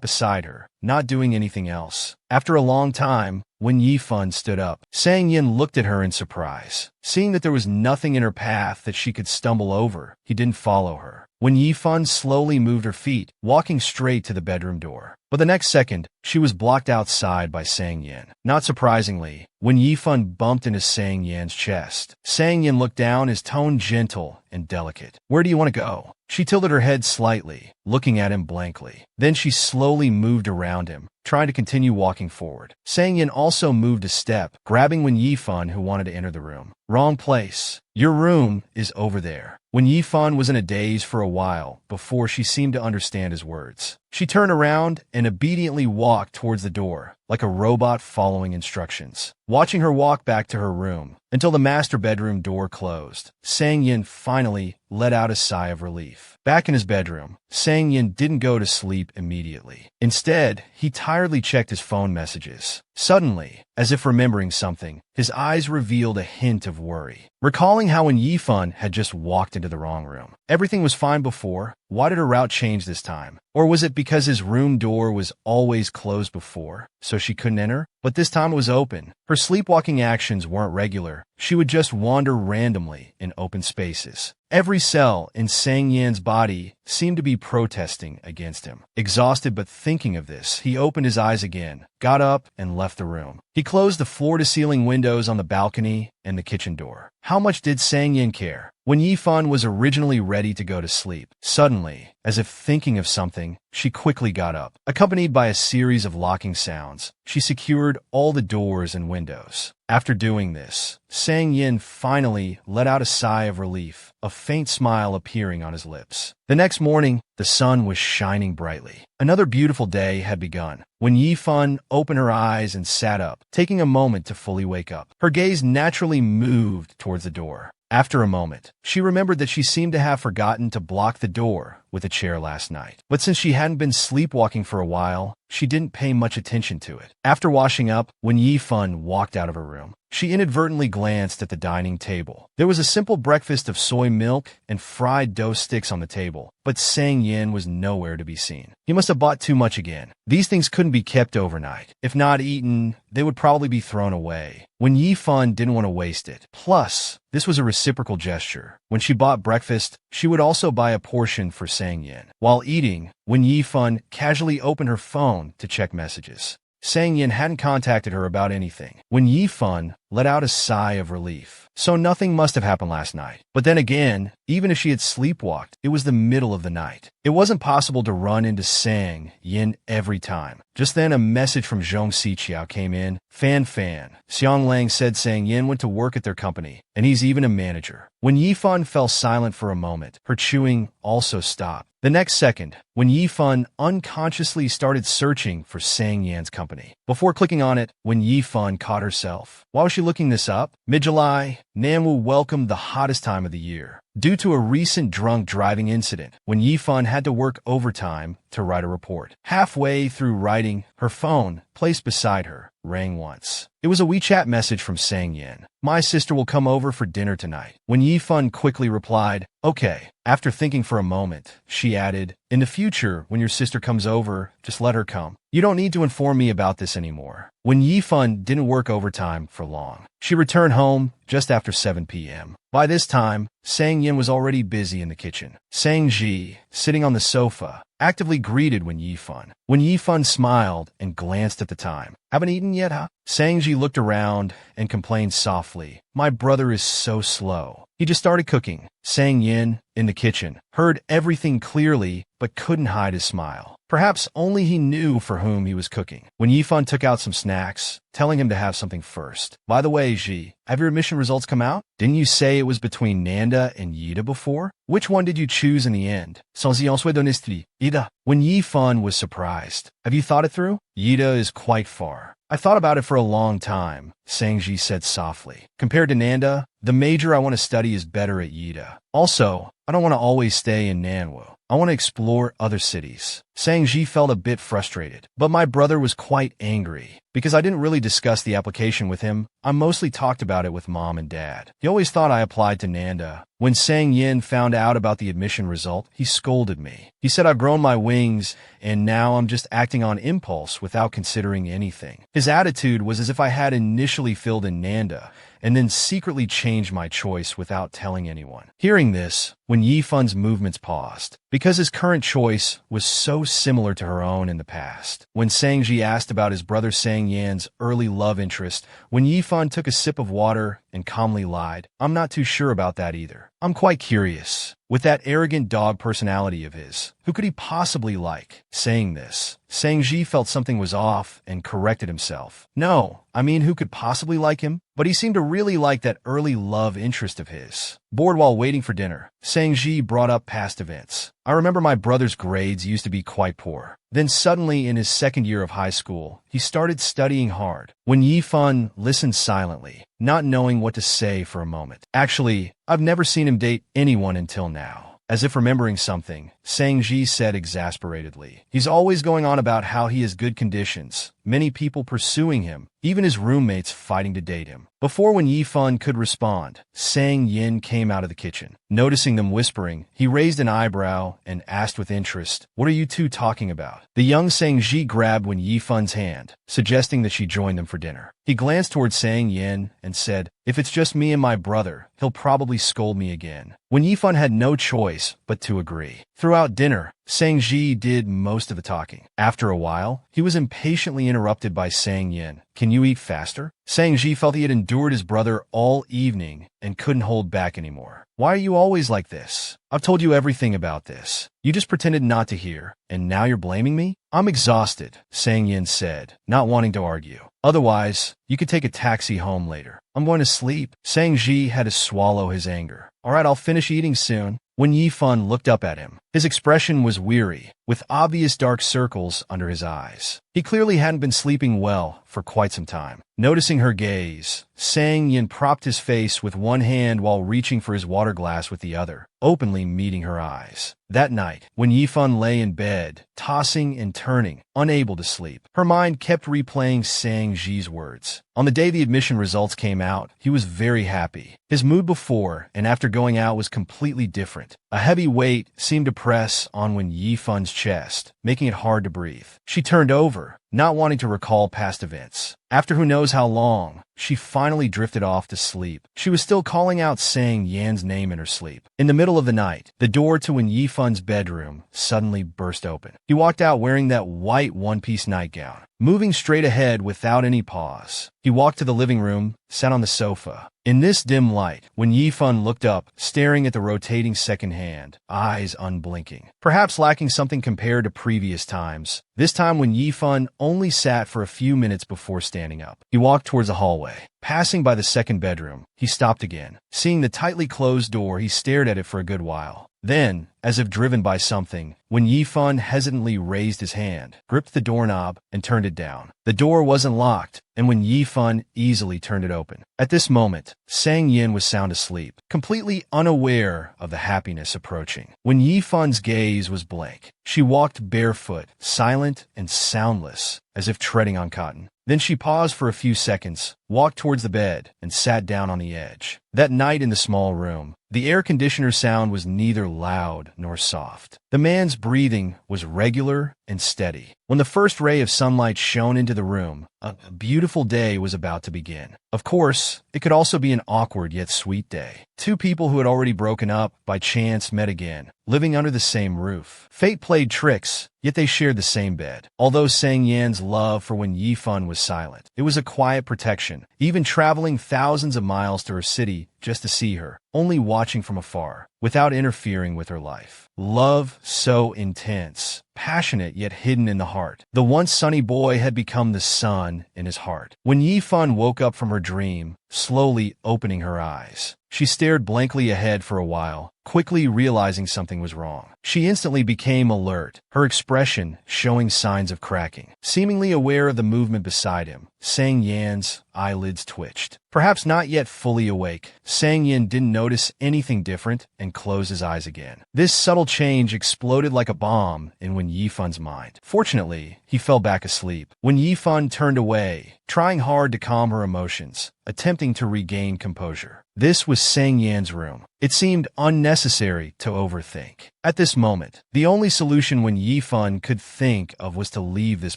beside her, not doing anything else. After a long time, Wen Yifan stood up. Sang Yan looked at her in surprise. Seeing that there was nothing in her path that she could stumble over, he didn't follow her. Wen Yifan slowly moved her feet, walking straight to the bedroom door. But the next second, she was blocked outside by Sang Yan. Not surprisingly, Wen Yifan bumped into Sang Yan's chest. Sang Yan looked down, his tone gentle and delicate. Where do you want to go? She tilted her head slightly, looking at him blankly. Then she slowly moved around him, trying to continue walking forward. Sang Yan also moved a step, grabbing Wen Yifan, who wanted to enter the room. Wrong place. Your room is over there. Wen Yifan was in a daze for a while before she seemed to understand his words. She turned around and obediently walked towards the door, like a robot following instructions. Watching her walk back to her room until the master bedroom door closed, Sang Yan finally let out a sigh of relief. Back in his bedroom, Sang Yan didn't go to sleep immediately. Instead, he tiredly checked his phone messages. Suddenly, as if remembering something, his eyes revealed a hint of worry. Recalling how Wen Yifan had just walked into the wrong room. Everything was fine before. Why did her route change this time? Or was it because his room door was always closed before, so she couldn't enter? But this time it was open. Her sleepwalking actions weren't regular. She would just wander randomly in open spaces. Every cell in Sang Yan's body seemed to be protesting against him. Exhausted but thinking of this, he opened his eyes again, got up, and left the room. He closed the floor-to-ceiling windows on the balcony and the kitchen door. How much did Sang Yan care? Wen Yifan was originally ready to go to sleep. Suddenly, as if thinking of something, she quickly got up. Accompanied by a series of locking sounds, she secured all the doors and windows. After doing this, Sang Yan finally let out a sigh of relief, a faint smile appearing on his lips. The next morning, the sun was shining brightly. Another beautiful day had begun. Wen Yifan opened her eyes and sat up, taking a moment to fully wake up. Her gaze naturally moved towards the door. After a moment, she remembered that she seemed to have forgotten to block the door with a chair last night. But since she hadn't been sleepwalking for a while, she didn't pay much attention to it. After washing up, Wen Yifan walked out of her room. She inadvertently glanced at the dining table. There was a simple breakfast of soy milk and fried dough sticks on the table, but Sang Yan was nowhere to be seen. He must have bought too much again. These things couldn't be kept overnight. If not eaten, they would probably be thrown away. Wen Yifan didn't want to waste it. Plus, this was a reciprocal gesture. When she bought breakfast, she would also buy a portion for Sang Yan. While eating, Wen Yifan casually opened her phone to check messages. Sang Yan hadn't contacted her about anything. Wen Yifan let out a sigh of relief. So nothing must have happened last night. But then again, even if she had sleepwalked, it was the middle of the night. It wasn't possible to run into Sang Yan every time. Just then, a message from Zhong Siqiao came in. Fan. Xiang Lang said Sang Yan went to work at their company, and he's even a manager. When Yifan fell silent for a moment, her chewing also stopped. The next second, when Yifan unconsciously started searching for Sang Yan's company. Before clicking on it, when Yifan caught herself. Why was she looking this up? Mid-July, Manhwa welcomed the hottest time of the year. Due to a recent drunk driving incident, when Yifan had to work overtime to write a report. Halfway through writing, her phone, placed beside her, rang once. It was a WeChat message from Sang Yan. My sister will come over for dinner tonight. When Yifan quickly replied, okay. After thinking for a moment, she added, in the future, when your sister comes over, just let her come. You don't need to inform me about this anymore. When Yifan didn't work overtime for long, she returned home just after 7 p.m. By this time, Sang Yin was already busy in the kitchen. Sang Ji, sitting on the sofa, actively greeted when Yifan smiled and glanced at the time. Haven't eaten yet, huh? Sang Ji looked around and complained softly, my brother is so slow. He just started cooking. Sang Yin, in the kitchen, heard everything clearly but couldn't hide his smile. Perhaps only he knew for whom he was cooking. When Yifan took out some snacks, telling him to have something first. By the way, Ji, have your admission results come out? Didn't you say it was between Nanda and Yida before? Which one did you choose in the end? Sans y ensuite d'honnêteté. Yida. When Yifan was surprised. Have you thought it through? Yida is quite far. I thought about it for a long time, Sangji said softly. Compared to Nanda, the major I want to study is better at Yida. Also, I don't want to always stay in Manhwa. I want to explore other cities. Sangji felt a bit frustrated, but my brother was quite angry. Because I didn't really discuss the application with him, I mostly talked about it with Mom and Dad. He always thought I applied to Nanda. When Sang Yin found out about the admission result, he scolded me. He said I've grown my wings, and now I'm just acting on impulse without considering anything. His attitude was as if I had initially filled in Nanda, and then secretly changed my choice without telling anyone. Hearing this, when Yifan's movements paused, because his current choice was so similar to her own in the past. When Sangji asked about his brother Sang Yan's early love interest, when Yifan took a sip of water and calmly lied, I'm not too sure about that either. I'm quite curious. With that arrogant dog personality of his, who could he possibly like? Saying this, Sangji felt something was off and corrected himself. No, I mean who could possibly like him? But he seemed to really like that early love interest of his. Bored while waiting for dinner, Sangji brought up past events. I remember my brother's grades used to be quite poor. Then suddenly in his second year of high school, he started studying hard. When Yifan listened silently, not knowing what to say for a moment. Actually, I've never seen him date anyone until now. As if remembering something, Sangji said exasperatedly. He's always going on about how he has good conditions, many people pursuing him, even his roommates fighting to date him. Before when Yifan could respond, Sang Yin came out of the kitchen. Noticing them whispering, he raised an eyebrow and asked with interest, what are you two talking about? The young Sangji grabbed when Yifan's hand, suggesting that she join them for dinner. He glanced toward Sang Yin and said, if it's just me and my brother, he'll probably scold me again. When Yifan had no choice but to agree. Throughout dinner, Sangji did most of the talking. After a while, he was impatiently interrupted by Sang Yin. Can you eat faster? Sangji felt he had endured his brother all evening and couldn't hold back anymore. Why are you always like this? I've told you everything about this. You just pretended not to hear, and now you're blaming me? I'm exhausted, Sang Yin said, not wanting to argue. Otherwise, you could take a taxi home later. I'm going to sleep. Sangji had to swallow his anger. All right, I'll finish eating soon. When Yifan looked up at him, his expression was weary, with obvious dark circles under his eyes. He clearly hadn't been sleeping well for quite some time. Noticing her gaze, Sang Yin propped his face with one hand while reaching for his water glass with the other, openly meeting her eyes. That night, when Yifan lay in bed, tossing and turning, unable to sleep, her mind kept replaying Sangji's words. On the day the admission results came out, he was very happy. His mood before and after going out was completely different. A heavy weight seemed to press on when Yifan's chest, making it hard to breathe. She turned over, not wanting to recall past events. After who knows how long, she finally drifted off to sleep. She was still calling out Sang Yan's name in her sleep. In the middle of the night, the door to Yifan's bedroom suddenly burst open. He walked out wearing that white one-piece nightgown, moving straight ahead without any pause. He walked to the living room, sat on the sofa. In this dim light, when Yifan looked up, staring at the rotating second hand, eyes unblinking, perhaps lacking something compared to previous times, this time when Yifan only sat for a few minutes before standing up. He walked towards the hallway. Passing by the second bedroom, he stopped again. Seeing the tightly closed door, he stared at it for a good while. Then, as if driven by something, when Yifan hesitantly raised his hand, gripped the doorknob, and turned it down. The door wasn't locked, and when Yifan easily turned it open. At this moment, Sang Yin was sound asleep, completely unaware of the happiness approaching. When Yifan's gaze was blank, she walked barefoot, silent and soundless, as if treading on cotton. Then she paused for a few seconds, walked towards the bed, and sat down on the edge. That night in the small room, the air conditioner sound was neither loud nor soft. The man's breathing was regular and steady. When the first ray of sunlight shone into the room, a beautiful day was about to begin. Of course, it could also be an awkward yet sweet day. Two people who had already broken up by chance met again, living under the same roof. Fate played tricks, yet they shared the same bed. Although Sang Yan's love for Wen Yifan was silent, it was a quiet protection, even traveling thousands of miles to her city just to see her, only watching from afar, without interfering with her life. Love so intense, passionate yet hidden in the heart. The once sunny boy had become the sun in his heart. When Yifan woke up from her dream, slowly opening her eyes, she stared blankly ahead for a while, quickly realizing something was wrong. She instantly became alert, her expression showing signs of cracking. Seemingly aware of the movement beside him, Sang Yan's eyelids twitched. Perhaps not yet fully awake, Sang Yin didn't notice anything different and closed his eyes again. This subtle change exploded like a bomb in Wen Yifan's mind. Fortunately, he fell back asleep. When Yifan turned away, trying hard to calm her emotions, attempting to regain composure. This was Sang Yan's room. It seemed unnecessary to overthink. At this moment, the only solution Wen Yifan could think of was to leave this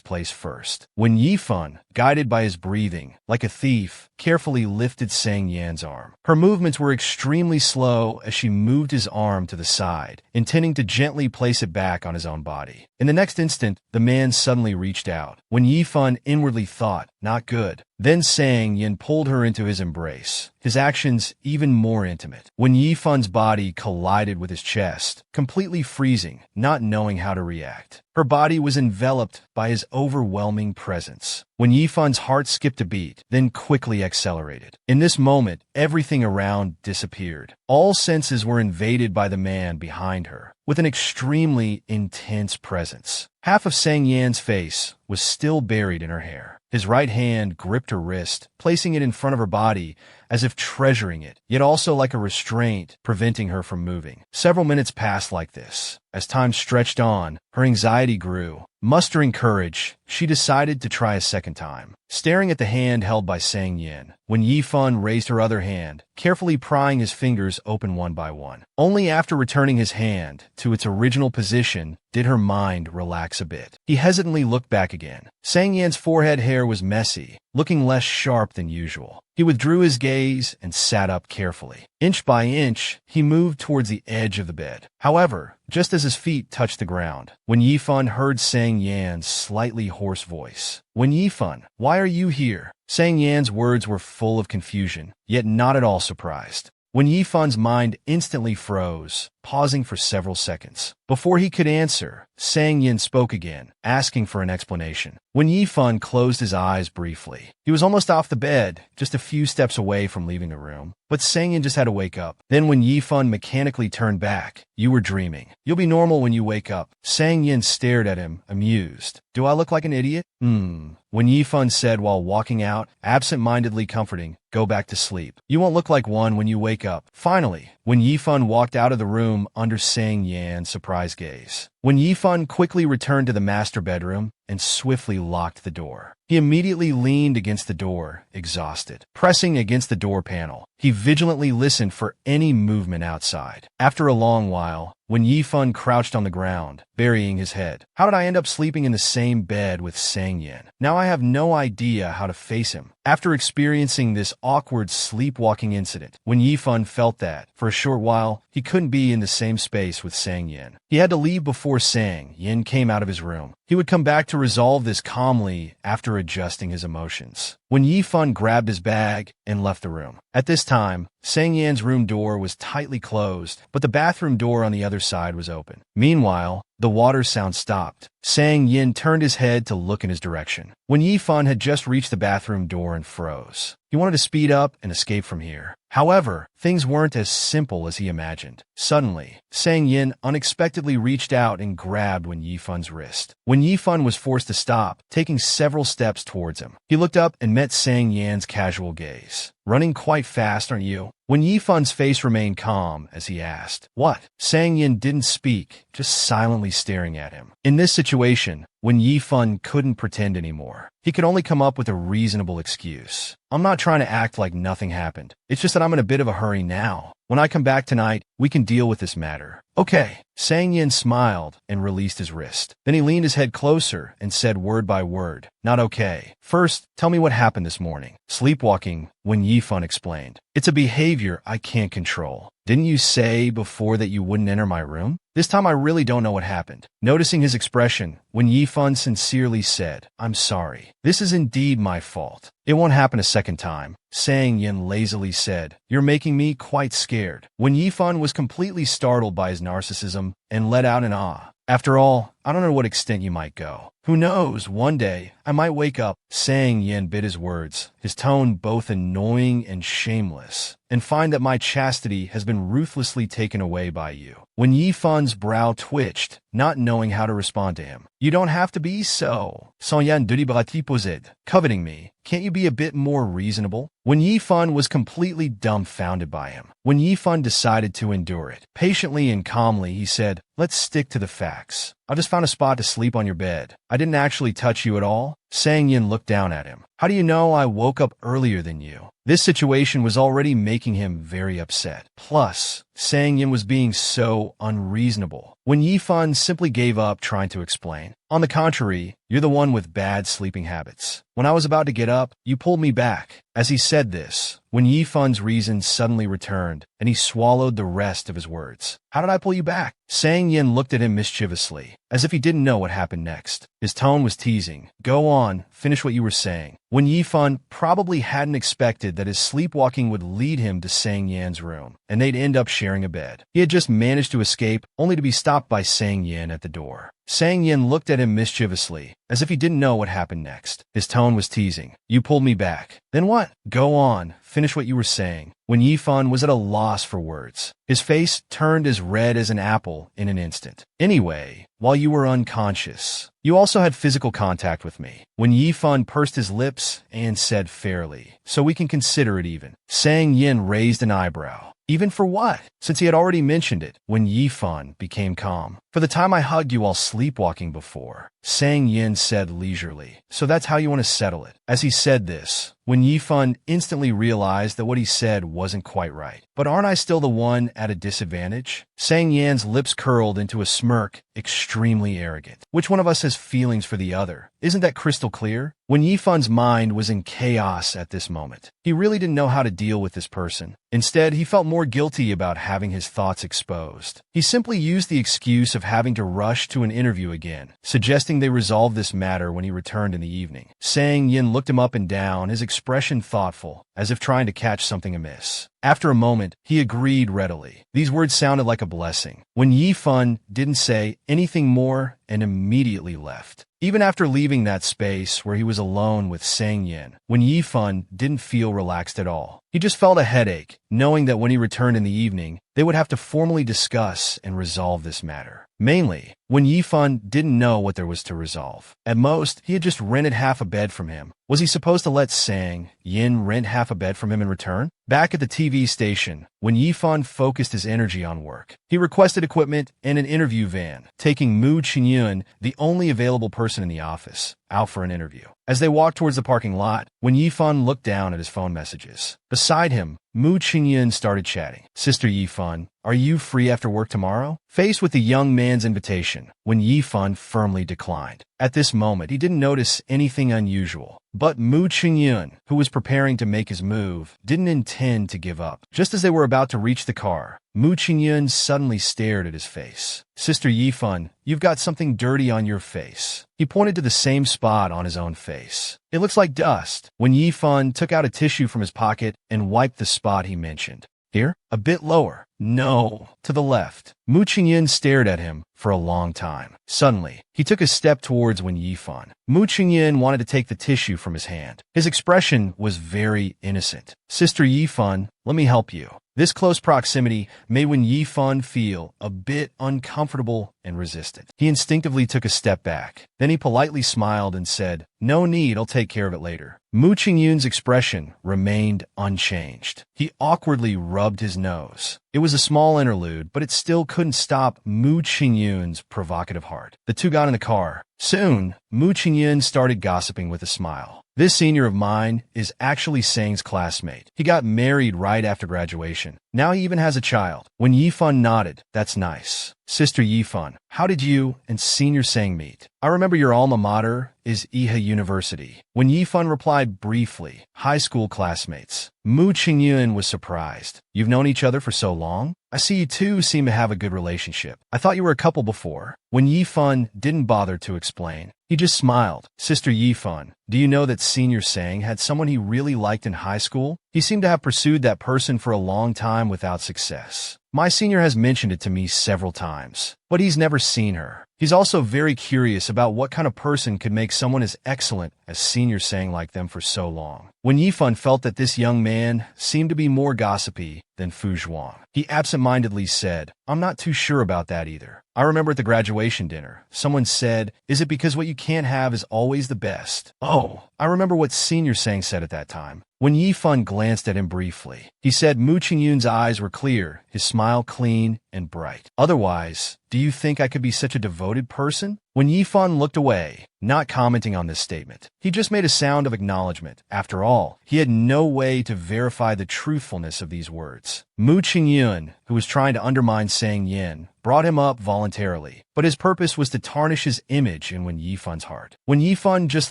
place first. When Yifan, guided by his breathing, like a thief, carefully lifted Sang Yan's arm. Her movements were extremely slow as she moved his arm to the side, intending to gently place it back on his own body. In the next instant, the man suddenly reached out. When Yifan inwardly thought, not good. Then Sang Yin pulled her into his embrace, his actions even more intimate. When Yifan's body collided with his chest, completely freezing, not knowing how to react. Her body was enveloped by his overwhelming presence. When Yifan's heart skipped a beat, then quickly accelerated. In this moment, everything around disappeared. All senses were invaded by the man behind her, with an extremely intense presence. Half of Sang Yan's face was still buried in her hair. His right hand gripped her wrist, placing it in front of her body as if treasuring it, yet also like a restraint, preventing her from moving. Several minutes passed like this. As time stretched on, her anxiety grew. Mustering courage, she decided to try a second time. Staring at the hand held by Sang Yin, when Yifan raised her other hand, carefully prying his fingers open one by one. Only after returning his hand to its original position did her mind relax a bit. He hesitantly looked back again. Sang Yan's forehead hair was messy, looking less sharp than usual. He withdrew his gaze and sat up carefully. Inch by inch, he moved towards the edge of the bed. However, just as his feet touched the ground, when Yifan heard Sang Yan's slightly hoarse voice. When Yifan, why are you here? Sang Yan's words were full of confusion, yet not at all surprised. When Yifan's mind instantly froze, pausing for several seconds. Before he could answer, Sang Yin spoke again, asking for an explanation. When Yifan closed his eyes briefly, he was almost off the bed, just a few steps away from leaving the room. But Sang Yin just had to wake up. Then when Yifan mechanically turned back, you were dreaming. You'll be normal when you wake up. Sang Yin stared at him, amused. Do I look like an idiot? When Yifan said while walking out, absent-mindedly comforting, go back to sleep. You won't look like one when you wake up. Finally, when Yifan walked out of the room under Sang Yan's surprised gaze. When Yifan quickly returned to the master bedroom and swiftly locked the door. He immediately leaned against the door, exhausted. Pressing against the door panel, he vigilantly listened for any movement outside. After a long while, when Yifan crouched on the ground, burying his head. How did I end up sleeping in the same bed with Sang Yin? Now I have no idea how to face him. After experiencing this awkward sleepwalking incident, when Yifan felt that, for a short while, he couldn't be in the same space with Sang Yin. He had to leave before Sang Yin came out of his room. He would come back to resolve this calmly after adjusting his emotions. When Yifan grabbed his bag and left the room. At this time, Sang Yan's room door was tightly closed, but the bathroom door on the other side was open. Meanwhile, the water sound stopped. Sang Yin turned his head to look in his direction. When Yifan had just reached the bathroom door and froze. He wanted to speed up and escape from here. However, things weren't as simple as he imagined. Suddenly, Sang Yin unexpectedly reached out and grabbed Wen Yifan's wrist. Wen Yifan was forced to stop, taking several steps towards him. He looked up and met Sang Yan's casual gaze. "Running quite fast, aren't you?" Wen Yifan's face remained calm as he asked. "What?" Sang Yin didn't speak, just silently staring at him. In this situation, Wen Yifan couldn't pretend anymore. He could only come up with a reasonable excuse. "I'm not trying to act like nothing happened. It's just that I'm in a bit of a hurry now. When I come back tonight, we can deal with this matter." "Okay." Sang Yin smiled and released his wrist. Then he leaned his head closer and said word by word, "Not okay. First, tell me what happened this morning." "Sleepwalking," Wen Yifan explained. "It's a behavior I can't control. Didn't you say before that you wouldn't enter my room?" This time I really don't know what happened. Noticing his expression, Wen Yifan sincerely said, "I'm sorry. This is indeed my fault. It won't happen a second time." Sang Yin lazily said, "You're making me quite scared." Wen Yifan was completely startled by his narcissism and let out an ah. "After all, I don't know what extent you might go. Who knows, one day, I might wake up." Sang Yin bit his words, his tone both annoying and shameless, "and find that my chastity has been ruthlessly taken away by you." When Yifan's brow twitched, not knowing how to respond to him. "You don't have to be so. Sans Yan de liberté possédé. Coveting me. Can't you be a bit more reasonable?" When Yifan was completely dumbfounded by him. When Yifan decided to endure it. Patiently and calmly, he said, "Let's stick to the facts. I just found a spot to sleep on your bed. I didn't actually touch you at all." Sang Yin looked down at him. "How do you know I woke up earlier than you?" This situation was already making him very upset. Plus, Sang Yin was being so unreasonable. When Yifan simply gave up trying to explain. "On the contrary, you're the one with bad sleeping habits. When I was about to get up, you pulled me back." As he said this, when Yifan's reason suddenly returned, and he swallowed the rest of his words. "How did I pull you back?" Sang Yin looked at him mischievously, as if he didn't know what happened next. His tone was teasing. "Go on, finish what you were saying." When Yifan probably hadn't expected that his sleepwalking would lead him to Sang Yan's room, and they'd end up sharing a bed. He had just managed to escape, only to be stopped by Sang Yin at the door. Sang Yin looked at him mischievously, as if he didn't know what happened next. His tone was teasing. "You pulled me back. Then what?" "Go on, finish what you were saying." When Yifan was at a loss for words, his face turned as red as an apple in an instant. "Anyway, while you were unconscious, you also had physical contact with me." When Yifan pursed his lips and said fairly, "So we can consider it even." Sang Yin raised an eyebrow. "Even for what?" Since he had already mentioned it, when Yifan became calm. "For the time I hugged you while sleepwalking before," Sang Yin said leisurely. "So that's how you want to settle it." As he said this, when Yifan instantly realized that what he said wasn't quite right. "But aren't I still the one at a disadvantage?" Sang Yan's lips curled into a smirk, extremely arrogant. "Which one of us has feelings for the other? Isn't that crystal clear?" When Yifan's mind was in chaos at this moment, he really didn't know how to deal with this person. Instead, he felt more guilty about having his thoughts exposed. He simply used the excuse of having to rush to an interview again, suggesting they resolve this matter when he returned in the evening. Sang Yin looked him up and down, his expression thoughtful, as if trying to catch something amiss. After a moment, he agreed readily. These words sounded like a blessing. When Yifan didn't say anything more and immediately left. Even after leaving that space where he was alone with Sang Yin, when Yifan didn't feel relaxed at all. He just felt a headache, knowing that when he returned in the evening, they would have to formally discuss and resolve this matter. Mainly, when Yifan didn't know what there was to resolve. At most, he had just rented half a bed from him. Was he supposed to let Sang Yin rent half a bed from him in return? Back at the TV station, when Yifan focused his energy on work, he requested equipment and an interview van, taking Mu Qinyun, the only available person in the office, out for an interview. As they walked towards the parking lot, when Yifan looked down at his phone messages. Beside him, Mu Qinyun started chatting. "Sister Yifan, are you free after work tomorrow?" Faced with the young man's invitation, when Yifan firmly declined. At this moment, he didn't notice anything unusual. But Mu Qinyun, who was preparing to make his move, didn't intend to give up. Just as they were about to reach the car, Mu Qinyun suddenly stared at his face. "Sister Yifan, you've got something dirty on your face." He pointed to the same spot on his own face. "It looks like dust." When Yifan took out a tissue from his pocket and wiped the spot he mentioned. "Here?" A bit lower. No. To the left. Mu Qingyan stared at him for a long time. Suddenly, he took a step towards Wen Yifan. Mu Qingyan wanted to take the tissue from his hand. His expression was very innocent. Sister Yifan, let me help you. This close proximity made Wen Yifan feel a bit uncomfortable and resistant. He instinctively took a step back. Then he politely smiled and said, "No need, I'll take care of it later." Mu Qingyun's expression remained unchanged. He awkwardly rubbed his nose. It was a small interlude, but it still couldn't stop Mu Qingyun's provocative heart. The two got in the car. Soon, Mu Qingyun started gossiping with a smile. "This senior of mine is actually Sang's classmate. He got married right after graduation. Now he even has a child." When Yifan nodded, "That's nice. Sister Yifan, how did you and Senior Sang meet? I remember your alma mater is Iha University." When Yifan replied briefly, "High school classmates." Mu Qingyun was surprised. "You've known each other for so long? I see you two seem to have a good relationship. I thought you were a couple before." When Yifan didn't bother to explain, he just smiled. "Sister Yifan, do you know that Senior Sang had someone he really liked in high school? He seemed to have pursued that person for a long time without success. My senior has mentioned it to me several times, but he's never seen her. He's also very curious about what kind of person could make someone as excellent as Senior Sang like them for so long." When Yifan felt that this young man seemed to be more gossipy than Fu Zhuang, he absent-mindedly said, "I'm not too sure about that either. I remember at the graduation dinner, someone said, 'Is it because what you can't have is always the best?'" Oh, I remember what Senior Sang said at that time. When Yifan glanced at him briefly, he said Mu Qingyun's eyes were clear, his smile clean and bright. "Otherwise, do you think I could be such a devoted person?" When Yifan looked away, not commenting on this statement, he just made a sound of acknowledgement. After all, he had no way to verify the truthfulness of these words. Mu Qingyun, who was trying to undermine Sang Yin, brought him up voluntarily, but his purpose was to tarnish his image in Wen Yifan's heart. When Yifan just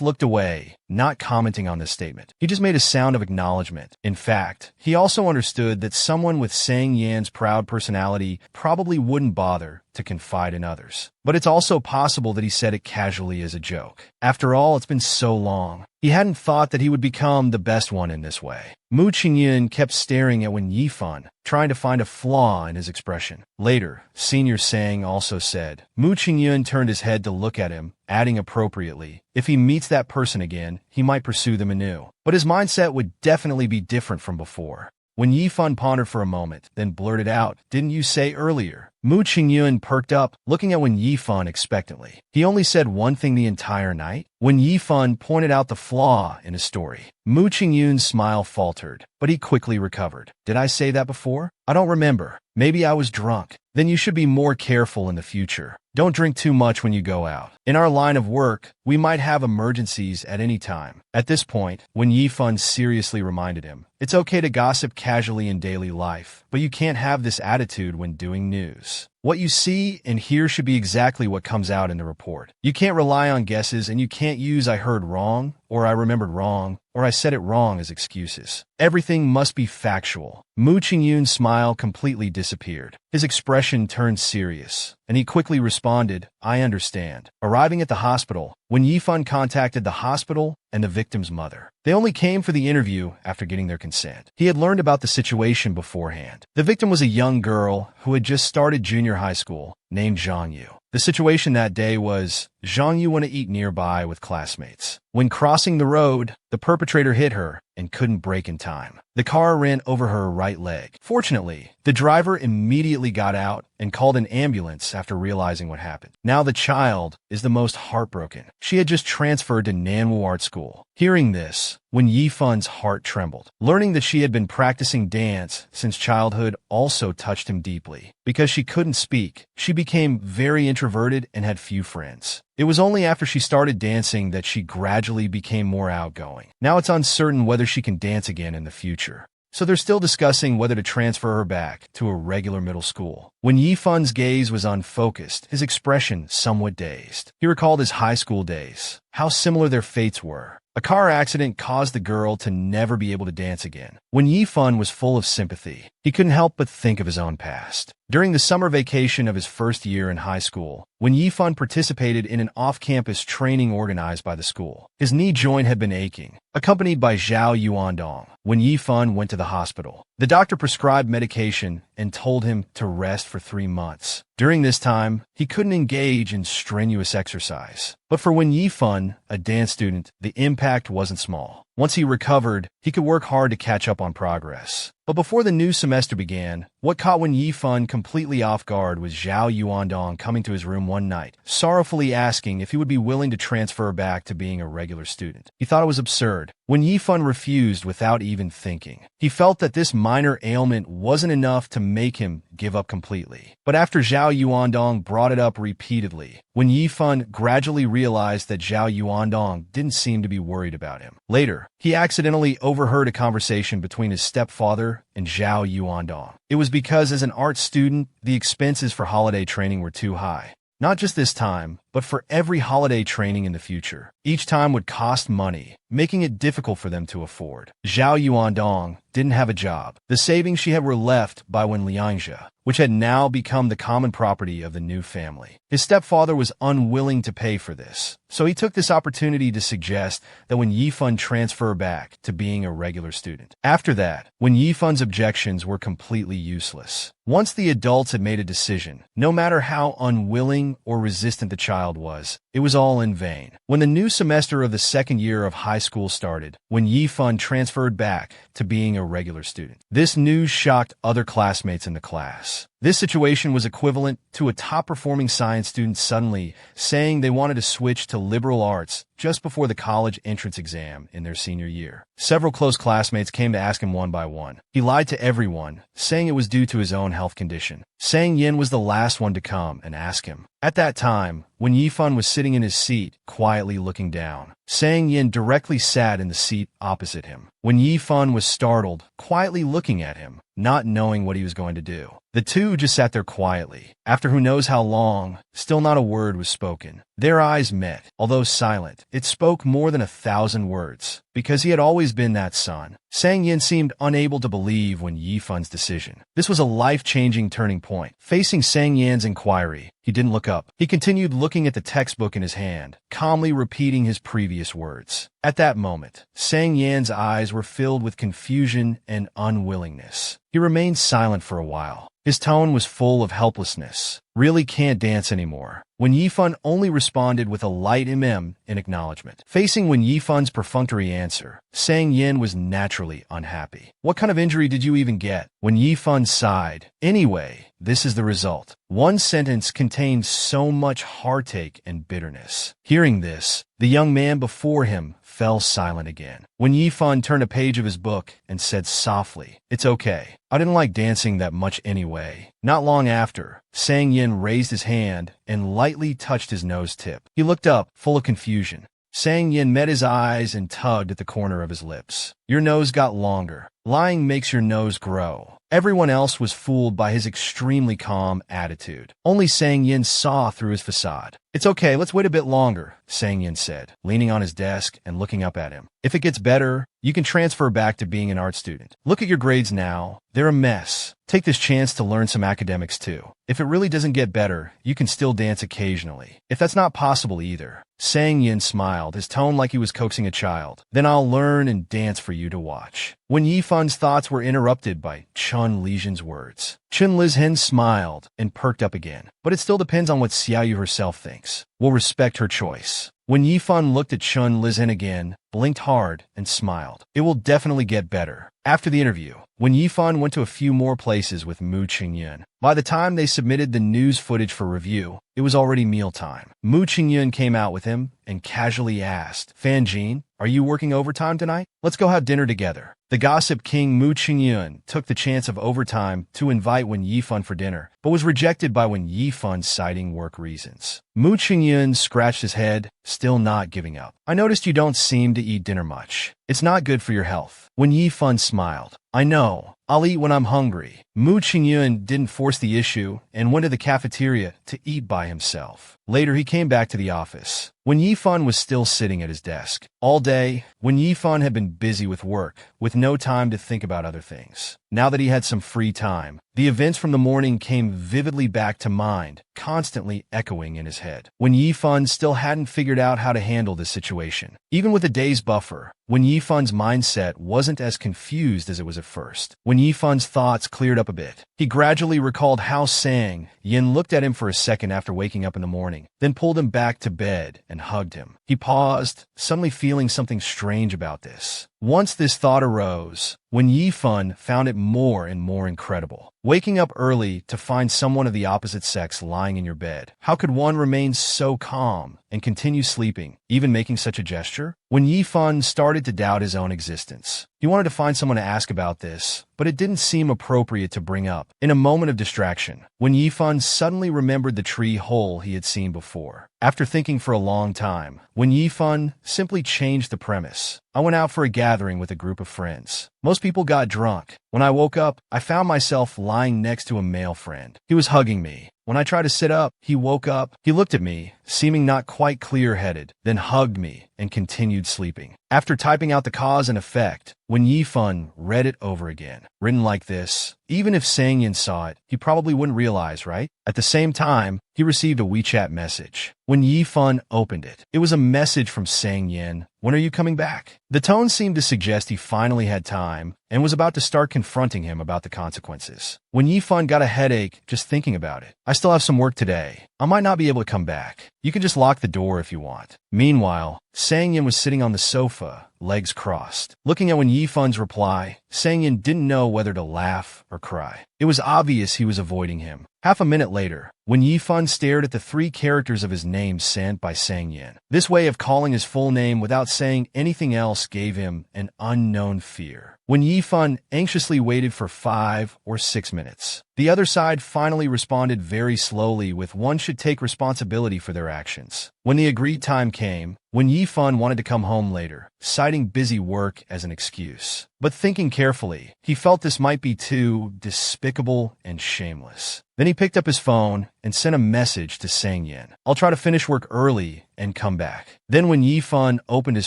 looked away, not commenting on this statement, he just made a sound of acknowledgement. In fact, he also understood that someone with Sang Yan's proud personality probably wouldn't bother to confide in others. But it's also possible that he said it casually as a joke. After all, it's been so long. He hadn't thought that he would become the best one in this way. Mu Qingyun kept staring at Wen Yifan, trying to find a flaw in his expression. Later, Senior Sang also said. Mu Qingyun turned his head to look at him, adding appropriately, "If he meets that person again, he might pursue them anew." But his mindset would definitely be different from before. When Yifan pondered for a moment, then blurted out, "Didn't you say earlier?" Mu Qingyun perked up, looking at Wen Yifan expectantly. He only said one thing the entire night? When Yifan pointed out the flaw in his story, Mu Qingyun's smile faltered, but he quickly recovered. "Did I say that before? I don't remember. Maybe I was drunk. Then you should be more careful in the future. Don't drink too much when you go out. In our line of work, we might have emergencies at any time." At this point, when Yifan seriously reminded him, "It's okay to gossip casually in daily life, but you can't have this attitude when doing news. What you see and hear should be exactly what comes out in the report. You can't rely on guesses, and you can't use 'I heard wrong,' or 'I remembered wrong,' or 'I said it wrong' as excuses. Everything must be factual." Mu Qingyun's smile completely disappeared. His expression turned serious, and he quickly responded, "I understand." Arriving at the hospital, when Yifan contacted the hospital and the victim's mother. They only came for the interview after getting their consent. He had learned about the situation beforehand. The victim was a young girl who had just started junior high school, named Zhang Yu. The situation that day was, Zhang Yu went to eat nearby with classmates. When crossing the road, the perpetrator hit her and couldn't brake in time. The car ran over her right leg. Fortunately, the driver immediately got out and called an ambulance after realizing what happened. Now the child is the most heartbroken. She had just transferred to Manhwa Art School. Hearing this, when Yifan's heart trembled. Learning that she had been practicing dance since childhood also touched him deeply. Because she couldn't speak, she became very introverted and had few friends. It was only after she started dancing that she gradually became more outgoing. Now it's uncertain whether she can dance again in the future. So they're still discussing whether to transfer her back to a regular middle school. When Yifan's gaze was unfocused, his expression somewhat dazed. He recalled his high school days, how similar their fates were. A car accident caused the girl to never be able to dance again. When Yifan was full of sympathy, He couldn't help but think of his own past. During the summer vacation of his first year in high school, when Yifan participated in an off-campus training organized by the school, his knee joint had been aching, accompanied by Zhao Yuandong. When Yifan went to the hospital, the doctor prescribed medication and told him to rest for 3 months. During this time, he couldn't engage in strenuous exercise. But for Wen Yifan, a dance student, the impact wasn't small. Once he recovered, he could work hard to catch up on progress. But before the new semester began, what caught Wen Yifan completely off guard was Zhao Yuandong coming to his room one night, sorrowfully asking if he would be willing to transfer back to being a regular student. He thought it was absurd. Wen Yifan refused without even thinking. He felt that this minor ailment wasn't enough to make him give up completely. But after Zhao Yuandong brought it up repeatedly, Wen Yifan gradually realized that Zhao Yuandong didn't seem to be worried about him. Later, he accidentally overheard a conversation between his stepfather and Zhao Yuandong. It was because as an art student, the expenses for holiday training were too high. Not just this time, but for every holiday training in the future. Each time would cost money, making it difficult for them to afford. Zhao Yuandong didn't have a job. The savings she had were left by Wen Liangzhe, which had now become the common property of the new family. His stepfather was unwilling to pay for this, so he took this opportunity to suggest that Wen Yifan transfer back to being a regular student. After that, Wen Yifan's objections were completely useless. Once the adults had made a decision, no matter how unwilling or resistant the child was, it was all in vain. When the new semester of the second year of high school started, Wen Yifan transferred back to being a regular student. This news shocked other classmates in the class. This situation was equivalent to a top-performing science student suddenly saying they wanted to switch to liberal arts just before the college entrance exam in their senior year. Several close classmates came to ask him one by one. He lied to everyone, saying it was due to his own health condition. Sang Yin was the last one to come and ask him. At that time, when Yifan was sitting in his seat, quietly looking down, Sang Yin directly sat in the seat opposite him. When Yifan was startled, quietly looking at him, not knowing what he was going to do. The two just sat there quietly. After who knows how long, still not a word was spoken. Their eyes met. Although silent, it spoke more than 1,000 words, because he had always been that son. Sang Yin seemed unable to believe Wen Yifan's decision. This was a life-changing turning point. Facing Sang Yin's inquiry, he didn't look up. He continued looking at the textbook in his hand, calmly repeating his previous words. At that moment, Sang Yan's eyes were filled with confusion and unwillingness. He remained silent for a while. His tone was full of helplessness. Really can't dance anymore. Wen Yifan only responded with a light in acknowledgement. Facing Wen Yifan's perfunctory answer, Sang Yin was naturally unhappy. What kind of injury did you even get? Wen Yifan sighed. Anyway, this is the result. One sentence contained so much heartache and bitterness. Hearing this, the young man before him fell silent again. Wen Yifan turned a page of his book and said softly, "It's okay. I didn't like dancing that much anyway." Not long after, Sang Yin raised his hand and lightly touched his nose tip. He looked up, full of confusion. Sang Yin met his eyes and tugged at the corner of his lips. Your nose got longer. Lying makes your nose grow. Everyone else was fooled by his extremely calm attitude. Only Sang Yin saw through his facade. It's okay, let's wait a bit longer, Sang Yin said, leaning on his desk and looking up at him. If it gets better, you can transfer back to being an art student. Look at your grades now. They're a mess. Take this chance to learn some academics too. If it really doesn't get better, you can still dance occasionally. If that's not possible either, Sang Yin smiled, his tone like he was coaxing a child. Then I'll learn and dance for you to watch. When Yifan's thoughts were interrupted by Chun Lizhen's words. Chun Lizhen smiled and perked up again. But it still depends on what Xiaoyu herself thinks. We'll respect her choice. When Yifan looked at Chun Lizhen again, blinked hard, and smiled. It will definitely get better. After the interview, when Yifan went to a few more places with Mu Qingyun, by the time they submitted the news footage for review, it was already mealtime. Mu Qingyun came out with him and casually asked, Fan Jin, are you working overtime tonight? Let's go have dinner together. The gossip king Mu Qingyun took the chance of overtime to invite Wen Yifan for dinner, but was rejected by Wen Yifan citing work reasons. Mu Qingyun scratched his head, still not giving up. I noticed you don't seem to eat dinner much. It's not good for your health. Wen Yifan smiled. I know. I'll eat when I'm hungry. Mu Qingyun didn't force the issue and went to the cafeteria to eat by himself. Later, he came back to the office. when Yifan was still sitting at his desk. All day, when Yifan had been busy with work, with no time to think about other things. Now that he had some free time, the events from the morning came vividly back to mind, constantly echoing in his head. When Yifan still hadn't figured out how to handle this situation. Even with a day's buffer, when Yifan's mindset wasn't as confused as it was at first. When Yifan's thoughts cleared up a bit, he gradually recalled how Sang Yin looked at him for a second after waking up in the morning, then pulled him back to bed and hugged him. He paused, suddenly feeling something strange about this. Once this thought arose, when Yifan found it more and more incredible. Waking up early to find someone of the opposite sex lying in your bed. How could one remain so calm and continue sleeping, even making such a gesture? When Yifan started to doubt his own existence, he wanted to find someone to ask about this, but it didn't seem appropriate to bring up. In a moment of distraction, when Yifan suddenly remembered the tree hole he had seen before. After thinking for a long time, when Yifan simply changed the premise. I went out for a gathering with a group of friends. Most people got drunk. When I woke up, I found myself lying next to a male friend. He was hugging me. When I tried to sit up, he woke up. He looked at me, seeming not quite clear-headed, then hugged me and continued sleeping. After typing out the cause and effect, when Yifan read it over again, written like this, even if Sang Yin saw it, he probably wouldn't realize, right? At the same time, he received a WeChat message. When Yifan opened it, it was a message from Sang Yin. When are you coming back? The tone seemed to suggest he finally had time and was about to start confronting him about the consequences. When Yifan got a headache just thinking about it. I still have some work today. I might not be able to come back. You can just lock the door if you want. Meanwhile, Sang Yin was sitting on the sofa, legs crossed. Looking at when Yifan's reply, Sang Yin didn't know whether to laugh or cry. It was obvious he was avoiding him. Half a minute later, when Yifan stared at the 3 characters of his name sent by Sang Yin. This way of calling his full name without saying anything else gave him an unknown fear. When Yifan anxiously waited for 5 or 6 minutes, the other side finally responded very slowly with one should take responsibility for their actions. When the agreed time came, when Yifan wanted to come home later, citing busy work as an excuse. But thinking carefully, he felt this might be too despicable and shameless. Then he picked up his phone and sent a message to Sang Yin. I'll try to finish work early and come back. Then when Yifan opened his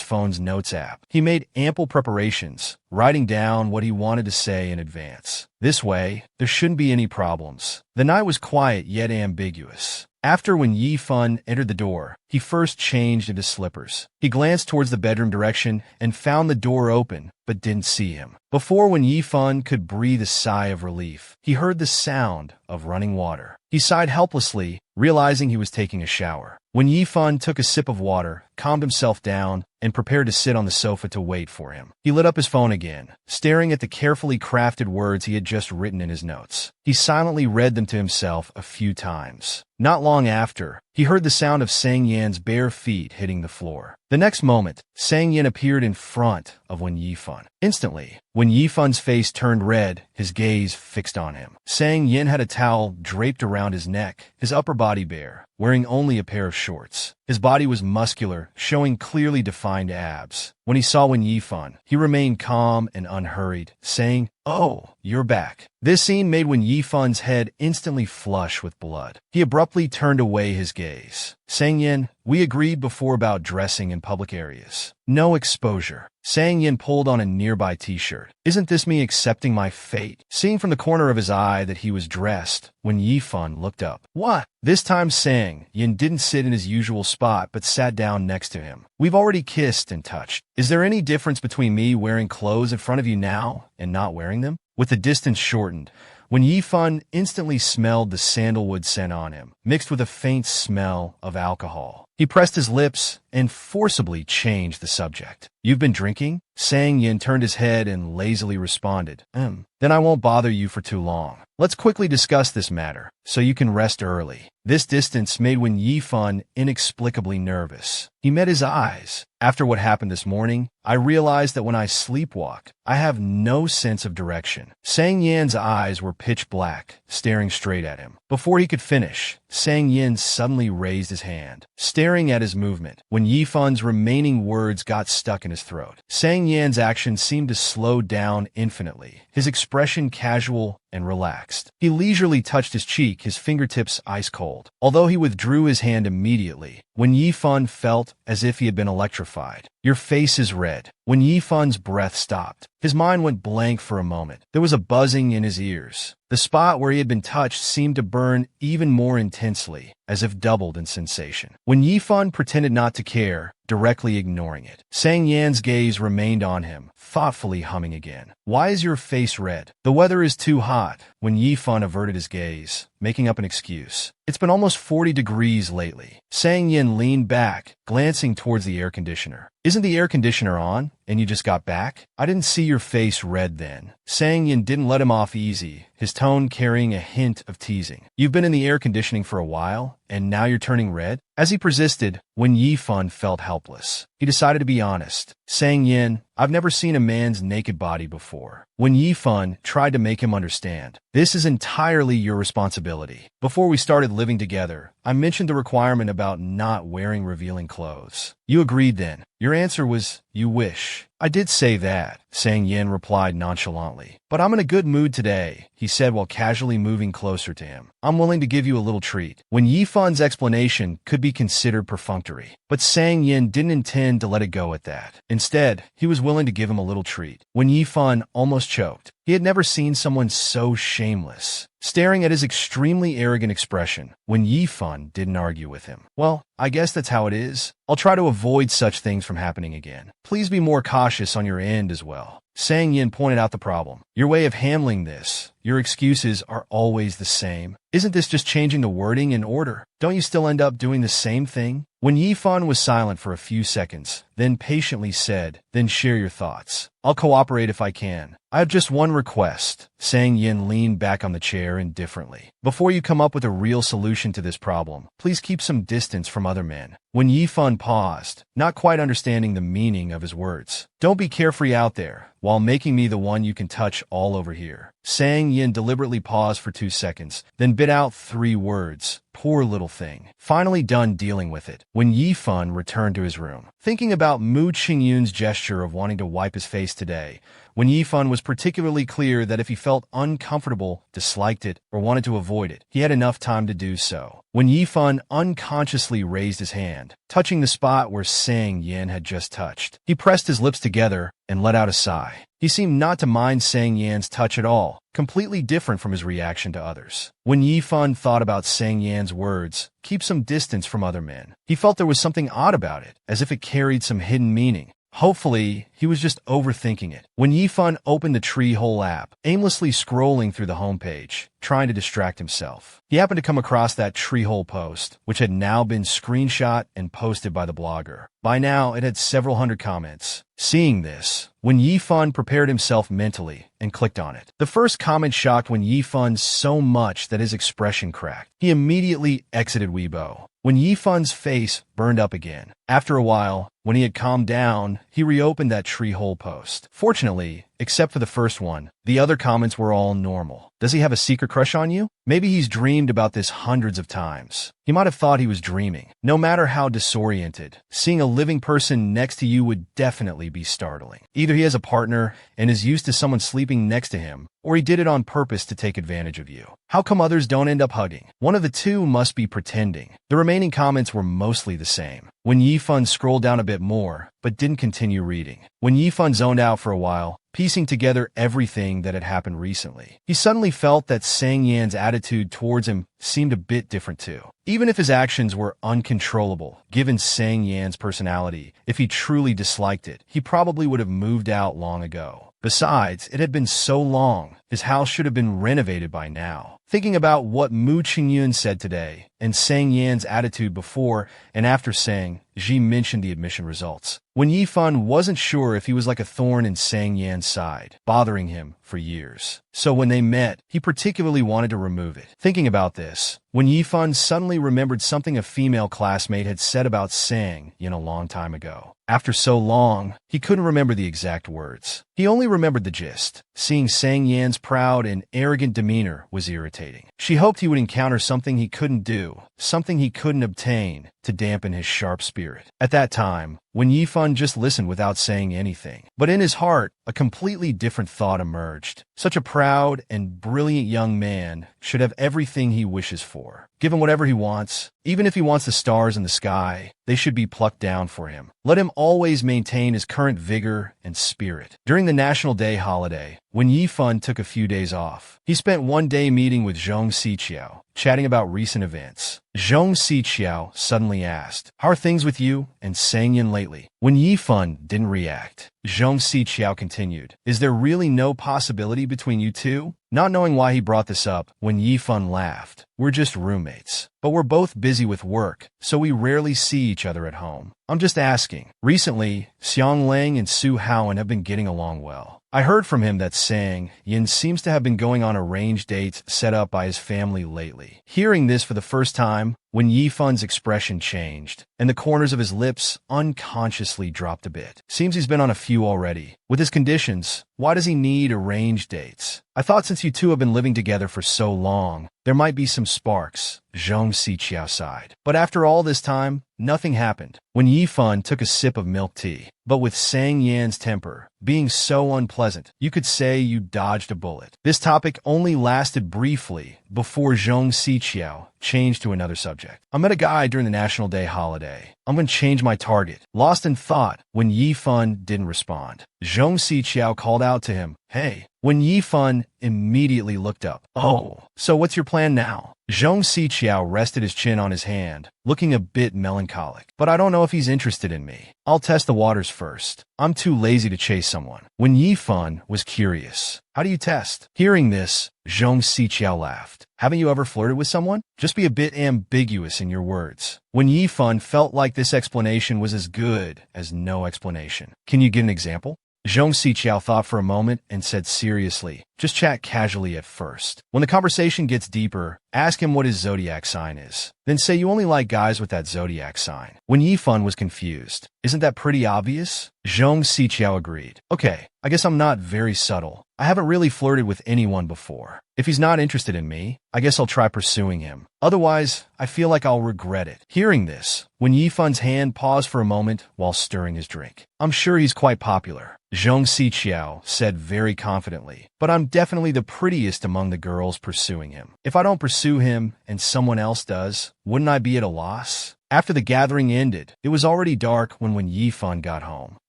phone's notes app, he made ample preparations, writing down what he wanted to say in advance. This way, there shouldn't be any problems. The night was quiet yet ambiguous. After when Yifan entered the door, he first changed into slippers. He glanced towards the bedroom direction and found the door open, but didn't see him. Before when Yifan could breathe a sigh of relief, he heard the sound of running water. He sighed helplessly, realizing he was taking a shower. When Yifan took a sip of water, calmed himself down, and prepared to sit on the sofa to wait for him, he lit up his phone again, staring at the carefully crafted words he had just written in his notes. He silently read them to himself a few times. Not long after, he heard the sound of Sang Yin's bare feet hitting the floor. The next moment, Sang Yin appeared in front of Wen Yifan. Instantly, when Yifan's face turned red, his gaze fixed on him. Sang Yin had a towel draped around his neck, his upper body bare, wearing only a pair of shorts. His body was muscular, showing clearly defined abs. When he saw Wen Yifan, he remained calm and unhurried, saying, "Oh, you're back." This scene made Wen Yifan's head instantly flush with blood. He abruptly turned away his gaze. Sang Yin, we agreed before about dressing in public areas. No exposure. Sang Yin pulled on a nearby t-shirt. Isn't this me accepting my fate? Seeing from the corner of his eye that he was dressed, Wen Yifan looked up. What? This time Sang Yin didn't sit in his usual spot but sat down next to him. We've already kissed and touched. Is there any difference between me wearing clothes in front of you now and not wearing them? With the distance shortened, Wen Yifan instantly smelled the sandalwood scent on him, mixed with a faint smell of alcohol. He pressed his lips and forcibly changed the subject. You've been drinking? Sang Yin turned his head and lazily responded, Then I won't bother you for too long. Let's quickly discuss this matter, so you can rest early. This distance made Wen Yifan inexplicably nervous. He met his eyes. After what happened this morning, I realized that when I sleepwalk, I have no sense of direction. Sang Yin's eyes were pitch black, staring straight at him. Before he could finish, Sang Yin suddenly raised his hand, staring at his movement. When Yifan's remaining words got stuck in his throat, Sang Yin's action seemed to slow down infinitely, his expression casual and relaxed. He leisurely touched his cheek, his fingertips ice cold. Although he withdrew his hand immediately, Wen Yifan felt as if he had been electrified. "Your face is red." When Yifan's breath stopped, his mind went blank for a moment. There was a buzzing in his ears. The spot where he had been touched seemed to burn even more intensely, as if doubled in sensation. When Yifan pretended not to care, directly ignoring it, Sang Yan's gaze remained on him, thoughtfully humming again. "Why is your face red?" "The weather is too hot." When Yifan averted his gaze, making up an excuse. "It's been almost 40 degrees lately." Sang Yan leaned back, glancing towards the air conditioner. "Isn't the air conditioner on, and you just got back?" "I didn't see your face red then." Sang Yan didn't let him off easy, his tone carrying a hint of teasing. "You've been in the air conditioning for a while, and now you're turning red?" As he persisted, Wen Yifan felt helpless. He decided to be honest. "Sang Yan, I've never seen a man's naked body before." Wen Yifan tried to make him understand. "This is entirely your responsibility. Before we started living together, I mentioned the requirement about not wearing revealing clothes. You agreed then. Your answer was, 'You wish.'" "I did say that," Sang Yan replied nonchalantly. "But I'm in a good mood today," he said while casually moving closer to him. "I'm willing to give you a little treat." When Yifan's explanation could be considered perfunctory, but Sang Yan didn't intend to let it go at that. Instead, he was willing to give him a little treat. When Yifan almost choked. He had never seen someone so shameless. Staring at his extremely arrogant expression, Wen Yifan didn't argue with him. "Well, I guess that's how it is. I'll try to avoid such things from happening again. Please be more cautious on your end as well." Sang Yin pointed out the problem. "Your way of handling this, your excuses are always the same. Isn't this just changing the wording and order? Don't you still end up doing the same thing?" When Yifan was silent for a few seconds, then patiently said, "Then share your thoughts. I'll cooperate if I can. I have just one request." Sang Yin leaned back on the chair indifferently. "Before you come up with a real solution to this problem, please keep some distance from other men." When Yifan paused, not quite understanding the meaning of his words. "Don't be carefree out there, while making me the one you can touch all over here." Sang Yin deliberately paused for 2 seconds, then bit out 3 words. "Poor little thing." Finally done dealing with it, when Yifan returned to his room. Thinking about Mu Qingyun's gesture of wanting to wipe his face today, when Yifan was particularly clear that if he felt uncomfortable, disliked it, or wanted to avoid it, he had enough time to do so. When Yifan unconsciously raised his hand, touching the spot where Sang Yan had just touched, he pressed his lips together and let out a sigh. He seemed not to mind Sang Yan's touch at all, completely different from his reaction to others. When Yifan thought about Sang Yan's words, "Keep some distance from other men," he felt there was something odd about it, as if it carried some hidden meaning. Hopefully, he was just overthinking it. When Yifan opened the Treehole app, aimlessly scrolling through the homepage, trying to distract himself, he happened to come across that Treehole post, which had now been screenshot and posted by the blogger. By now, it had several hundred comments. Seeing this, when Yifan prepared himself mentally and clicked on it, the first comment shocked when Yifan so much that his expression cracked. He immediately exited Weibo. When Yifan's face burned up again. After a while, when he had calmed down, he reopened that Treehole post. Fortunately, except for the first one, the other comments were all normal. Does he have a secret crush on you? Maybe he's dreamed about this hundreds of times. He might have thought he was dreaming. No matter how disoriented, seeing a living person next to you would definitely be startling. Either he has a partner and is used to someone sleeping next to him, or he did it on purpose to take advantage of you. How come others don't end up hugging? One of the two must be pretending. The remaining comments were mostly the same. When Yifan scrolled down a bit more, but didn't continue reading. When Yifan zoned out for a while, piecing together everything that had happened recently, he suddenly felt that Sang Yan's attitude towards him seemed a bit different too. Even if his actions were uncontrollable, given Sang Yan's personality, if he truly disliked it, he probably would have moved out long ago. Besides, it had been so long, his house should have been renovated by now. Thinking about what Mu Qingyun said today, and Sang Yan's attitude before and after saying, Ji mentioned the admission results. When Yifan wasn't sure if he was like a thorn in Sang Yan's side, bothering him for years. So when they met, he particularly wanted to remove it. Thinking about this, when Yifan suddenly remembered something a female classmate had said about Sang Yan a long time ago. After so long, he couldn't remember the exact words. He only remembered the gist. Seeing Sang Yan's proud and arrogant demeanor was irritating. She hoped he would encounter something he couldn't do, something he couldn't obtain, to dampen his sharp spirit. At that time, Wen Yifan just listened without saying anything. But in his heart, a completely different thought emerged. Such a proud and brilliant young man should have everything he wishes for. Give him whatever he wants. Even if he wants the stars in the sky, they should be plucked down for him. Let him always maintain his current vigor and spirit. During the National Day holiday, when Yifan took a few days off, he spent one day meeting with Zhong Siqiao, chatting about recent events. Zhong Siqiao suddenly asked, "How are things with you and Sang Yin lately?" When Yifan didn't react, Zhong Siqiao continued, "Is there really no possibility between you two?" Not knowing why he brought this up, when Yifan laughed, "We're just roommates. But we're both busy with work, so we rarely see each other at home. I'm just asking." Recently, Xiang Lang and Su Haoan have been getting along well. I heard from him that Sang Yin seems to have been going on arranged dates set up by his family lately. Hearing this for the first time, when Yifan's expression changed, and the corners of his lips unconsciously dropped a bit. Seems he's been on a few already. With his conditions, why does he need arranged dates? I thought since you two have been living together for so long, there might be some sparks, Zhong Siqiao sighed. But after all this time, nothing happened. When Yifan took a sip of milk tea, but with Sang Yan's temper being so unpleasant, you could say you dodged a bullet. This topic only lasted briefly before Zhong Siqiao changed to another subject. I met a guy during the National Day holiday. I'm going to change my target. Lost in thought when Yifan didn't respond. Zhong Siqiao called out to him, "Hey." When Yifan immediately looked up. "Oh, so what's your plan now?" Zhong Siqiao rested his chin on his hand, looking a bit melancholic. "But I don't know if he's interested in me. I'll test the waters first. I'm too lazy to chase someone." When Yifan was curious, "How do you test?" Hearing this, Zhong Siqiao laughed. "Haven't you ever flirted with someone? Just be a bit ambiguous in your words." When Yifan felt like this explanation was as good as no explanation. "Can you give an example?" Zhong Siqiao thought for a moment and said seriously, "Just chat casually at first. When the conversation gets deeper, ask him what his zodiac sign is. Then say you only like guys with that zodiac sign." When Yifan was confused, "Isn't that pretty obvious?" Zhong Siqiao agreed. "Okay, I guess I'm not very subtle. I haven't really flirted with anyone before. If he's not interested in me, I guess I'll try pursuing him. Otherwise, I feel like I'll regret it." Hearing this, when Yifan's hand paused for a moment while stirring his drink. "I'm sure he's quite popular," Zhong Siqiao said very confidently, "but I'm definitely the prettiest among the girls pursuing him. If I don't pursue him and someone else does, wouldn't I be at a loss?" After the gathering ended, it was already dark when Yifan got home.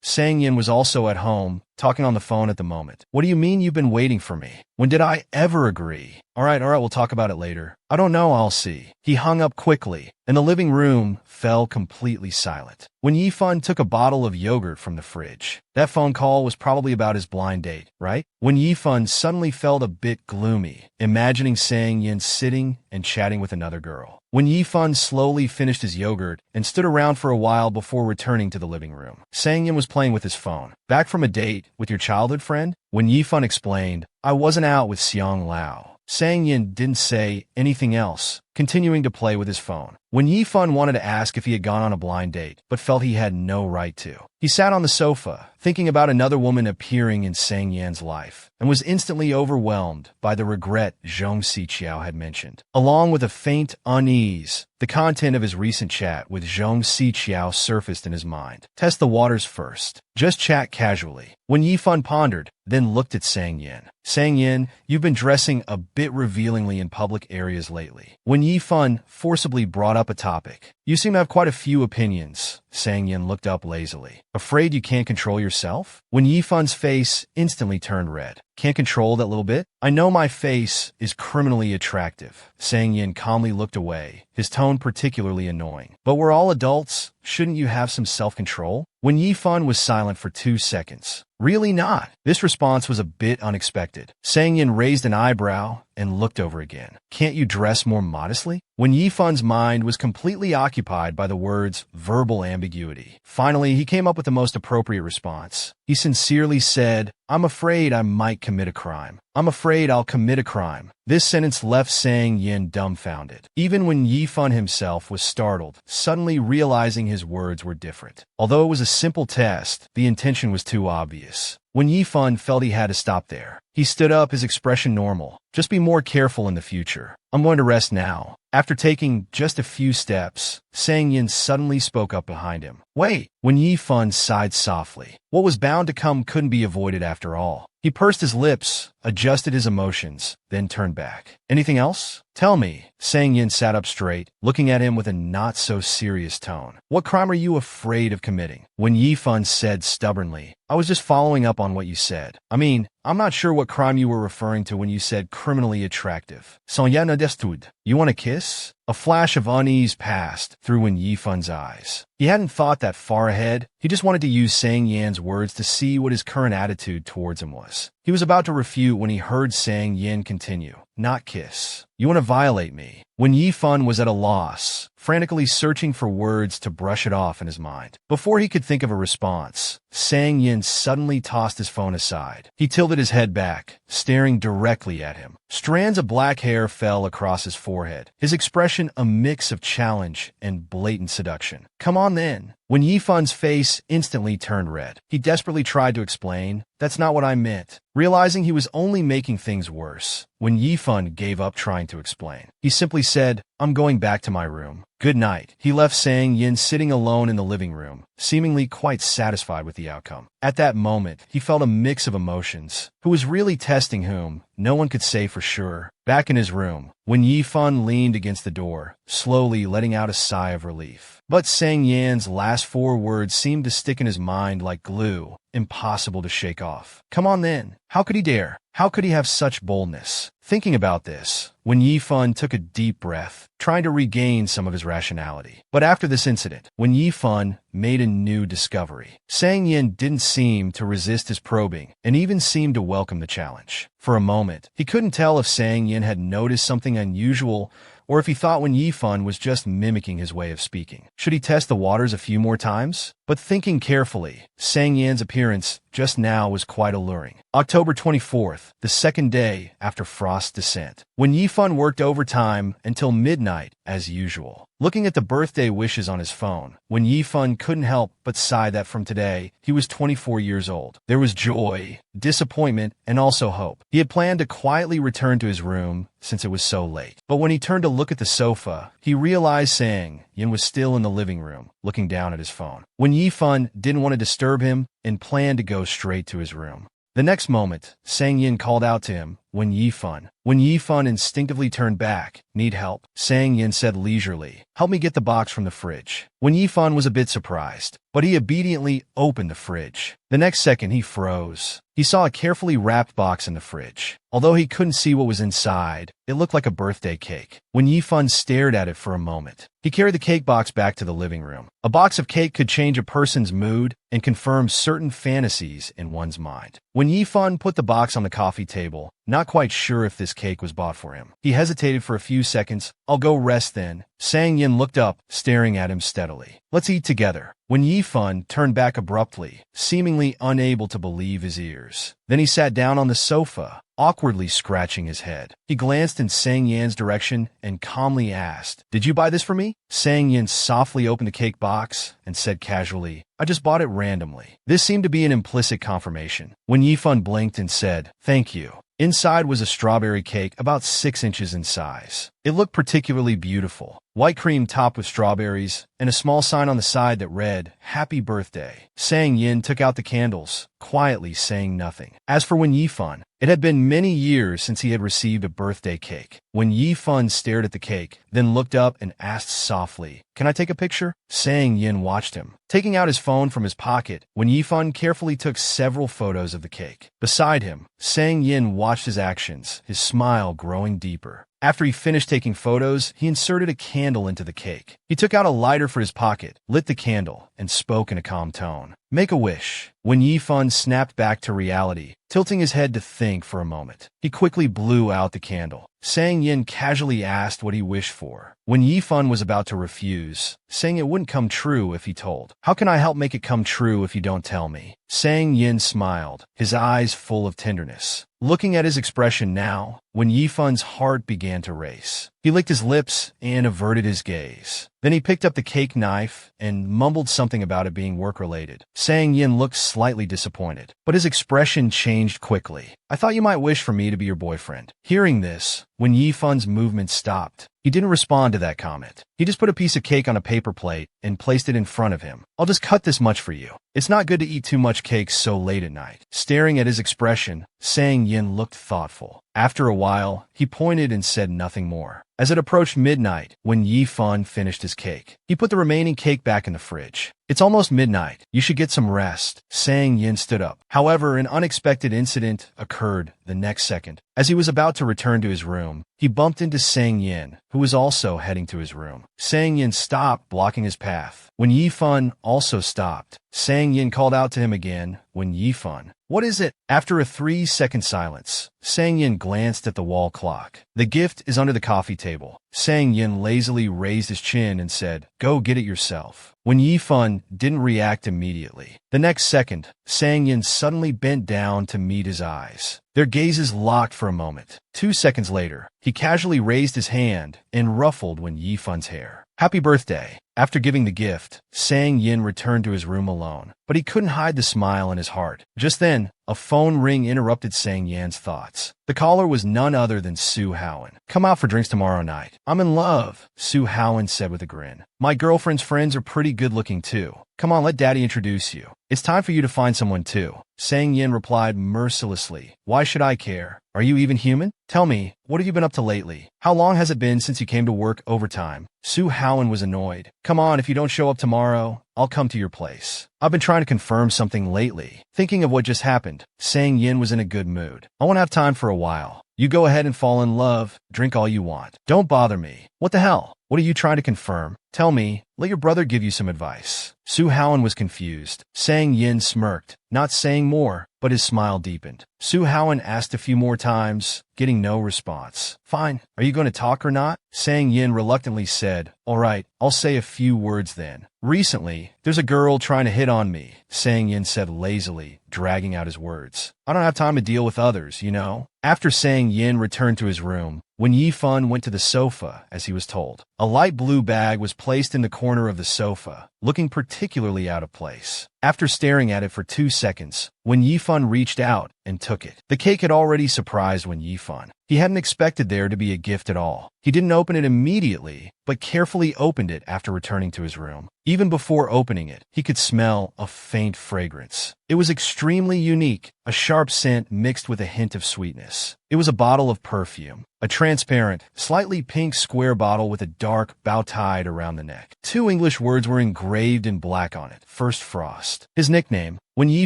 Sang Yin was also at home, talking on the phone at the moment. "What do you mean you've been waiting for me? When did I ever agree?" All right, we'll talk about it later." "I don't know, I'll see." He hung up quickly, and the living room fell completely silent. When Yifan took a bottle of yogurt from the fridge, that phone call was probably about his blind date, right? When Yifan suddenly felt a bit gloomy, imagining Sang Yin sitting and chatting with another girl. When Yifan slowly finished his yogurt and stood around for a while before returning to the living room, Sang Yin was playing with his phone. "Back from a date with your childhood friend?" When Yifan explained, "I wasn't out with Xiang Lao." Sang Yin didn't say anything else, continuing to play with his phone. When Yifan wanted to ask if he had gone on a blind date, but felt he had no right to. He sat on the sofa, thinking about another woman appearing in Sang Yan's life, and was instantly overwhelmed by the regret Zhong Siqiao had mentioned. Along with a faint unease, the content of his recent chat with Zhong Siqiao surfaced in his mind. Test the waters first. Just chat casually. When Yifan pondered, then looked at Sang Yin. "Sang Yin, you've been dressing a bit revealingly in public areas lately." When Yifan forcibly brought up a topic, "You seem to have quite a few opinions." Sang Yin looked up lazily. "Afraid you can't control yourself?" When Yifan's face instantly turned red. "Can't control that little bit? I know my face is criminally attractive." Sang Yin calmly looked away, his tone particularly annoying. "But we're all adults. Shouldn't you have some self-control?" When Yifan was silent for 2 seconds. "Really not?" This response was a bit unexpected. Sang Yin raised an eyebrow and looked over again. "Can't you dress more modestly?" When Yifan's mind was completely occupied by the words verbal ambiguity, finally he came up with the most appropriate response. He sincerely said, "I'm afraid I might commit a crime. I'm afraid I'll commit a crime." This sentence left Sang Yin dumbfounded. Even when Yifan himself was startled, suddenly realizing his words were different. Although it was a simple test, the intention was too obvious. When Yifan felt he had to stop there, he stood up, his expression normal. "Just be more careful in the future. I'm going to rest now." After taking just a few steps, Sang Yin suddenly spoke up behind him. Wait! When Yi Fun sighed softly. What was bound to come couldn't be avoided after all. He pursed his lips, adjusted his emotions, then turned back. Anything else? Tell me. Sang Yin sat up straight, looking at him with a not-so-serious tone. What crime are you afraid of committing? When Yi Fun said stubbornly, I was just following up on what you said. I mean, I'm not sure what crime you were referring to when you said criminally attractive. Sans ya ne destud. You want a kiss? A flash of unease passed through Wen Yifun's eyes. He hadn't thought that far ahead. He just wanted to use Sang Yan's words to see what his current attitude towards him was. He was about to refute when he heard Sang Yan continue. Not kiss. You want to violate me. When Yifun was at a loss, frantically searching for words to brush it off in his mind. Before he could think of a response, Sang Yin suddenly tossed his phone aside. He tilted his head back, staring directly at him. Strands of black hair fell across his forehead, his expression a mix of challenge and blatant seduction. Come on then. When Yifun's face instantly turned red, he desperately tried to explain, that's not what I meant. Realizing he was only making things worse, when Yifun gave up trying to explain, he simply said, I'm going back to my room. Good night. He left Sang Yin sitting alone in the living room, seemingly quite satisfied with the outcome. At that moment, he felt a mix of emotions. Who was really testing whom, no one could say for sure. Back in his room, when Yifun leaned against the door, slowly letting out a sigh of relief. But Sang Yan's last 4 words seemed to stick in his mind like glue, impossible to shake off. Come on then. How could he dare? How could he have such boldness? Thinking about this, when Yifun took a deep breath, trying to regain some of his rationality. But after this incident, when Yifun made a new discovery, Sang Yin didn't seem to resist his probing and even seemed to welcome the challenge. For a moment, he couldn't tell if Sang Yin had noticed something unusual or if he thought Wen Yifun was just mimicking his way of speaking. Should he test the waters a few more times? But thinking carefully, Sang Yan's appearance just now was quite alluring. October 24th, the second day after Frost's descent, when Yifun worked overtime until midnight as usual. Looking at the birthday wishes on his phone, when Yifun couldn't help but sigh that from today, he was 24 years old. There was joy, disappointment, and also hope. He had planned to quietly return to his room since it was so late. But when he turned to look at the sofa, he realized Sang Yin was still in the living room, looking down at his phone. When Yifun didn't want to disturb him and planned to go straight to his room. The next moment, Sang Yin called out to him, When Yifun instinctively turned back, need help? Sang Yin said leisurely, help me get the box from the fridge. When Yifun was a bit surprised, but he obediently opened the fridge. The next second, he froze. He saw a carefully wrapped box in the fridge. Although he couldn't see what was inside, it looked like a birthday cake. When Yifun stared at it for a moment, he carried the cake box back to the living room. A box of cake could change a person's mood and confirm certain fantasies in one's mind. When Yifun put the box on the coffee table, not quite sure if this cake was bought for him, he hesitated for a few seconds. I'll go rest then. Sang Yin looked up, staring at him steadily. Let's eat together. When Yifun turned back abruptly, seemingly unable to believe his ears. Then he sat down on the sofa, awkwardly scratching his head. He glanced in Sang Yan's direction and calmly asked, Did you buy this for me? Sang Yin softly opened the cake box and said casually, I just bought it randomly. This seemed to be an implicit confirmation. When Yifun blinked and said, Thank you. Inside was a strawberry cake about 6 inches in size. It looked particularly beautiful. White cream topped with strawberries, and a small sign on the side that read, Happy Birthday. Sang Yin took out the candles, quietly saying nothing. As for Wen Yifun, it had been many years since he had received a birthday cake. When Yifun stared at the cake, then looked up and asked softly, Can I take a picture? Sang Yin watched him. Taking out his phone from his pocket, Wen Yifun carefully took several photos of the cake. Beside him, Sang Yin watched his actions, his smile growing deeper. After he finished taking photos, he inserted a candle into the cake. He took out a lighter for his pocket, lit the candle, and spoke in a calm tone. Make a wish. When Yifun snapped back to reality, tilting his head to think for a moment, he quickly blew out the candle. Sang Yin casually asked what he wished for. When Yifun was about to refuse, saying it wouldn't come true if he told. How can I help make it come true if you don't tell me? Sang Yin smiled, his eyes full of tenderness. Looking at his expression now, when Yifun's heart began to race, he licked his lips and averted his gaze. Then he picked up the cake knife and mumbled something about it being work-related. Sang Yin looked slightly disappointed, but his expression changed quickly. I thought you might wish for me to be your boyfriend. Hearing this, when Yifun's movement stopped, He didn't respond to that comment. He just put a piece of cake on a paper plate and placed it in front of him. I'll just cut this much for you. It's not good to eat too much cake so late at night. Staring at his expression, Sang Yin looked thoughtful. After a while, he pointed and said nothing more. As it approached midnight, when Yi Fun finished his cake, he put the remaining cake back in the fridge. It's almost midnight. You should get some rest. Sang Yin stood up. However, an unexpected incident occurred the next second. As he was about to return to his room, he bumped into Sang Yin, who was also heading to his room. Sang Yin stopped, blocking his path. When Yi Fun also stopped, Sang Yin called out to him again. When Yi Fun, "What is it?" After a 3-second silence, Sang Yin glanced at the wall clock. "The gift is under the coffee table." Sang Yin lazily raised his chin and said, "Go get it yourself." When Yi Fun didn't react immediately, the next second, Sang Yin suddenly bent down to meet his eyes. Their gazes locked for a moment. 2 seconds later, he casually raised his hand and ruffled When Yi Fun's hair. "Happy birthday." After giving the gift, Sang Yin returned to his room alone, but he couldn't hide the smile in his heart. Just then, a phone ring interrupted Sang Yin's thoughts. The caller was none other than Su Howen. "Come out for drinks tomorrow night." "I'm in love," Su Howen said with a grin. "My girlfriend's friends are pretty good looking too. Come on, let daddy introduce you." "It's time for you to find someone too," Sang Yin replied mercilessly. "Why should I care? Are you even human? Tell me, what have you been up to lately? How long has it been since you came to work overtime?" Su Howen was annoyed. "Come on, if you don't show up tomorrow, I'll come to your place. I've been trying to confirm something lately." Thinking of what just happened, Sang Yin was in a good mood. "I won't have time for a while. You go ahead and fall in love, drink all you want. Don't bother me." "What the hell? What are you trying to confirm? Tell me, let your brother give you some advice." Su Howen was confused. Sang Yin smirked, not saying more, but his smile deepened. Su Howen asked a few more times, getting no response. "Fine, are you going to talk or not?" Sang Yin reluctantly said, "All right, I'll say a few words then." "Recently, there's a girl trying to hit on me," Sang Yin said lazily, dragging out his words. "I don't have time to deal with others, you know." After Sang Yin returned to his room, When Yi Fun went to the sofa, as he was told, a light blue bag was placed in the corner of the sofa, looking particularly out of place. After staring at it for 2 seconds, When Yi Fun reached out and took it. The cake had already surprised When Yi Fun. He hadn't expected there to be a gift at all. He didn't open it immediately, but carefully opened it after returning to his room. Even before opening it, he could smell a faint fragrance. It was extremely unique, a sharp scent mixed with a hint of sweetness. It was a bottle of perfume, a transparent, slightly pink square bottle with a dark bow tied around the neck. 2 English words were engraved in black on it: First Frost. His nickname. When Yi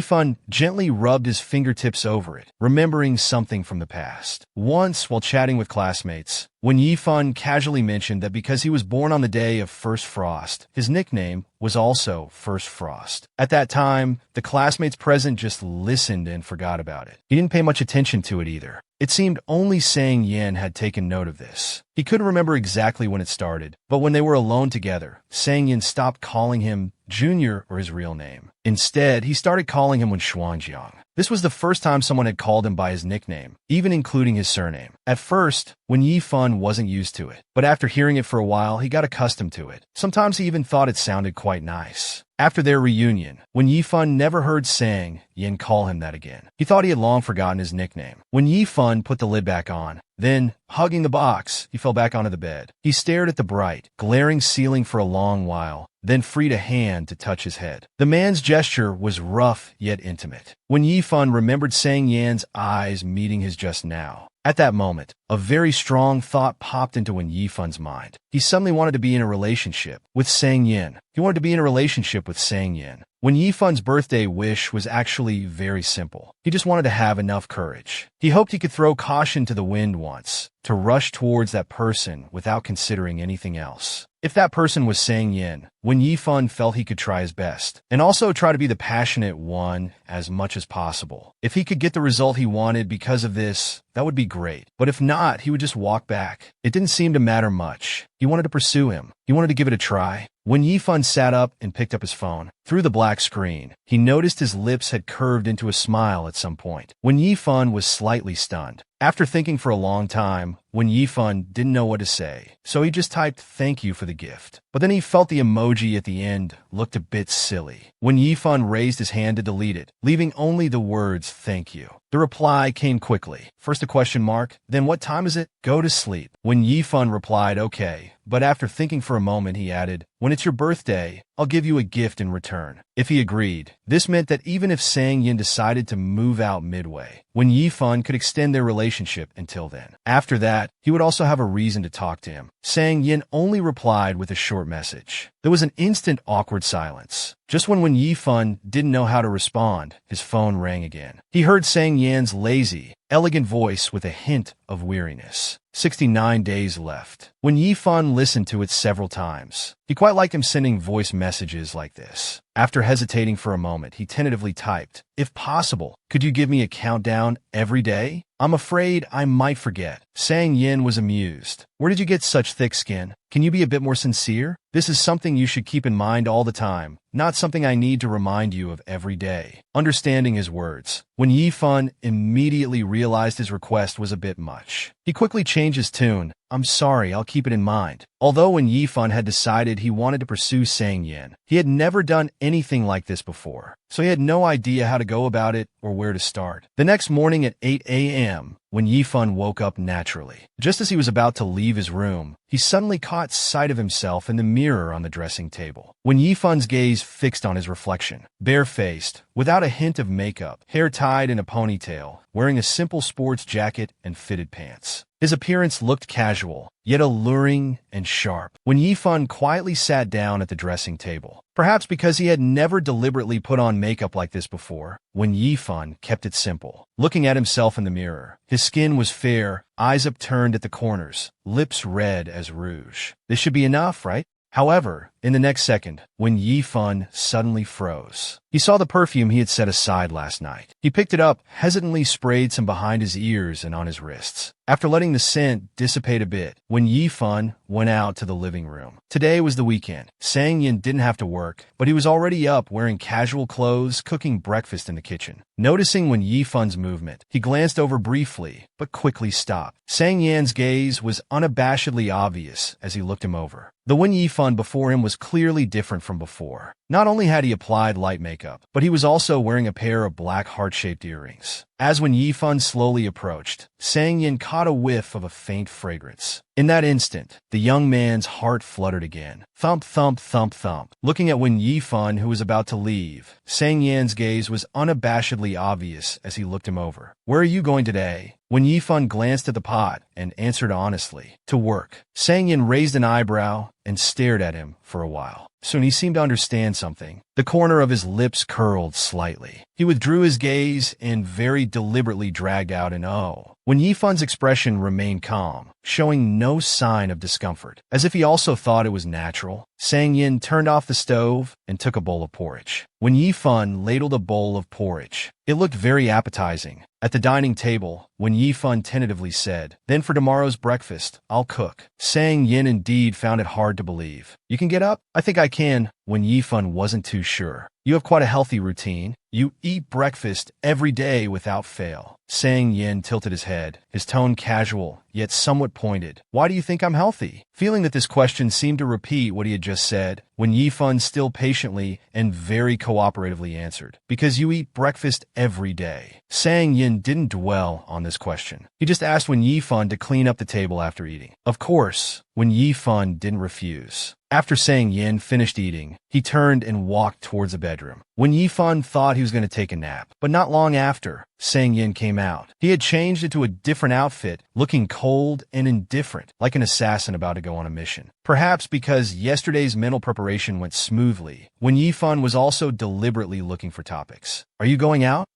Fun gently rubbed his fingertips over it, remembering something from the past. Once, while chatting with classmates, When Yi Fun casually mentioned that because he was born on the day of First Frost, his nickname was also First Frost. At that time, the classmates present just listened and forgot about it. He didn't pay much attention to it either. It seemed only Sang Yin had taken note of this. He couldn't remember exactly when it started, but when they were alone together, Sang Yin stopped calling him Junior or his real name. Instead, he started calling him Wen Xuanjiang. This was the first time someone had called him by his nickname, even including his surname. At first, When Yi Fun wasn't used to it, but after hearing it for a while, he got accustomed to it. Sometimes he even thought it sounded quite nice. After their reunion, When Yi Fun never heard Sang Yin call him that again. He thought he had long forgotten his nickname. When Yi Fun put the lid back on, then, hugging the box, he fell back onto the bed. He stared at the bright, glaring ceiling for a long while, then freed a hand to touch his head. The man's gesture was rough yet intimate. When Yi Fun remembered Sang Yan's eyes meeting his just now. At that moment, a very strong thought popped into When Yi Fun's mind. He suddenly wanted to be in a relationship with Sang Yin. He wanted to be in a relationship with Sang Yin. When Yi Fun's birthday wish was actually very simple. He just wanted to have enough courage. He hoped he could throw caution to the wind once, to rush towards that person without considering anything else. If that person was Sang Yin, When Yi Fun felt he could try his best, and also try to be the passionate one as much as possible. If he could get the result he wanted because of this, that would be great. But if not, he would just walk back. It didn't seem to matter much. He wanted to pursue him. He wanted to give it a try. When Yi Fun sat up and picked up his phone, Through the black screen, he noticed his lips had curved into a smile at some point. Wen Yifan was slightly stunned. After thinking for a long time, Wen Yifan didn't know what to say, so he just typed "thank you" for the gift. But then he felt the emoji at the end looked a bit silly. Wen Yifan raised his hand to delete it, leaving only the words "thank you." The reply came quickly. First a question mark, then "what time is it? Go to sleep." Wen Yifan replied "okay," but after thinking for a moment he added, "When it's your birthday, I'll give you a gift in return." If he agreed, this meant that even if Sang Yin decided to move out midway, Wen Yifan could extend their relationship until then. After that, he would also have a reason to talk to him. Sang Yin only replied with a short message. There was an instant awkward silence. Just when Wen Yifan didn't know how to respond, his phone rang again. He heard Sang Yan's lazy, elegant voice with a hint of weariness. 69 days left. Wen Yifan listened to it several times. He quite liked him sending voice messages like this. After hesitating for a moment, he tentatively typed, "If possible, could you give me a countdown every day? I'm afraid I might forget." Sang Yin was amused. "Where did you get such thick skin? Can you be a bit more sincere? This is something you should keep in mind all the time, not something I need to remind you of every day." Understanding his words, Wen Yifan immediately realized his request was a bit much. He quickly changed his tune. "I'm sorry, I'll keep it in mind." Although Wen Yifan had decided he wanted to pursue Sang Yin, he had never done anything like this before, so he had no idea how to go about it or where to start. The next morning at 8 a.m., Wen Yifan woke up naturally. Just as he was about to leave his room, he suddenly caught sight of himself in the mirror on the dressing table. Wen Yifan's gaze fixed on his reflection. Barefaced, without a hint of makeup, hair tied in a ponytail, wearing a simple sports jacket and fitted pants. His appearance looked casual, yet alluring and sharp. Wen Yifan quietly sat down at the dressing table. Perhaps because he had never deliberately put on makeup like this before, Wen Yifan kept it simple. Looking at himself in the mirror, his skin was fair, eyes upturned at the corners, lips red as rouge. This should be enough, right? However, in the next second, Wen Yifan suddenly froze. He saw the perfume he had set aside last night. He picked it up, hesitantly sprayed some behind his ears and on his wrists. After letting the scent dissipate a bit, Wen Yifan went out to the living room. Today was the weekend. Sang Yin didn't have to work, but he was already up wearing casual clothes, cooking breakfast in the kitchen. Noticing Wen Yifan's movement, he glanced over briefly, but quickly stopped. Sang Yan's gaze was unabashedly obvious as he looked him over. The Wen Yifan before him was clearly different from before. Not only had he applied light makeup, but he was also wearing a pair of black heart-shaped earrings. As Wen Yifan slowly approached, Sang Yin caught a whiff of a faint fragrance. In that instant, the young man's heart fluttered again. Thump, thump, thump, thump. Looking at Wen Yifan, who was about to leave, Sang Yan's gaze was unabashedly obvious as he looked him over. "Where are you going today?" Wen Yifan glanced at the pot and answered honestly, "To work." Sang Yin raised an eyebrow and stared at him for a while. Soon he seemed to understand something. The corner of his lips curled slightly. He withdrew his gaze and very deliberately dragged out an "oh." Wen Yifan's expression remained calm, showing no sign of discomfort. As if he also thought it was natural, Sang Yin turned off the stove and took a bowl of porridge. Wen Yifan ladled a bowl of porridge. It looked very appetizing. At the dining table, Wen Yifan tentatively said, "Then for tomorrow's breakfast, I'll cook." Sang Yin indeed found it hard to believe. "You can get up?" "I think I can." Wen Yifan wasn't too sure. "You have quite a healthy routine. You eat breakfast every day without fail." Sang Yin tilted his head, his tone casual, yet somewhat pointed. "Why do you think I'm healthy?" Feeling that this question seemed to repeat what he had just said, Wen Yifan still patiently and very cooperatively answered, "Because you eat breakfast every day." Sang Yin didn't dwell on this question. He just asked Wen Yifan to clean up the table after eating. Of course, Wen Yifan didn't refuse. After Sang Yin finished eating, he turned and walked towards the bedroom. Wen Yifan thought he was going to take a nap, but not long after, Sang Yin came out. He had changed into a different outfit, looking cold and indifferent, like an assassin about to go on a mission. Perhaps because yesterday's mental preparation went smoothly, Wen Yifan was also deliberately looking for topics. "Are you going out?"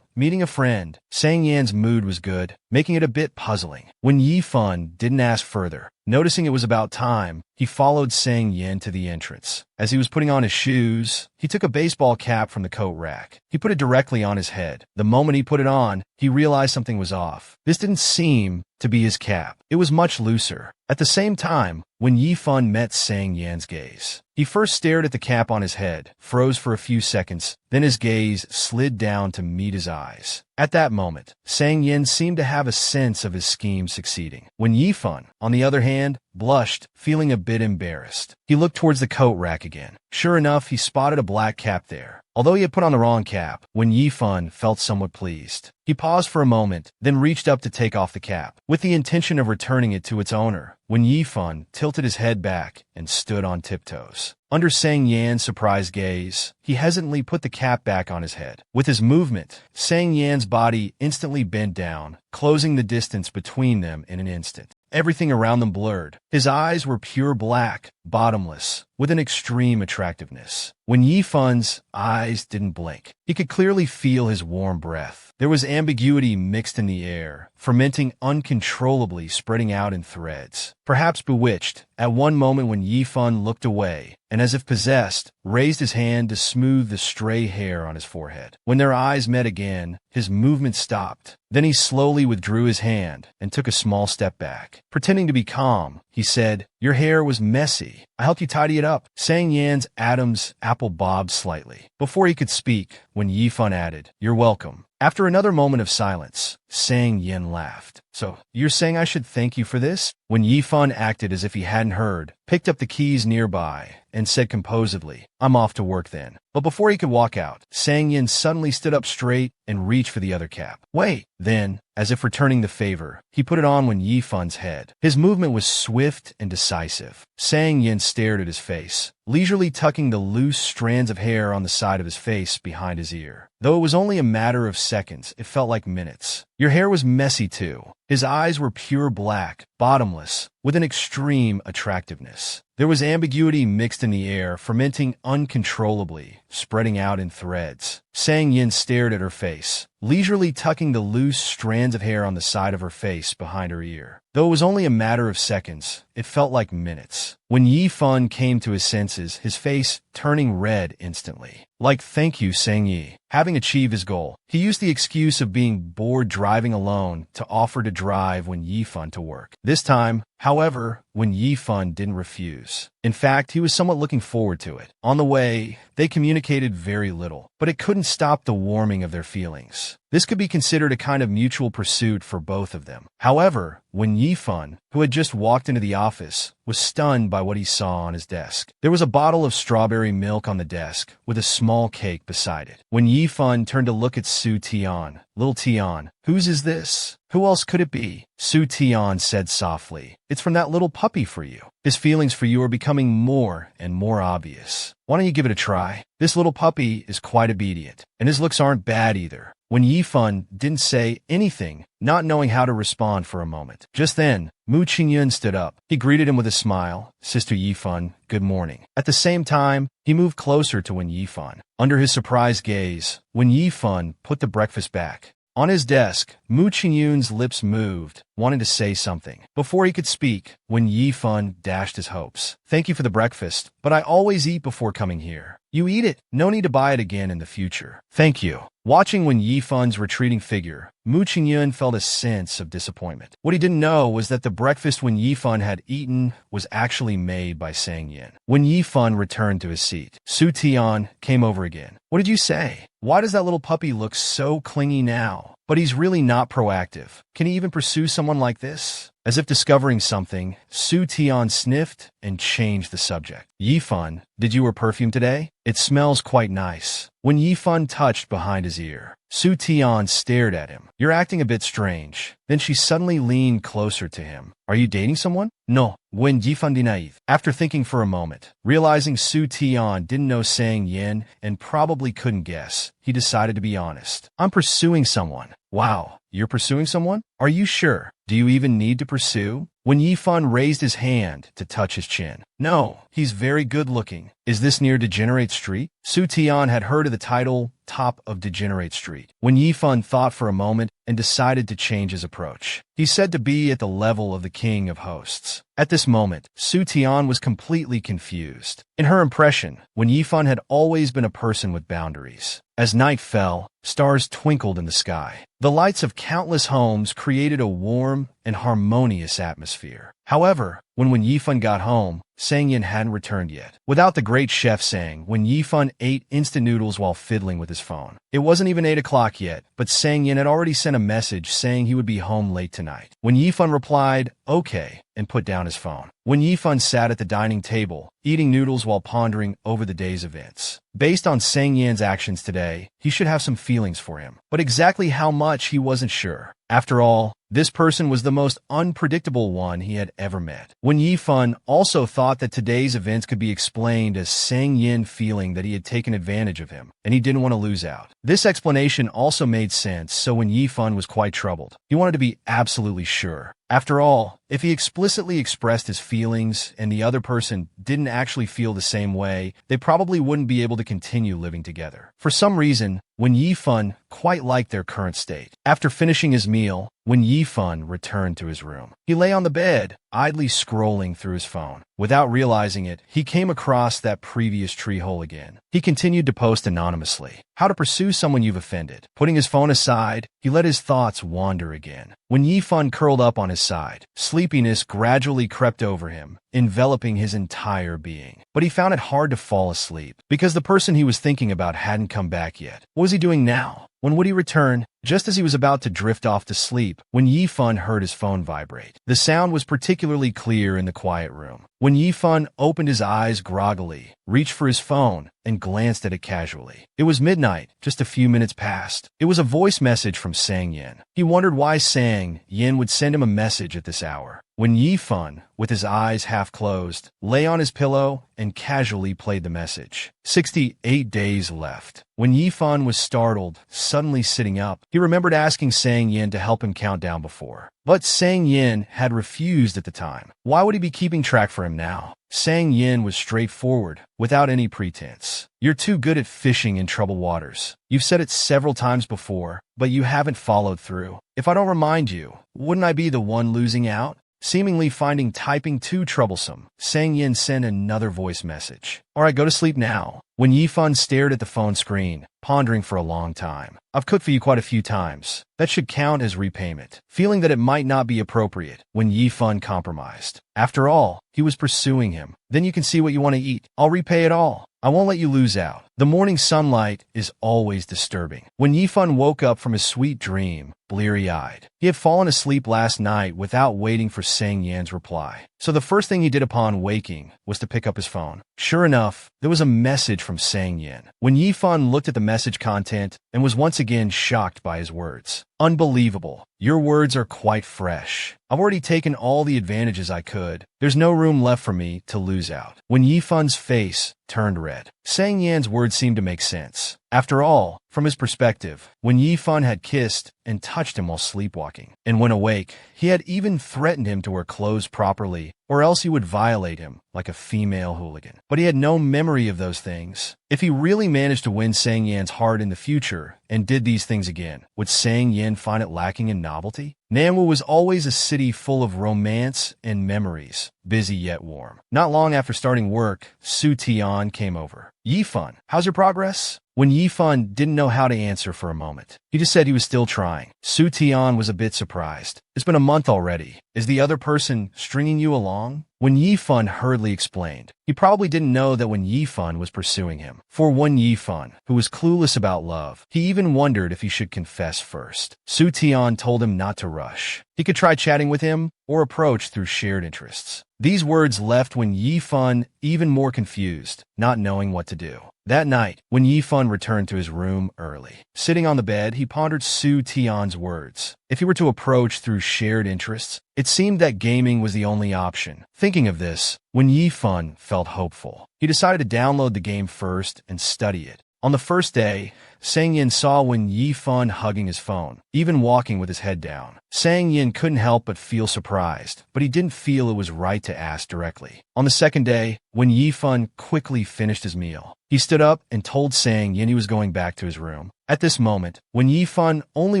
Meeting a friend." Sang Yan's mood was good, making it a bit puzzling. Wen Yifan didn't ask further. Noticing it was about time, he followed Sang Yin to the entrance. As he was putting on his shoes, he took a baseball cap from the coat rack. He put it directly on his head. The moment he put it on, he realized something was off. This didn't seem to be his cap. It was much looser. At the same time, Wen Yifan met Sang Yan's gaze. He first stared at the cap on his head, froze for a few seconds, then his gaze slid down to meet his eyes. At that moment, Sang Yin seemed to have a sense of his scheme succeeding. When Yifan, on the other hand, blushed, feeling a bit embarrassed. He looked towards the coat rack again. Sure enough, he spotted a black cap there. Although he had put on the wrong cap, when Yifan felt somewhat pleased. He paused for a moment, then reached up to take off the cap, with the intention of returning it to its owner, when Yifan tilted his head back and stood on tiptoes. Under Sang Yan's surprised gaze, he hesitantly put the cap back on his head. With his movement, Sang Yan's body instantly bent down, closing the distance between them in an instant. Everything around them blurred. His eyes were pure black, bottomless, with an extreme attractiveness. When Yifan's eyes didn't blink, he could clearly feel his warm breath. There was ambiguity mixed in the air, fermenting uncontrollably, spreading out in threads. Perhaps bewitched, at one moment when Yifan looked away, and as if possessed, raised his hand to smooth the stray hair on his forehead. When their eyes met again, his movement stopped. Then he slowly withdrew his hand and took a small step back. Pretending to be calm, he said, "Your hair was messy. I helped you tidy it up." Sang Yan's Adam's apple bobbed slightly. Before he could speak, when Yifan added, "You're welcome." After another moment of silence, Sang Yin laughed. "So, you're saying I should thank you for this?" When Yifan acted as if he hadn't heard, picked up the keys nearby, and said composedly, "I'm off to work then." But before he could walk out, Sang Yin suddenly stood up straight and reached for the other cap. "Wait!" Then, as if returning the favor, he put it on when Yifan's head. His movement was swift and decisive. Sang Yin stared at his face, leisurely tucking the loose strands of hair on the side of his face behind his ear. Though it was only a matter of seconds, it felt like minutes. Your hair was messy too. His eyes were pure black, bottomless, with an extreme attractiveness. There was ambiguity mixed in the air, fermenting uncontrollably, spreading out in threads. Sang Yin stared at her face, leisurely tucking the loose strands of hair on the side of her face behind her ear. Though it was only a matter of seconds, it felt like minutes. When Yifan came to his senses, his face turning red instantly. Like, "Thank you, Sang Yi." Having achieved his goal, he used the excuse of being bored driving alone to offer to drive when Yifan to work. This time, however, when Yifan didn't refuse. In fact, he was somewhat looking forward to it. On the way, they communicated very little, but it couldn't stop the warming of their feelings. This could be considered a kind of mutual pursuit for both of them. However, when Yifan, who had just walked into the office, was stunned by what he saw on his desk. There was a bottle of strawberry milk on the desk, with a small cake beside it. When Yifan turned to look at Su Tian, "Little Tian, whose is this?" "Who else could it be?" Su Tian said softly. "It's from that little puppy for you. His feelings for you are becoming more and more obvious. Why don't you give it a try? This little puppy is quite obedient, and his looks aren't bad either." When Yifan didn't say anything, not knowing how to respond for a moment. Just then, Mu Qingyun stood up. He greeted him with a smile. "Sister Yifan, good morning." At the same time, he moved closer to Wen Yifan. Under his surprised gaze, Wen Yifan put the breakfast back. On his desk, Mu Qingyun's lips moved, wanting to say something. Before he could speak, Wen Yifan dashed his hopes. "Thank you for the breakfast, but I always eat before coming here." "You eat it. No need to buy it again in the future." "Thank you." Watching Wen Yifan's retreating figure, Mu Qingyun felt a sense of disappointment. What he didn't know was that the breakfast Wen Yifan had eaten was actually made by Sang Yin. When Yifan returned to his seat, Su Tian came over again. "What did you say? Why does that little puppy look so clingy now? But he's really not proactive. Can he even pursue someone like this?" As if discovering something, Su Tian sniffed and changed the subject. "Yifan, did you wear perfume today? It smells quite nice." When Yifan touched behind his ear, Su Tian stared at him. "You're acting a bit strange." Then she suddenly leaned closer to him. "Are you dating someone?" "No." When Yifan denied, after thinking for a moment, realizing Su Tian didn't know Sang Yin and probably couldn't guess, he decided to be honest. "I'm pursuing someone." "Wow, you're pursuing someone? Are you sure? Do you even need to pursue?" When Yifan raised his hand to touch his chin. "No, he's very good looking." "Is this near Degenerate Street?" Su Tian had heard of the title Top of Degenerate Street. When Yifan thought for a moment and decided to change his approach. He said to be at the level of the king of hosts. At this moment, Su Tian was completely confused. In her impression, Wen Yifan had always been a person with boundaries. As night fell, stars twinkled in the sky. The lights of countless homes created a warm, and harmonious atmosphere. However, when Yifan got home, Sang Yin hadn't returned yet. Without the great chef Sang, when Yifan ate instant noodles while fiddling with his phone. It wasn't even 8 o'clock yet, but Sang Yin had already sent a message saying he would be home late tonight. When Yifan replied, "Okay," and put down his phone. When Yifan sat at the dining table, eating noodles while pondering over the day's events. Based on Sang Yin's actions today, he should have some feelings for him, but exactly how much he wasn't sure. After all, this person was the most unpredictable one he had ever met. When Yifan also thought that today's events could be explained as Sang Yin feeling that he had taken advantage of him, and he didn't want to lose out. This explanation also made sense, so when Yifan was quite troubled, he wanted to be absolutely sure. After all, if he explicitly expressed his feelings and the other person didn't actually feel the same way, they probably wouldn't be able to continue living together. For some reason, when Yifan quite liked their current state. After finishing his meal, when Yifan returned to his room, he lay on the bed, idly scrolling through his phone. Without realizing it, he came across that previous tree hole again. He continued to post anonymously. How to pursue someone you've offended. Putting his phone aside, he let his thoughts wander again. When Yifan curled up on his side, sleepiness gradually crept over him, enveloping his entire being. But he found it hard to fall asleep, because the person he was thinking about hadn't come back yet. What was he doing now? When would he return? Just as he was about to drift off to sleep, when Yifan heard his phone vibrate. The sound was particularly clear in the quiet room. When Yifan opened his eyes groggily, reached for his phone, and glanced at it casually. It was midnight, just a few minutes past. It was a voice message from Sang Yin. He wondered why Sang Yin would send him a message at this hour. When Yifan, with his eyes half closed, lay on his pillow and casually played the message. 68 days left. When Yifan was startled, suddenly sitting up, he remembered asking Sang Yin to help him count down before. But Sang Yin had refused at the time. Why would he be keeping track for him now? Sang Yin was straightforward, without any pretense. You're too good at fishing in troubled waters. You've said it several times before, but you haven't followed through. If I don't remind you, wouldn't I be the one losing out? Seemingly finding typing too troublesome, Sang Yin sent another voice message. Alright, go to sleep now. When Yifan stared at the phone screen, pondering for a long time. I've cooked for you quite a few times. That should count as repayment. Feeling that it might not be appropriate, when Yifan compromised. After all, he was pursuing him. Then you can see what you want to eat. I'll repay it all. I won't let you lose out. The morning sunlight is always disturbing. When Yifan woke up from his sweet dream, bleary-eyed, he had fallen asleep last night without waiting for Sang Yin's reply. So the first thing he did upon waking was to pick up his phone. Sure enough, there was a message from Sang Yin. When Yifan looked at the message content and was once again shocked by his words. Unbelievable. Your words are quite fresh. I've already taken all the advantages I could. There's no room left for me to lose out. When Yifan's face turned red, Sang Yan's words seemed to make sense. After all, from his perspective, when Yifan had kissed and touched him while sleepwalking, and when awake, he had even threatened him to wear clothes properly, or else he would violate him like a female hooligan. But he had no memory of those things. If he really managed to win Sang Yan's heart in the future and did these things again, would Sang Yan find it lacking in novelty? Manhwa was always a city full of romance and memories, busy yet warm. Not long after starting work, Su Tian came over. Yifan, how's your progress? When Yifan didn't know how to answer for a moment, he just said he was still trying. Su Tian was a bit surprised. It's been a month already. Is the other person stringing you along? When Yifan hurriedly explained, he probably didn't know that when Yifan was pursuing him. For one Yifan, who was clueless about love, he even wondered if he should confess first. Su Tian told him not to rush. He could try chatting with him or approach through shared interests. These words left when Yifan even more confused, not knowing what to do. That night, when Yifan returned to his room early, sitting on the bed, he pondered Su Tian's words. If he were to approach through shared interests, it seemed that gaming was the only option. Thinking of this, when Yifan felt hopeful, he decided to download the game first and study it. On the first day, Sang Yin saw when Yifan hugging his phone, even walking with his head down. Sang Yin couldn't help but feel surprised, but he didn't feel it was right to ask directly. On the second day, when Yifan quickly finished his meal, he stood up and told Sang Yin he was going back to his room. At this moment, when Yifan only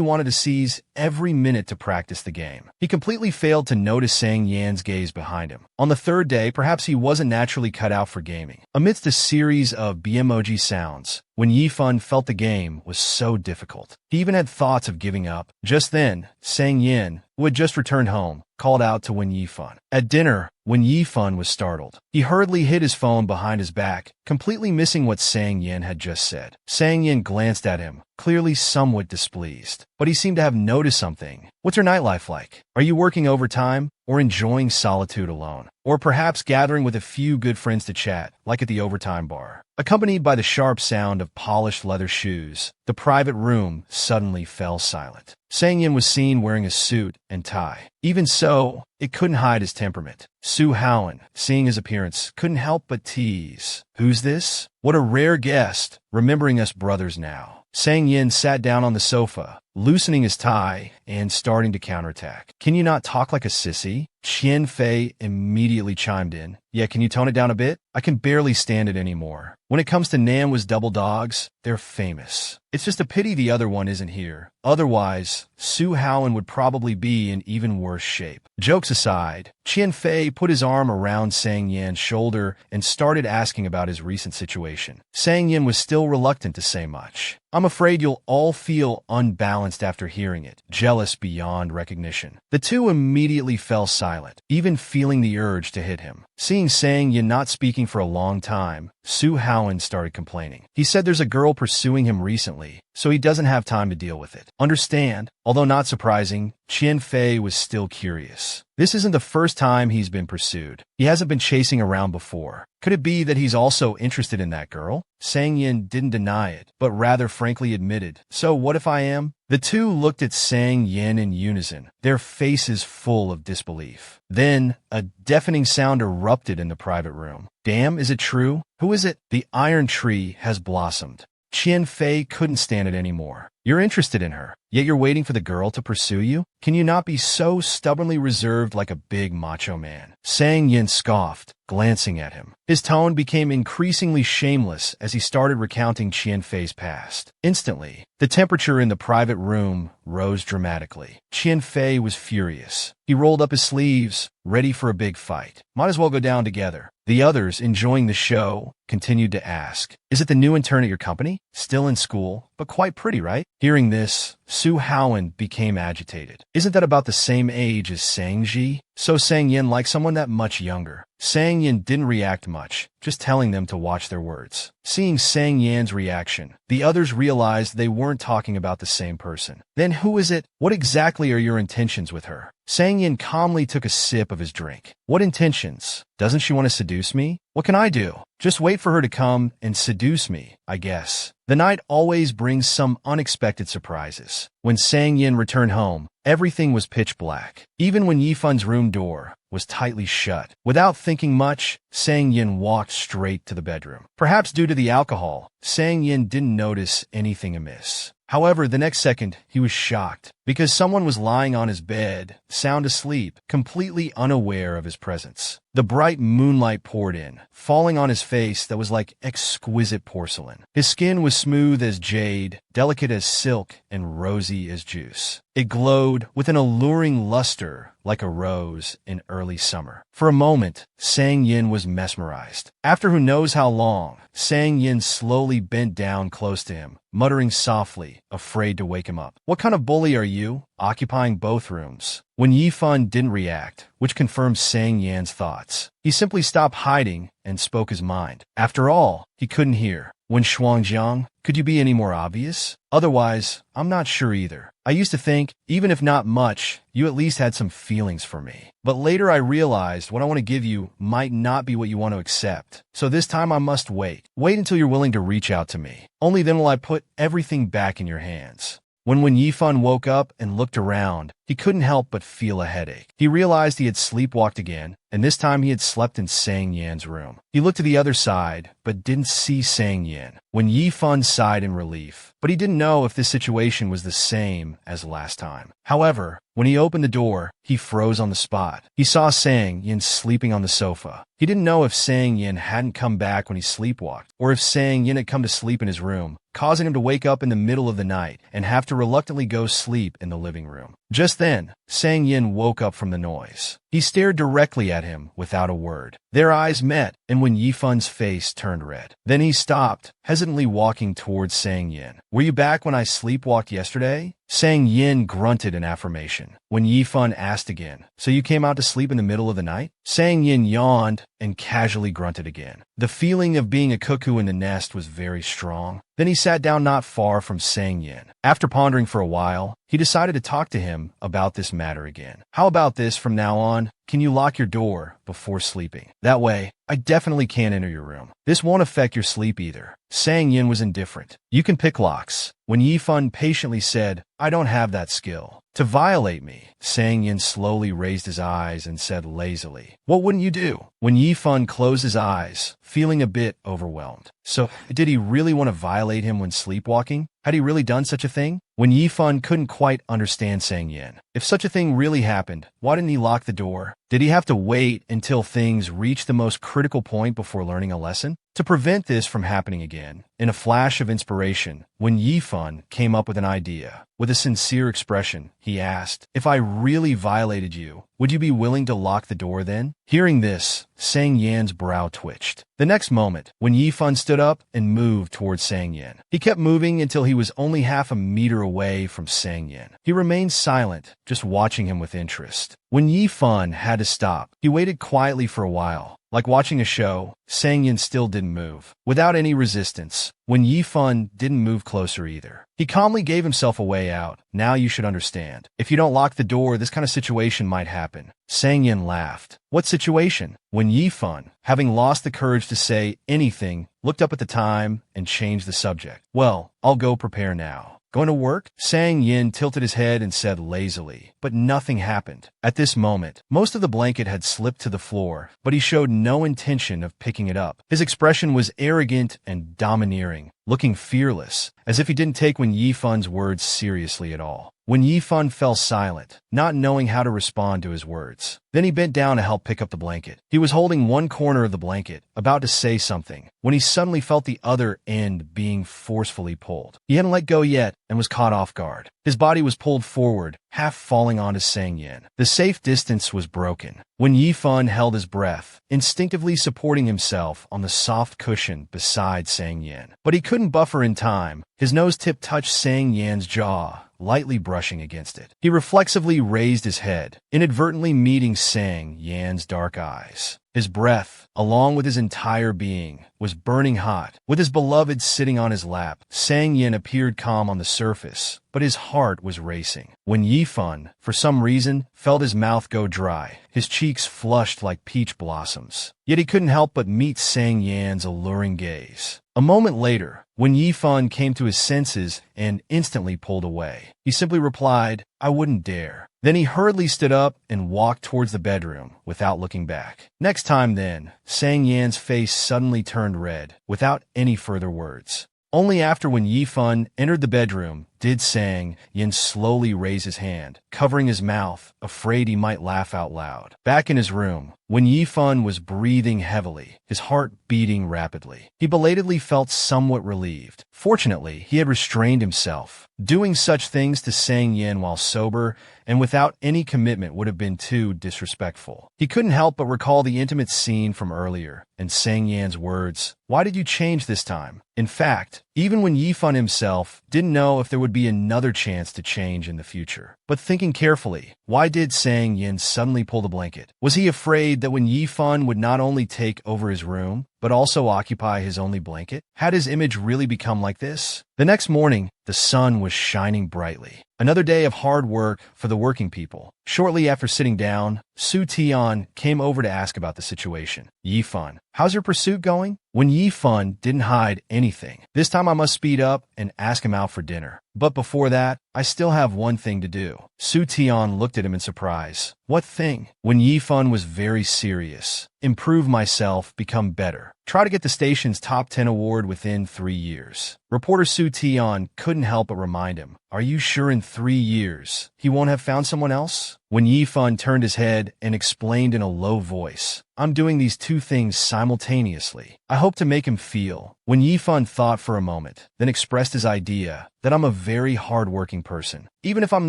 wanted to seize every minute to practice the game, he completely failed to notice Sang Yan's gaze behind him. On the third day, perhaps he wasn't naturally cut out for gaming. Amidst a series of BMOG sounds, when Yifan felt the game was so difficult. He even had thoughts of giving up. Just then, Sang Yin, who had just returned home, called out to Wen Yifan. At dinner, Wen Yifan was startled. He hurriedly hid his phone behind his back, completely missing what Sang Yin had just said. Sang Yin glanced at him, clearly somewhat displeased. But he seemed to have noticed something. What's your nightlife like? Are you working overtime? Or enjoying solitude alone? Or perhaps gathering with a few good friends to chat, like at the overtime bar? Accompanied by the sharp sound of polished leather shoes, the private room suddenly fell silent. Sang Yin was seen wearing a suit and tie. Even so, it couldn't hide his temperament. Su Haoan, seeing his appearance, couldn't help but tease. Who's this? What a rare guest, remembering us brothers now. Sang Yin sat down on the sofa, loosening his tie and starting to counterattack. Can you not talk like a sissy? Qian Fei immediately chimed in. Yeah, can you tone it down a bit? I can barely stand it anymore. When it comes to Manhwa's double dogs, they're famous. It's just a pity the other one isn't here. Otherwise, Su Haoan would probably be in even worse shape. Jokes aside, Qian Fei put his arm around Sang Yin's shoulder and started asking about his recent situation. Sang Yin was still reluctant to say much. I'm afraid you'll all feel unbalanced after hearing it, jealous beyond recognition. The two immediately fell silent, even feeling the urge to hit him. Seeing Sang Yin not speaking for a long time, Su Haoan started complaining. He said there's a girl pursuing him recently, so he doesn't have time to deal with it. Understand? Although not surprising, Qian Fei was still curious. This isn't the first time he's been pursued. He hasn't been chasing around before. Could it be that he's also interested in that girl? Sang Yin didn't deny it, but rather frankly admitted, so what if I am? The two looked at Sang Yin in unison, their faces full of disbelief. Then, a deafening sound erupted in the private room. Damn, is it true? Who is it? The iron tree has blossomed. Qian Fei couldn't stand it anymore. You're interested in her, yet you're waiting for the girl to pursue you? Can you not be so stubbornly reserved like a big macho man? Sang Yin scoffed, glancing at him. His tone became increasingly shameless as he started recounting Qian Fei's past. Instantly, the temperature in the private room rose dramatically. Qian Fei was furious. He rolled up his sleeves, ready for a big fight. Might as well go down together. The others, enjoying the show, continued to ask, is it the new intern at your company? Still in school, but quite pretty, right? Hearing this, Su Haoan became agitated. Isn't that about the same age as Sang Ji? So Sang Yin likes someone that much younger. Sang Yin didn't react much, just telling them to watch their words. Seeing Sang Yin's reaction, the others realized they weren't talking about the same person. Then who is it? What exactly are your intentions with her? Sang Yin calmly took a sip of his drink. What intentions? Doesn't she want to seduce me? What can I do? Just wait for her to come and seduce me, I guess. The night always brings some unexpected surprises. When Sang Yin returned home, everything was pitch black. Even when Yifan's room door was tightly shut. Without thinking much, Sang Yin walked straight to the bedroom. Perhaps due to the alcohol, Sang Yin didn't notice anything amiss. However, the next second, he was shocked because someone was lying on his bed, sound asleep, completely unaware of his presence. The bright moonlight poured in, falling on his face that was like exquisite porcelain. His skin was smooth as jade, delicate as silk, and rosy as juice. It glowed with an alluring luster like a rose in early summer. For a moment, Sang Yin was mesmerized. After who knows how long, Sang Yin slowly bent down close to him, muttering softly, afraid to wake him up. What kind of bully are you, occupying both rooms? When Yifan didn't react, which confirmed Sang Yin's thoughts, he simply stopped hiding and spoke his mind. After all, he couldn't hear. When Shuangjiang, could you be any more obvious? Otherwise, I'm not sure either. I used to think, even if not much, you at least had some feelings for me. But later I realized what I want to give you might not be what you want to accept. So this time I must wait. Wait until you're willing to reach out to me. Only then will I put everything back in your hands. When Yifan woke up and looked around, he couldn't help but feel a headache. He realized he had sleepwalked again, and this time he had slept in Sang Yin's room. He looked to the other side, but didn't see Sang Yin. When Yifan sighed in relief, but he didn't know if this situation was the same as last time. However, when he opened the door, he froze on the spot. He saw Sang Yin sleeping on the sofa. He didn't know if Sang Yin hadn't come back when he sleepwalked, or if Sang Yin had come to sleep in his room, causing him to wake up in the middle of the night and have to reluctantly go sleep in the living room. Just then, Sang Yin woke up from the noise. He stared directly at him without a word. Their eyes met, and when Yifun's face turned red. Then he stopped, hesitantly walking towards Sang Yin. "Were you back when I sleepwalked yesterday?" Sang Yin grunted in affirmation. When Yifun asked again, "So you came out to sleep in the middle of the night?" Sang Yin yawned and casually grunted again. The feeling of being a cuckoo in the nest was very strong. Then he sat down not far from Sang Yin. After pondering for a while, he decided to talk to him about this matter again. "How about this from now on? Can you lock your door before sleeping? That way, I definitely can't enter your room. This won't affect your sleep either." Sang Yin was indifferent. "You can pick locks." When Yifun patiently said, "I don't have that skill." "To violate me," Sang Yin slowly raised his eyes and said lazily, "What wouldn't you do?" When Yifun closed his eyes, feeling a bit overwhelmed. So, did he really want to violate him when sleepwalking? Had he really done such a thing? When Yifun couldn't quite understand Sang Yin. If such a thing really happened, why didn't he lock the door? Did he have to wait until things reached the most critical point before learning a lesson? To prevent this from happening again, in a flash of inspiration, when Yifun came up with an idea, with a sincere expression, he asked, "If I really violated you, would you be willing to lock the door then?" Hearing this, Sang Yin's brow twitched. The next moment, when Yifun stood up and moved towards Sang Yin, he kept moving until he was only half a meter away from Sang Yin. He remained silent, just watching him with interest. When Yifun had to stop, he waited quietly for a while. Like watching a show, Sang Yin still didn't move, without any resistance, when Yifun didn't move closer either. He calmly gave himself a way out. "Now you should understand. If you don't lock the door, this kind of situation might happen." Sang Yin laughed. "What situation?" When Yifun, having lost the courage to say anything, looked up at the time and changed the subject. "Well, I'll go prepare now." "Going to work?" Sang Yin tilted his head and said lazily, but nothing happened. At this moment, most of the blanket had slipped to the floor, but he showed no intention of picking it up. His expression was arrogant and domineering, looking fearless, as if he didn't take when Yifun's words seriously at all. When Yifun fell silent, not knowing how to respond to his words. Then he bent down to help pick up the blanket. He was holding one corner of the blanket, about to say something, when he suddenly felt the other end being forcefully pulled. He hadn't let go yet and was caught off guard. His body was pulled forward, half falling onto Sang Yin. The safe distance was broken. When Yifun held his breath, instinctively supporting himself on the soft cushion beside Sang Yin. But he couldn't buffer in time. His nose tip touched Sang Yin's jaw, lightly brushing against it. He reflexively raised his head, inadvertently meeting Sang Yin's dark eyes. His breath, along with his entire being, was burning hot. With his beloved sitting on his lap, Sang Yin appeared calm on the surface, but his heart was racing. When Yifun, for some reason, felt his mouth go dry, his cheeks flushed like peach blossoms. Yet he couldn't help but meet Sang Yin's alluring gaze. A moment later, when Yifun came to his senses and instantly pulled away, he simply replied, "I wouldn't dare." Then he hurriedly stood up and walked towards the bedroom without looking back. Next time then, Sang Yin's face suddenly turned red, without any further words. Only after when Yifun entered the bedroom did Sang Yin slowly raise his hand, covering his mouth, afraid he might laugh out loud. Back in his room, when Yifun was breathing heavily, his heart beating rapidly, he belatedly felt somewhat relieved. Fortunately, he had restrained himself. Doing such things to Sang Yin while sober and without any commitment would have been too disrespectful. He couldn't help but recall the intimate scene from earlier, and Sang Yin's words, "Why did you change this time?" In fact, even when Yifun himself didn't know if there would be another chance to change in the future. But thinking carefully, why did Sang Yin suddenly pull the blanket? Was he afraid that when Yifun would not only take over his room, but also occupy his only blanket? Had his image really become like this? The next morning, the sun was shining brightly. Another day of hard work for the working people. Shortly after sitting down, Su Tian came over to ask about the situation. "Yifun, how's your pursuit going?" When Yifun didn't hide anything. "This time I must speed up and ask him out for dinner. But before that, I still have one thing to do." Su Tian looked at him in surprise. "What thing?" When Yifun was very serious. "Improve myself, become better. Try to get the station's top 10 award within 3 years." Reporter Su Tian couldn't help but remind him, "Are you sure in 3 years he won't have found someone else?" When Yifun turned his head and explained in a low voice, "I'm doing these two things simultaneously. I hope to make him feel." When Yifun thought for a moment, then expressed his idea that "I'm a very hard-working person. Even if I'm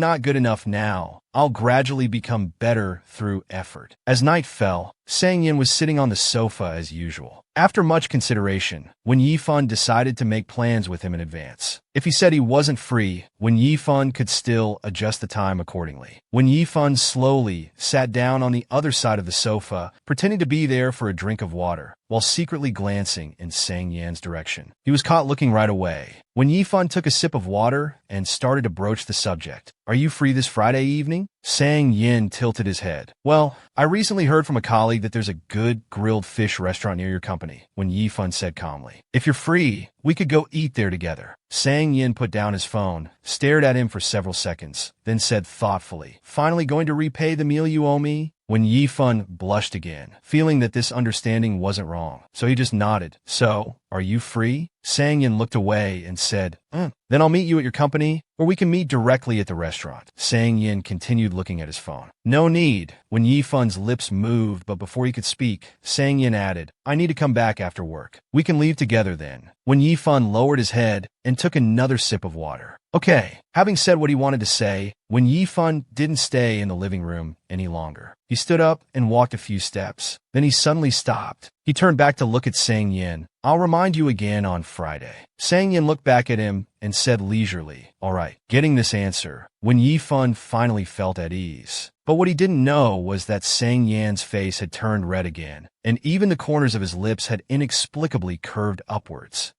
not good enough now, I'll gradually become better through effort. As night fell, Sang Yin was sitting on the sofa as usual. After much consideration, Wen Yifan decided to make plans with him in advance. If he said he wasn't free, Wen Yifan could still adjust the time accordingly. Wen Yifan slowly sat down on the other side of the sofa, pretending to be there for a drink of water, while secretly glancing in Sang Yan's direction. He was caught looking right away. Wen Yifan took a sip of water and started to broach the subject. "Are you free this Friday evening?" Sang Yin tilted his head. "Well, I recently heard from a colleague that there's a good grilled fish restaurant near your company," Wen Yifan said calmly. "If you're free, we could go eat there together." Sang Yin put down his phone, stared at him for several seconds, then said thoughtfully, "Finally going to repay the meal you owe me?" Wen Yifan blushed again, feeling that this understanding wasn't wrong, so he just nodded. "So, are you free?" Sang Yin looked away and said, "Then I'll meet you at your company, or we can meet directly at the restaurant." Sang Yin continued looking at his phone. "No need." When Yifan's lips moved, but before he could speak, Sang Yin added, "I need to come back after work. We can leave together then." When Yifan lowered his head and took another sip of water. Okay, having said what he wanted to say, when Yifan didn't stay in the living room any longer. He stood up and walked a few steps. Then he suddenly stopped. He turned back to look at Sang Yin. "I'll remind you again on Friday." Sang Yin looked back at him and said leisurely, "All right." Getting this answer, when Yifan finally felt at ease. But what he didn't know was that Sang Yan's face had turned red again, and even the corners of his lips had inexplicably curved upwards.